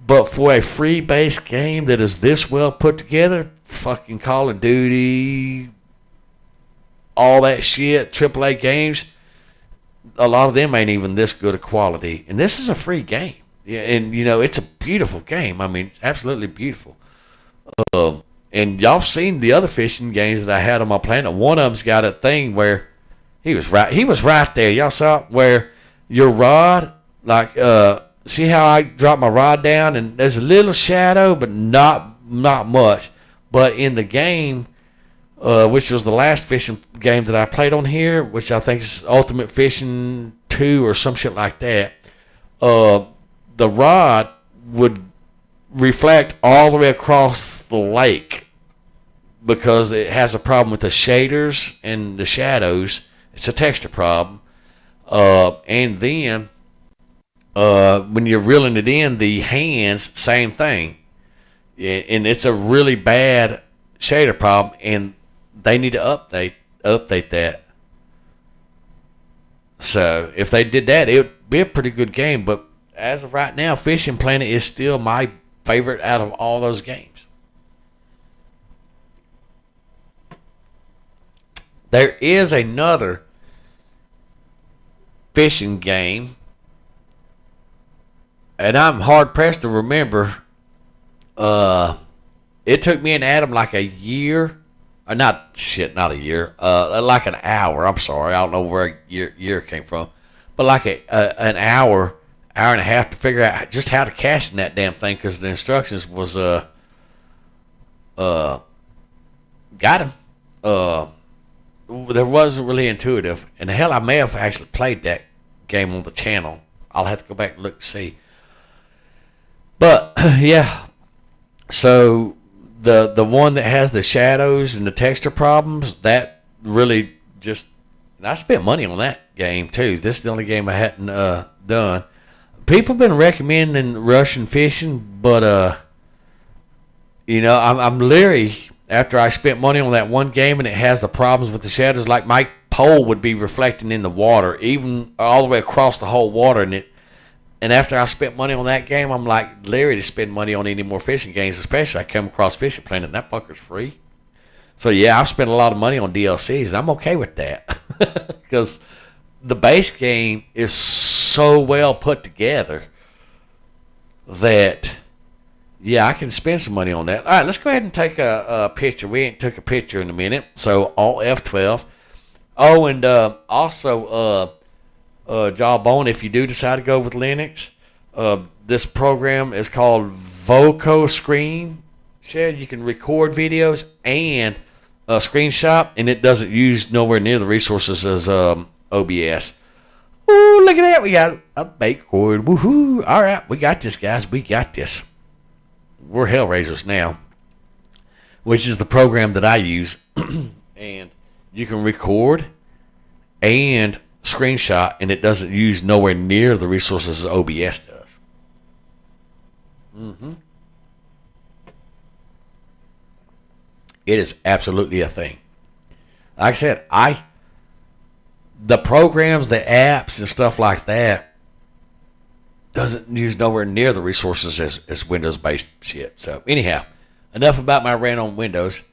But for a free-based game that is this well put together, fucking Call of Duty, all that shit, AAA games, a lot of them ain't even this good a quality. And this is a free game. Yeah, and, you know, it's a beautiful game. I mean, it's absolutely beautiful. And y'all seen the other fishing games that I had on my planet. One of them's got a thing where he was right there. Y'all saw it, where your rod, like, see how I drop my rod down and there's a little shadow, but not much. But in the game, which was the last fishing game that I played on here, which I think is Ultimate Fishing 2 or some shit like that, the rod would reflect all the way across the lake because it has a problem with the shaders and the shadows. It's a texture problem. And then when you're reeling it in, the hands, same thing. And it's a really bad shader problem, and they need to update that. So if they did that, it would be a pretty good game. But as of right now, Fishing Planet is still my favorite out of all those games. There is another fishing game, and I'm hard pressed to remember. It took me and Adam like a year or not not a year, like an hour. I'm sorry, I don't know where year came from, but like an hour and a half to figure out just how to cast in that damn thing because the instructions was got him. There wasn't really intuitive, and hell, I may have actually played that game on the channel. I'll have to go back and look to see. But yeah, so the one that has the shadows and the texture problems, that really just, and I spent money on that game too. This is the only game I hadn't done. People have been recommending Russian Fishing, but I'm leery after I spent money on that one game and it has the problems with the shadows. Like my pole would be reflecting in the water, even all the way across the whole water, and after I spent money on that game, I'm like leery to spend money on any more fishing games, especially I come across Fishing Planet and that fucker's free. So yeah, I've spent a lot of money on DLCs and I'm okay with that because the base game is so well put together that yeah, I can spend some money on that. All right, let's go ahead and take a picture. We ain't took a picture in a minute, so Alt F12. Oh, and also Jawbone, if you do decide to go with Linux, this program is called Voco Screen Shed. You can record videos and screenshot, and it doesn't use nowhere near the resources as OBS. Ooh, look at that. We got a bait cord. Woohoo. All right, we got this, guys. We got this. We're Hellraisers now, which is the program that I use. And you can record and screenshot, and it doesn't use nowhere near the resources OBS does. It is absolutely a thing. Like I said, the programs, the apps, and stuff like that doesn't use nowhere near the resources as Windows-based shit. So anyhow, enough about my rant on Windows.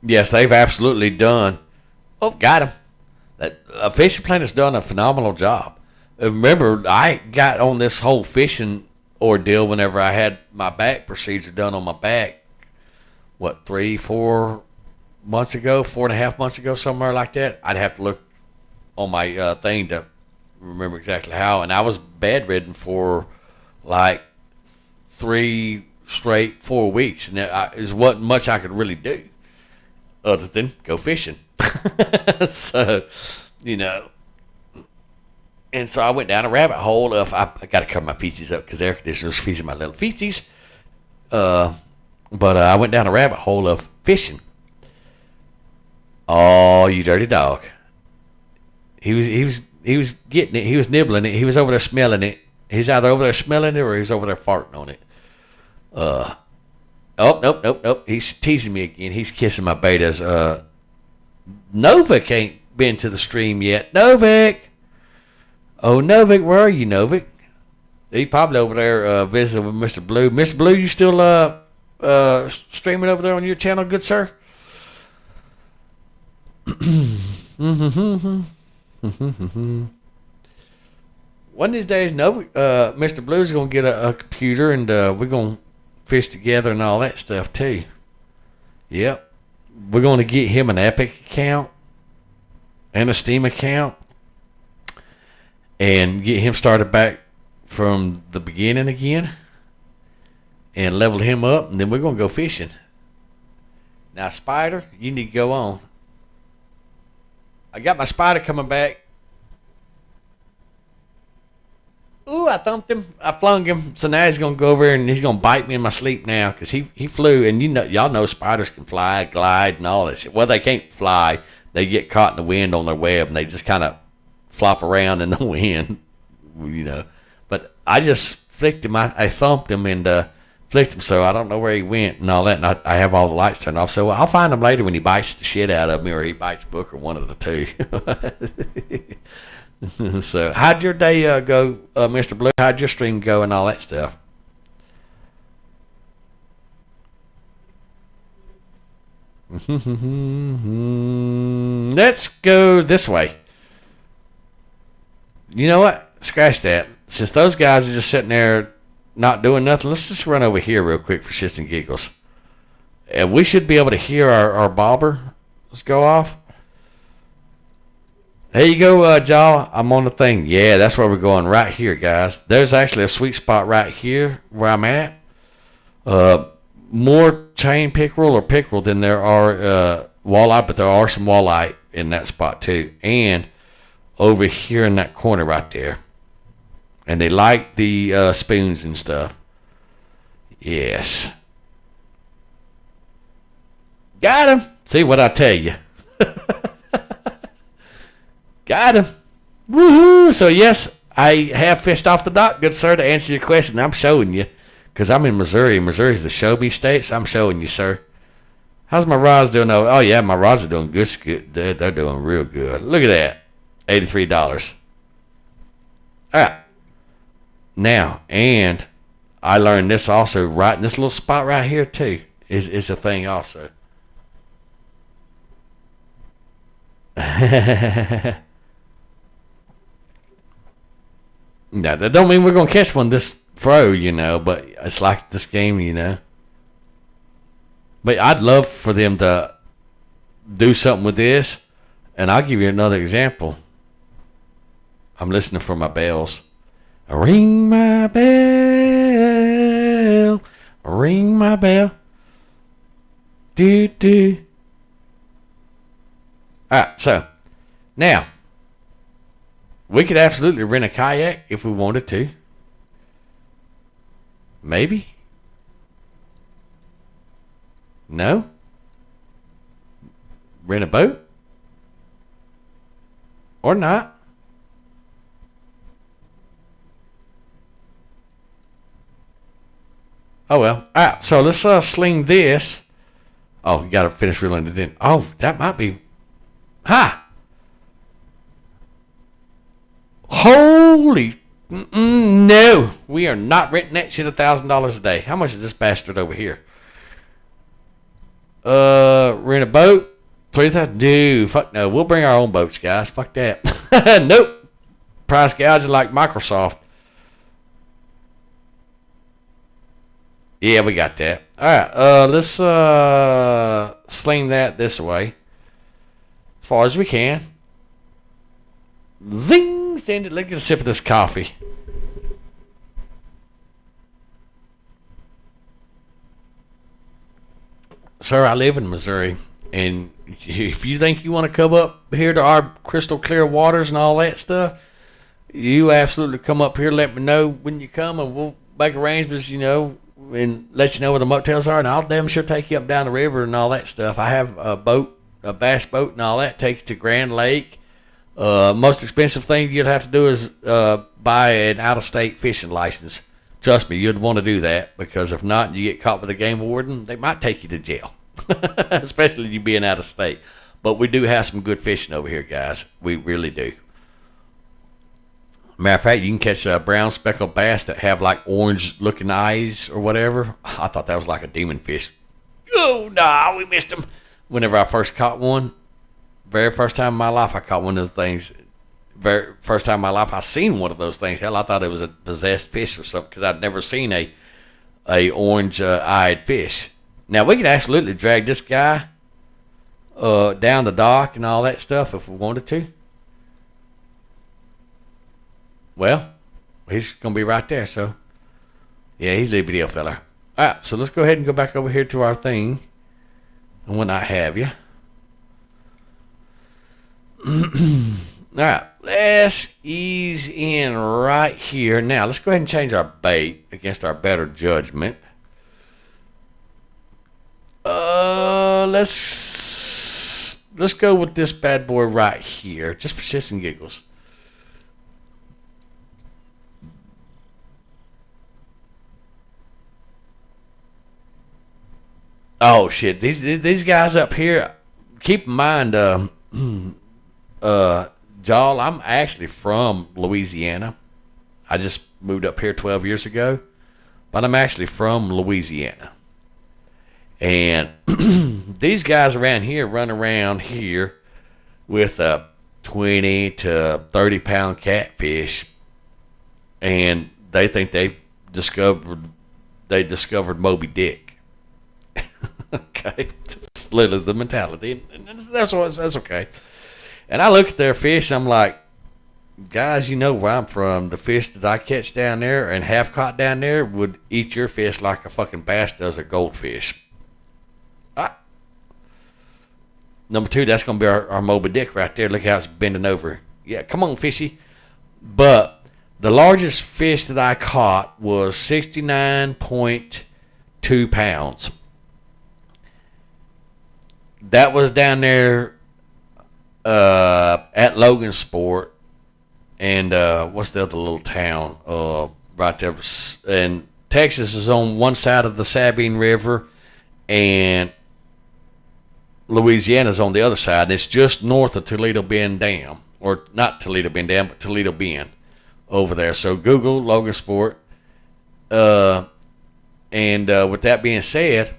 Yes, they've absolutely done. Oh, got him. That Fishing Planet's done a phenomenal job. Remember, I got on this whole fishing ordeal whenever I had my back procedure done on my back. What, 4 months ago, 4.5 months ago, somewhere like that. I'd have to look on my thing to remember exactly how. And I was bedridden for like 3 straight 4 weeks, and there wasn't much I could really do other than go fishing. So, and so I went down a rabbit hole of, I got to cover my feces up because the air conditioner's freezing my little feces. But I went down a rabbit hole of fishing. Oh, you dirty dog. He was getting it. He was nibbling it. He was over there smelling it. He's either over there smelling it or he's over there farting on it. Oh, nope. He's teasing me again. He's kissing my betas. Novik ain't been to the stream yet. Novik! Oh, Novik, where are you, Novik? He's probably over there visiting with Mr. Blue. Mr. Blue, you still streaming over there on your channel, good sir? One of these days, Mr. Blue's going to get a computer, and we're going to fish together and all that stuff, too. Yep. We're going to get him an Epic account and a Steam account and get him started back from the beginning again and level him up, and then we're going to go fishing. Now, Spider, you need to go on. I got my Spider coming back. Ooh, I thumped him. I flung him. So now he's going to go over and he's going to bite me in my sleep now because he flew. And y'all know spiders can fly, glide, and all that shit. Well, they can't fly. They get caught in the wind on their web, and they just kind of flop around in the wind, But I just flicked him. I thumped him and flicked him, so I don't know where he went and all that. And I have all the lights turned off. So I'll find him later when he bites the shit out of me or he bites Book or one of the two. So, how'd your day go, Mr. Blue? How'd your stream go and all that stuff? Let's go this way. You know what? Scratch that. Since those guys are just sitting there not doing nothing, let's just run over here real quick for shits and giggles. And we should be able to hear our bobber. Let's go off. There you go, Jaw. I'm on the thing. Yeah, that's where we're going right here, guys. There's actually a sweet spot right here where I'm at. More chain pickerel or pickerel than there are walleye, but there are some walleye in that spot too. And over here in that corner right there. And they like the spoons and stuff. Yes. Got him. See what I tell you. Got him. Woohoo. So, yes, I have fished off the dock, good sir, to answer your question. I'm showing you. Because I'm in Missouri. Missouri's the show me state, so I'm showing you, sir. How's my rods doing? Oh, yeah, my rods are doing good. They're doing real good. Look at that. $83. All right. Now, and I learned this also right in this little spot right here, too, is a thing also. Now, that don't mean we're going to catch one this throw, but it's like this game, But I'd love for them to do something with this, and I'll give you another example. I'm listening for my bells. Ring my bell, ring my bell. Do, do. All right, so now we could absolutely rent a kayak if we wanted to. Maybe. No? Rent a boat? Or not? Oh well. Alright, so let's sling this. Oh, you gotta finish reeling it in. Oh, that might be. Ha! Holy. No. We are not renting that shit $1,000 a day. How much is this bastard over here? Rent a boat? 3,000? No, fuck no. We'll bring our own boats, guys. Fuck that. Nope. Price gouging like Microsoft. Yeah, we got that. Alright, let's sling that this way. As far as we can. Zing! Send it. Let's get a sip of this coffee. Sir, I live in Missouri, and if you think you want to come up here to our crystal clear waters and all that stuff, you absolutely come up here. Let me know when you come, and we'll make arrangements, and let you know where the motels are, and I'll damn sure take you up down the river and all that stuff. I have a boat, a bass boat and all that. Take you to Grand Lake. Most expensive thing you'd have to do is buy an out-of-state fishing license. Trust me, you'd want to do that, because if not, you get caught with a game warden, they might take you to jail, especially you being out of state. But we do have some good fishing over here, guys. We really do. Matter of fact, you can catch brown speckled bass that have like orange-looking eyes or whatever. I thought that was like a demon fish. Oh, nah, we missed him. Whenever I first caught one, very first time in my life I caught one of those things. Very first time in my life I seen one of those things. Hell, I thought it was a possessed fish or something, because I'd never seen a orange-eyed fish. Now, we could absolutely drag this guy down the dock and all that stuff if we wanted to. Well, he's going to be right there, so. Yeah, he's a little bitty fella. All right, so let's go ahead and go back over here to our thing. And when I have you. All right, let's ease in right here. Now, let's go ahead and change our bait against our better judgment. Let's go with this bad boy right here, just for shits and giggles. Oh shit! These guys up here. Keep in mind, Jal, I'm actually from Louisiana. I just moved up here 12 years ago, but I'm actually from Louisiana. And these guys around here run around here with a 20 to 30 pound catfish, and they think they've discovered Moby Dick. Okay, that's literally the mentality, and that's okay. And I look at their fish, I'm like, guys, you know where I'm from. The fish that I catch down there and have caught down there would eat your fish like a fucking bass does a goldfish. Number two, that's going to be our Moby Dick right there. Look how it's bending over. Yeah, come on, fishy. But the largest fish that I caught was 69.2 pounds. That was down there at Logansport. And what's the other little town right there? And Texas is on one side of the Sabine River, and Louisiana's on the other side. And it's just north of Toledo Bend Dam. Or not Toledo Bend Dam, but Toledo Bend over there. So Google Logansport. And with that being said,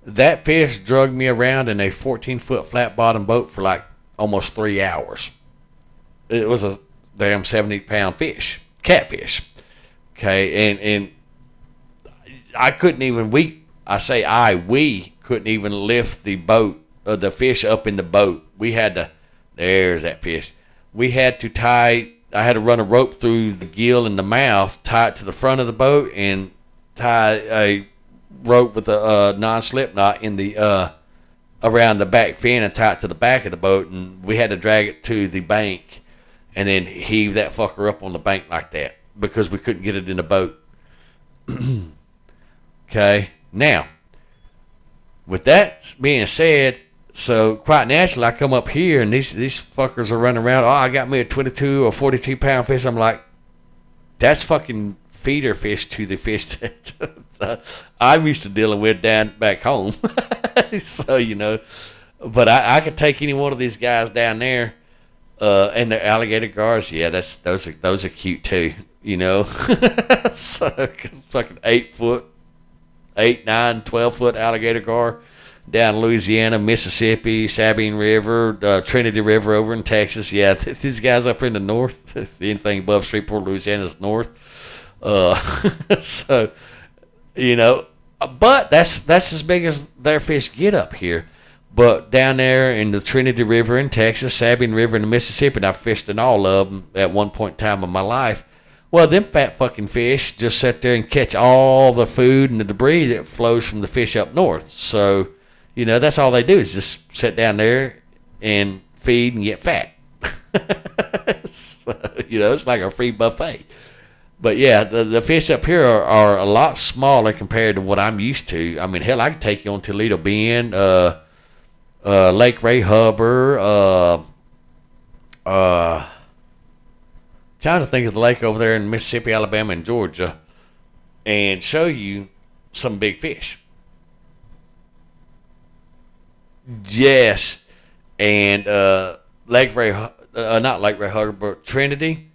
that fish drug me around in a 14-foot flat-bottom boat for like almost 3 hours. It was a damn 70-pound fish, catfish. Okay, and I couldn't even, we couldn't even lift the boat, the fish up in the boat. We had to, there's that fish. We had to I had to run a rope through the gill and the mouth, tie it to the front of the boat, and tie a rope with a non-slip knot in the around the back fin and tie it to the back of the boat, and we had to drag it to the bank and then heave that fucker up on the bank like that because we couldn't get it in the boat. Okay, now with that being said, so quite naturally I come up here and these fuckers are running around. Oh, I got me a 22 or 42 pound fish. I'm like, that's fucking feeder fish to the fish that I'm used to dealing with down back home. So, you know, but I could take any one of these guys down there, and the alligator gars. Yeah, those are cute too. You know, so fucking 8 foot, 8, 9, 12 foot alligator gar down Louisiana, Mississippi, Sabine River, Trinity River over in Texas. Yeah, these guys up in the north. Anything above Shreveport, Louisiana is north. So, you know, but that's as big as their fish get up here. But down there in the Trinity River in Texas, Sabine River in the Mississippi, and I fished in all of them at one point in time of my life. Well, them fat fucking fish just sit there and catch all the food and the debris that flows from the fish up north. So, you know, that's all they do is just sit down there and feed and get fat. So, you know, it's like a free buffet. But yeah, the fish up here are a lot smaller compared to what I'm used to. I mean, hell, I can take you on Toledo Bend, Lake Ray Hubbard, trying to think of the lake over there in Mississippi, Alabama, and Georgia, and show you some big fish. Yes, and Lake Ray, not Lake Ray Hubbard, but Trinity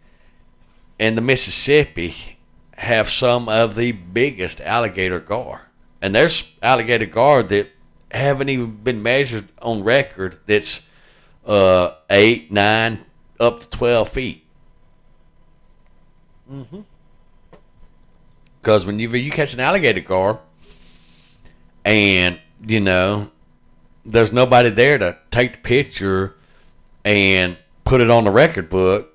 and the Mississippi have some of the biggest alligator gar. And there's alligator gar that haven't even been measured on record that's 8, 9, up to 12 feet. Mm-hmm. Because when you catch an alligator gar and, you know, there's nobody there to take the picture and put it on the record book,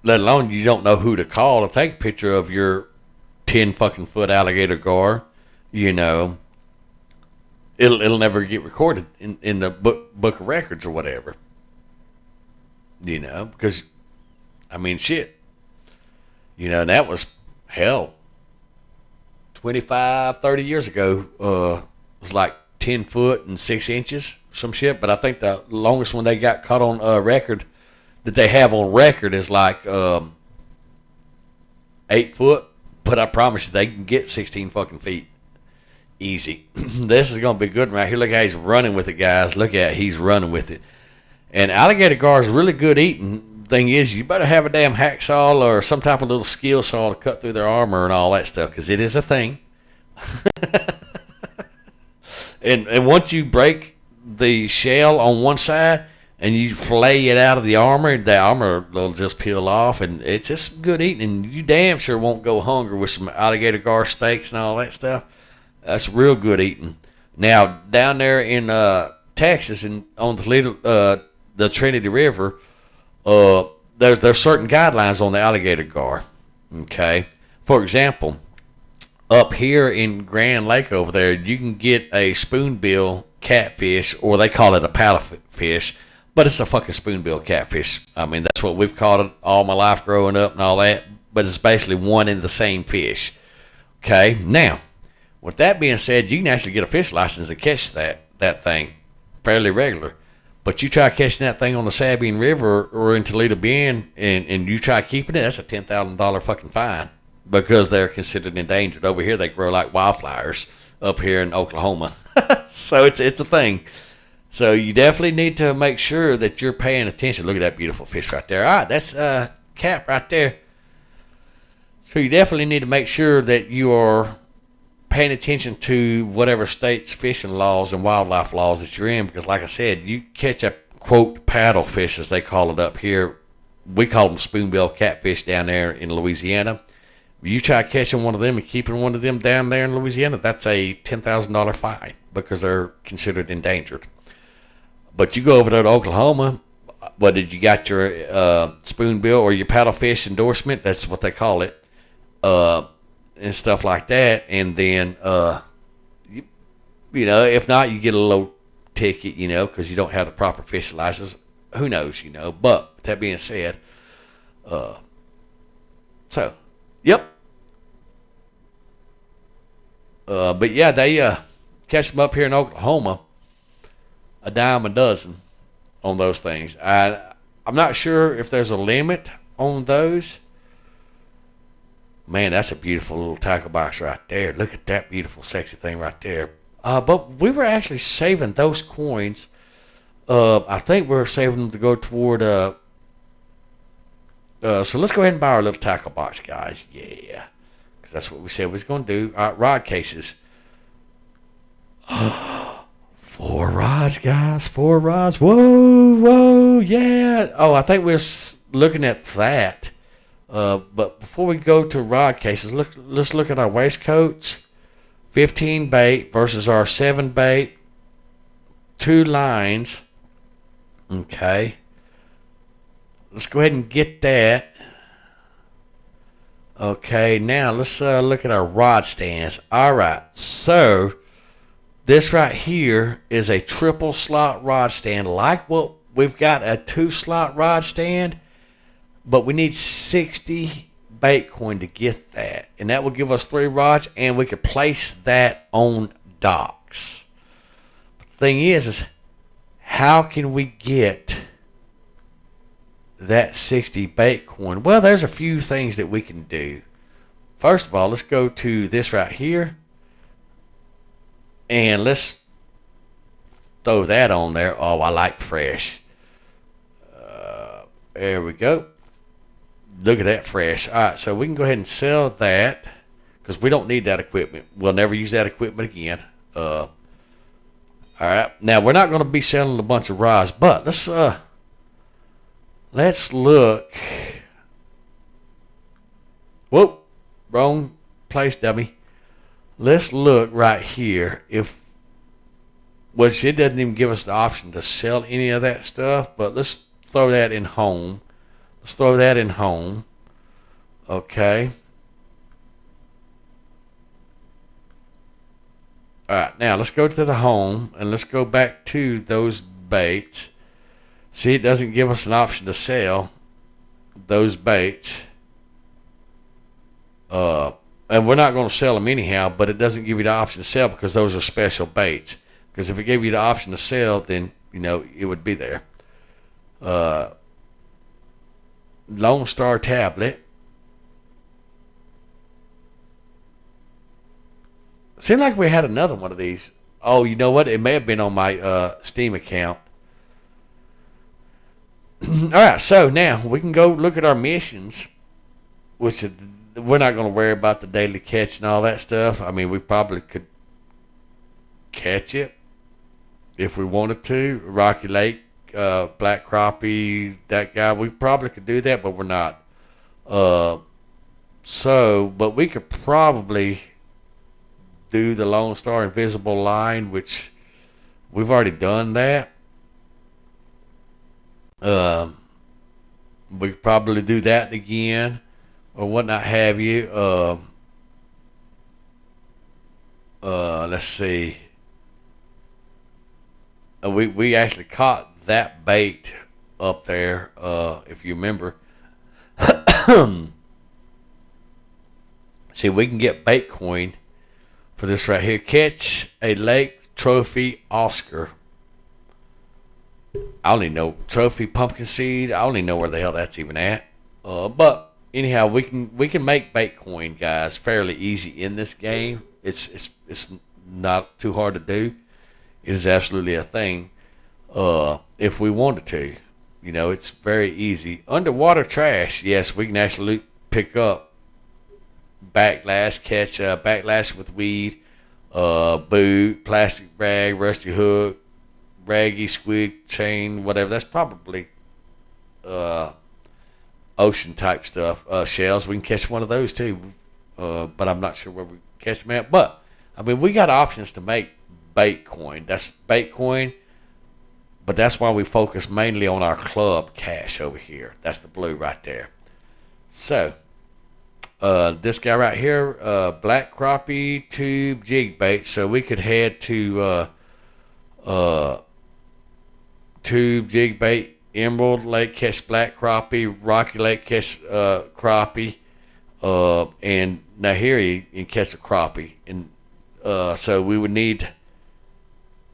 let alone you don't know who to call to take a picture of your 10 fucking foot alligator gar, you know, it'll never get recorded in the book of records or whatever. You know, because, I mean, shit. You know, and that was, hell, 25, 30 years ago. It was like 10 foot and 6 inches, some shit. But I think the longest one they got caught on record that they have on record is like 8 foot. But I promise you, they can get 16 fucking feet. Easy. This is going to be good right here. Look how he's running with it, guys. Look at he's running with it. And alligator gar is really good eating. Thing is, you better have a damn hacksaw or some type of little skill saw to cut through their armor and all that stuff, because it is a thing. and once you break the shell on one side, and you fillet it out of the armor will just peel off, and it's just good eating. And you damn sure won't go hungry with some alligator gar steaks and all that stuff. That's real good eating. Now down there in Texas and on the Trinity River, there's certain guidelines on the alligator gar. Okay, for example, up here in Grand Lake over there, you can get a spoonbill catfish, or they call it a paddlefish, but it's a fucking spoonbill catfish. I mean, that's what we've called it all my life growing up and all that, but it's basically one and the same fish. Okay, now, with that being said, you can actually get a fish license to catch that thing fairly regular. But you try catching that thing on the Sabine River or in Toledo Bend, and you try keeping it, that's a $10,000 fucking fine, because they're considered endangered. Over here, they grow like wildflowers up here in Oklahoma. So it's a thing. So you definitely need to make sure that you're paying attention. Look at that beautiful fish right there. All right, that's Cap right there. So you definitely need to make sure that you are paying attention to whatever state's fishing laws and wildlife laws that you're in, because like I said, you catch a quote paddlefish, as they call it up here. We call them spoonbill catfish down there in Louisiana. You try catching one of them and keeping one of them down there in Louisiana, that's a $10,000 fine, because they're considered endangered. But you go over there to Oklahoma, what did you got your spoonbill or your paddlefish endorsement? That's what they call it. And stuff like that, and then you know, if not, you get a little ticket, you know, because you don't have the proper fish license. Who knows, you know? But with that being said, so yep. But yeah, they catch them up here in Oklahoma, a dime a dozen on those things. I'm not sure if there's a limit on those. Man, that's a beautiful little tackle box right there. Look at that beautiful, sexy thing right there. But we were actually saving those coins. I think we're saving them to go toward... so let's go ahead and buy our little tackle box, guys. Yeah. Because that's what we said we was going to do. All right, rod cases. 4 rods, guys. 4 rods. Whoa, yeah. Oh, I think we're looking at that. But before we go to rod cases, let's look at our waistcoats. 15 bait versus our 7 bait. 2 lines. Okay. Let's go ahead and get that. Okay, now let's look at our rod stands. All right, so this right here is a triple slot rod stand, like what we've got a 2 slot rod stand. But we need 60 bait coin to get that. And that will give us 3 rods, and we could place that on docks. But the thing is how can we get that 60 bait coin? Well, there's a few things that we can do. First of all, let's go to this right here. And let's throw that on there. Oh, I like fresh. There we go. Look at that fresh. All right, so we can go ahead and sell that, because we don't need that equipment. We'll never use that equipment again. All right, now we're not going to be selling a bunch of rods, but let's look. Whoop, wrong place, dummy. Let's look right here. Which it doesn't even give us the option to sell any of that stuff, but let's throw that in home. Let's throw that in home. Okay. All right, now let's go to the home, and let's go back to those baits. See, it doesn't give us an option to sell those baits. And we're not going to sell them anyhow, but it doesn't give you the option to sell because those are special baits. Because if it gave you the option to sell, then, you know, it would be there. Lone Star tablet. Seemed like we had another one of these. Oh, you know what? It may have been on my Steam account. All right, so now we can go look at our missions, which we're not going to worry about the daily catch and all that stuff. I mean, we probably could catch it if we wanted to. Rocky Lake black crappie, that guy. We probably could do that, but we're not. Uh, but we could probably do the Lone Star Invisible line, which we've already done that. Um, we could probably do that again, or whatnot have you. Let's see. We actually caught that bait up there, if you remember. See, we can get bait coin for this right here. Catch a lake trophy Oscar. I don't even know trophy pumpkin seed. I don't even know where the hell that's even at. But anyhow, we can make bait coin, guys, fairly easy in this game. It's not too hard to do. It is absolutely a thing. If we wanted to, it's very easy. Underwater trash, yes, we can actually pick up backlash, catch backlash with weed, boot, plastic rag, rusty hook, raggy squid chain, whatever. That's probably ocean type stuff. Shells, we can catch one of those too, but I'm not sure where we catch them at. But I mean, we got options to make bait coin. That's bait coin, but that's why we focus mainly on our club cash over here. That's the blue right there. So this guy right here, black crappie tube jig bait. So we could head to tube jig bait, Emerald Lake catch black crappie, Rocky Lake catch crappie, and Nahiri and catch a crappie. And so we would need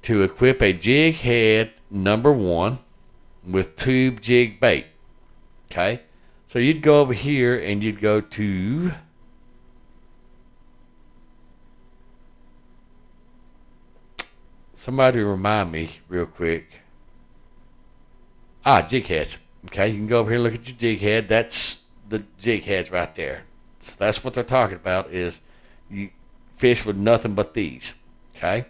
to equip a jig head number 1 with tube jig bait. Okay, so you'd go over here and you'd go to somebody remind me real quick. Jig heads. Okay, you can go over here and look at your jig head. That's the jig heads right there. So that's what they're talking about, is you fish with nothing but these. Okay.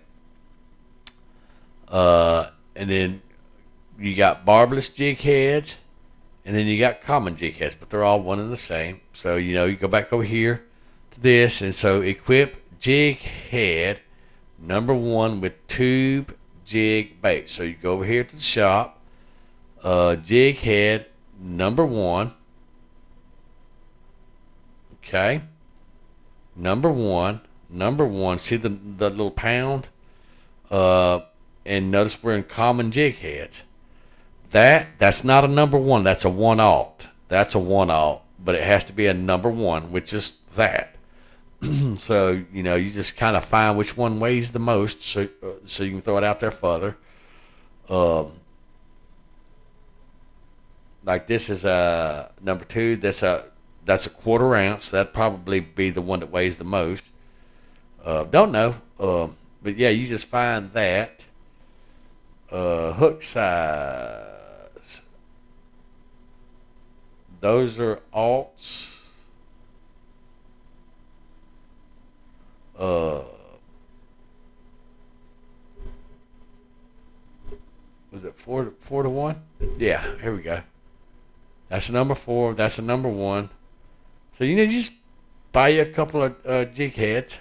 And then you got barbless jig heads, and then you got common jig heads, but they're all one and the same. So, you go back over here to this, and so equip jig head number 1 with tube jig bait. So you go over here to the shop, jig head number 1. Okay. Number one. See the little pound? And notice we're in common jig heads. That's not a number 1. That's a 1-alt. That's a 1-alt, but it has to be a number 1, which is that. So you just kind of find which one weighs the most, so you can throw it out there further. Like this is a number 2. That's a 1/4 ounce. That'd probably be the one that weighs the most. Don't know. But yeah, you just find that. Hook size. Those are alts. Was it 4 to 1? Yeah, here we go. That's a number 4. That's a number 1. So just buy you a couple of jig heads.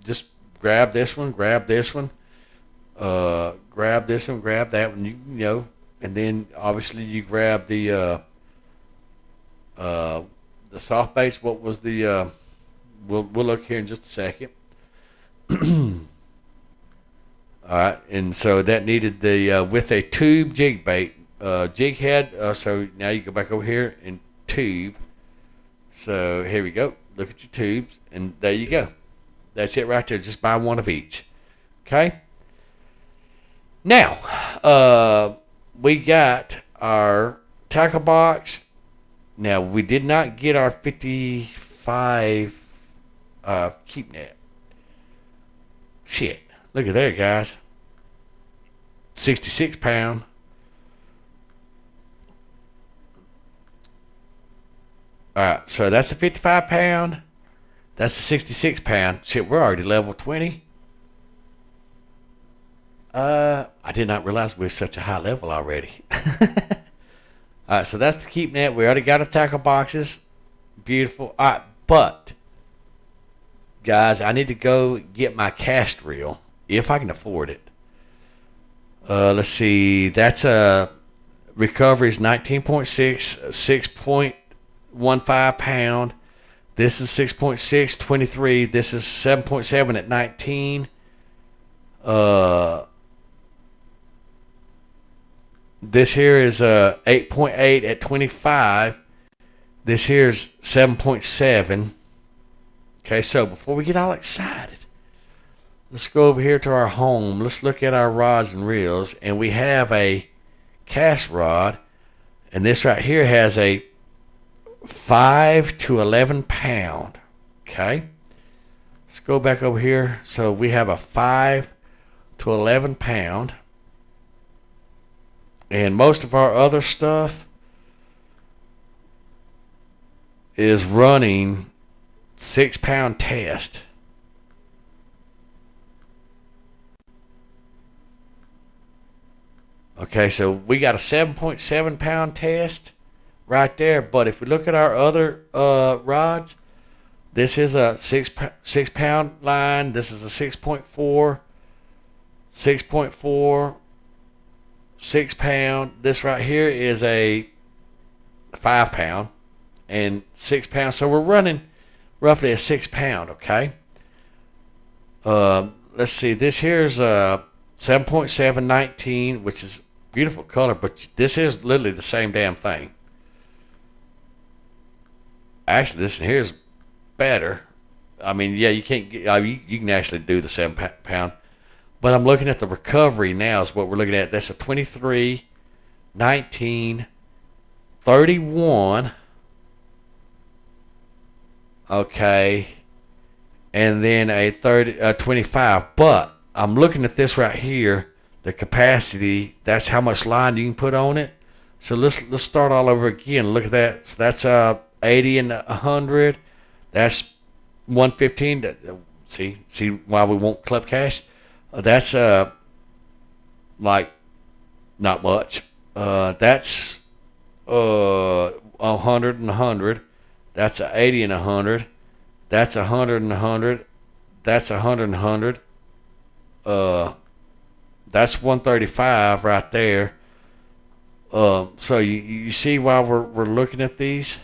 Just grab this one, grab this one, grab this one, grab that one. And then obviously you grab the soft baits. What was the? We'll look here in just a second. All right, and so that needed the with a tube jig bait jig head. So now you go back over here and tube. So here we go. Look at your tubes, and there you go. That's it right there. Just buy one of each. Okay. Now, we got our tackle box. Now, we did not get our 55 keep net. Shit. Look at there, guys. 66 pound. All right, so that's a 55 pound. That's a 66 pound. Shit, we're already level 20. I did not realize we were such a high level already. All right, so that's the keep net. We already got our tackle boxes. Beautiful. All right, but guys, I need to go get my cast reel if I can afford it. Let's see. That's recovery is 19.6, 6.15 pound. This is 6.6, 23. This is 7.7 at 19. This here is 8.8 at 25. This here is 7.7. Okay, so before we get all excited, let's go over here to our home. Let's look at our rods and reels. And we have a cast rod. And this right here has a 5 to 11 pound. Okay. Let's go back over here. So we have a 5 to 11 pound. And most of our other stuff is running 6 pound test. Okay, so we got a 7.7 pound test right there. But if we look at our other rods, this is a 6 pound line. This is a 6.4, 6.4, 6 pound. This right here is a 5 pound and 6 pounds. So we're running roughly a 6 pound. Okay. Let's see. This here's a 7.719, which is beautiful color, but this is literally the same damn thing. Actually, this here is better. I mean, yeah, you can't get, you can actually do the 7 pound. But I'm looking at the recovery now is what we're looking at. That's a 23, 19, 31. Okay. And then a 25. But I'm looking at this right here. The capacity, that's how much line you can put on it. So let's start all over again. Look at that. So that's 80 and 100. That's 115. See why we want club cash? That's like not much. That's 100 and 100. That's 80 and 100. That's 100 and 100. That's 100 and 100. That's 135 right there. So you see why we're looking at these.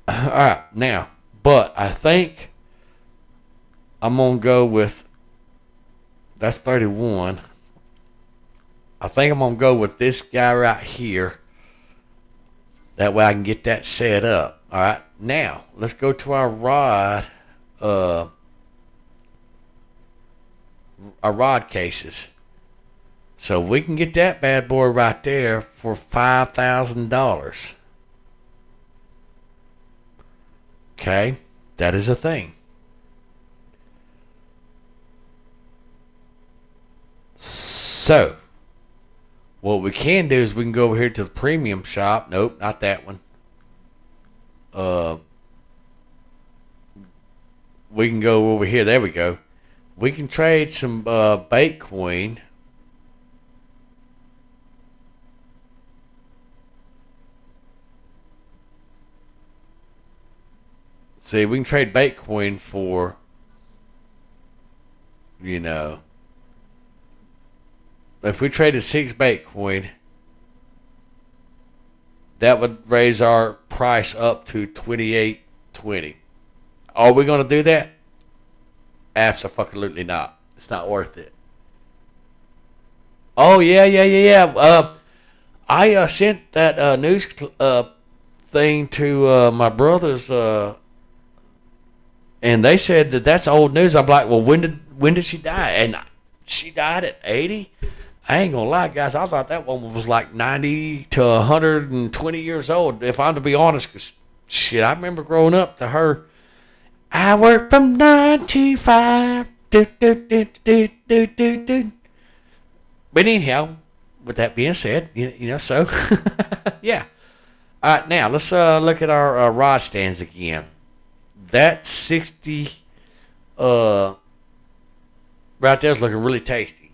All right, now, but I think I'm gonna go with. That's 31. I think I'm going to go with this guy right here. That way I can get that set up. All right. Now, let's go to our rod. Our rod cases. So we can get that bad boy right there for $5,000. Okay. That is a thing. So, what we can do is we can go over here to the premium shop. Nope, not that one. We can go over here. There we go. We can trade some bait queen. See, we can trade bait queen for, if we traded 6 bait coin, that would raise our price up to $28.20. Are we going to do that? Absolutely not. It's not worth it. Oh yeah. I sent that news thing to my brothers, and they said that's old news. I'm like, well, when did she die? And she died at 80. I ain't gonna lie, guys. I thought that woman was like 90 to 120 years old. If I'm to be honest, because shit, I remember growing up to her. I work from 9 to 5. Do, do, do, do, do, do, do. But anyhow, with that being said, so yeah. All right, now let's look at our rod stands again. That 60 right there is looking really tasty.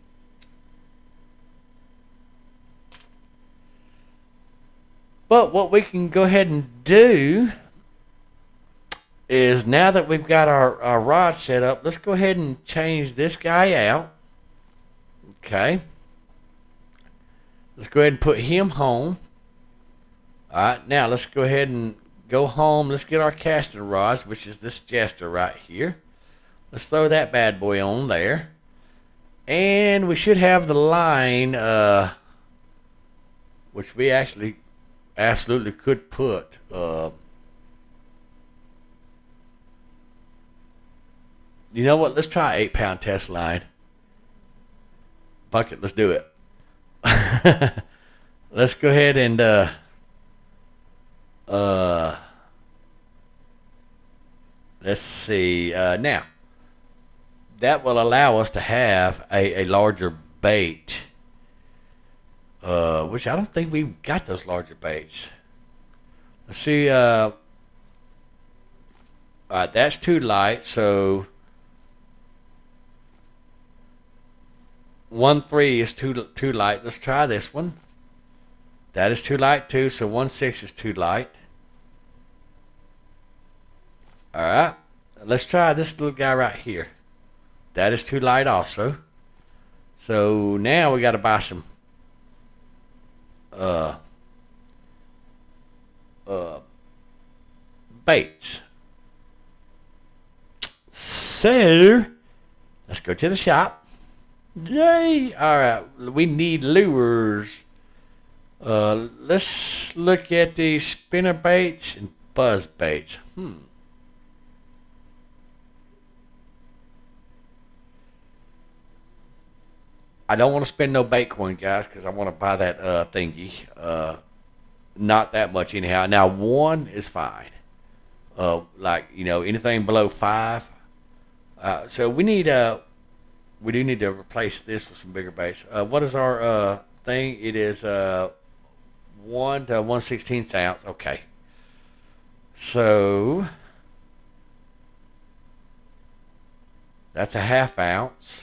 But what we can go ahead and do is, now that we've got our rod set up, let's go ahead and change this guy out. Okay. Let's go ahead and put him home. All right, now let's go ahead and go home. Let's get our casting rods, which is this Jester right here. Let's throw that bad boy on there. And we should have the line, which we actually absolutely could put. You know what? Let's try 8-pound test line. Fuck it, let's do it. Let's go ahead and let's see. Now that will allow us to have a larger bait, which I don't think we've got those larger baits. Let's see. All right, that's too light, so 1.3 is too light. Let's try this one. That is too light too, so 1.6 is too light. All right, let's try this little guy right here. That is too light also. So now we got to buy some baits. So let's go to the shop. Yay! All right, we need lures. Let's look at the spinner baits and buzz baits. I don't want to spend no bait coin, guys, because I want to buy that thingy. Not that much anyhow. Now 1 is fine. Like, anything below 5. So we do need to replace this with some bigger baits. What is our thing? It is 1 to 1/16 ounce. Okay. So that's a 1/2 ounce.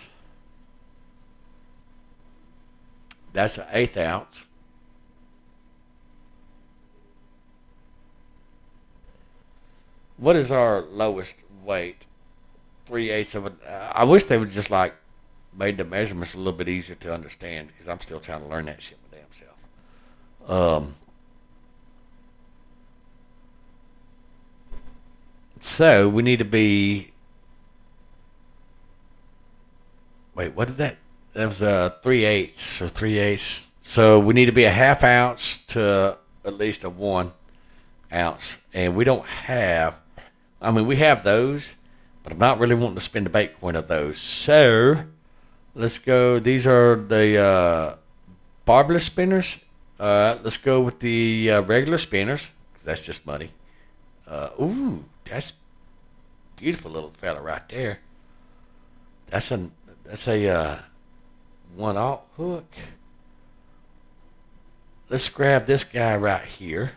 That's an 1/8 ounce. What is our lowest weight? 3/8 of it. I wish they would just like made the measurements a little bit easier to understand, because I'm still trying to learn that shit my damn self. So we need to be. Wait, what did that? That was 3/8 or 3/8. So we need to be a 1/2 ounce to at least a 1 ounce, and we don't have. I mean, we have those, but I'm not really wanting to spend the bait coin of those. So let's go. These are the barbless spinners. Let's go with the regular spinners, because that's just money. Ooh, that's beautiful little fella right there. That's a 1/0 hook. Let's grab this guy right here.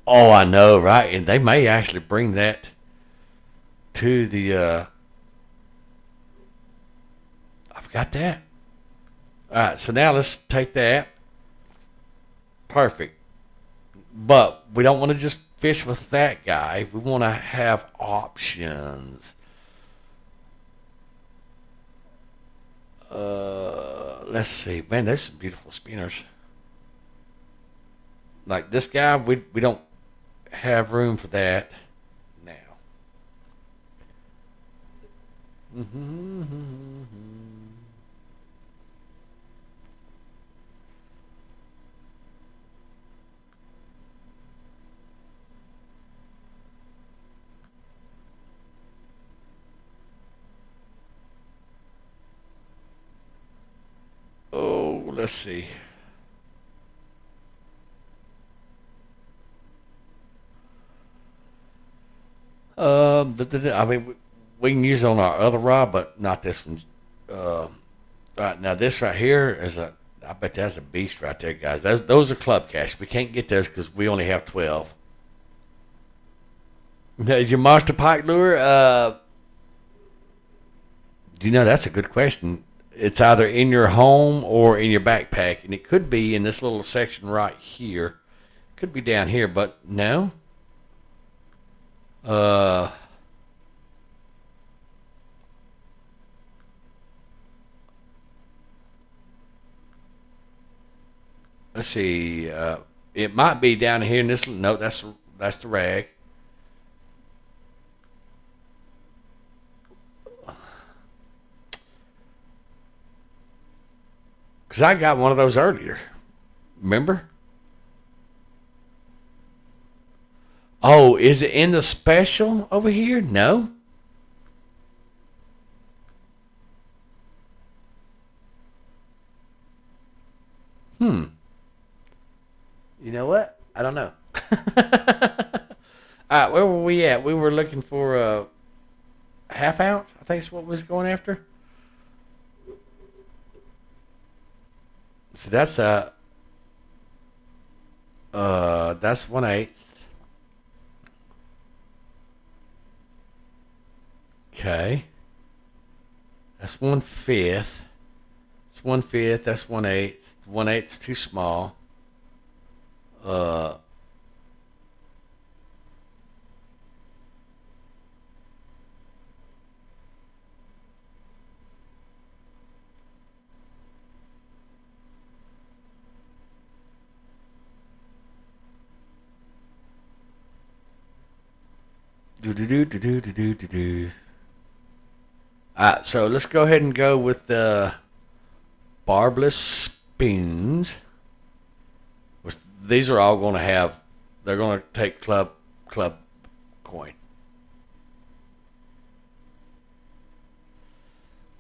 Oh, I know, right? And they may actually bring that to the. I've got that. All right, so now let's take that. Perfect. But we don't want to just fish with that guy. We want to have options. Let's see. Man, there's some beautiful spinners. Like this guy, we don't have room for that now. Oh, let's see. I mean, we can use it on our other rod, but not this one. Right now, this right here is I bet that's a beast right there, guys. Those are club cash. We can't get those because we only have 12. Is your monster pike lure? That's a good question. It's either in your home or in your backpack, and it could be in this little section right here. Could be down here, but no. Uh, let's see. It might be down here in this. No, that's the rag. Cause I got one of those earlier. Remember? Oh, is it in the special over here? No. Hmm. You know what? I don't know. All right, where were we at? We were looking for a half ounce. I think is what we was going after. So that's 1/8. Okay. That's 1/5. It's 1/5. That's 1/8. 1/8's too small. Uh, do do do do do do do do do. All right, so let's go ahead and go with the barbless spoons. These are all going to have. They're going to take club coin.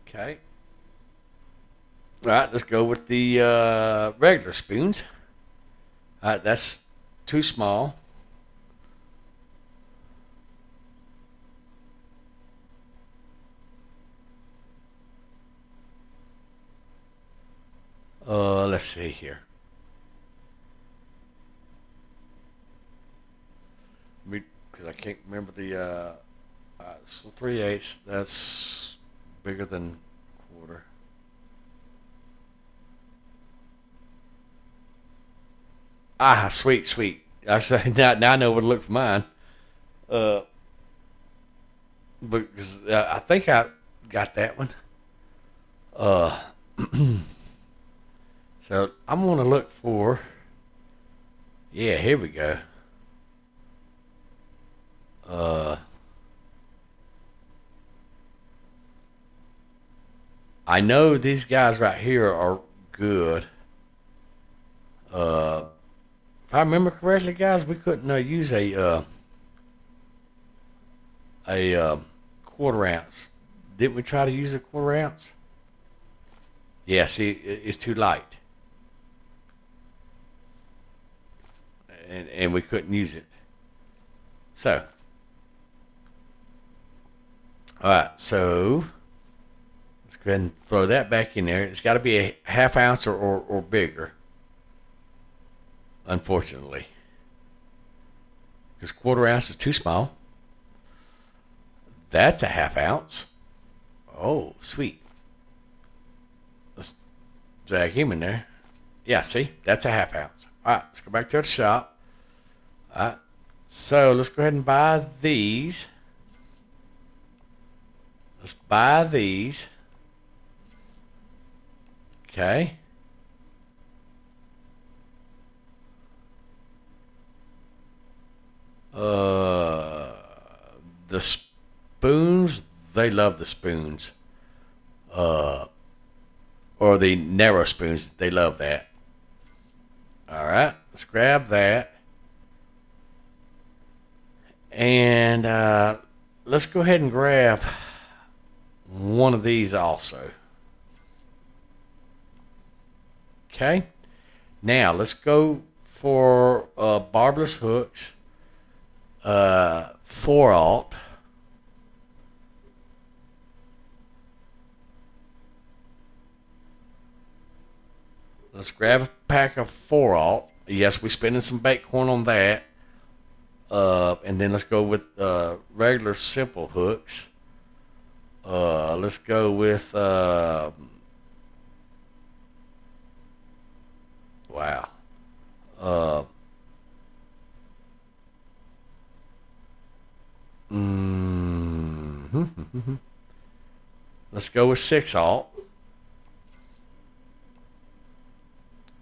Okay. All right, let's go with the regular spoons. All right, that's too small. Let's see here. Because I can't remember the. So 3/8. That's bigger than quarter. Ah, sweet, sweet. I say now I know where to look for mine. Uh, because I think I got that one. Uh, so I'm gonna look for. Yeah, here we go. Uh, I know these guys right here are good. Uh, if I remember correctly, guys, we couldn't use a quarter ounce. Didn't we try to use a quarter ounce? Yeah, see, it's too light, and we couldn't use it. So, all right, so let's go ahead and throw that back in there. It's got to be a half ounce or bigger, unfortunately, because quarter ounce is too small. That's a half ounce. Oh, sweet. Let's drag him in there. Yeah, see, that's a half ounce. All right, let's go back to the shop. All right, so let's go ahead and buy these. Let's buy these. Okay. Uh, the spoons, they love the spoons. Uh, or the narrow spoons, they love that. All right, let's grab that. And let's go ahead and grab one of these also. Okay. Now let's go for barbless hooks. 4/0. Let's grab a pack of 4/0. Yes, we're spending some bait corn on that. And then let's go with regular simple hooks. Let's go with Let's go with 6/0.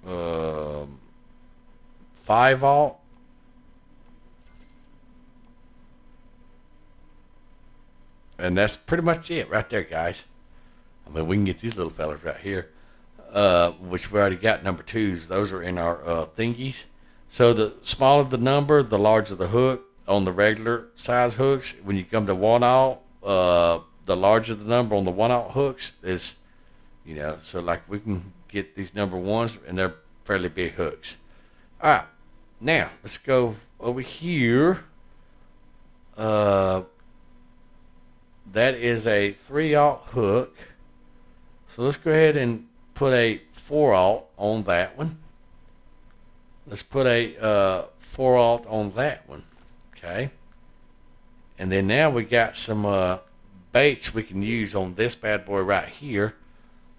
5/0. And that's pretty much it right there, guys. I mean, we can get these little fellas right here, which we already got number 2s. Those are in our thingies. So the smaller the number, the larger the hook. On the regular size hooks, when you come to 1/0, the larger the number on the 1/0 hooks is, so like we can get these number 1s, and they're fairly big hooks. All right, now let's go over here. That is a 3/0 hook. So let's go ahead and put a 4/0 on that one. Let's put a 4/0 on that one. Okay. And then now we got some baits we can use on this bad boy right here.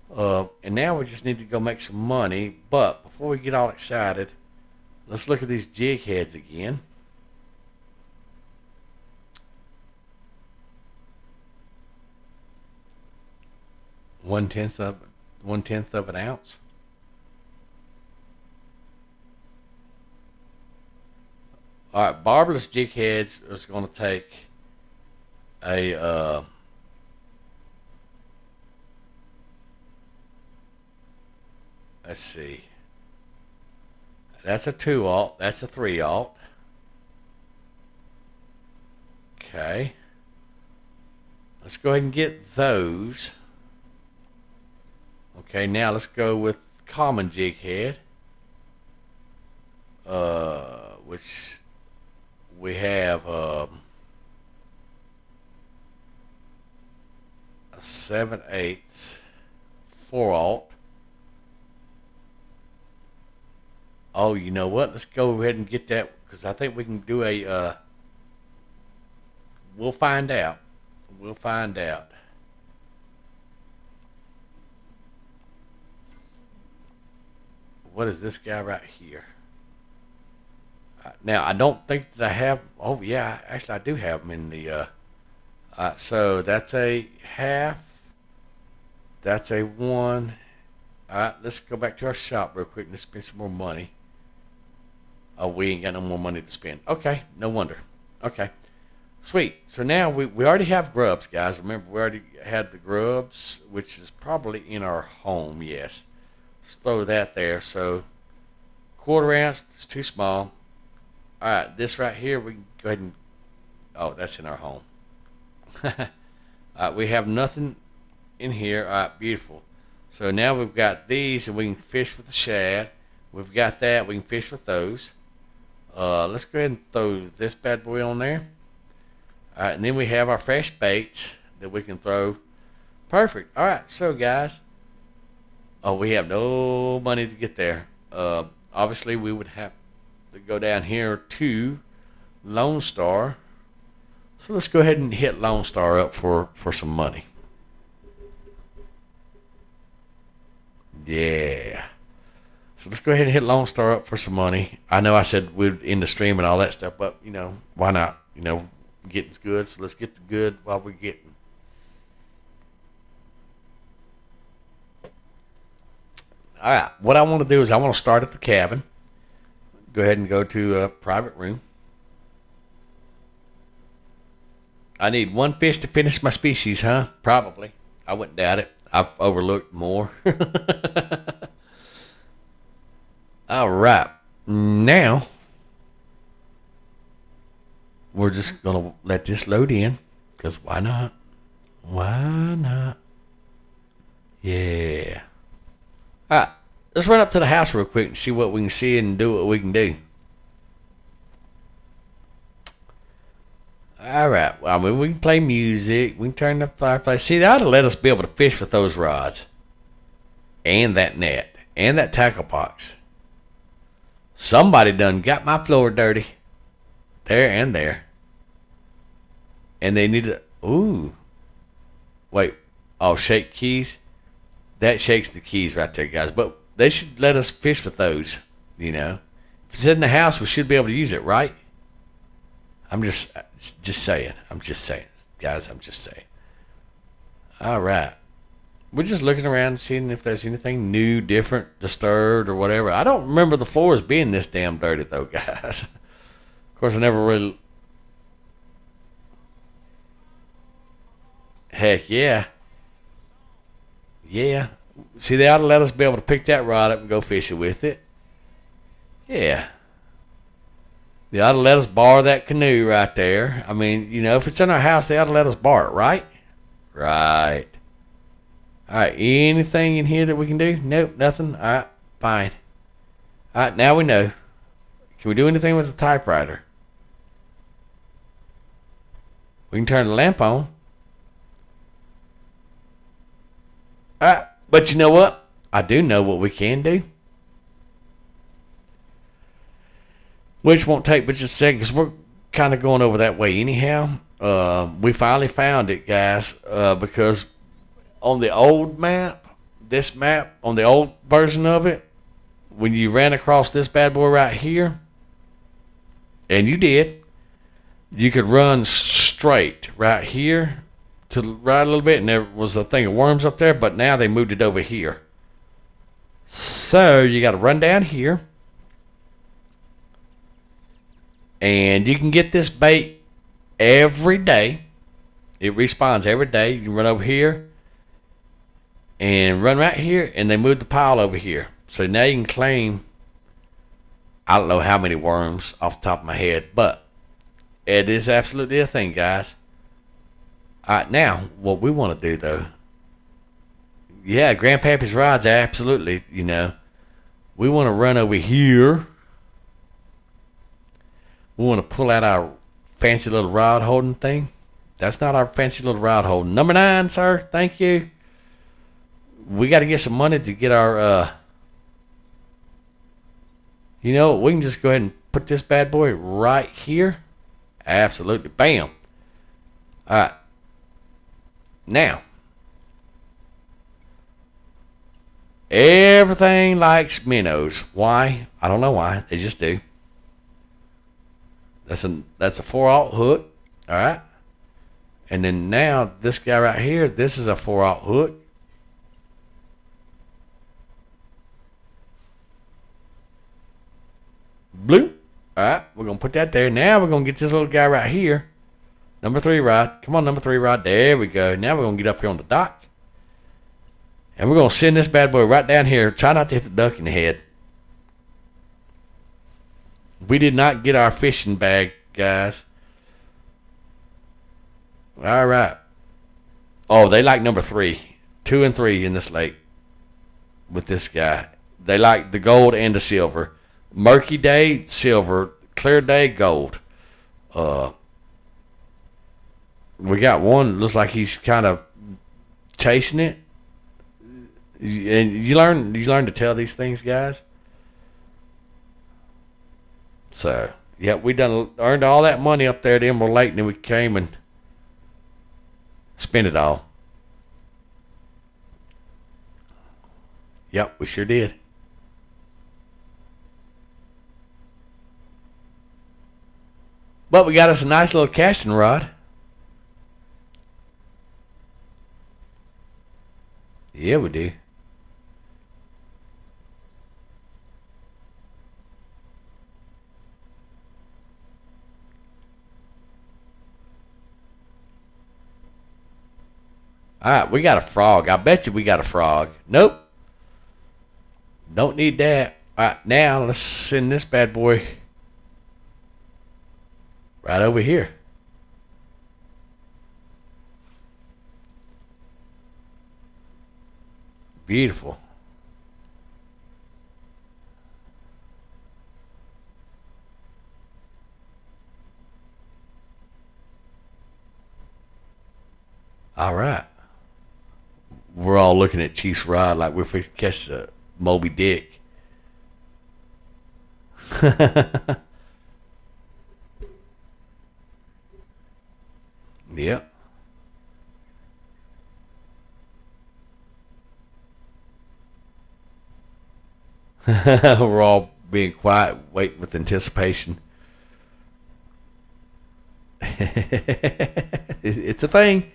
And now we just need to go make some money. But before we get all excited, let's look at these jig heads again. One-tenth of an ounce. All right, barbless jig heads is going to take a let's see. That's a 2/0. That's a 3/0. Okay. Let's go ahead and get those. Okay, now let's go with common jig head. Which we have a 7/8 4/0. Oh, you know what? Let's go ahead and get that, because I think we can do a we'll find out. We'll find out. What is this guy right here? Now, I don't think that I have. Oh, yeah. Actually, I do have them in the. So that's a half. That's a 1. All right. Let's go back to our shop real quick and spend some more money. Oh, we ain't got no more money to spend. Okay. No wonder. Okay. Sweet. So now we already have grubs, guys. Remember, we already had the grubs, which is probably in our home. Yes. Let's throw that there. So 1/4 ounce is too small. All right, this right here, we can go ahead and, oh, that's in our home. We have nothing in here. All right, beautiful. So now we've got these, and we can fish with the shad. We've got that. We can fish with those. Let's go ahead and throw this bad boy on there. All right, and then we have our fresh baits that we can throw. Perfect. All right, so guys, oh, we have no money to get there. Obviously, we would have to go down here to Lone Star. So let's go ahead and hit Lone Star up for some money. Yeah. So let's go ahead and hit Lone Star up for some money. I know I said we'd end the stream and all that stuff, but, why not? Getting's good, so let's get the good while we're getting. All right, what I want to do is I want to start at the cabin. Go ahead and go to a private room. I need 1 fish to finish my species, huh? Probably. I wouldn't doubt it. I've overlooked more. All right. Now, we're just going to let this load in, because why not? Why not? Yeah. All right. Let's run up to the house real quick and see what we can see and do what we can do. All right. Well, I mean, we can play music. We can turn the fireplace. See, they ought to let us be able to fish with those rods. And that net. And that tackle box. Somebody done got my floor dirty. There and there. And they need to... Ooh. Wait. Oh, shake keys? That shakes the keys right there, guys. But they should let us fish with those, If it's in the house, we should be able to use it, right? I'm just saying. I'm just saying. Guys, I'm just saying. All right. We're just looking around, seeing if there's anything new, different, disturbed, or whatever. I don't remember the floors being this damn dirty, though, guys. Of course, I never really. Heck yeah. Yeah. See, they ought to let us be able to pick that rod up and go fishing with it. Yeah. They ought to let us borrow that canoe right there. I mean, if it's in our house, they ought to let us borrow it, right? Right. All right. Anything in here that we can do? Nope, nothing. All right, fine. All right, now we know. Can we do anything with the typewriter? We can turn the lamp on. All right, but you know what? I do know what we can do. Which won't take but just a second because we're kind of going over that way anyhow. We finally found it, guys, because on the old map, this map, on the old version of it, when you ran across this bad boy right here, and you did, you could run straight right here to the right a little bit, and there was a thing of worms up there, but now they moved it over here. So you got to run down here, and you can get this bait every day. It respawns every day. You can run over here and run right here, and they moved the pile over here. So now you can claim, I don't know how many worms off the top of my head, but it is absolutely a thing, guys. All right, now, what we want to do, though, yeah, Grandpappy's rods, absolutely, we want to run over here. We want to pull out our fancy little rod holding thing. That's not our fancy little rod holding. Number 9, sir, thank you. We got to get some money to get our, we can just go ahead and put this bad boy right here. Absolutely, bam. All right. Now, everything likes minnows. Why? I don't know why. They just do. That's a 4/0 hook. All right. And then now this guy right here, this is a 4/0 hook. Blue. All right. We're going to put that there. Now we're going to get this little guy right here. Number 3 rod. Come on, number 3 rod. There we go. Now we're going to get up here on the dock. And we're going to send this bad boy right down here. Try not to hit the duck in the head. We did not get our fishing bag, guys. All right. Oh, they like number 3. 2 and 3 in this lake with this guy. They like the gold and the silver. Murky day, silver. Clear day, gold. We got one. Looks like he's kind of chasing it. And you learn to tell these things, guys. So, yeah, we earned all that money up there at Emerald Lake, and then we came and spent it all. Yep, we sure did. But we got us a nice little casting rod. Yeah, we do. All right, we got a frog. I bet you we got a frog. Nope. Don't need that. All right, now let's send this bad boy right over here. Beautiful. All right. We're all looking at Chief's rod like we're fixing to catch Moby Dick. Yep. We're all being quiet, waiting with anticipation. It's a thing.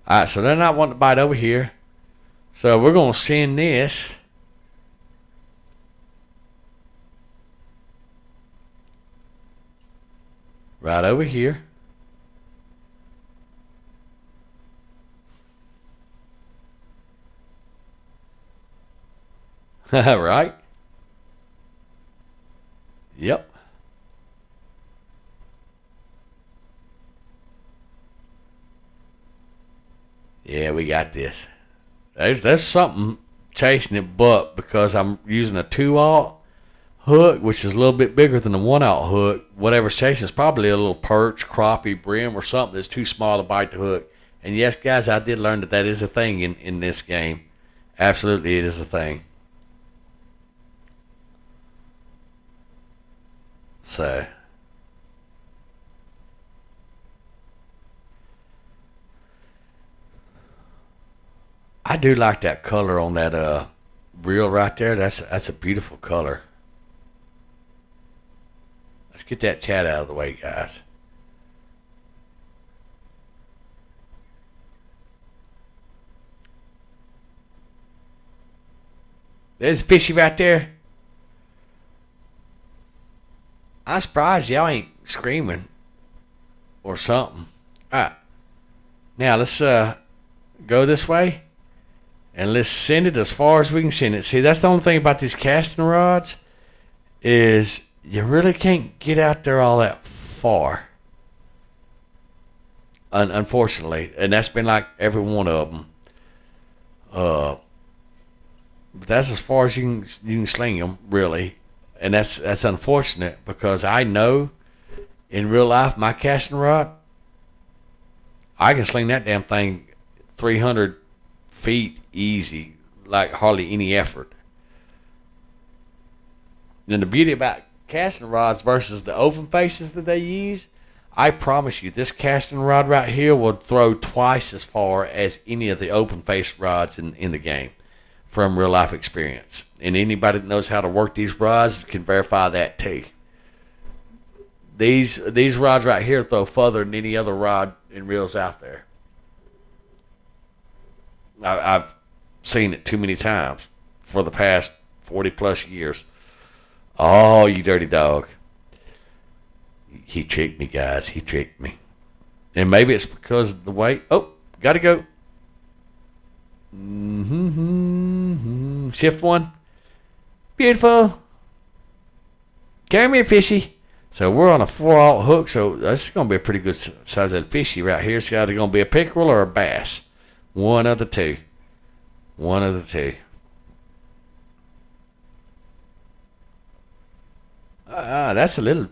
All right, so they're not wanting to bite over here. So we're going to send this right over here. Right? Yep. Yeah, we got this. There's something chasing it, but because I'm using a 2/0 hook, which is a little bit bigger than the 1/0 hook, whatever's chasing is probably a little perch, crappie, brim, or something that's too small to bite the hook. And yes, guys, I did learn that that is a thing in this game. Absolutely, it is a thing. So, I do like that color on that reel right there. That's a beautiful color. Let's get that chat out of the way, guys. There's a fishy right there. I'm surprised y'all ain't screaming or something. All right, now let's go this way and let's send it as far as we can send it. See, that's the only thing about these casting rods is you really can't get out there all that far. Unfortunately, and that's been like every one of them. But that's as far as you can sling them, really, and that's unfortunate because I know in real life my casting rod I can sling that damn thing 300 feet easy, like hardly any effort. And the beauty about casting rods versus the open faces that they use, I promise you, this casting rod right here will throw twice as far as any of the open face rods in the game from real life experience. And anybody that knows how to work these rods can verify that too. These rods right here throw further than any other rod and reels out there. I've seen it too many times for the past 40 plus years. Oh, you dirty dog. He tricked me, guys. He tricked me. And maybe it's because of the weight. Oh, gotta go. Shift one. Beautiful. Carry me a fishy. So we're on a 4/0 hook, so this is going to be a pretty good size little fishy right here. It's either going to be a pickerel or a bass. One of the two. One of the two. That's a little...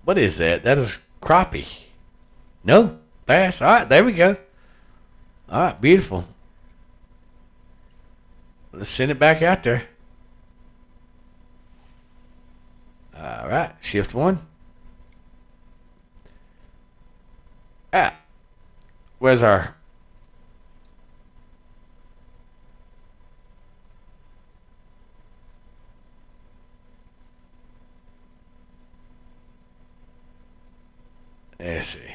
What is that? That is crappie. No? Bass. All right, there we go. All right, beautiful. Let's send it back out there. All right, shift one. Where's our... Let's see.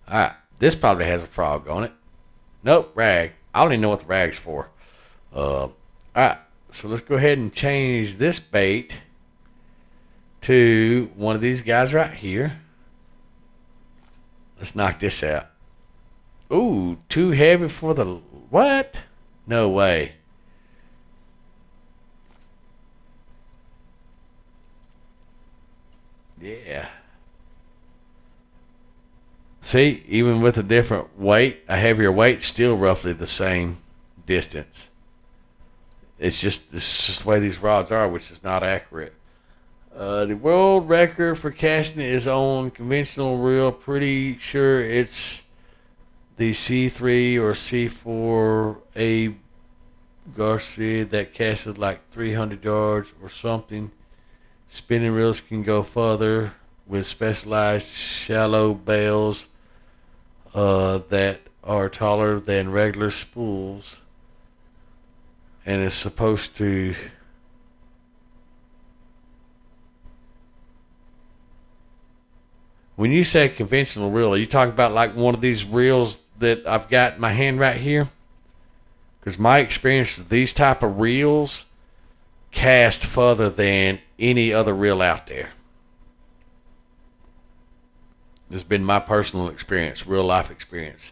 All right, this probably has a frog on it. Nope, rag. I don't even know what the rag's for. All right, so let's go ahead and change this bait to one of these guys right here. Let's knock this out. Ooh, too heavy for the... What? No way. Yeah. See, even with a different weight, a heavier weight, still roughly the same distance. It's just the way these rods are, which is not accurate. The world record for casting is on conventional reel. Pretty sure it's the C3 or C4A Garcia that casted like 300 yards or something. Spinning reels can go further with specialized shallow bails that are taller than regular spools, and is supposed to when you say conventional reel, are you talking about like one of these reels that I've got in my hand right here? Because my experience is these type of reels cast further than any other reel out there. This has been my personal experience, real life experience,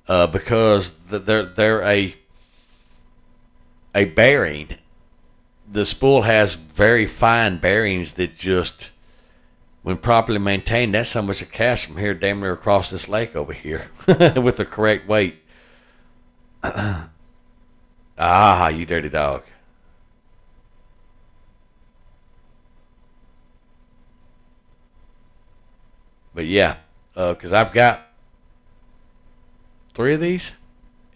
because they're a bearing. The spool has very fine bearings that just, when properly maintained, that's how much it casts from here damn near across this lake over here with the correct weight. You dirty dog. But yeah, because I've got 3 of these,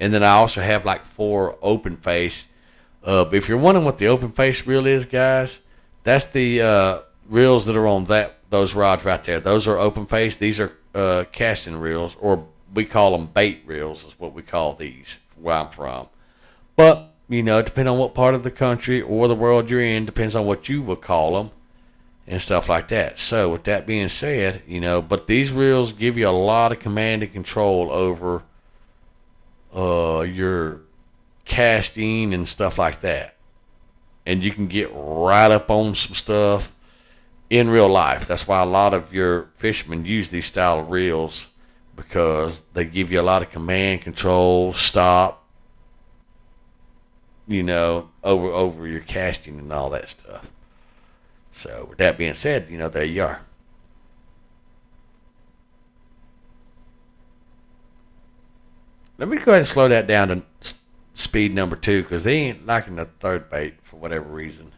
and then I also have like 4 open face. But if you're wondering what the open face reel is, guys, that's the reels that are on those rods right there. Those are open face. These are casting reels, or we call them bait reels, is what we call these where I'm from. But depending on what part of the country or the world you're in, depends on what you would call them and stuff like that. So with that being said, but these reels give you a lot of command and control over your casting and stuff like that. And you can get right up on some stuff in real life. That's why a lot of your fishermen use these style of reels, because they give you a lot of command, control, stop, over your casting and all that stuff. So with that being said, there you are. Let me go ahead and slow that down to speed number 2, because they ain't liking the third bait for whatever reason.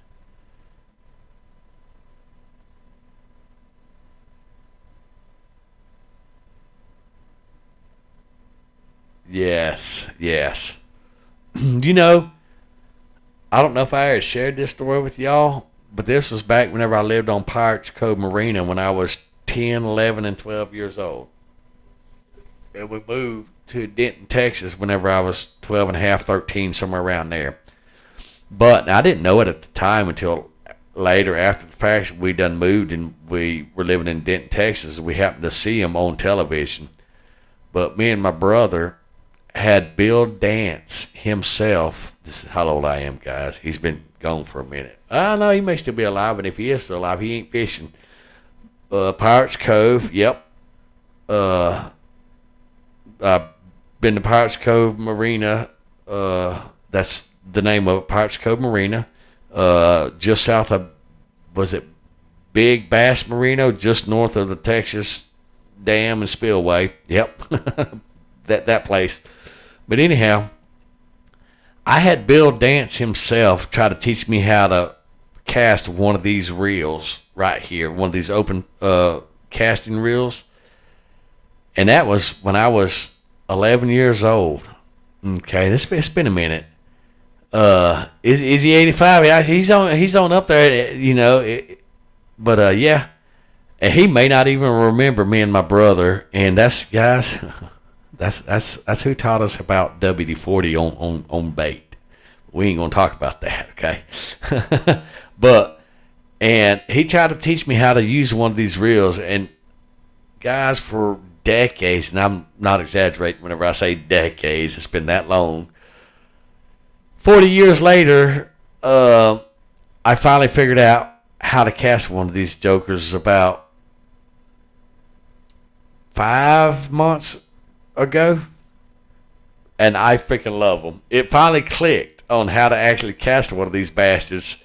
Yes. I don't know if I ever shared this story with y'all, but this was back whenever I lived on Pirates Cove Marina when I was 10, 11, and 12 years old. And we moved to Denton, Texas whenever I was 12 and a half, 13, somewhere around there. But I didn't know it at the time until later, after the fact. We done moved and we were living in Denton, Texas. We happened to see him on television. But me and my brother had Bill Dance himself. This is how old I am, guys. He's been gone for a minute. I know he may still be alive, and if he is still alive, he ain't fishing. Pirates Cove, yep. I've been to Pirates Cove Marina. That's the name of it, Pirates Cove Marina. Just south of, was it Big Bass Marina, just north of the Texas Dam and Spillway. Yep, that place. But anyhow, I had Bill Dance himself try to teach me how to cast one of these reels right here, one of these open casting reels. And that was when I was 11 years old. Okay, it's been a minute. Is he 85? Yeah, he's on up there, yeah. And he may not even remember me and my brother. And that's, guys, that's who taught us about WD-40 on bait. We ain't gonna talk about that, okay? And he tried to teach me how to use one of these reels. And guys, for decades, and I'm not exaggerating whenever I say decades, it's been that long. 40 years later, I finally figured out how to cast one of these jokers about 5 months ago, and I freaking love them. It finally clicked on how to actually cast one of these bastards,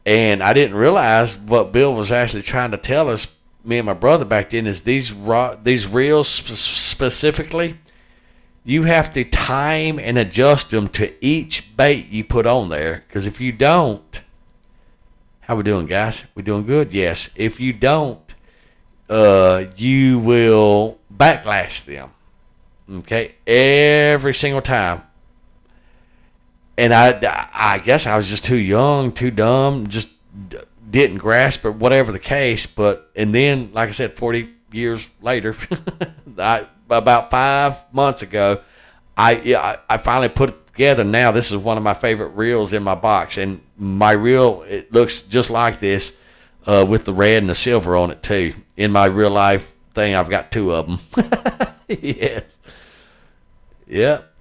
and I didn't realize what Bill was actually trying to tell us, me and my brother back then, is these reels specifically, you have to time and adjust them to each bait you put on there, because if you don't, how we doing, guys? We doing good? Yes. If you don't, you will backlash them. Okay, every single time. and I guess I was just too young, too dumb, just didn't grasp it, whatever the case. And then, like I said, 40 years later, about 5 months ago, I finally put it together. Now this is one of my favorite reels in my box, and my reel, it looks just like this, with the red and the silver on it too. In my real life thing, I've got 2 of them. Yes. Yep.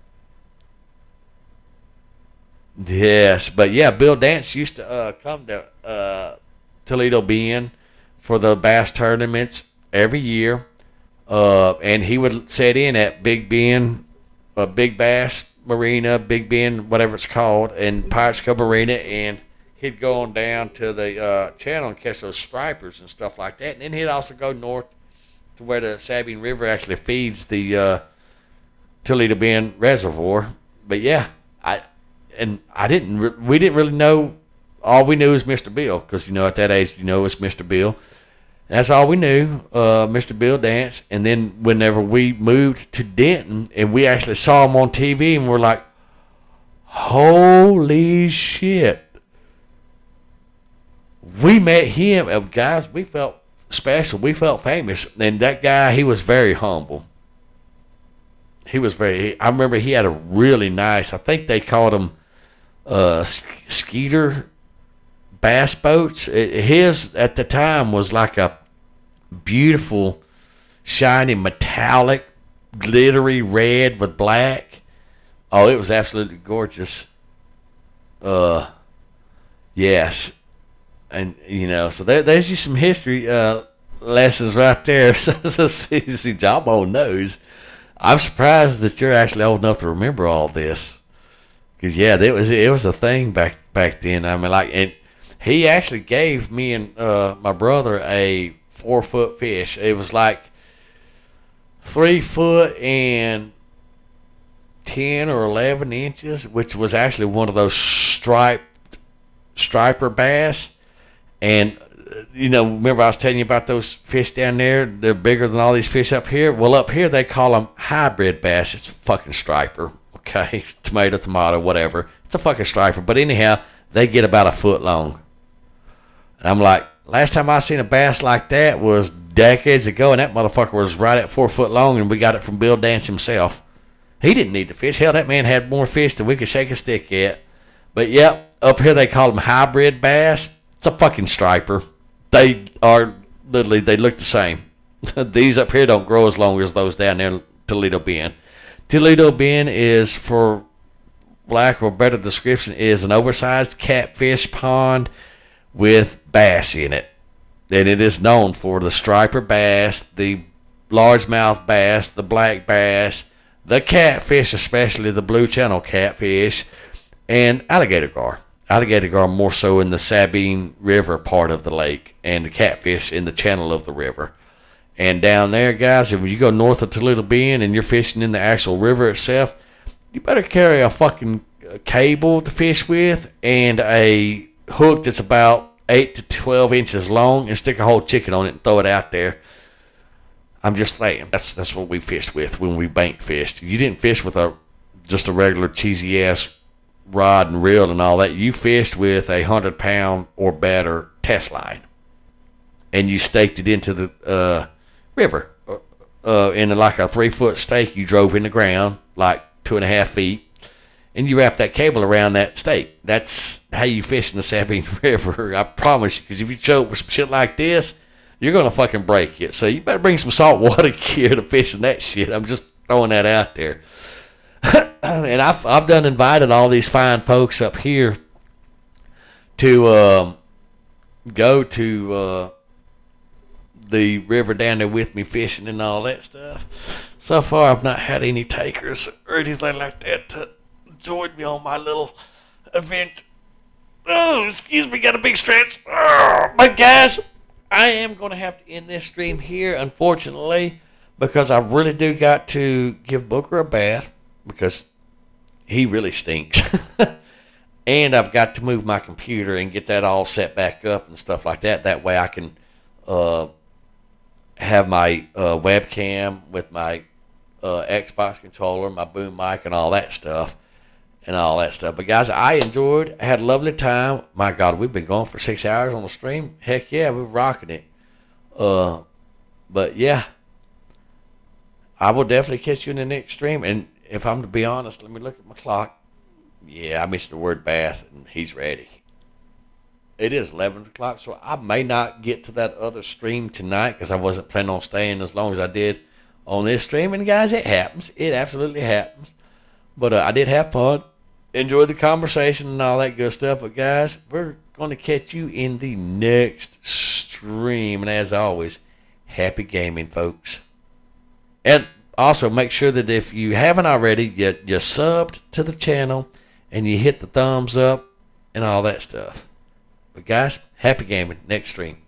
Yes, but yeah, Bill Dance used to come to Toledo Bend for the bass tournaments every year, and he would set in at Big Bend, Big Bass Marina, Big Bend, whatever it's called, and Pirates Cove Marina, and he'd go on down to the channel and catch those stripers and stuff like that, and then he'd also go north to where the Sabine River actually feeds the Toledo Bend Reservoir. But yeah, we didn't really know. All we knew was Mr. Bill, because at that age, it's Mr. Bill. That's all we knew, Mr. Bill Dance. And then whenever we moved to Denton and we actually saw him on TV, and we're like, holy shit. We met him, guys. We felt special. We felt famous. And that guy, he was very humble. I remember he had a really nice, I think they called him Skeeter bass boats. His at the time was like a beautiful, shiny, metallic, glittery red with black. Oh, it was absolutely gorgeous. Yes. And, so there's just some history lessons right there. See, Jawbone knows. I'm surprised that you're actually old enough to remember all this. Because, yeah, it was a thing back then. I mean, and he actually gave me and my brother a 4-foot fish. It was like 3 foot and 10 or 11 inches, which was actually one of those striper bass. And, remember I was telling you about those fish down there? They're bigger than all these fish up here. Well, up here they call them hybrid bass. It's a fucking striper, okay? Tomato, whatever. It's a fucking striper. But anyhow, they get about 1 foot long. And I'm like, last time I seen a bass like that was decades ago, and that motherfucker was right at 4 foot long, and we got it from Bill Dance himself. He didn't need the fish. Hell, that man had more fish than we could shake a stick at. But, yep, up here they call them hybrid bass. It's a fucking striper. They are literally, they look the same. These up here don't grow as long as those down there in Toledo Bend. Toledo Bend is, for lack of a better description, is an oversized catfish pond with bass in it. And it is known for the striper bass, the largemouth bass, the black bass, the catfish, especially the blue channel catfish, and alligator gar. Alligator gar more so in the Sabine River part of the lake, and the catfish in the channel of the river. And down there, guys, if you go north of Toledo Bend and you're fishing in the actual river itself, you better carry a fucking cable to fish with and a hook that's about 8 to 12 inches long, and stick a whole chicken on it and throw it out there. I'm just saying, that's what we fished with when we bank fished. You didn't fish with just a regular cheesy ass rod and reel and all that. You fished with a 100-pound or better test line, and you staked it into the river in like a 3-foot stake. You drove in the ground like 2.5 feet, and you wrap that cable around that stake. That's how you fish in the Sabine River. I promise you, because if you choke with some shit like this, you're gonna fucking break it. So you better bring some saltwater gear to fish in that shit. I'm just throwing that out there. And I've done invited all these fine folks up here to go to the river down there with me fishing and all that stuff. So far, I've not had any takers or anything like that to join me on my little event. Oh, excuse me, got a big stretch. Oh, but guys, I am going to have to end this stream here, unfortunately, because I really do got to give Booker a bath, because he really stinks. And I've got to move my computer and get that all set back up and stuff like that. That way I can have my webcam with my Xbox controller, my boom mic, and all that stuff. and all that stuff. But guys, I enjoyed. I had a lovely time. My God, we've been going for 6 hours on the stream. Heck yeah, we're rocking it. But yeah, I will definitely catch you in the next stream. And if I'm to be honest, let me look at my clock. Yeah, I missed the word bath, and he's ready. It is 11 o'clock, so I may not get to that other stream tonight because I wasn't planning on staying as long as I did on this stream. And guys, it happens. It absolutely happens. But I did have fun. Enjoyed the conversation and all that good stuff. But guys, we're going to catch you in the next stream. And as always, happy gaming, folks. And also make sure that if you haven't already, you subbed to the channel and you hit the thumbs up and all that stuff. But guys, happy gaming. Next stream.